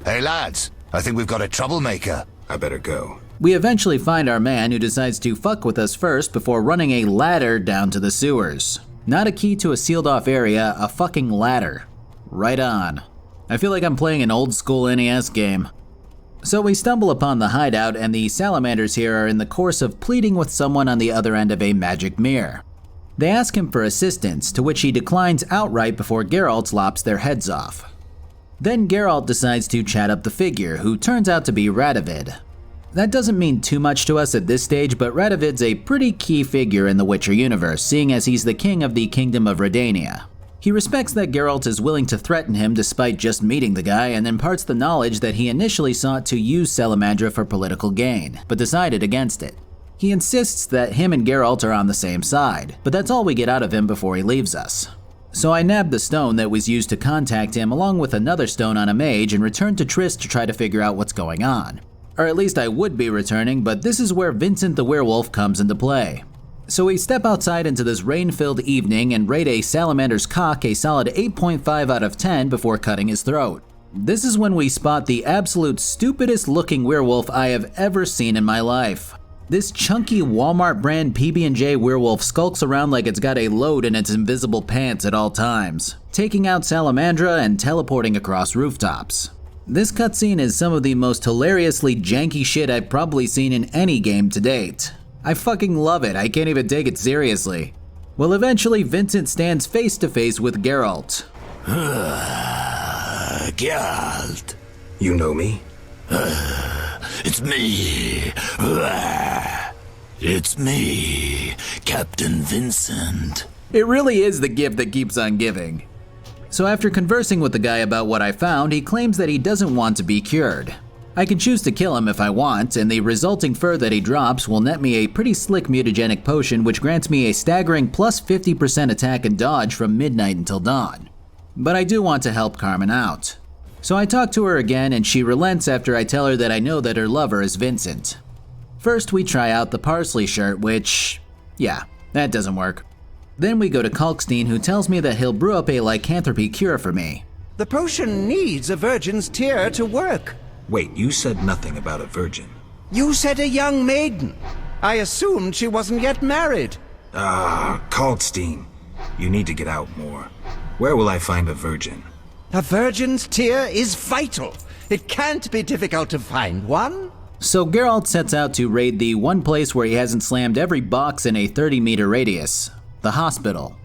Hey lads, I think we've got a troublemaker. I better go. We eventually find our man who decides to fuck with us first before running a ladder down to the sewers. Not a key to a sealed off area, a fucking ladder. Right on. I feel like I'm playing an old school NES game. So we stumble upon the hideout and the salamanders here are in the course of pleading with someone on the other end of a magic mirror. They ask him for assistance, to which he declines outright before Geralt lops their heads off. Then Geralt decides to chat up the figure, who turns out to be Radovid. That doesn't mean too much to us at this stage, but Radovid's a pretty key figure in the Witcher universe, seeing as he's the king of the Kingdom of Redania. He respects that Geralt is willing to threaten him despite just meeting the guy, and imparts the knowledge that he initially sought to use Salamandra for political gain, but decided against it. He insists that him and Geralt are on the same side, but that's all we get out of him before he leaves us. So I nabbed the stone that was used to contact him along with another stone on a mage and returned to Triss to try to figure out what's going on. Or at least I would be returning, but this is where Vincent the werewolf comes into play. So we step outside into this rain-filled evening and rate a salamander's cock a solid 8.5 out of 10 before cutting his throat. This is when we spot the absolute stupidest looking werewolf I have ever seen in my life. This chunky Walmart brand PB&J werewolf skulks around like it's got a load in its invisible pants at all times, taking out Salamandra and teleporting across rooftops. This cutscene is some of the most hilariously janky shit I've probably seen in any game to date. I fucking love it, I can't even take it seriously. Well, eventually Vincent stands face to face with Geralt. Geralt. You know me? It's me. It's me, Captain Vincent. It really is the gift that keeps on giving. So after conversing with the guy about what I found, he claims that he doesn't want to be cured. I can choose to kill him if I want, and the resulting fur that he drops will net me a pretty slick mutagenic potion which grants me a staggering plus 50% attack and dodge from midnight until dawn. But I do want to help Carmen out. So I talk to her again and she relents after I tell her that I know that her lover is Vincent. First we try out the parsley shirt, which, yeah, that doesn't work. Then we go to Kalkstein, who tells me that he'll brew up a lycanthropy cure for me. The potion needs a virgin's tear to work. Wait, you said nothing about a virgin. You said a young maiden. I assumed she wasn't yet married. Kalkstein. You need to get out more. Where will I find a virgin? A virgin's tear is vital. It can't be difficult to find one. So Geralt sets out to raid the one place where he hasn't slammed every box in a 30-meter radius, the hospital.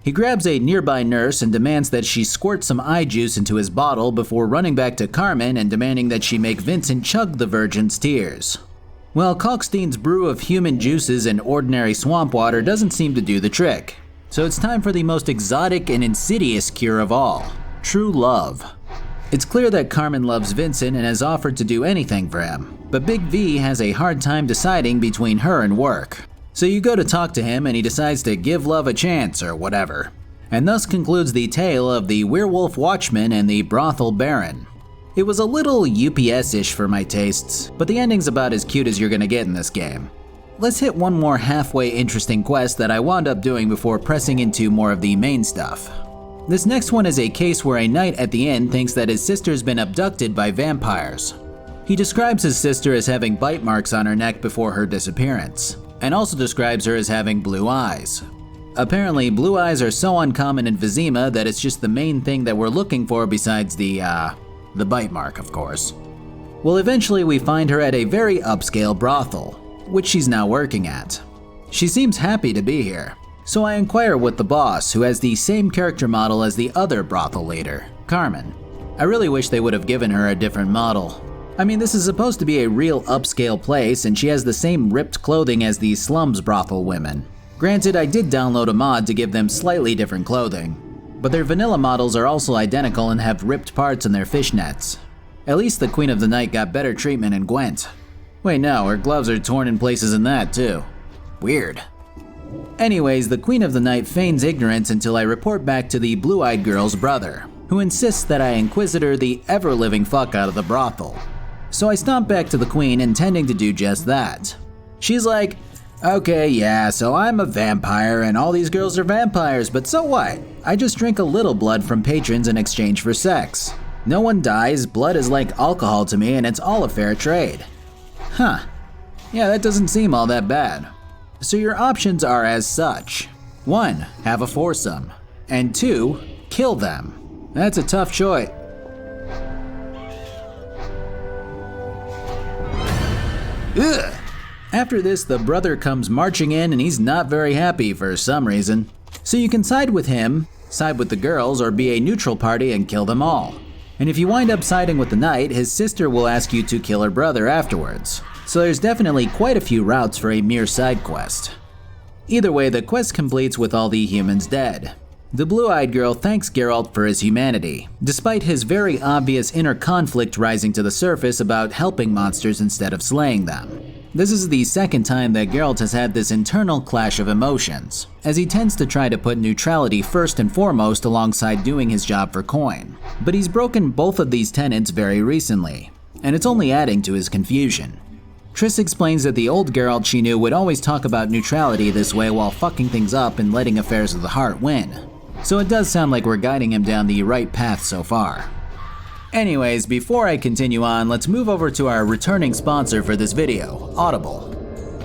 He grabs a nearby nurse and demands that she squirt some eye juice into his bottle before running back to Carmen and demanding that she make Vincent chug the virgin's tears. Well, Kalkstein's brew of human juices and ordinary swamp water doesn't seem to do the trick. So it's time for the most exotic and insidious cure of all, true love. It's clear that Carmen loves Vincent and has offered to do anything for him, but Big V has a hard time deciding between her and work. So you go to talk to him and he decides to give love a chance or whatever. And thus concludes the tale of the Werewolf Watchman and the Brothel Baron. It was a little UPS-ish for my tastes, but the ending's about as cute as you're gonna get in this game. Let's hit one more halfway interesting quest that I wound up doing before pressing into more of the main stuff. This next one is a case where a knight at the inn thinks that his sister's been abducted by vampires. He describes his sister as having bite marks on her neck before her disappearance, and also describes her as having blue eyes. Apparently, blue eyes are so uncommon in Vizima that it's just the main thing that we're looking for besides the bite mark, of course. Well, eventually we find her at a very upscale brothel, which she's now working at. She seems happy to be here, so I inquire with the boss, who has the same character model as the other brothel leader, Carmen. I really wish they would have given her a different model. I mean, this is supposed to be a real upscale place, and she has the same ripped clothing as the slums brothel women. Granted, I did download a mod to give them slightly different clothing, but their vanilla models are also identical and have ripped parts in their fishnets. At least the Queen of the Night got better treatment in Gwent. Wait, no, her gloves are torn in places in that too. Weird. Anyways, the Queen of the Night feigns ignorance until I report back to the blue-eyed girl's brother, who insists that I inquisitor the ever-living fuck out of the brothel. So I stomp back to the Queen intending to do just that. She's like, okay, yeah, so I'm a vampire and all these girls are vampires, but so what? I just drink a little blood from patrons in exchange for sex. No one dies, blood is like alcohol to me, and it's all a fair trade. Huh. Yeah, that doesn't seem all that bad. So your options are as such. 1. Have a foursome. And 2. Kill them. That's a tough choice. Ugh. After this, the brother comes marching in and he's not very happy for some reason. So you can side with him, side with the girls, or be a neutral party and kill them all. And if you wind up siding with the knight, his sister will ask you to kill her brother afterwards. So there's definitely quite a few routes for a mere side quest. Either way, the quest completes with all the humans dead. The blue-eyed girl thanks Geralt for his humanity, despite his very obvious inner conflict rising to the surface about helping monsters instead of slaying them. This is the second time that Geralt has had this internal clash of emotions, as he tends to try to put neutrality first and foremost alongside doing his job for coin. But he's broken both of these tenets very recently, and it's only adding to his confusion. Triss explains that the old Geralt she knew would always talk about neutrality this way while fucking things up and letting affairs of the heart win. So it does sound like we're guiding him down the right path so far. Anyways, before I continue on, let's move over to our returning sponsor for this video, Audible.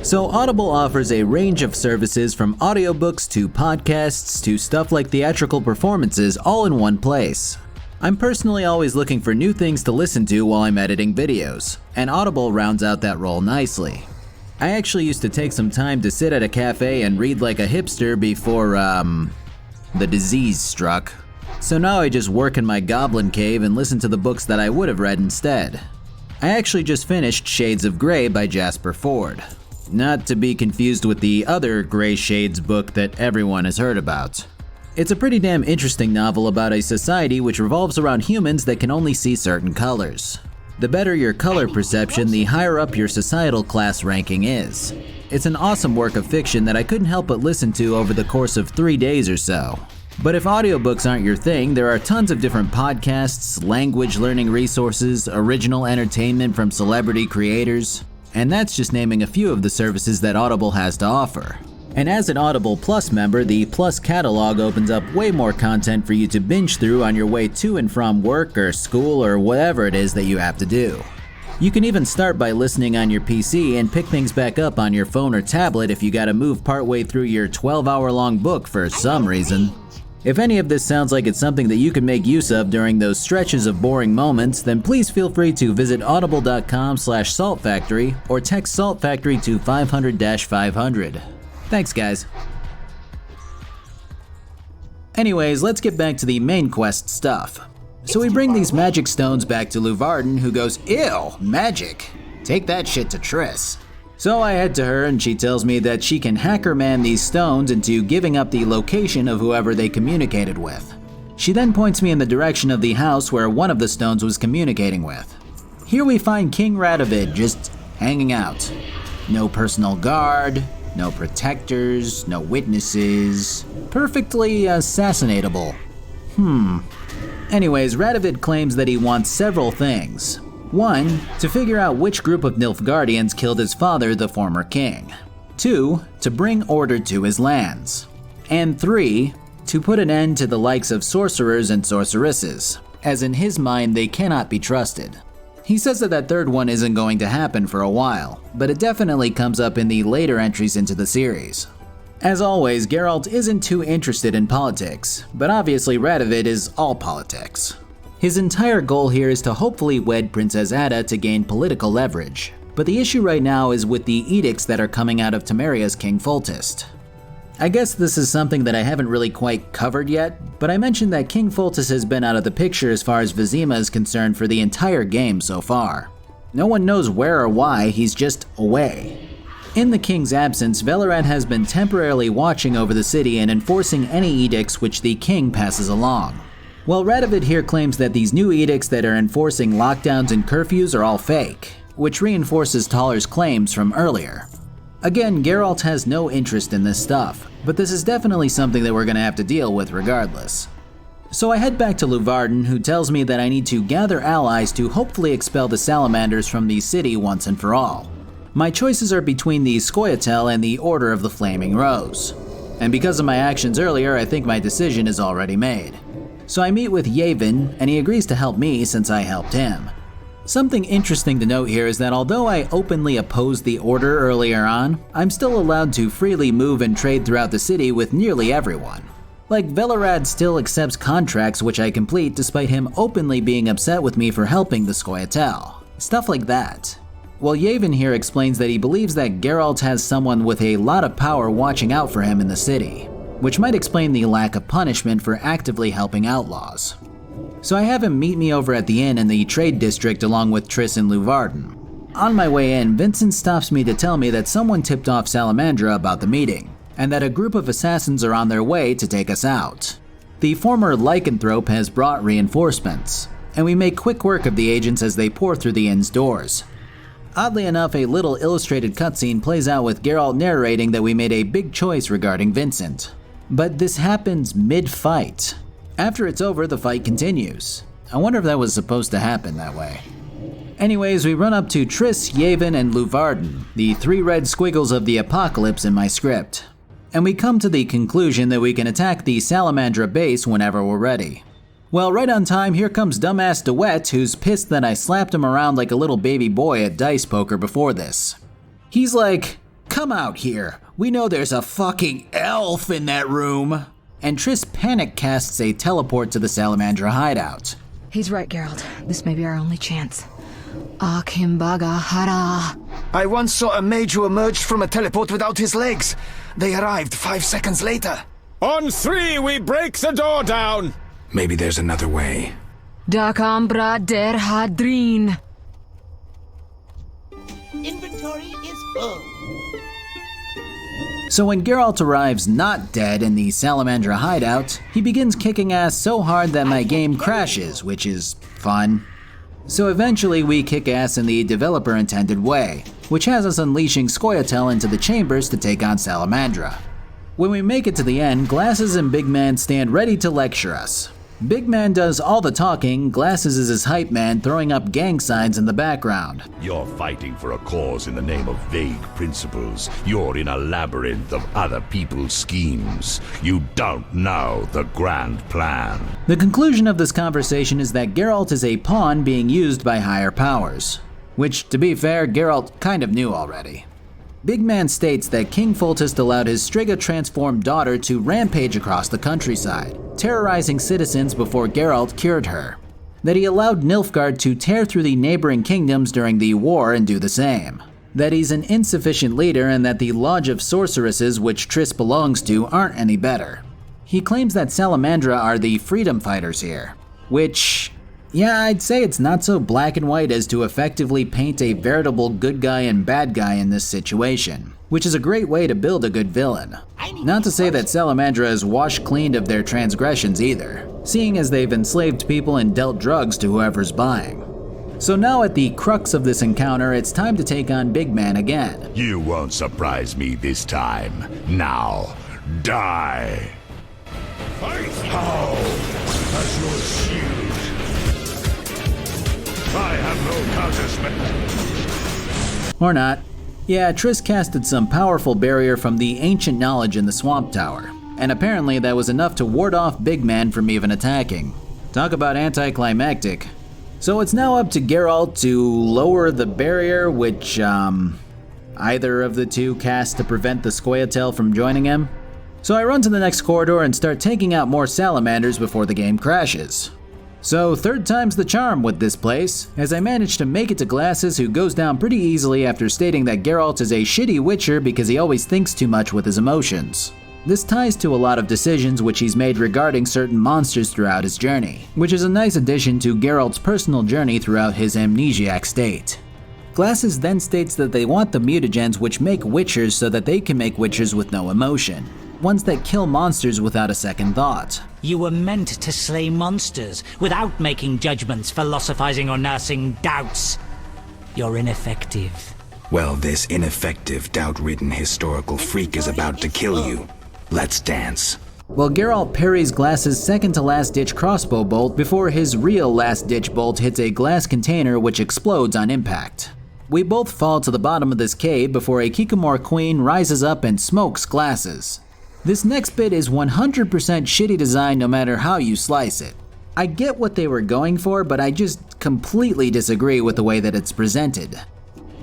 So Audible offers a range of services from audiobooks to podcasts to stuff like theatrical performances all in one place. I'm personally always looking for new things to listen to while I'm editing videos, and Audible rounds out that role nicely. I actually used to take some time to sit at a cafe and read like a hipster before, the disease struck. So now I just work in my goblin cave and listen to the books that I would have read instead. I actually just finished Shades of Grey by Jasper Fforde. Not to be confused with the other Grey Shades book that everyone has heard about. It's a pretty damn interesting novel about a society which revolves around humans that can only see certain colors. The better your color perception, the higher up your societal class ranking is. It's an awesome work of fiction that I couldn't help but listen to over the course of 3 days or so. But if audiobooks aren't your thing, there are tons of different podcasts, language learning resources, original entertainment from celebrity creators, and that's just naming a few of the services that Audible has to offer. And as an Audible Plus member, the Plus catalog opens up way more content for you to binge through on your way to and from work or school or whatever it is that you have to do. You can even start by listening on your PC and pick things back up on your phone or tablet if you gotta move partway through your 12-hour-long book for some reason. If any of this sounds like it's something that you can make use of during those stretches of boring moments, then please feel free to visit audible.com/saltfactory or text Salt Factory to 500-500. Thanks, guys. Anyways, let's get back to the main quest stuff. So we bring these magic stones back to Luvarden, who goes, "Ew, magic. Take that shit to Triss." So I head to her and she tells me that she can hacker man these stones into giving up the location of whoever they communicated with. She then points me in the direction of the house where one of the stones was communicating with. Here we find King Radovid just hanging out. No personal guard, no protectors, no witnesses. Perfectly assassinatable. Anyways, Radovid claims that he wants several things. 1. To figure out which group of Nilfgaardians killed his father, the former king. 2. To bring order to his lands. And 3. To put an end to the likes of sorcerers and sorceresses, as in his mind they cannot be trusted. He says that third one isn't going to happen for a while, but it definitely comes up in the later entries into the series. As always, Geralt isn't too interested in politics, but obviously Radovid is all politics. His entire goal here is to hopefully wed Princess Ada to gain political leverage, but the issue right now is with the edicts that are coming out of Temeria's King Foltest. I guess this is something that I haven't really quite covered yet, but I mentioned that King Foltest has been out of the picture as far as Vizima is concerned for the entire game so far. No one knows where or why, he's just away. In the king's absence, Velerad has been temporarily watching over the city and enforcing any edicts which the king passes along. Well, Radovid here claims that these new edicts that are enforcing lockdowns and curfews are all fake, which reinforces Taller's claims from earlier. Again, Geralt has no interest in this stuff, but this is definitely something that we're gonna have to deal with regardless. So I head back to Luvarden, who tells me that I need to gather allies to hopefully expel the salamanders from the city once and for all. My choices are between the Scoia'tael and the Order of the Flaming Rose. And because of my actions earlier, I think my decision is already made. So I meet with Yavin, and he agrees to help me since I helped him. Something interesting to note here is that although I openly opposed the Order earlier on, I'm still allowed to freely move and trade throughout the city with nearly everyone. Like, Velerad still accepts contracts which I complete despite him openly being upset with me for helping the Scoia'tael. Stuff like that. Well, Yavin here explains that he believes that Geralt has someone with a lot of power watching out for him in the city, which might explain the lack of punishment for actively helping outlaws. So I have him meet me over at the inn in the trade district along with Triss and Luvarden. On my way in, Vincent stops me to tell me that someone tipped off Salamandra about the meeting, and that a group of assassins are on their way to take us out. The former lycanthrope has brought reinforcements, and we make quick work of the agents as they pour through the inn's doors. Oddly enough, a little illustrated cutscene plays out with Geralt narrating that we made a big choice regarding Vincent. But this happens mid-fight. After it's over, the fight continues. I wonder if that was supposed to happen that way. Anyways, we run up to Triss, Yavin, and Luvarden, the 3 red squiggles of the apocalypse in my script. And we come to the conclusion that we can attack the Salamandra base whenever we're ready. Well, right on time, here comes dumbass DeWet, who's pissed that I slapped him around like a little baby boy at dice poker before this. He's like, "Come out here. We know there's a fucking elf in that room." And Triss panic casts a teleport to the Salamandra hideout. He's right, Geralt. This may be our only chance. Akimbaga Hara. I once saw a mage who emerged from a teleport without his legs. They arrived 5 seconds later. On 3, we break the door down. Maybe there's another way. Dark Umbra der Hadrin. Inventory is full. So when Geralt arrives not dead in the Salamandra hideout, he begins kicking ass so hard that my game crashes, which is fun. So eventually we kick ass in the developer intended way, which has us unleashing Scoia'tael into the chambers to take on Salamandra. When we make it to the end, Glasses and Big Man stand ready to lecture us. Big Man does all the talking, Glasses is his hype man throwing up gang signs in the background. You're fighting for a cause in the name of vague principles. You're in a labyrinth of other people's schemes. You don't know the grand plan. The conclusion of this conversation is that Geralt is a pawn being used by higher powers. Which, to be fair, Geralt kind of knew already. Big Man states that King Foltest allowed his Striga-transformed daughter to rampage across the countryside, terrorizing citizens before Geralt cured her. That he allowed Nilfgaard to tear through the neighboring kingdoms during the war and do the same. That he's an insufficient leader and that the Lodge of Sorceresses which Triss belongs to aren't any better. He claims that Salamandra are the freedom fighters here, which, yeah, I'd say it's not so black and white as to effectively paint a veritable good guy and bad guy in this situation, which is a great way to build a good villain. Not to say that Salamandra is washed clean of their transgressions either, seeing as they've enslaved people and dealt drugs to whoever's buying. So now at the crux of this encounter, it's time to take on Big Man again. You won't surprise me this time. Now, die! How? As your shield. I have no counterspell. Or not. Yeah, Triss casted some powerful barrier from the ancient knowledge in the Swamp Tower, and apparently that was enough to ward off Big Man from even attacking. Talk about anticlimactic. So it's now up to Geralt to lower the barrier, which, either of the two cast to prevent the Scoia'tael from joining him. So I run to the next corridor and start taking out more salamanders before the game crashes. So third time's the charm with this place, as I manage to make it to Glasses, who goes down pretty easily after stating that Geralt is a shitty witcher because he always thinks too much with his emotions. This ties to a lot of decisions which he's made regarding certain monsters throughout his journey, which is a nice addition to Geralt's personal journey throughout his amnesiac state. Glasses then states that they want the mutagens which make witchers so that they can make witchers with no emotion, ones that kill monsters without a second thought. You were meant to slay monsters without making judgments, philosophizing or nursing doubts. You're ineffective. Well, this ineffective, doubt-ridden historical freak is about to kill you. Let's dance. Well, Geralt parries Glasses' second to last ditch crossbow bolt before his real last ditch bolt hits a glass container which explodes on impact. We both fall to the bottom of this cave before a Kikamor queen rises up and smokes Glasses. This next bit is 100% shitty design no matter how you slice it. I get what they were going for, but I just completely disagree with the way that it's presented.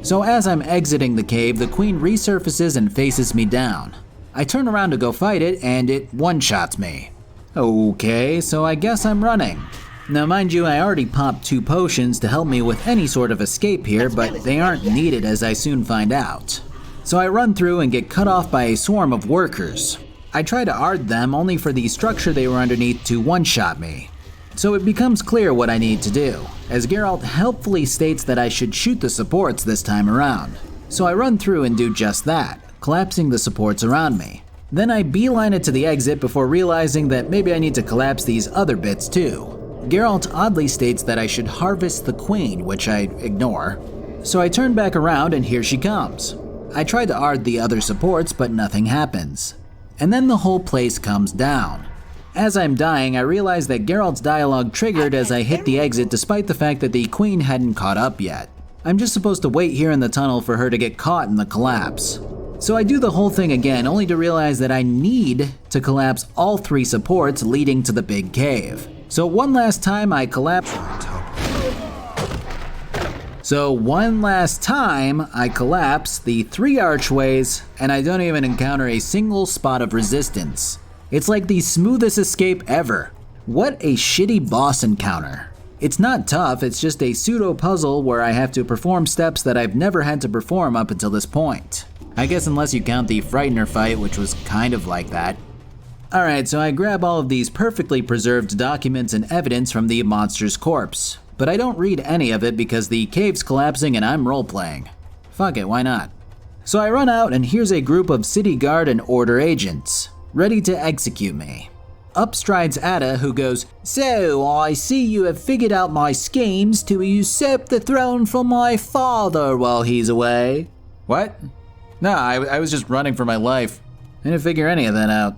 So as I'm exiting the cave, the queen resurfaces and faces me down. I turn around to go fight it, and it one-shots me. Okay, so I guess I'm running. Now mind you, I already popped 2 potions to help me with any sort of escape here, but they aren't needed as I soon find out. So I run through and get cut off by a swarm of workers. I try to ard them only for the structure they were underneath to one-shot me. So it becomes clear what I need to do, as Geralt helpfully states that I should shoot the supports this time around. So I run through and do just that, collapsing the supports around me. Then I beeline it to the exit before realizing that maybe I need to collapse these other bits too. Geralt oddly states that I should harvest the queen, which I ignore. So I turn back around and here she comes. I try to ard the other supports, but nothing happens. And then the whole place comes down. As I'm dying, I realize that Geralt's dialogue triggered as I hit the exit despite the fact that the queen hadn't caught up yet. I'm just supposed to wait here in the tunnel for her to get caught in the collapse. So I do the whole thing again, only to realize that I need to collapse all 3 supports leading to the big cave. So one last time I collapse the 3 archways, and I don't even encounter a single spot of resistance. It's like the smoothest escape ever. What a shitty boss encounter. It's not tough, it's just a pseudo puzzle where I have to perform steps that I've never had to perform up until this point. I guess unless you count the Frightener fight, which was kind of like that. Alright, so I grab all of these perfectly preserved documents and evidence from the monster's corpse, but I don't read any of it because the cave's collapsing and I'm role-playing. Fuck it, why not? So I run out and here's a group of city guard and order agents, ready to execute me. Up strides Ada, who goes, "So, I see you have figured out my schemes to usurp the throne from my father while he's away." What? No, I was just running for my life. I didn't figure any of that out.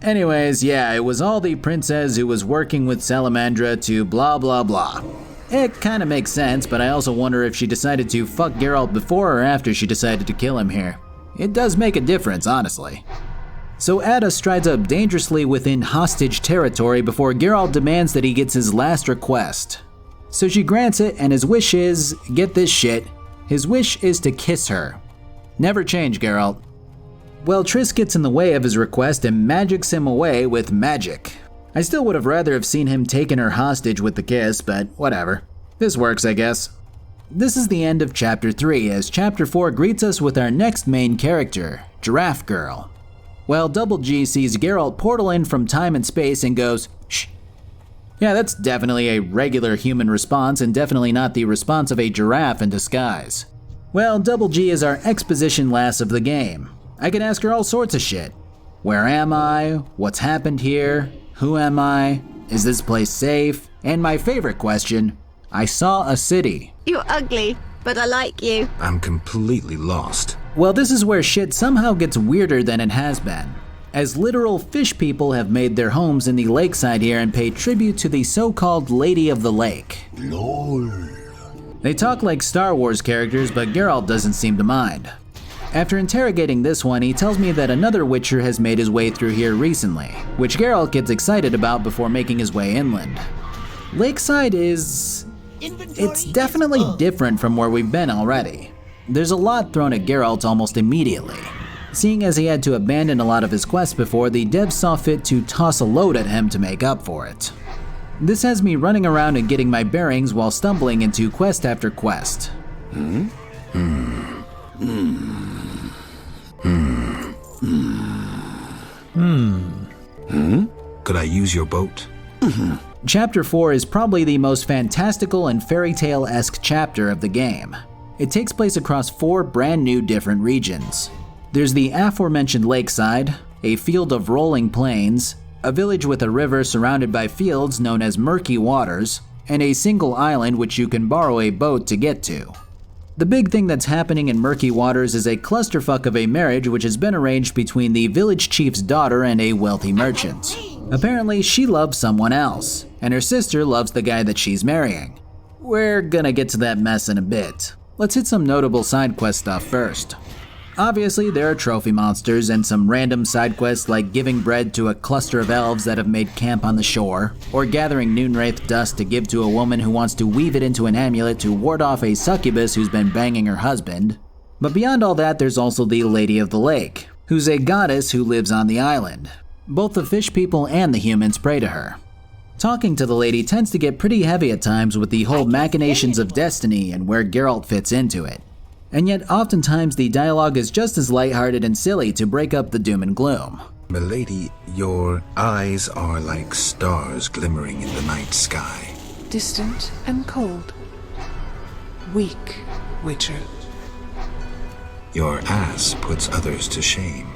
Anyways, yeah, it was all the princess who was working with Salamandra to blah blah blah. It kinda makes sense, but I also wonder if she decided to fuck Geralt before or after she decided to kill him here. It does make a difference, honestly. So Ada strides up dangerously within hostage territory before Geralt demands that he gets his last request. So she grants it, and his wish is, get this shit, his wish is to kiss her. Never change, Geralt. Well, Triss gets in the way of his request and magics him away with magic. I still would have rather have seen him taking her hostage with the kiss, but whatever. This works, I guess. This is the end of Chapter 3, as Chapter 4 greets us with our next main character, Giraffe Girl. Well, Double G sees Geralt portal in from time and space and goes, "Shh." Yeah, that's definitely a regular human response and definitely not the response of a giraffe in disguise. Well, Double G is our exposition lass of the game. I can ask her all sorts of shit. Where am I? What's happened here? Who am I? Is this place safe? And my favorite question, I saw a city. You're ugly, but I like you. I'm completely lost. Well, this is where shit somehow gets weirder than it has been, as literal fish people have made their homes in the lakeside here and pay tribute to the so-called Lady of the Lake. LOL. They talk like Star Wars characters, but Geralt doesn't seem to mind. After interrogating this one, he tells me that another Witcher has made his way through here recently, which Geralt gets excited about before making his way inland. Lakeside is... it's definitely different from where we've been already. There's a lot thrown at Geralt almost immediately. Seeing as he had to abandon a lot of his quests before, the devs saw fit to toss a load at him to make up for it. This has me running around and getting my bearings while stumbling into quest after quest. Could I use your boat? Chapter 4 is probably the most fantastical and fairy tale-esque chapter of the game. It takes place across 4 brand new different regions. There's the aforementioned lakeside, a field of rolling plains, a village with a river surrounded by fields known as Murky Waters, and a single island which you can borrow a boat to get to. The big thing that's happening in Murky Waters is a clusterfuck of a marriage which has been arranged between the village chief's daughter and a wealthy merchant. Apparently, she loves someone else, and her sister loves the guy that she's marrying. We're gonna get to that mess in a bit. Let's hit some notable side quest stuff first. Obviously, there are trophy monsters and some random side quests like giving bread to a cluster of elves that have made camp on the shore, or gathering Noonwraith dust to give to a woman who wants to weave it into an amulet to ward off a succubus who's been banging her husband. But beyond all that, there's also the Lady of the Lake, who's a goddess who lives on the island. Both the fish people and the humans pray to her. Talking to the lady tends to get pretty heavy at times with the whole machinations of destiny and where Geralt fits into it. And yet oftentimes the dialogue is just as lighthearted and silly to break up the doom and gloom. Milady, your eyes are like stars glimmering in the night sky. Distant and cold. Weak, Witcher. Your ass puts others to shame.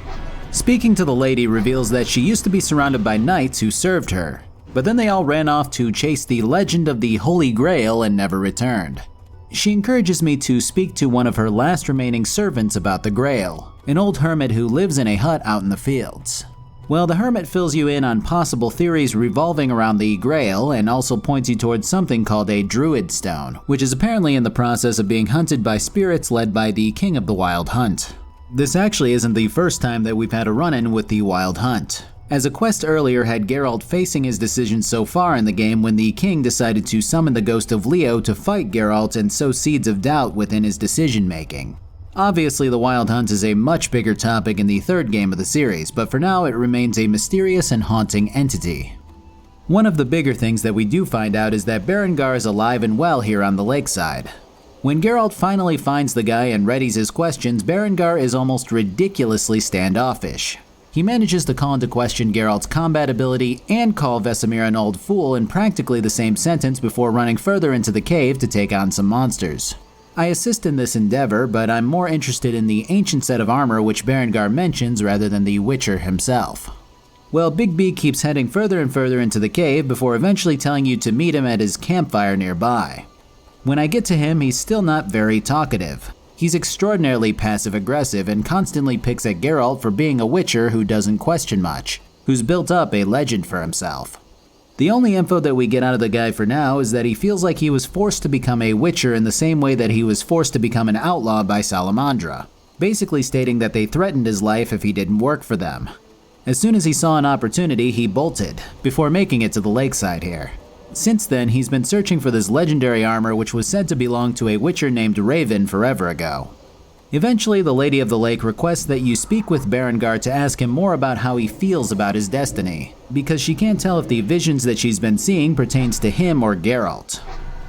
Speaking to the lady reveals that she used to be surrounded by knights who served her, but then they all ran off to chase the legend of the Holy Grail and never returned. She encourages me to speak to one of her last remaining servants about the Grail, an old hermit who lives in a hut out in the fields. Well, the hermit fills you in on possible theories revolving around the Grail and also points you towards something called a Druid Stone, which is apparently in the process of being hunted by spirits led by the King of the Wild Hunt. This actually isn't the first time that we've had a run-in with the Wild Hunt, as a quest earlier had Geralt facing his decisions so far in the game when the king decided to summon the ghost of Leo to fight Geralt and sow seeds of doubt within his decision-making. Obviously, the Wild Hunt is a much bigger topic in the 3rd game of the series, but for now it remains a mysterious and haunting entity. One of the bigger things that we do find out is that Berengar is alive and well here on the lakeside. When Geralt finally finds the guy and readies his questions, Berengar is almost ridiculously standoffish. He manages to call into question Geralt's combat ability and call Vesemir an old fool in practically the same sentence before running further into the cave to take on some monsters. I assist in this endeavor, but I'm more interested in the ancient set of armor which Berengar mentions rather than the Witcher himself. Well, Big B keeps heading further and further into the cave before eventually telling you to meet him at his campfire nearby. When I get to him, he's still not very talkative. He's extraordinarily passive-aggressive and constantly picks at Geralt for being a Witcher who doesn't question much, who's built up a legend for himself. The only info that we get out of the guy for now is that he feels like he was forced to become a Witcher in the same way that he was forced to become an outlaw by Salamandra, basically stating that they threatened his life if he didn't work for them. As soon as he saw an opportunity, he bolted, before making it to the lakeside here. Since then, he's been searching for this legendary armor which was said to belong to a Witcher named Raven forever ago. Eventually, the Lady of the Lake requests that you speak with Berengar to ask him more about how he feels about his destiny, because she can't tell if the visions that she's been seeing pertains to him or Geralt.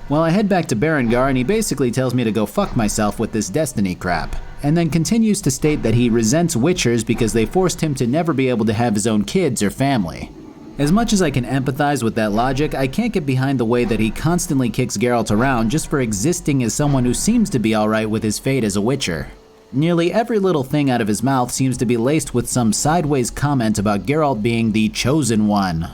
Well, I head back to Berengar and he basically tells me to go fuck myself with this destiny crap, and then continues to state that he resents Witchers because they forced him to never be able to have his own kids or family. As much as I can empathize with that logic, I can't get behind the way that he constantly kicks Geralt around just for existing as someone who seems to be alright with his fate as a Witcher. Nearly every little thing out of his mouth seems to be laced with some sideways comment about Geralt being the chosen one.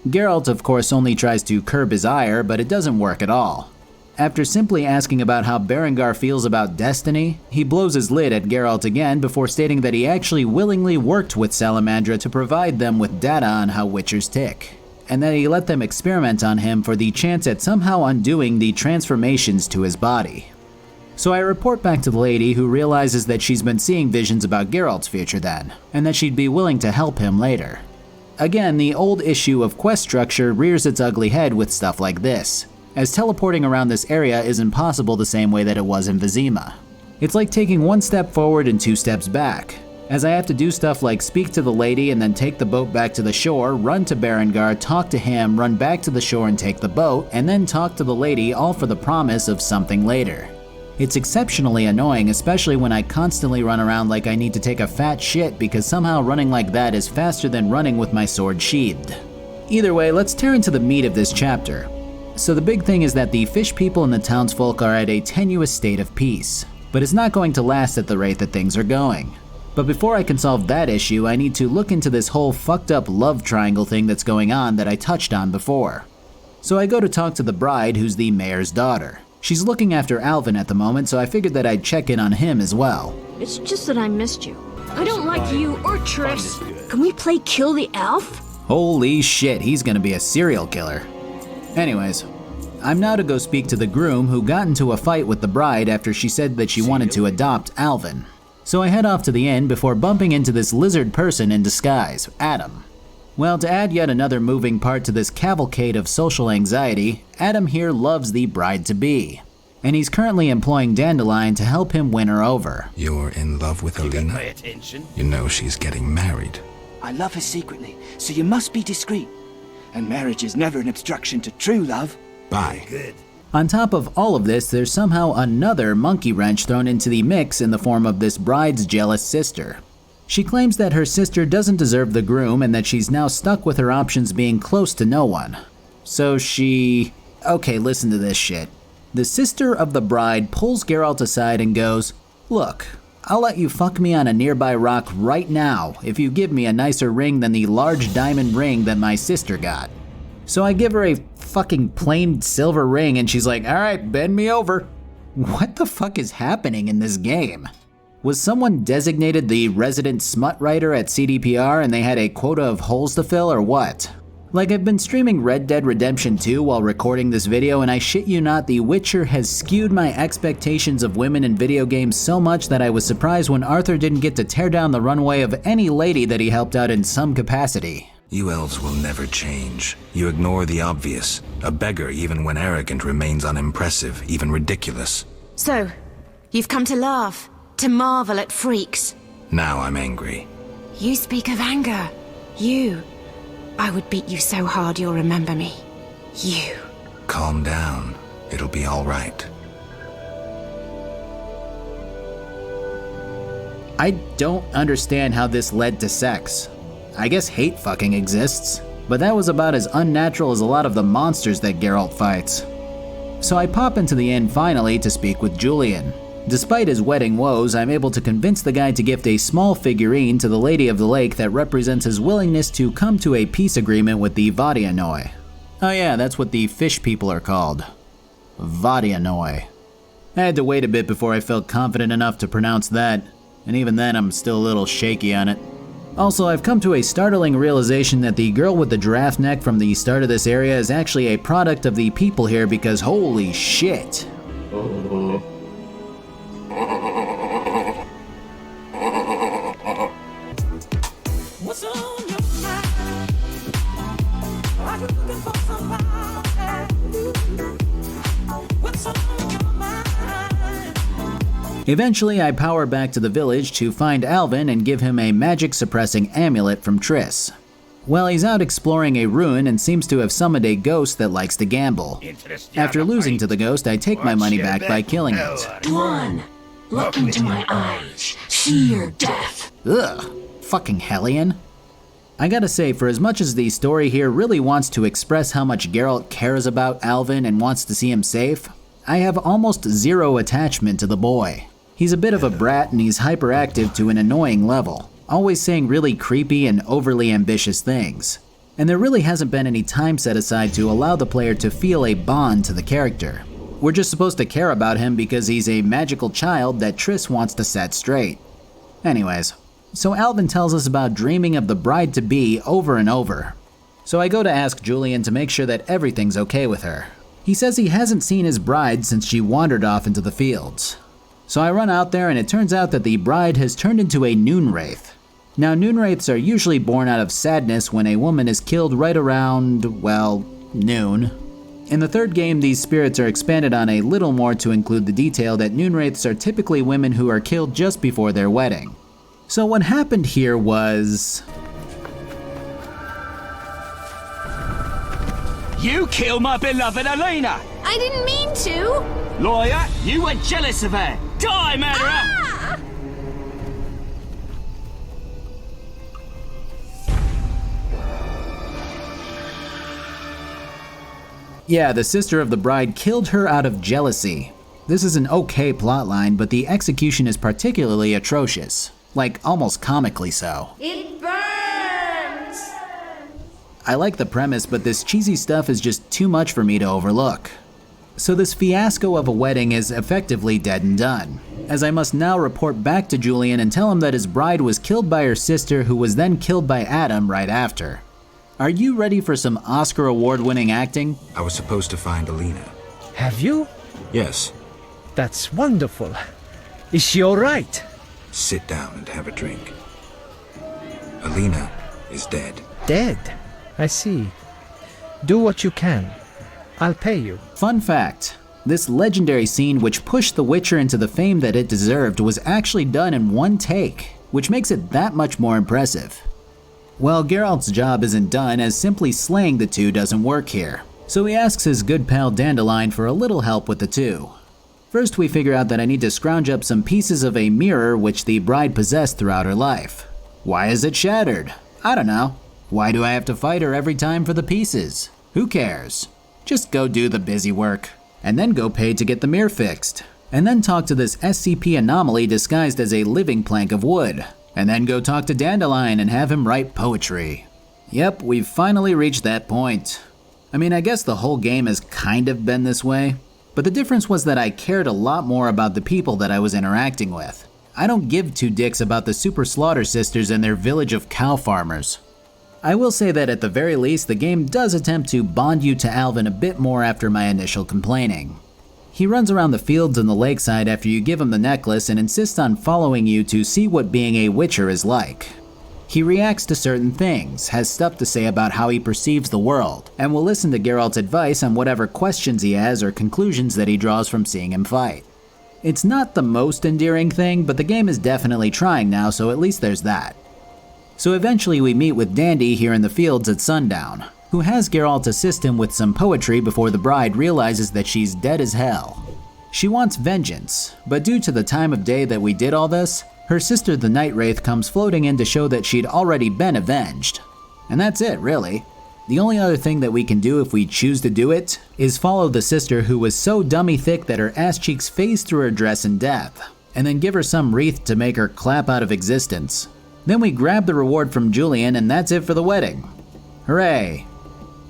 Geralt, of course, only tries to curb his ire, but it doesn't work at all. After simply asking about how Berengar feels about destiny, he blows his lid at Geralt again before stating that he actually willingly worked with Salamandra to provide them with data on how Witchers tick, and that he let them experiment on him for the chance at somehow undoing the transformations to his body. So I report back to the lady, who realizes that she's been seeing visions about Geralt's future then, and that she'd be willing to help him later. Again, the old issue of quest structure rears its ugly head with stuff like this, as teleporting around this area isn't possible the same way that it was in Vizima. It's like taking one step forward and 2 steps back, as I have to do stuff like speak to the lady and then take the boat back to the shore, run to Berengar, talk to him, run back to the shore and take the boat, and then talk to the lady, all for the promise of something later. It's exceptionally annoying, especially when I constantly run around like I need to take a fat shit because somehow running like that is faster than running with my sword sheathed. Either way, let's tear into the meat of this chapter. So the big thing is that the fish people and the townsfolk are at a tenuous state of peace, but it's not going to last at the rate that things are going. But before I can solve that issue, I need to look into this whole fucked up love triangle thing that's going on that I touched on before. So I go to talk to the bride, who's the mayor's daughter. She's looking after Alvin at the moment, so I figured that I'd check in on him as well. It's just that I missed you. I don't like you or Triss. Can we play Kill the Elf? Holy shit, he's gonna be a serial killer. Anyways, I'm now to go speak to the groom, who got into a fight with the bride after she said that she wanted to adopt Alvin. So I head off to the inn before bumping into this lizard person in disguise, Adam. Well, to add yet another moving part to this cavalcade of social anxiety, Adam here loves the bride-to-be, and he's currently employing Dandelion to help him win her over. You're in love with Alina? Pay attention. You know she's getting married. I love her secretly, so you must be discreet. And marriage is never an obstruction to true love. Bye. Good. On top of all of this, there's somehow another monkey wrench thrown into the mix in the form of this bride's jealous sister. She claims that her sister doesn't deserve the groom and that she's now stuck with her options being close to no one. So she... Okay, listen to this shit. The sister of the bride pulls Geralt aside and goes, "Look, I'll let you fuck me on a nearby rock right now if you give me a nicer ring than the large diamond ring that my sister got." So I give her a fucking plain silver ring and she's like, "Alright, bend me over." What the fuck is happening in this game? Was someone designated the resident smut writer at CDPR and they had a quota of holes to fill, or what? Like, I've been streaming Red Dead Redemption 2 while recording this video, and I shit you not, The Witcher has skewed my expectations of women in video games so much that I was surprised when Arthur didn't get to tear down the runway of any lady that he helped out in some capacity. You elves will never change. You ignore the obvious. A beggar, even when arrogant, remains unimpressive, even ridiculous. So, you've come to laugh, to marvel at freaks. Now I'm angry. You speak of anger. You. I would beat you so hard you'll remember me. You. Calm down. It'll be all right. I don't understand how this led to sex. I guess hate fucking exists, but that was about as unnatural as a lot of the monsters that Geralt fights. So I pop into the inn finally to speak with Julian. Despite his wedding woes, I'm able to convince the guy to gift a small figurine to the Lady of the Lake that represents his willingness to come to a peace agreement with the Vadianoi. Oh yeah, that's what the fish people are called. Vadianoi. I had to wait a bit before I felt confident enough to pronounce that, and even then I'm still a little shaky on it. Also, I've come to a startling realization that the girl with the giraffe neck from the start of this area is actually a product of the people here because holy shit. What's on your mind? Are you looking for somebody? What's on your mind? Eventually, I power back to the village to find Alvin and give him a magic-suppressing amulet from Triss. Well, he's out exploring a ruin and seems to have summoned a ghost that likes to gamble. After losing to the ghost, I take my money back by killing it. Dwan, look into my eyes. See your death. Ugh, fucking Hellion. I gotta say, for as much as the story here really wants to express how much Geralt cares about Alvin and wants to see him safe, I have almost zero attachment to the boy. He's a bit of a brat and he's hyperactive to an annoying level, always saying really creepy and overly ambitious things. And there really hasn't been any time set aside to allow the player to feel a bond to the character. We're just supposed to care about him because he's a magical child that Triss wants to set straight. Anyways, so Alvin tells us about dreaming of the bride-to-be over and over. So I go to ask Julian to make sure that everything's okay with her. He says he hasn't seen his bride since she wandered off into the fields. So I run out there and it turns out that the bride has turned into a Noonwraith. Now Noonwraiths are usually born out of sadness when a woman is killed right around, well, noon. In the third game, these spirits are expanded on a little more to include the detail that Noonwraiths are typically women who are killed just before their wedding. So what happened here was... You killed my beloved Elena! I didn't mean to! Lawyer, you were jealous of her! Die, murderer! Ah! Yeah, the sister of the bride killed her out of jealousy. This is an okay plotline, but the execution is particularly atrocious. Like, almost comically so. It burns! I like the premise, but this cheesy stuff is just too much for me to overlook. So this fiasco of a wedding is effectively dead and done, as I must now report back to Julian and tell him that his bride was killed by her sister, who was then killed by Adam right after. Are you ready for some Oscar award-winning acting? I was supposed to find Alina. Have you? Yes. That's wonderful. Is she all right? Sit down and have a drink. Alina is dead. Dead? I see. Do what you can. I'll pay you. Fun fact, this legendary scene which pushed The Witcher into the fame that it deserved was actually done in one take, which makes it that much more impressive. Well, Geralt's job isn't done as simply slaying the two doesn't work here, so he asks his good pal Dandelion for a little help with the two. First we figure out that I need to scrounge up some pieces of a mirror which the bride possessed throughout her life. Why is it shattered? I don't know. Why do I have to fight her every time for the pieces? Who cares? Just go do the busy work, and then go pay to get the mirror fixed, and then talk to this SCP anomaly disguised as a living plank of wood, and then go talk to Dandelion and have him write poetry. Yep, we've finally reached that point. I mean, I guess the whole game has kind of been this way, but the difference was that I cared a lot more about the people that I was interacting with. I don't give two dicks about the Super Slaughter Sisters and their village of cow farmers. I will say that at the very least, the game does attempt to bond you to Alvin a bit more after my initial complaining. He runs around the fields and the lakeside after you give him the necklace and insists on following you to see what being a Witcher is like. He reacts to certain things, has stuff to say about how he perceives the world, and will listen to Geralt's advice on whatever questions he has or conclusions that he draws from seeing him fight. It's not the most endearing thing, but the game is definitely trying now, so at least there's that. So eventually we meet with Dandy here in the fields at sundown, who has Geralt assist him with some poetry before the bride realizes that she's dead as hell. She wants vengeance, but due to the time of day that we did all this, Her sister, the Night Wraith, comes floating in to show that she'd already been avenged. And that's it, really. The only other thing that we can do if we choose to do it is follow the sister who was so dummy thick that her ass cheeks phased through her dress in death, and then give her some wreath to make her clap out of existence. Then we grab the reward from Julian, and that's it for the wedding. Hooray.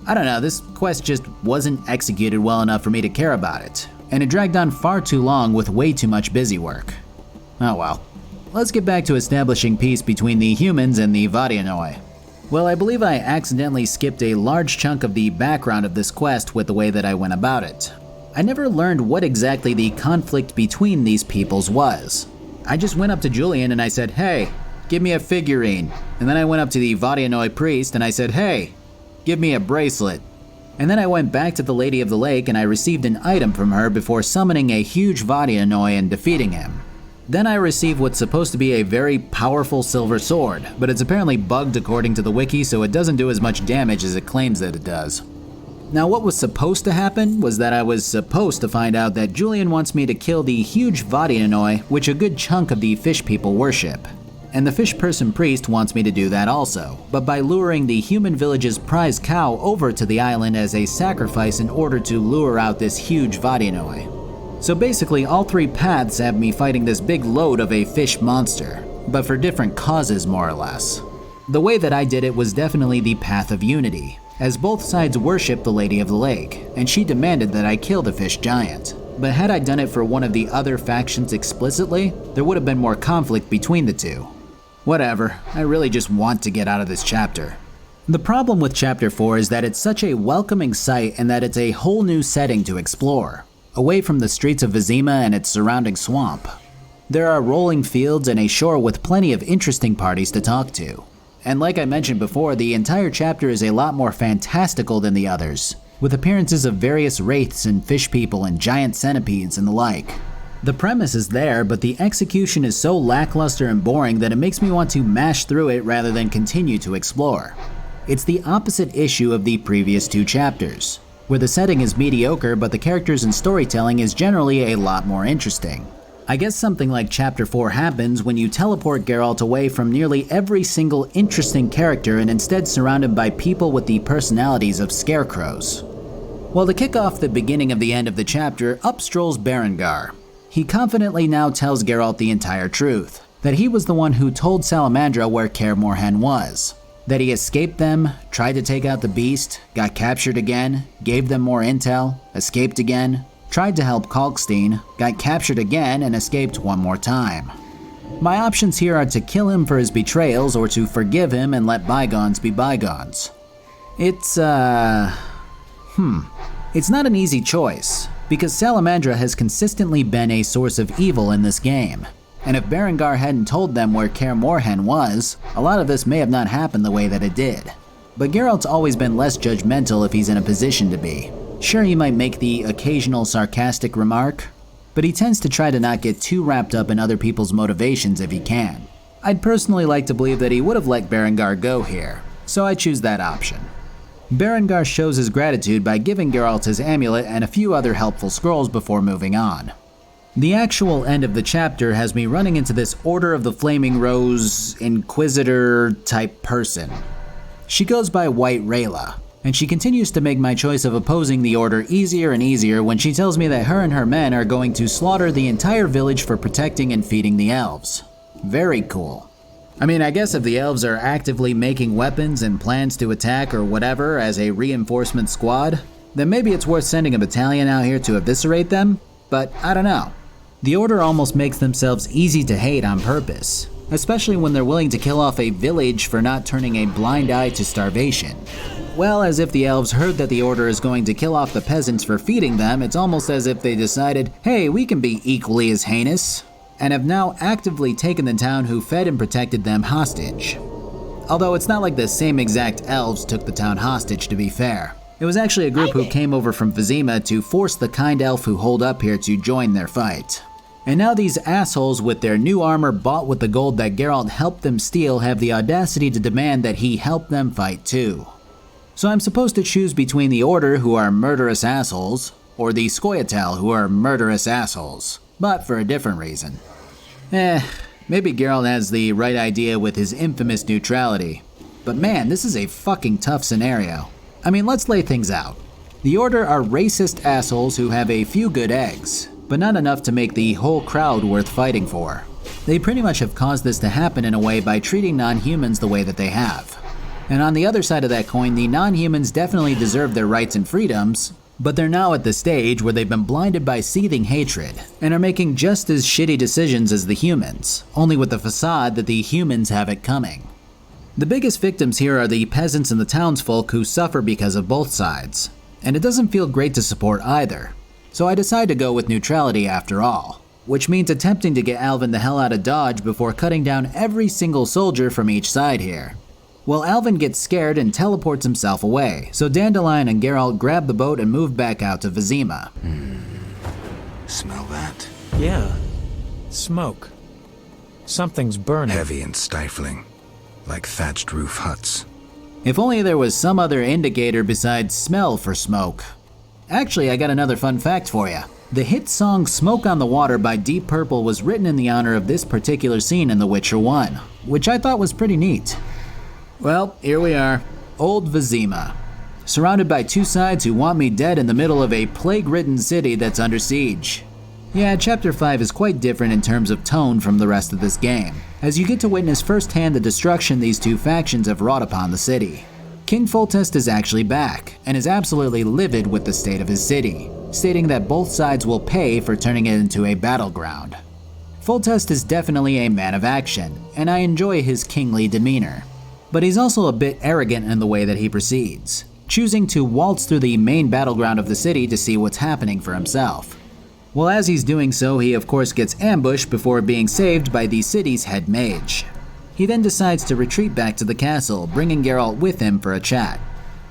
I don't know, this quest just wasn't executed well enough for me to care about it, and it dragged on far too long with way too much busy work. Oh well. Let's get back to establishing peace between the humans and the Vadianoi. Well, I believe I accidentally skipped a large chunk of the background of this quest with the way that I went about it. I never learned what exactly the conflict between these peoples was. I just went up to Julian and I said, "Hey, give me a figurine." And then I went up to the Vadianoi priest and I said, "Hey, give me a bracelet." And then I went back to the Lady of the Lake and I received an item from her before summoning a huge Vadianoi and defeating him. Then I received what's supposed to be a very powerful silver sword, but it's apparently bugged according to the wiki, so it doesn't do as much damage as it claims that it does. Now, what was supposed to happen was that I was supposed to find out that Julian wants me to kill the huge Vadianoi, which a good chunk of the fish people worship. And the fish person priest wants me to do that also, but by luring the human village's prize cow over to the island as a sacrifice in order to lure out this huge Vadianoi. So basically, all three paths have me fighting this big load of a fish monster, but for different causes more or less. The way that I did it was definitely the path of unity, as both sides worship the Lady of the Lake, and she demanded that I kill the fish giant. But had I done it for one of the other factions explicitly, there would have been more conflict between the two. Whatever, I really just want to get out of this chapter. The problem with Chapter 4 is that it's such a welcoming sight and that it's a whole new setting to explore, away from the streets of Vizima and its surrounding swamp. There are rolling fields and a shore with plenty of interesting parties to talk to. And like I mentioned before, the entire chapter is a lot more fantastical than the others, with appearances of various wraiths and fish people and giant centipedes and the like. The premise is there, but the execution is so lackluster and boring that it makes me want to mash through it rather than continue to explore. It's the opposite issue of the previous two chapters, where the setting is mediocre but the characters and storytelling is generally a lot more interesting. I guess something like Chapter 4 happens when you teleport Geralt away from nearly every single interesting character and instead surround him by people with the personalities of scarecrows. Well, to kick off the beginning of the end of the chapter, up strolls Berengar. He confidently now tells Geralt the entire truth, that he was the one who told Salamandra where Kaer Morhen was, that he escaped them, tried to take out the beast, got captured again, gave them more intel, escaped again, tried to help Kalkstein, got captured again, and escaped one more time. My options here are to kill him for his betrayals or to forgive him and let bygones be bygones. It's not an easy choice, because Salamandra has consistently been a source of evil in this game. And if Berengar hadn't told them where Kaer Morhen was, a lot of this may have not happened the way that it did. But Geralt's always been less judgmental if he's in a position to be. Sure, he might make the occasional sarcastic remark, but he tends to try to not get too wrapped up in other people's motivations if he can. I'd personally like to believe that he would have let Berengar go here, so I choose that option. Berengar shows his gratitude by giving Geralt his amulet and a few other helpful scrolls before moving on. The actual end of the chapter has me running into this Order of the Flaming Rose Inquisitor type person. She goes by White Rayla, and she continues to make my choice of opposing the Order easier and easier when she tells me that her and her men are going to slaughter the entire village for protecting and feeding the elves. Very cool. I mean, I guess if the elves are actively making weapons and plans to attack or whatever as a reinforcement squad, then maybe it's worth sending a battalion out here to eviscerate them, but I don't know. The Order almost makes themselves easy to hate on purpose, especially when they're willing to kill off a village for not turning a blind eye to starvation. Well, as if the elves heard that the Order is going to kill off the peasants for feeding them, it's almost as if they decided, hey, we can be equally as heinous, and have now actively taken the town who fed and protected them hostage. Although it's not like the same exact elves took the town hostage, to be fair. It was actually a group who came over from Vizima to force the kind elf who holed up here to join their fight. And now these assholes with their new armor bought with the gold that Geralt helped them steal have the audacity to demand that he help them fight too. So I'm supposed to choose between the Order, who are murderous assholes, or the Scoia'tael, who are murderous assholes, but for a different reason. Maybe Geralt has the right idea with his infamous neutrality. But man, this is a fucking tough scenario. I mean, let's lay things out. The Order are racist assholes who have a few good eggs, but not enough to make the whole crowd worth fighting for. They pretty much have caused this to happen in a way by treating non-humans the way that they have. And on the other side of that coin, the non-humans definitely deserve their rights and freedoms, but they're now at the stage where they've been blinded by seething hatred and are making just as shitty decisions as the humans, only with the facade that the humans have it coming. The biggest victims here are the peasants and the townsfolk who suffer because of both sides, and it doesn't feel great to support either. So I decide to go with neutrality after all, which means attempting to get Alvin the hell out of Dodge before cutting down every single soldier from each side here. Well, Alvin gets scared and teleports himself away, so Dandelion and Geralt grab the boat and move back out to Vizima. Smell that? Yeah. Smoke. Something's burning. Heavy and stifling, like thatched roof huts. If only there was some other indicator besides smell for smoke. Actually, I got another fun fact for you. The hit song Smoke on the Water by Deep Purple was written in the honor of this particular scene in The Witcher 1, which I thought was pretty neat. Well, here we are, Old Vizima, surrounded by two sides who want me dead in the middle of a plague-ridden city that's under siege. Yeah, Chapter 5 is quite different in terms of tone from the rest of this game, as you get to witness firsthand the destruction these two factions have wrought upon the city. King Foltest is actually back, and is absolutely livid with the state of his city, stating that both sides will pay for turning it into a battleground. Foltest is definitely a man of action, and I enjoy his kingly demeanor. But he's also a bit arrogant in the way that he proceeds, choosing to waltz through the main battleground of the city to see what's happening for himself. Well, as he's doing so, he of course gets ambushed before being saved by the city's head mage. He then decides to retreat back to the castle, bringing Geralt with him for a chat.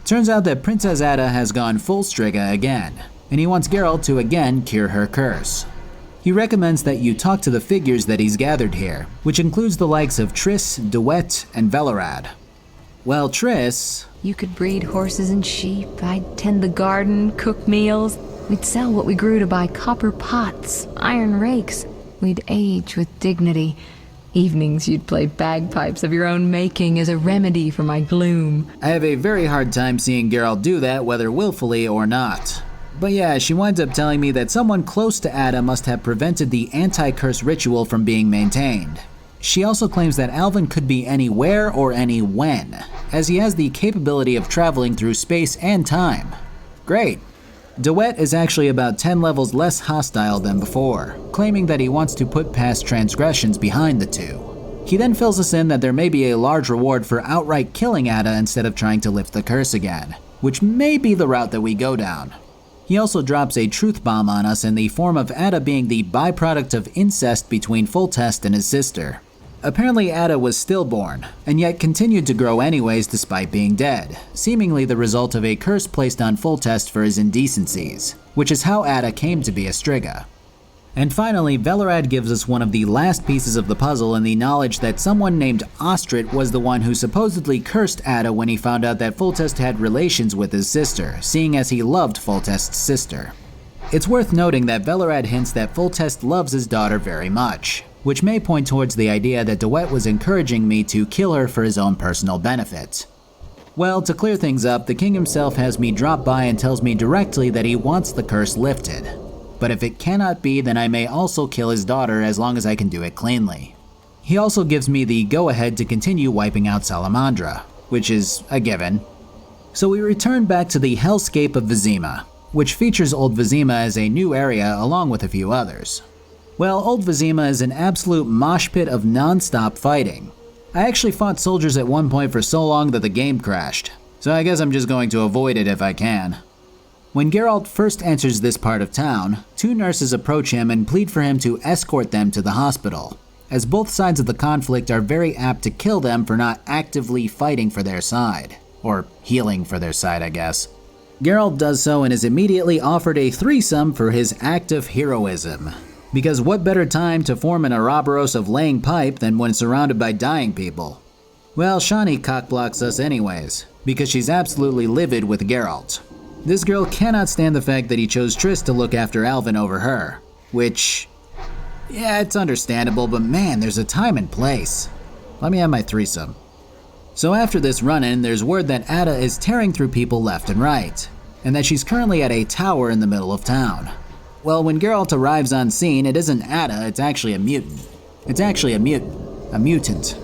Turns out that Princess Ada has gone full Striga again, and he wants Geralt to again cure her curse. He recommends that you talk to the figures that he's gathered here, which includes the likes of Triss, DeWitt, and Velerad. Well, Triss... You could breed horses and sheep, I'd tend the garden, cook meals. We'd sell what we grew to buy copper pots, iron rakes. We'd age with dignity. Evenings you'd play bagpipes of your own making as a remedy for my gloom. I have a very hard time seeing Geralt do that, whether willfully or not. But yeah, she winds up telling me that someone close to Ada must have prevented the anti-curse ritual from being maintained. She also claims that Alvin could be anywhere or any when, as he has the capability of traveling through space and time. Great. DeWitt is actually about 10 levels less hostile than before, claiming that he wants to put past transgressions behind the two. He then fills us in that there may be a large reward for outright killing Ada instead of trying to lift the curse again, which may be the route that we go down. He also drops a truth bomb on us in the form of Ada being the byproduct of incest between Foltest and his sister. Apparently Ada was stillborn, and yet continued to grow anyways despite being dead, seemingly the result of a curse placed on Foltest for his indecencies, which is how Ada came to be a Striga. And finally, Velerad gives us one of the last pieces of the puzzle in the knowledge that someone named Ostrit was the one who supposedly cursed Ada when he found out that Foltest had relations with his sister, seeing as he loved Foltest's sister. It's worth noting that Velerad hints that Foltest loves his daughter very much, which may point towards the idea that DeWitt was encouraging me to kill her for his own personal benefit. Well, to clear things up, the king himself has me drop by and tells me directly that he wants the curse lifted. But if it cannot be, then I may also kill his daughter as long as I can do it cleanly. He also gives me the go-ahead to continue wiping out Salamandra, which is a given. So we return back to the hellscape of Vizima, which features Old Vizima as a new area along with a few others. Well, Old Vizima is an absolute mosh pit of non-stop fighting. I actually fought soldiers at one point for so long that the game crashed, so I guess I'm just going to avoid it if I can. When Geralt first enters this part of town, two nurses approach him and plead for him to escort them to the hospital, as both sides of the conflict are very apt to kill them for not actively fighting for their side. Or healing for their side, I guess. Geralt does so and is immediately offered a threesome for his act of heroism. Because what better time to form an Ouroboros of laying pipe than when surrounded by dying people? Well, Shani cockblocks us anyways, because she's absolutely livid with Geralt. This girl cannot stand the fact that he chose Triss to look after Alvin over her, which Yeah, it's understandable, but man, there's a time and place. Let me have my threesome. So after this run-in, there's word that Ada is tearing through people left and right, and that she's currently at a tower in the middle of town. Well, when Geralt arrives on scene, it isn't Ada, it's actually a mutant. It's actually a mutant.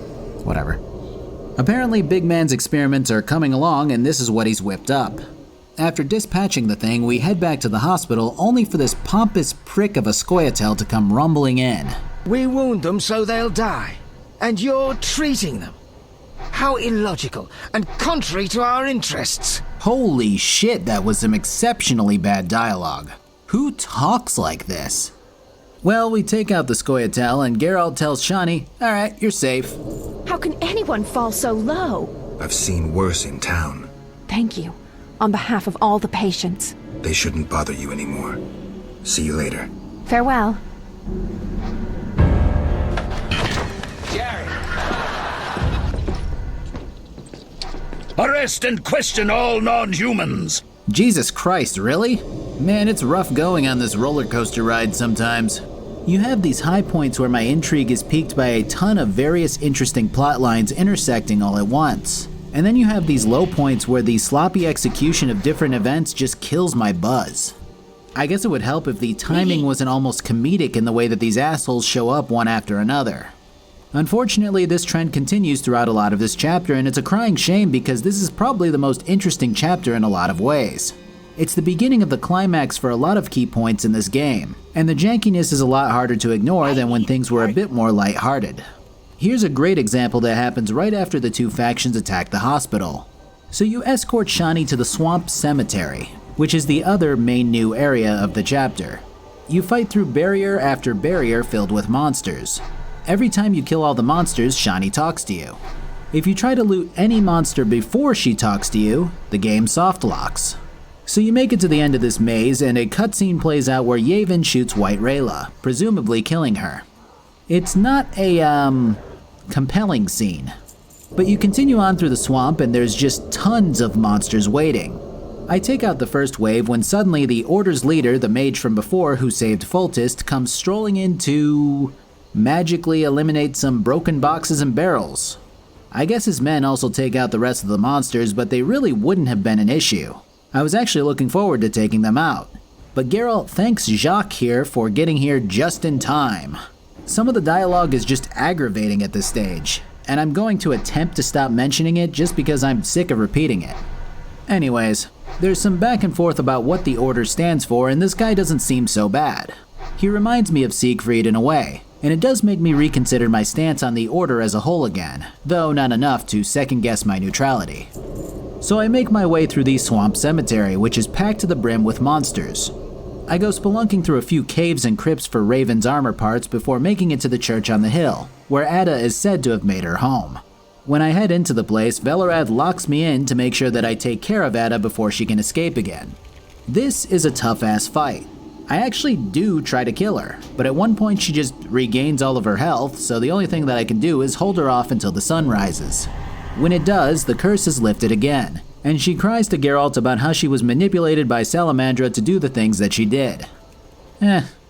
Whatever. Apparently, Big Man's experiments are coming along, and this is what he's whipped up. After dispatching the thing, we head back to the hospital, only for this pompous prick of a Scoia'tael to come rumbling in. We wound them so they'll die, and you're treating them. How illogical and contrary to our interests. Holy shit, that was some exceptionally bad dialogue. Who talks like this? Well, we take out the Scoia'tael and Geralt tells Shani, alright, you're safe. How can anyone fall so low? I've seen worse in town. Thank you, on behalf of all the patients. They shouldn't bother you anymore. See you later. Farewell. Arrest and question all non-humans! Jesus Christ, really? Man, it's rough going on this roller coaster ride sometimes. You have these high points where my intrigue is piqued by a ton of various interesting plot lines intersecting all at once. And then you have these low points where the sloppy execution of different events just kills my buzz. I guess it would help if the timing wasn't almost comedic in the way that these assholes show up one after another. Unfortunately, this trend continues throughout a lot of this chapter, and it's a crying shame because this is probably the most interesting chapter in a lot of ways. It's the beginning of the climax for a lot of key points in this game, and the jankiness is a lot harder to ignore than when things were a bit more lighthearted. Here's a great example that happens right after the two factions attack the hospital. So you escort Shani to the Swamp Cemetery, which is the other main new area of the chapter. You fight through barrier after barrier filled with monsters. Every time you kill all the monsters, Shani talks to you. If you try to loot any monster before she talks to you, the game soft locks. So you make it to the end of this maze and a cutscene plays out where Yavin shoots White Rayla, presumably killing her. It's not a, compelling scene. But you continue on through the swamp and there's just tons of monsters waiting. I take out the first wave when suddenly the Order's leader, the mage from before who saved Foltest, comes strolling in to magically eliminate some broken boxes and barrels. I guess his men also take out the rest of the monsters, but they really wouldn't have been an issue. I was actually looking forward to taking them out. But Geralt thanks Jacques here for getting here just in time. Some of the dialogue is just aggravating at this stage, and I'm going to attempt to stop mentioning it just because I'm sick of repeating it. Anyways, there's some back and forth about what the Order stands for, and this guy doesn't seem so bad. He reminds me of Siegfried in a way, and it does make me reconsider my stance on the Order as a whole again, though not enough to second-guess my neutrality. So I make my way through the Swamp Cemetery, which is packed to the brim with monsters. I go spelunking through a few caves and crypts for Raven's armor parts before making it to the church on the hill, where Ada is said to have made her home. When I head into the place, Velerad locks me in to make sure that I take care of Ada before she can escape again. This is a tough-ass fight. I actually do try to kill her, but at one point she just regains all of her health, so the only thing that I can do is hold her off until the sun rises. When it does, the curse is lifted again, and she cries to Geralt about how she was manipulated by Salamandra to do the things that she did.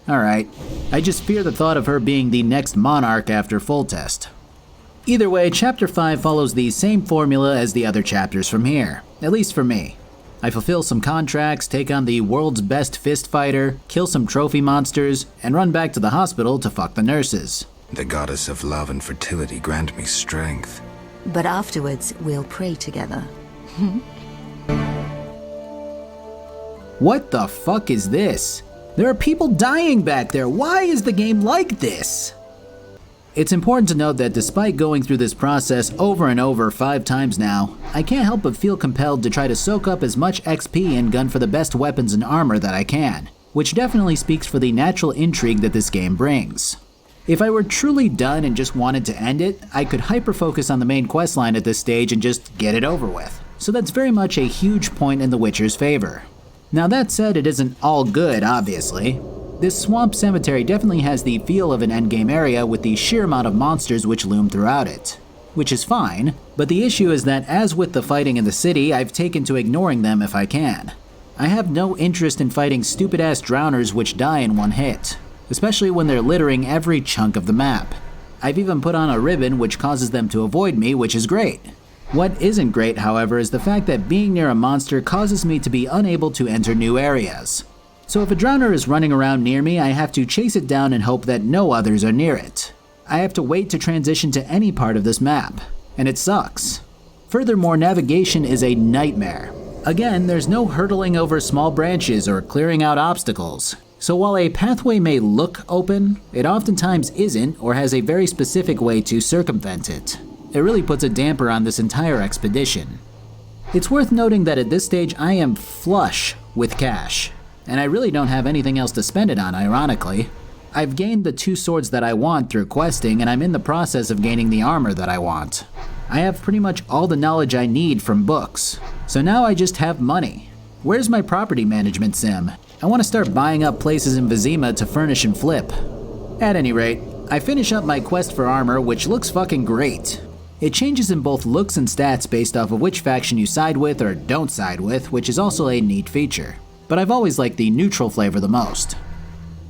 Alright. I just fear the thought of her being the next monarch after Foltest. Either way, Chapter 5 follows the same formula as the other chapters from here, at least for me. I fulfill some contracts, take on the world's best fist fighter, kill some trophy monsters, and run back to the hospital to fuck the nurses. The goddess of love and fertility grant me strength. But afterwards, we'll pray together. What the fuck is this? There are people dying back there. Why is the game like this? It's important to note that despite going through this process over and over 5 times now, I can't help but feel compelled to try to soak up as much XP and gun for the best weapons and armor that I can, which definitely speaks for the natural intrigue that this game brings. If I were truly done and just wanted to end it, I could hyper-focus on the main questline at this stage and just get it over with. So that's very much a huge point in The Witcher's favor. Now that said, it isn't all good, obviously. This Swamp Cemetery definitely has the feel of an endgame area with the sheer amount of monsters which loom throughout it. Which is fine, but the issue is that as with the fighting in the city, I've taken to ignoring them if I can. I have no interest in fighting stupid-ass drowners which die in one hit. especially when they're littering every chunk of the map. I've even put on a ribbon which causes them to avoid me, which is great. What isn't great, however, is the fact that being near a monster causes me to be unable to enter new areas. So if a drowner is running around near me, I have to chase it down and hope that no others are near it. I have to wait to transition to any part of this map, and it sucks. Furthermore, navigation is a nightmare. Again, there's no hurdling over small branches or clearing out obstacles. So while a pathway may look open, it oftentimes isn't or has a very specific way to circumvent it. It really puts a damper on this entire expedition. It's worth noting that at this stage I am flush with cash, and I really don't have anything else to spend it on, ironically. I've gained the 2 swords that I want through questing, and I'm in the process of gaining the armor that I want. I have pretty much all the knowledge I need from books, so now I just have money. Where's my property management sim? I want to start buying up places in Vizima to furnish and flip. At any rate, I finish up my quest for armor, which looks fucking great. It changes in both looks and stats based off of which faction you side with or don't side with, which is also a neat feature. But I've always liked the neutral flavor the most.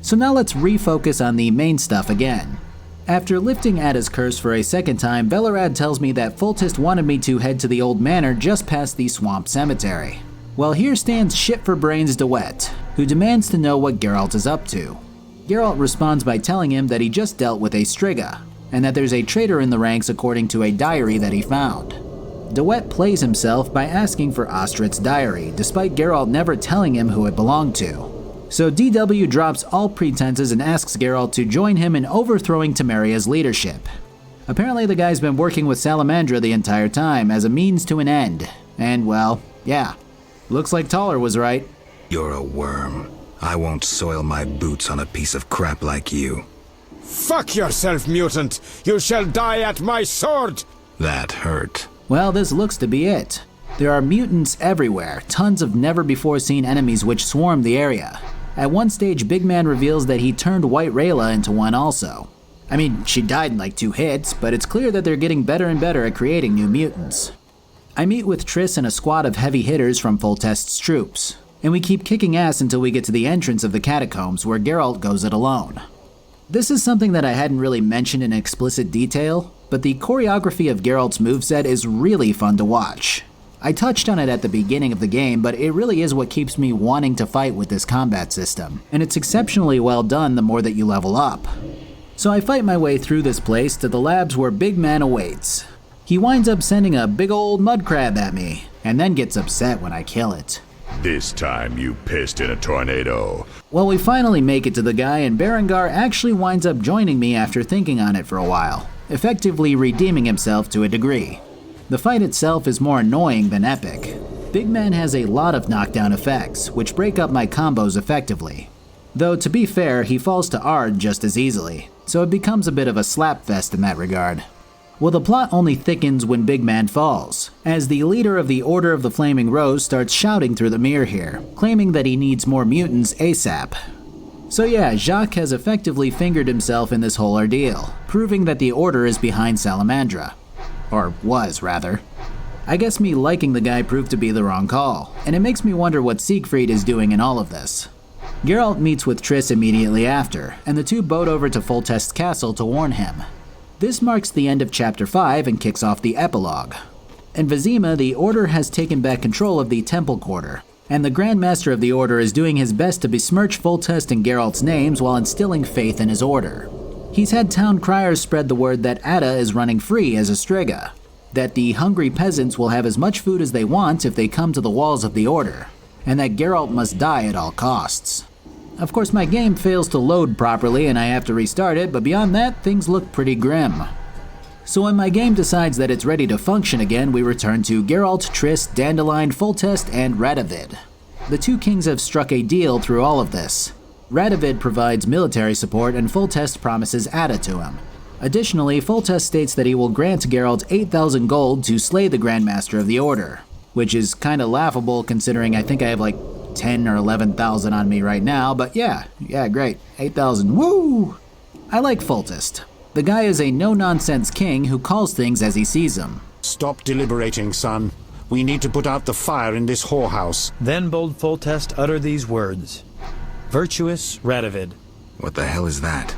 So now let's refocus on the main stuff again. After lifting Ada's curse for a second time, Velerad tells me that Foltest wanted me to head to the old manor just past the swamp cemetery. Well, here stands Shit for Brains DeWitt, who demands to know what Geralt is up to. Geralt responds by telling him that he just dealt with a Striga, and that there's a traitor in the ranks according to a diary that he found. DeWitt plays himself by asking for Ostrit's diary, despite Geralt never telling him who it belonged to. So DW drops all pretenses and asks Geralt to join him in overthrowing Temeria's leadership. Apparently the guy's been working with Salamandra the entire time as a means to an end. And well, yeah, looks like Taller was right. You're a worm. I won't soil my boots on a piece of crap like you. Fuck yourself, mutant! You shall die at my sword! That hurt. Well, this looks to be it. There are mutants everywhere, tons of never-before-seen enemies which swarm the area. At one stage, Big Man reveals that he turned White Rayla into one also. I mean, she died in like 2 hits, but it's clear that they're getting better and better at creating new mutants. I meet with Triss and a squad of heavy hitters from Foltest's troops, and we keep kicking ass until we get to the entrance of the catacombs where Geralt goes it alone. This is something that I hadn't really mentioned in explicit detail, but the choreography of Geralt's moveset is really fun to watch. I touched on it at the beginning of the game, but it really is what keeps me wanting to fight with this combat system, and it's exceptionally well done the more that you level up. So I fight my way through this place to the labs where Big Man awaits. He winds up sending a big old mud crab at me, and then gets upset when I kill it. This time you pissed in a tornado. Well, we finally make it to the guy, and Berengar actually winds up joining me after thinking on it for a while, effectively redeeming himself to a degree. The fight itself is more annoying than epic. Big Man has a lot of knockdown effects, which break up my combos effectively. Though to be fair, he falls to Ard just as easily, so it becomes a bit of a slapfest in that regard. Well, the plot only thickens when Big Man falls, as the leader of the Order of the Flaming Rose starts shouting through the mirror here, claiming that he needs more mutants ASAP. So yeah, Jacques has effectively fingered himself in this whole ordeal, proving that the Order is behind Salamandra. Or was, rather. I guess me liking the guy proved to be the wrong call, and it makes me wonder what Siegfried is doing in all of this. Geralt meets with Triss immediately after, and the two boat over to Foltest's castle to warn him. This marks the end of Chapter 5 and kicks off the epilogue. In Vizima, the Order has taken back control of the Temple Quarter, and the Grand Master of the Order is doing his best to besmirch Foltest and Geralt's names while instilling faith in his order. He's had town criers spread the word that Ada is running free as a Striga, that the hungry peasants will have as much food as they want if they come to the walls of the Order, and that Geralt must die at all costs. Of course, my game fails to load properly and I have to restart it, but beyond that, things look pretty grim. So when my game decides that it's ready to function again, we return to Geralt, Triss, Dandelion, Foltest, and Radovid. The two kings have struck a deal through all of this. Radovid provides military support and Foltest promises Ada to him. Additionally, Foltest states that he will grant Geralt 8,000 gold to slay the Grand Master of the Order, which is kinda laughable considering I think I have like 10 or 11,000 on me right now, but yeah, great, 8,000, woo! I like Foltest. The guy is a no-nonsense king who calls things as he sees them. Stop deliberating, son. We need to put out the fire in this whorehouse. Then bold Foltest uttered these words. Virtuous Radovid, What the hell is that?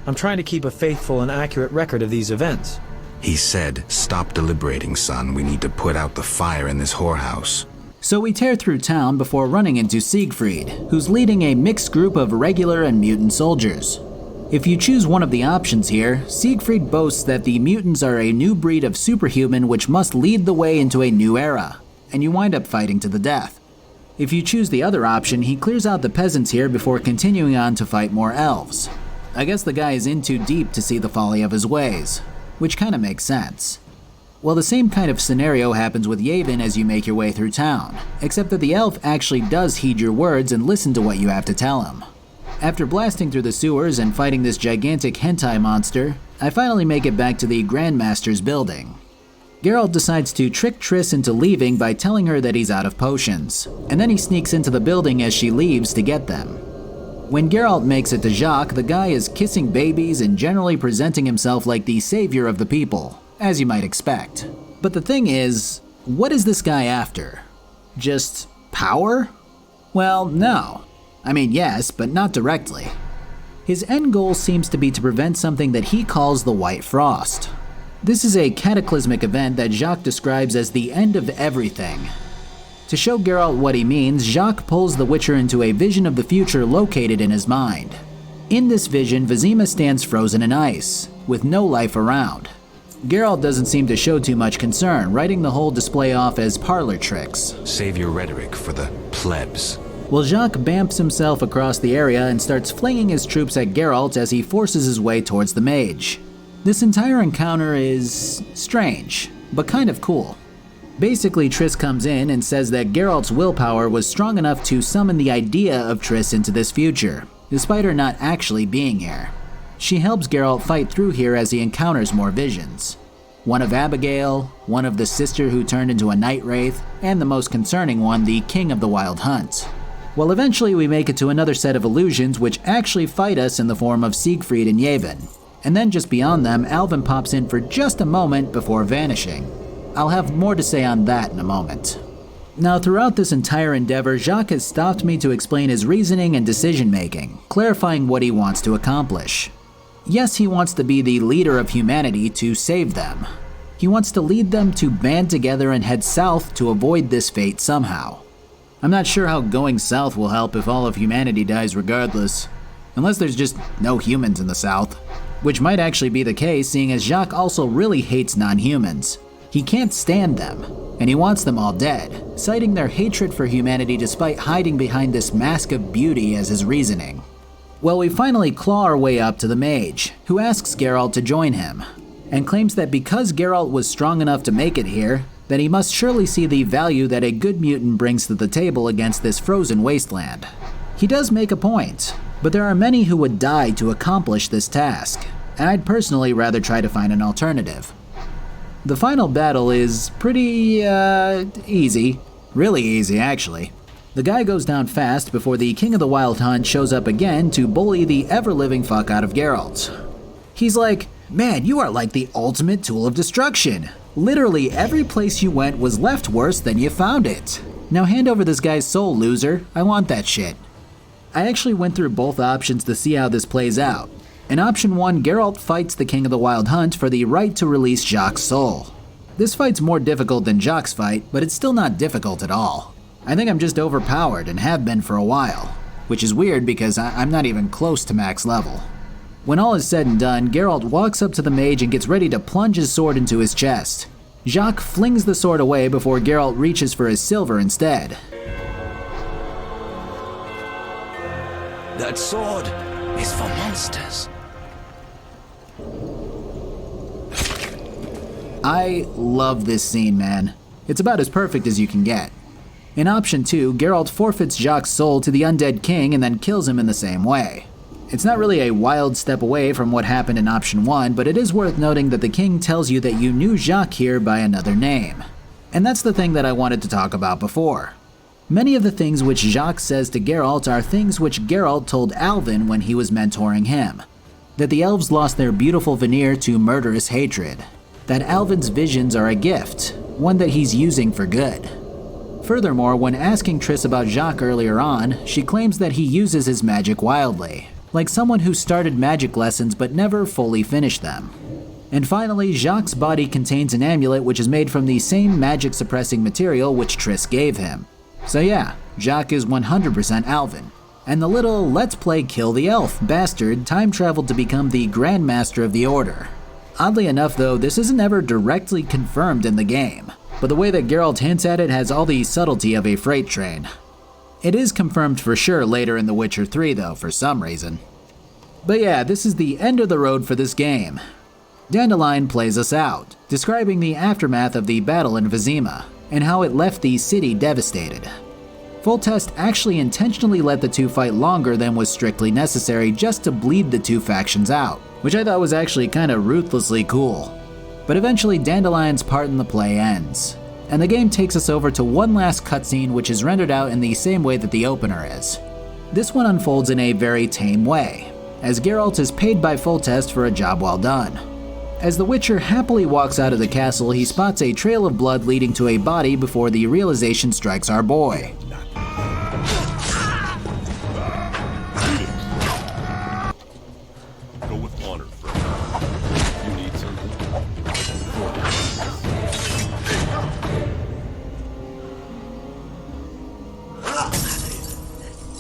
I'm trying to keep a faithful and accurate record of these events. He said, "Stop deliberating, son. We need to put out the fire in this whorehouse." So we tear through town before running into Siegfried, who's leading a mixed group of regular and mutant soldiers. If you choose one of the options here, Siegfried boasts that the mutants are a new breed of superhuman which must lead the way into a new era, and you wind up fighting to the death. If you choose the other option, he clears out the peasants here before continuing on to fight more elves. I guess the guy is in too deep to see the folly of his ways, which kinda makes sense. Well, the same kind of scenario happens with Yavin as you make your way through town, except that the elf actually does heed your words and listen to what you have to tell him. After blasting through the sewers and fighting this gigantic hentai monster, I finally make it back to the Grandmaster's building. Geralt decides to trick Triss into leaving by telling her that he's out of potions, and then he sneaks into the building as she leaves to get them. When Geralt makes it to Jacques, the guy is kissing babies and generally presenting himself like the savior of the people, as you might expect. But the thing is, what is this guy after? Just power? Well, no. I mean, yes, but not directly. His end goal seems to be to prevent something that he calls the White Frost. This is a cataclysmic event that Jacques describes as the end of everything. To show Geralt what he means, Jacques pulls the Witcher into a vision of the future located in his mind. In this vision, Vizima stands frozen in ice, with no life around. Geralt doesn't seem to show too much concern, writing the whole display off as parlor tricks. Save your rhetoric for the plebs. Well, Jacques bamps himself across the area and starts flinging his troops at Geralt as he forces his way towards the mage. This entire encounter is strange, but kind of cool. Basically, Triss comes in and says that Geralt's willpower was strong enough to summon the idea of Triss into this future, despite her not actually being here. She helps Geralt fight through here as he encounters more visions. One of Abigail, one of the sister who turned into a night wraith, and the most concerning one, the King of the Wild Hunt. Well, eventually we make it to another set of illusions which actually fight us in the form of Siegfried and Yavin. And then just beyond them, Alvin pops in for just a moment before vanishing. I'll have more to say on that in a moment. Now, throughout this entire endeavor, Jacques has stopped me to explain his reasoning and decision-making, clarifying what he wants to accomplish. Yes, he wants to be the leader of humanity to save them. He wants to lead them to band together and head south to avoid this fate somehow. I'm not sure how going south will help if all of humanity dies regardless. Unless there's just no humans in the south. Which might actually be the case, seeing as Jacques also really hates non-humans. He can't stand them, and he wants them all dead, citing their hatred for humanity despite hiding behind this mask of beauty as his reasoning. Well, we finally claw our way up to the mage, who asks Geralt to join him, and claims that because Geralt was strong enough to make it here, that he must surely see the value that a good mutant brings to the table against this frozen wasteland. He does make a point, but there are many who would die to accomplish this task, and I'd personally rather try to find an alternative. The final battle is pretty, easy. Really easy, actually. The guy goes down fast before the King of the Wild Hunt shows up again to bully the ever-living fuck out of Geralt. He's like, "Man, you are like the ultimate tool of destruction. Literally every place you went was left worse than you found it. Now hand over this guy's soul, loser. I want that shit." I actually went through both options to see how this plays out. In option 1, Geralt fights the King of the Wild Hunt for the right to release Jacques' soul. This fight's more difficult than Jacques' fight, but it's still not difficult at all. I think I'm just overpowered and have been for a while, which is weird because I'm not even close to max level. When all is said and done, Geralt walks up to the mage and gets ready to plunge his sword into his chest. Jacques flings the sword away before Geralt reaches for his silver instead. That sword is for monsters. I love this scene, man. It's about as perfect as you can get. In option 2, Geralt forfeits Jacques' soul to the undead king and then kills him in the same way. It's not really a wild step away from what happened in option 1, but it is worth noting that the king tells you that you knew Jacques here by another name. And that's the thing that I wanted to talk about before. Many of the things which Jacques says to Geralt are things which Geralt told Alvin when he was mentoring him. That the elves lost their beautiful veneer to murderous hatred. That Alvin's visions are a gift, one that he's using for good. Furthermore, when asking Triss about Jacques earlier on, she claims that he uses his magic wildly. like someone who started magic lessons but never fully finished them. And finally, Jacques' body contains an amulet which is made from the same magic-suppressing material which Triss gave him. So yeah, Jacques is 100% Alvin. And the little "let's play kill the elf" bastard time-traveled to become the Grand Master of the Order. Oddly enough though, this isn't ever directly confirmed in the game, but the way that Geralt hints at it has all the subtlety of a freight train. It is confirmed for sure later in The Witcher 3 though, for some reason. But yeah, this is the end of the road for this game. Dandelion plays us out, describing the aftermath of the battle in Vizima, and how it left the city devastated. Full Test actually intentionally let the two fight longer than was strictly necessary just to bleed the two factions out, which I thought was actually kinda ruthlessly cool. But eventually Dandelion's part in the play ends, and the game takes us over to one last cutscene which is rendered out in the same way that the opener is. This one unfolds in a very tame way, as Geralt is paid by Full Test for a job well done. As the Witcher happily walks out of the castle, he spots a trail of blood leading to a body before the realization strikes our boy. Go with honor, friend. You need something?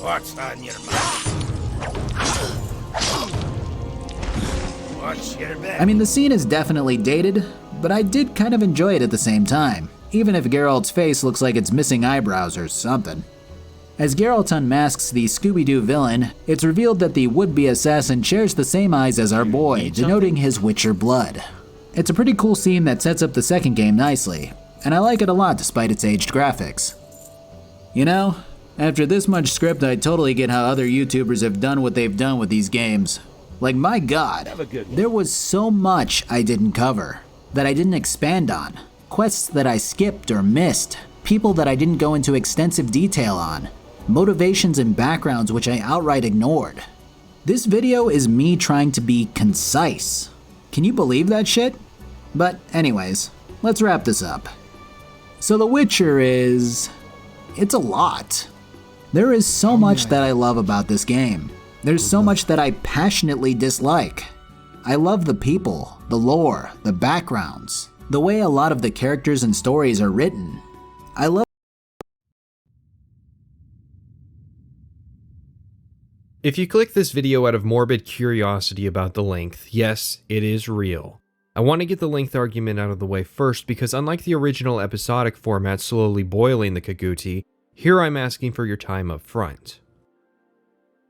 What's on your mind? What's your bet? I mean, the scene is definitely dated, but I did kind of enjoy it at the same time, even if Geralt's face looks like it's missing eyebrows or something. As Geralt unmasks the Scooby-Doo villain, it's revealed that the would-be assassin shares the same eyes as our boy, denoting his Witcher blood. It's a pretty cool scene that sets up the second game nicely, and I like it a lot despite its aged graphics. You know, after this much script, I totally get how other YouTubers have done what they've done with these games. Like, my god, there was so much I didn't cover, that I didn't expand on, quests that I skipped or missed, people that I didn't go into extensive detail on, motivations and backgrounds which I outright ignored. This video is me trying to be concise. Can you believe that shit? But anyways, let's wrap this up. So The Witcher it's a lot. There is so much that I love about this game. There's so much that I passionately dislike. I love the people, the lore, the backgrounds, the way a lot of the characters and stories are written. I love. If you click this video out of morbid curiosity about the length, yes, it is real. I want to get the length argument out of the way first because unlike the original episodic format slowly boiling the Kaguti, here I'm asking for your time up front.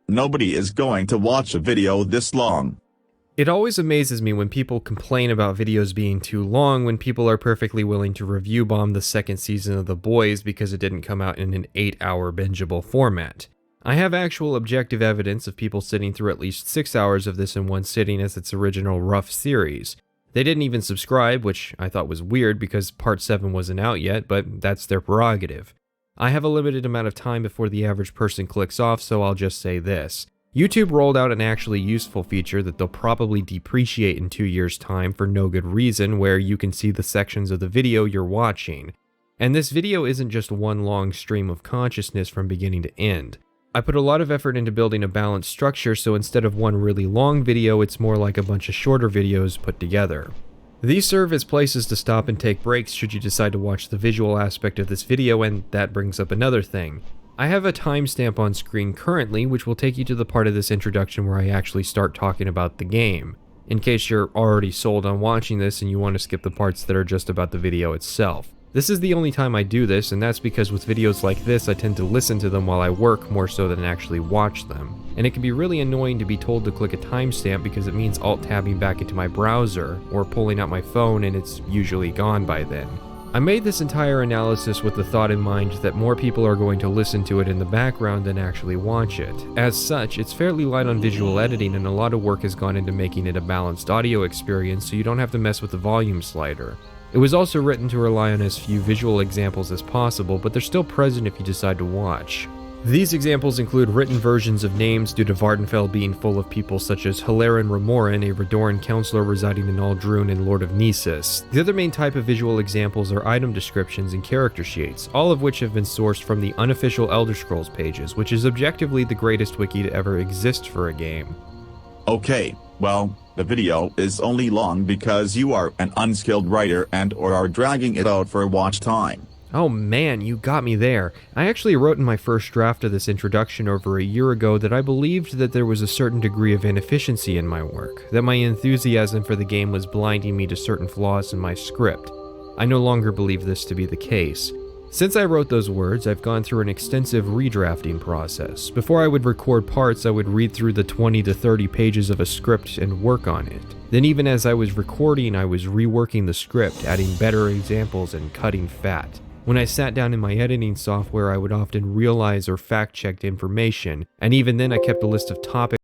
Nobody is going to watch a video this long. It always amazes me when people complain about videos being too long when people are perfectly willing to review bomb the second season of The Boys because it didn't come out in an 8-hour bingeable format. I have actual objective evidence of people sitting through at least 6 hours of this in one sitting as its original rough series. They didn't even subscribe, which I thought was weird because Part 7 wasn't out yet, but that's their prerogative. I have a limited amount of time before the average person clicks off, so I'll just say this. YouTube rolled out an actually useful feature that they'll probably depreciate in 2 years' time for no good reason, where you can see the sections of the video you're watching. And this video isn't just one long stream of consciousness from beginning to end. I put a lot of effort into building a balanced structure, so instead of one really long video, it's more like a bunch of shorter videos put together. These serve as places to stop and take breaks should you decide to watch the visual aspect of this video, and that brings up another thing. I have a timestamp on screen currently, which will take you to the part of this introduction where I actually start talking about the game, in case you're already sold on watching this and you want to skip the parts that are just about the video itself. This is the only time I do this, and that's because with videos like this I tend to listen to them while I work more so than actually watch them. And it can be really annoying to be told to click a timestamp because it means alt-tabbing back into my browser, or pulling out my phone and it's usually gone by then. I made this entire analysis with the thought in mind that more people are going to listen to it in the background than actually watch it. As such, it's fairly light on visual editing and a lot of work has gone into making it a balanced audio experience so you don't have to mess with the volume slider. It was also written to rely on as few visual examples as possible, but they're still present if you decide to watch. These examples include written versions of names due to Vardenfell being full of people such as Halaran Ramoran, a Redoran counselor residing in Aldrune and Lord of Nesis. The other main type of visual examples are item descriptions and character sheets, all of which have been sourced from the unofficial Elder Scrolls pages, which is objectively the greatest wiki to ever exist for a game. Okay, well, the video is only long because you are an unskilled writer and/or are dragging it out for watch time. Oh man, you got me there. I actually wrote in my first draft of this introduction over a year ago that I believed that there was a certain degree of inefficiency in my work, that my enthusiasm for the game was blinding me to certain flaws in my script. I no longer believe this to be the case. Since I wrote those words, I've gone through an extensive redrafting process. Before I would record parts, I would read through the 20 to 30 pages of a script and work on it. Then even as I was recording, I was reworking the script, adding better examples and cutting fat. When I sat down in my editing software, I would often realize or fact-check information, and even then I kept a list of topics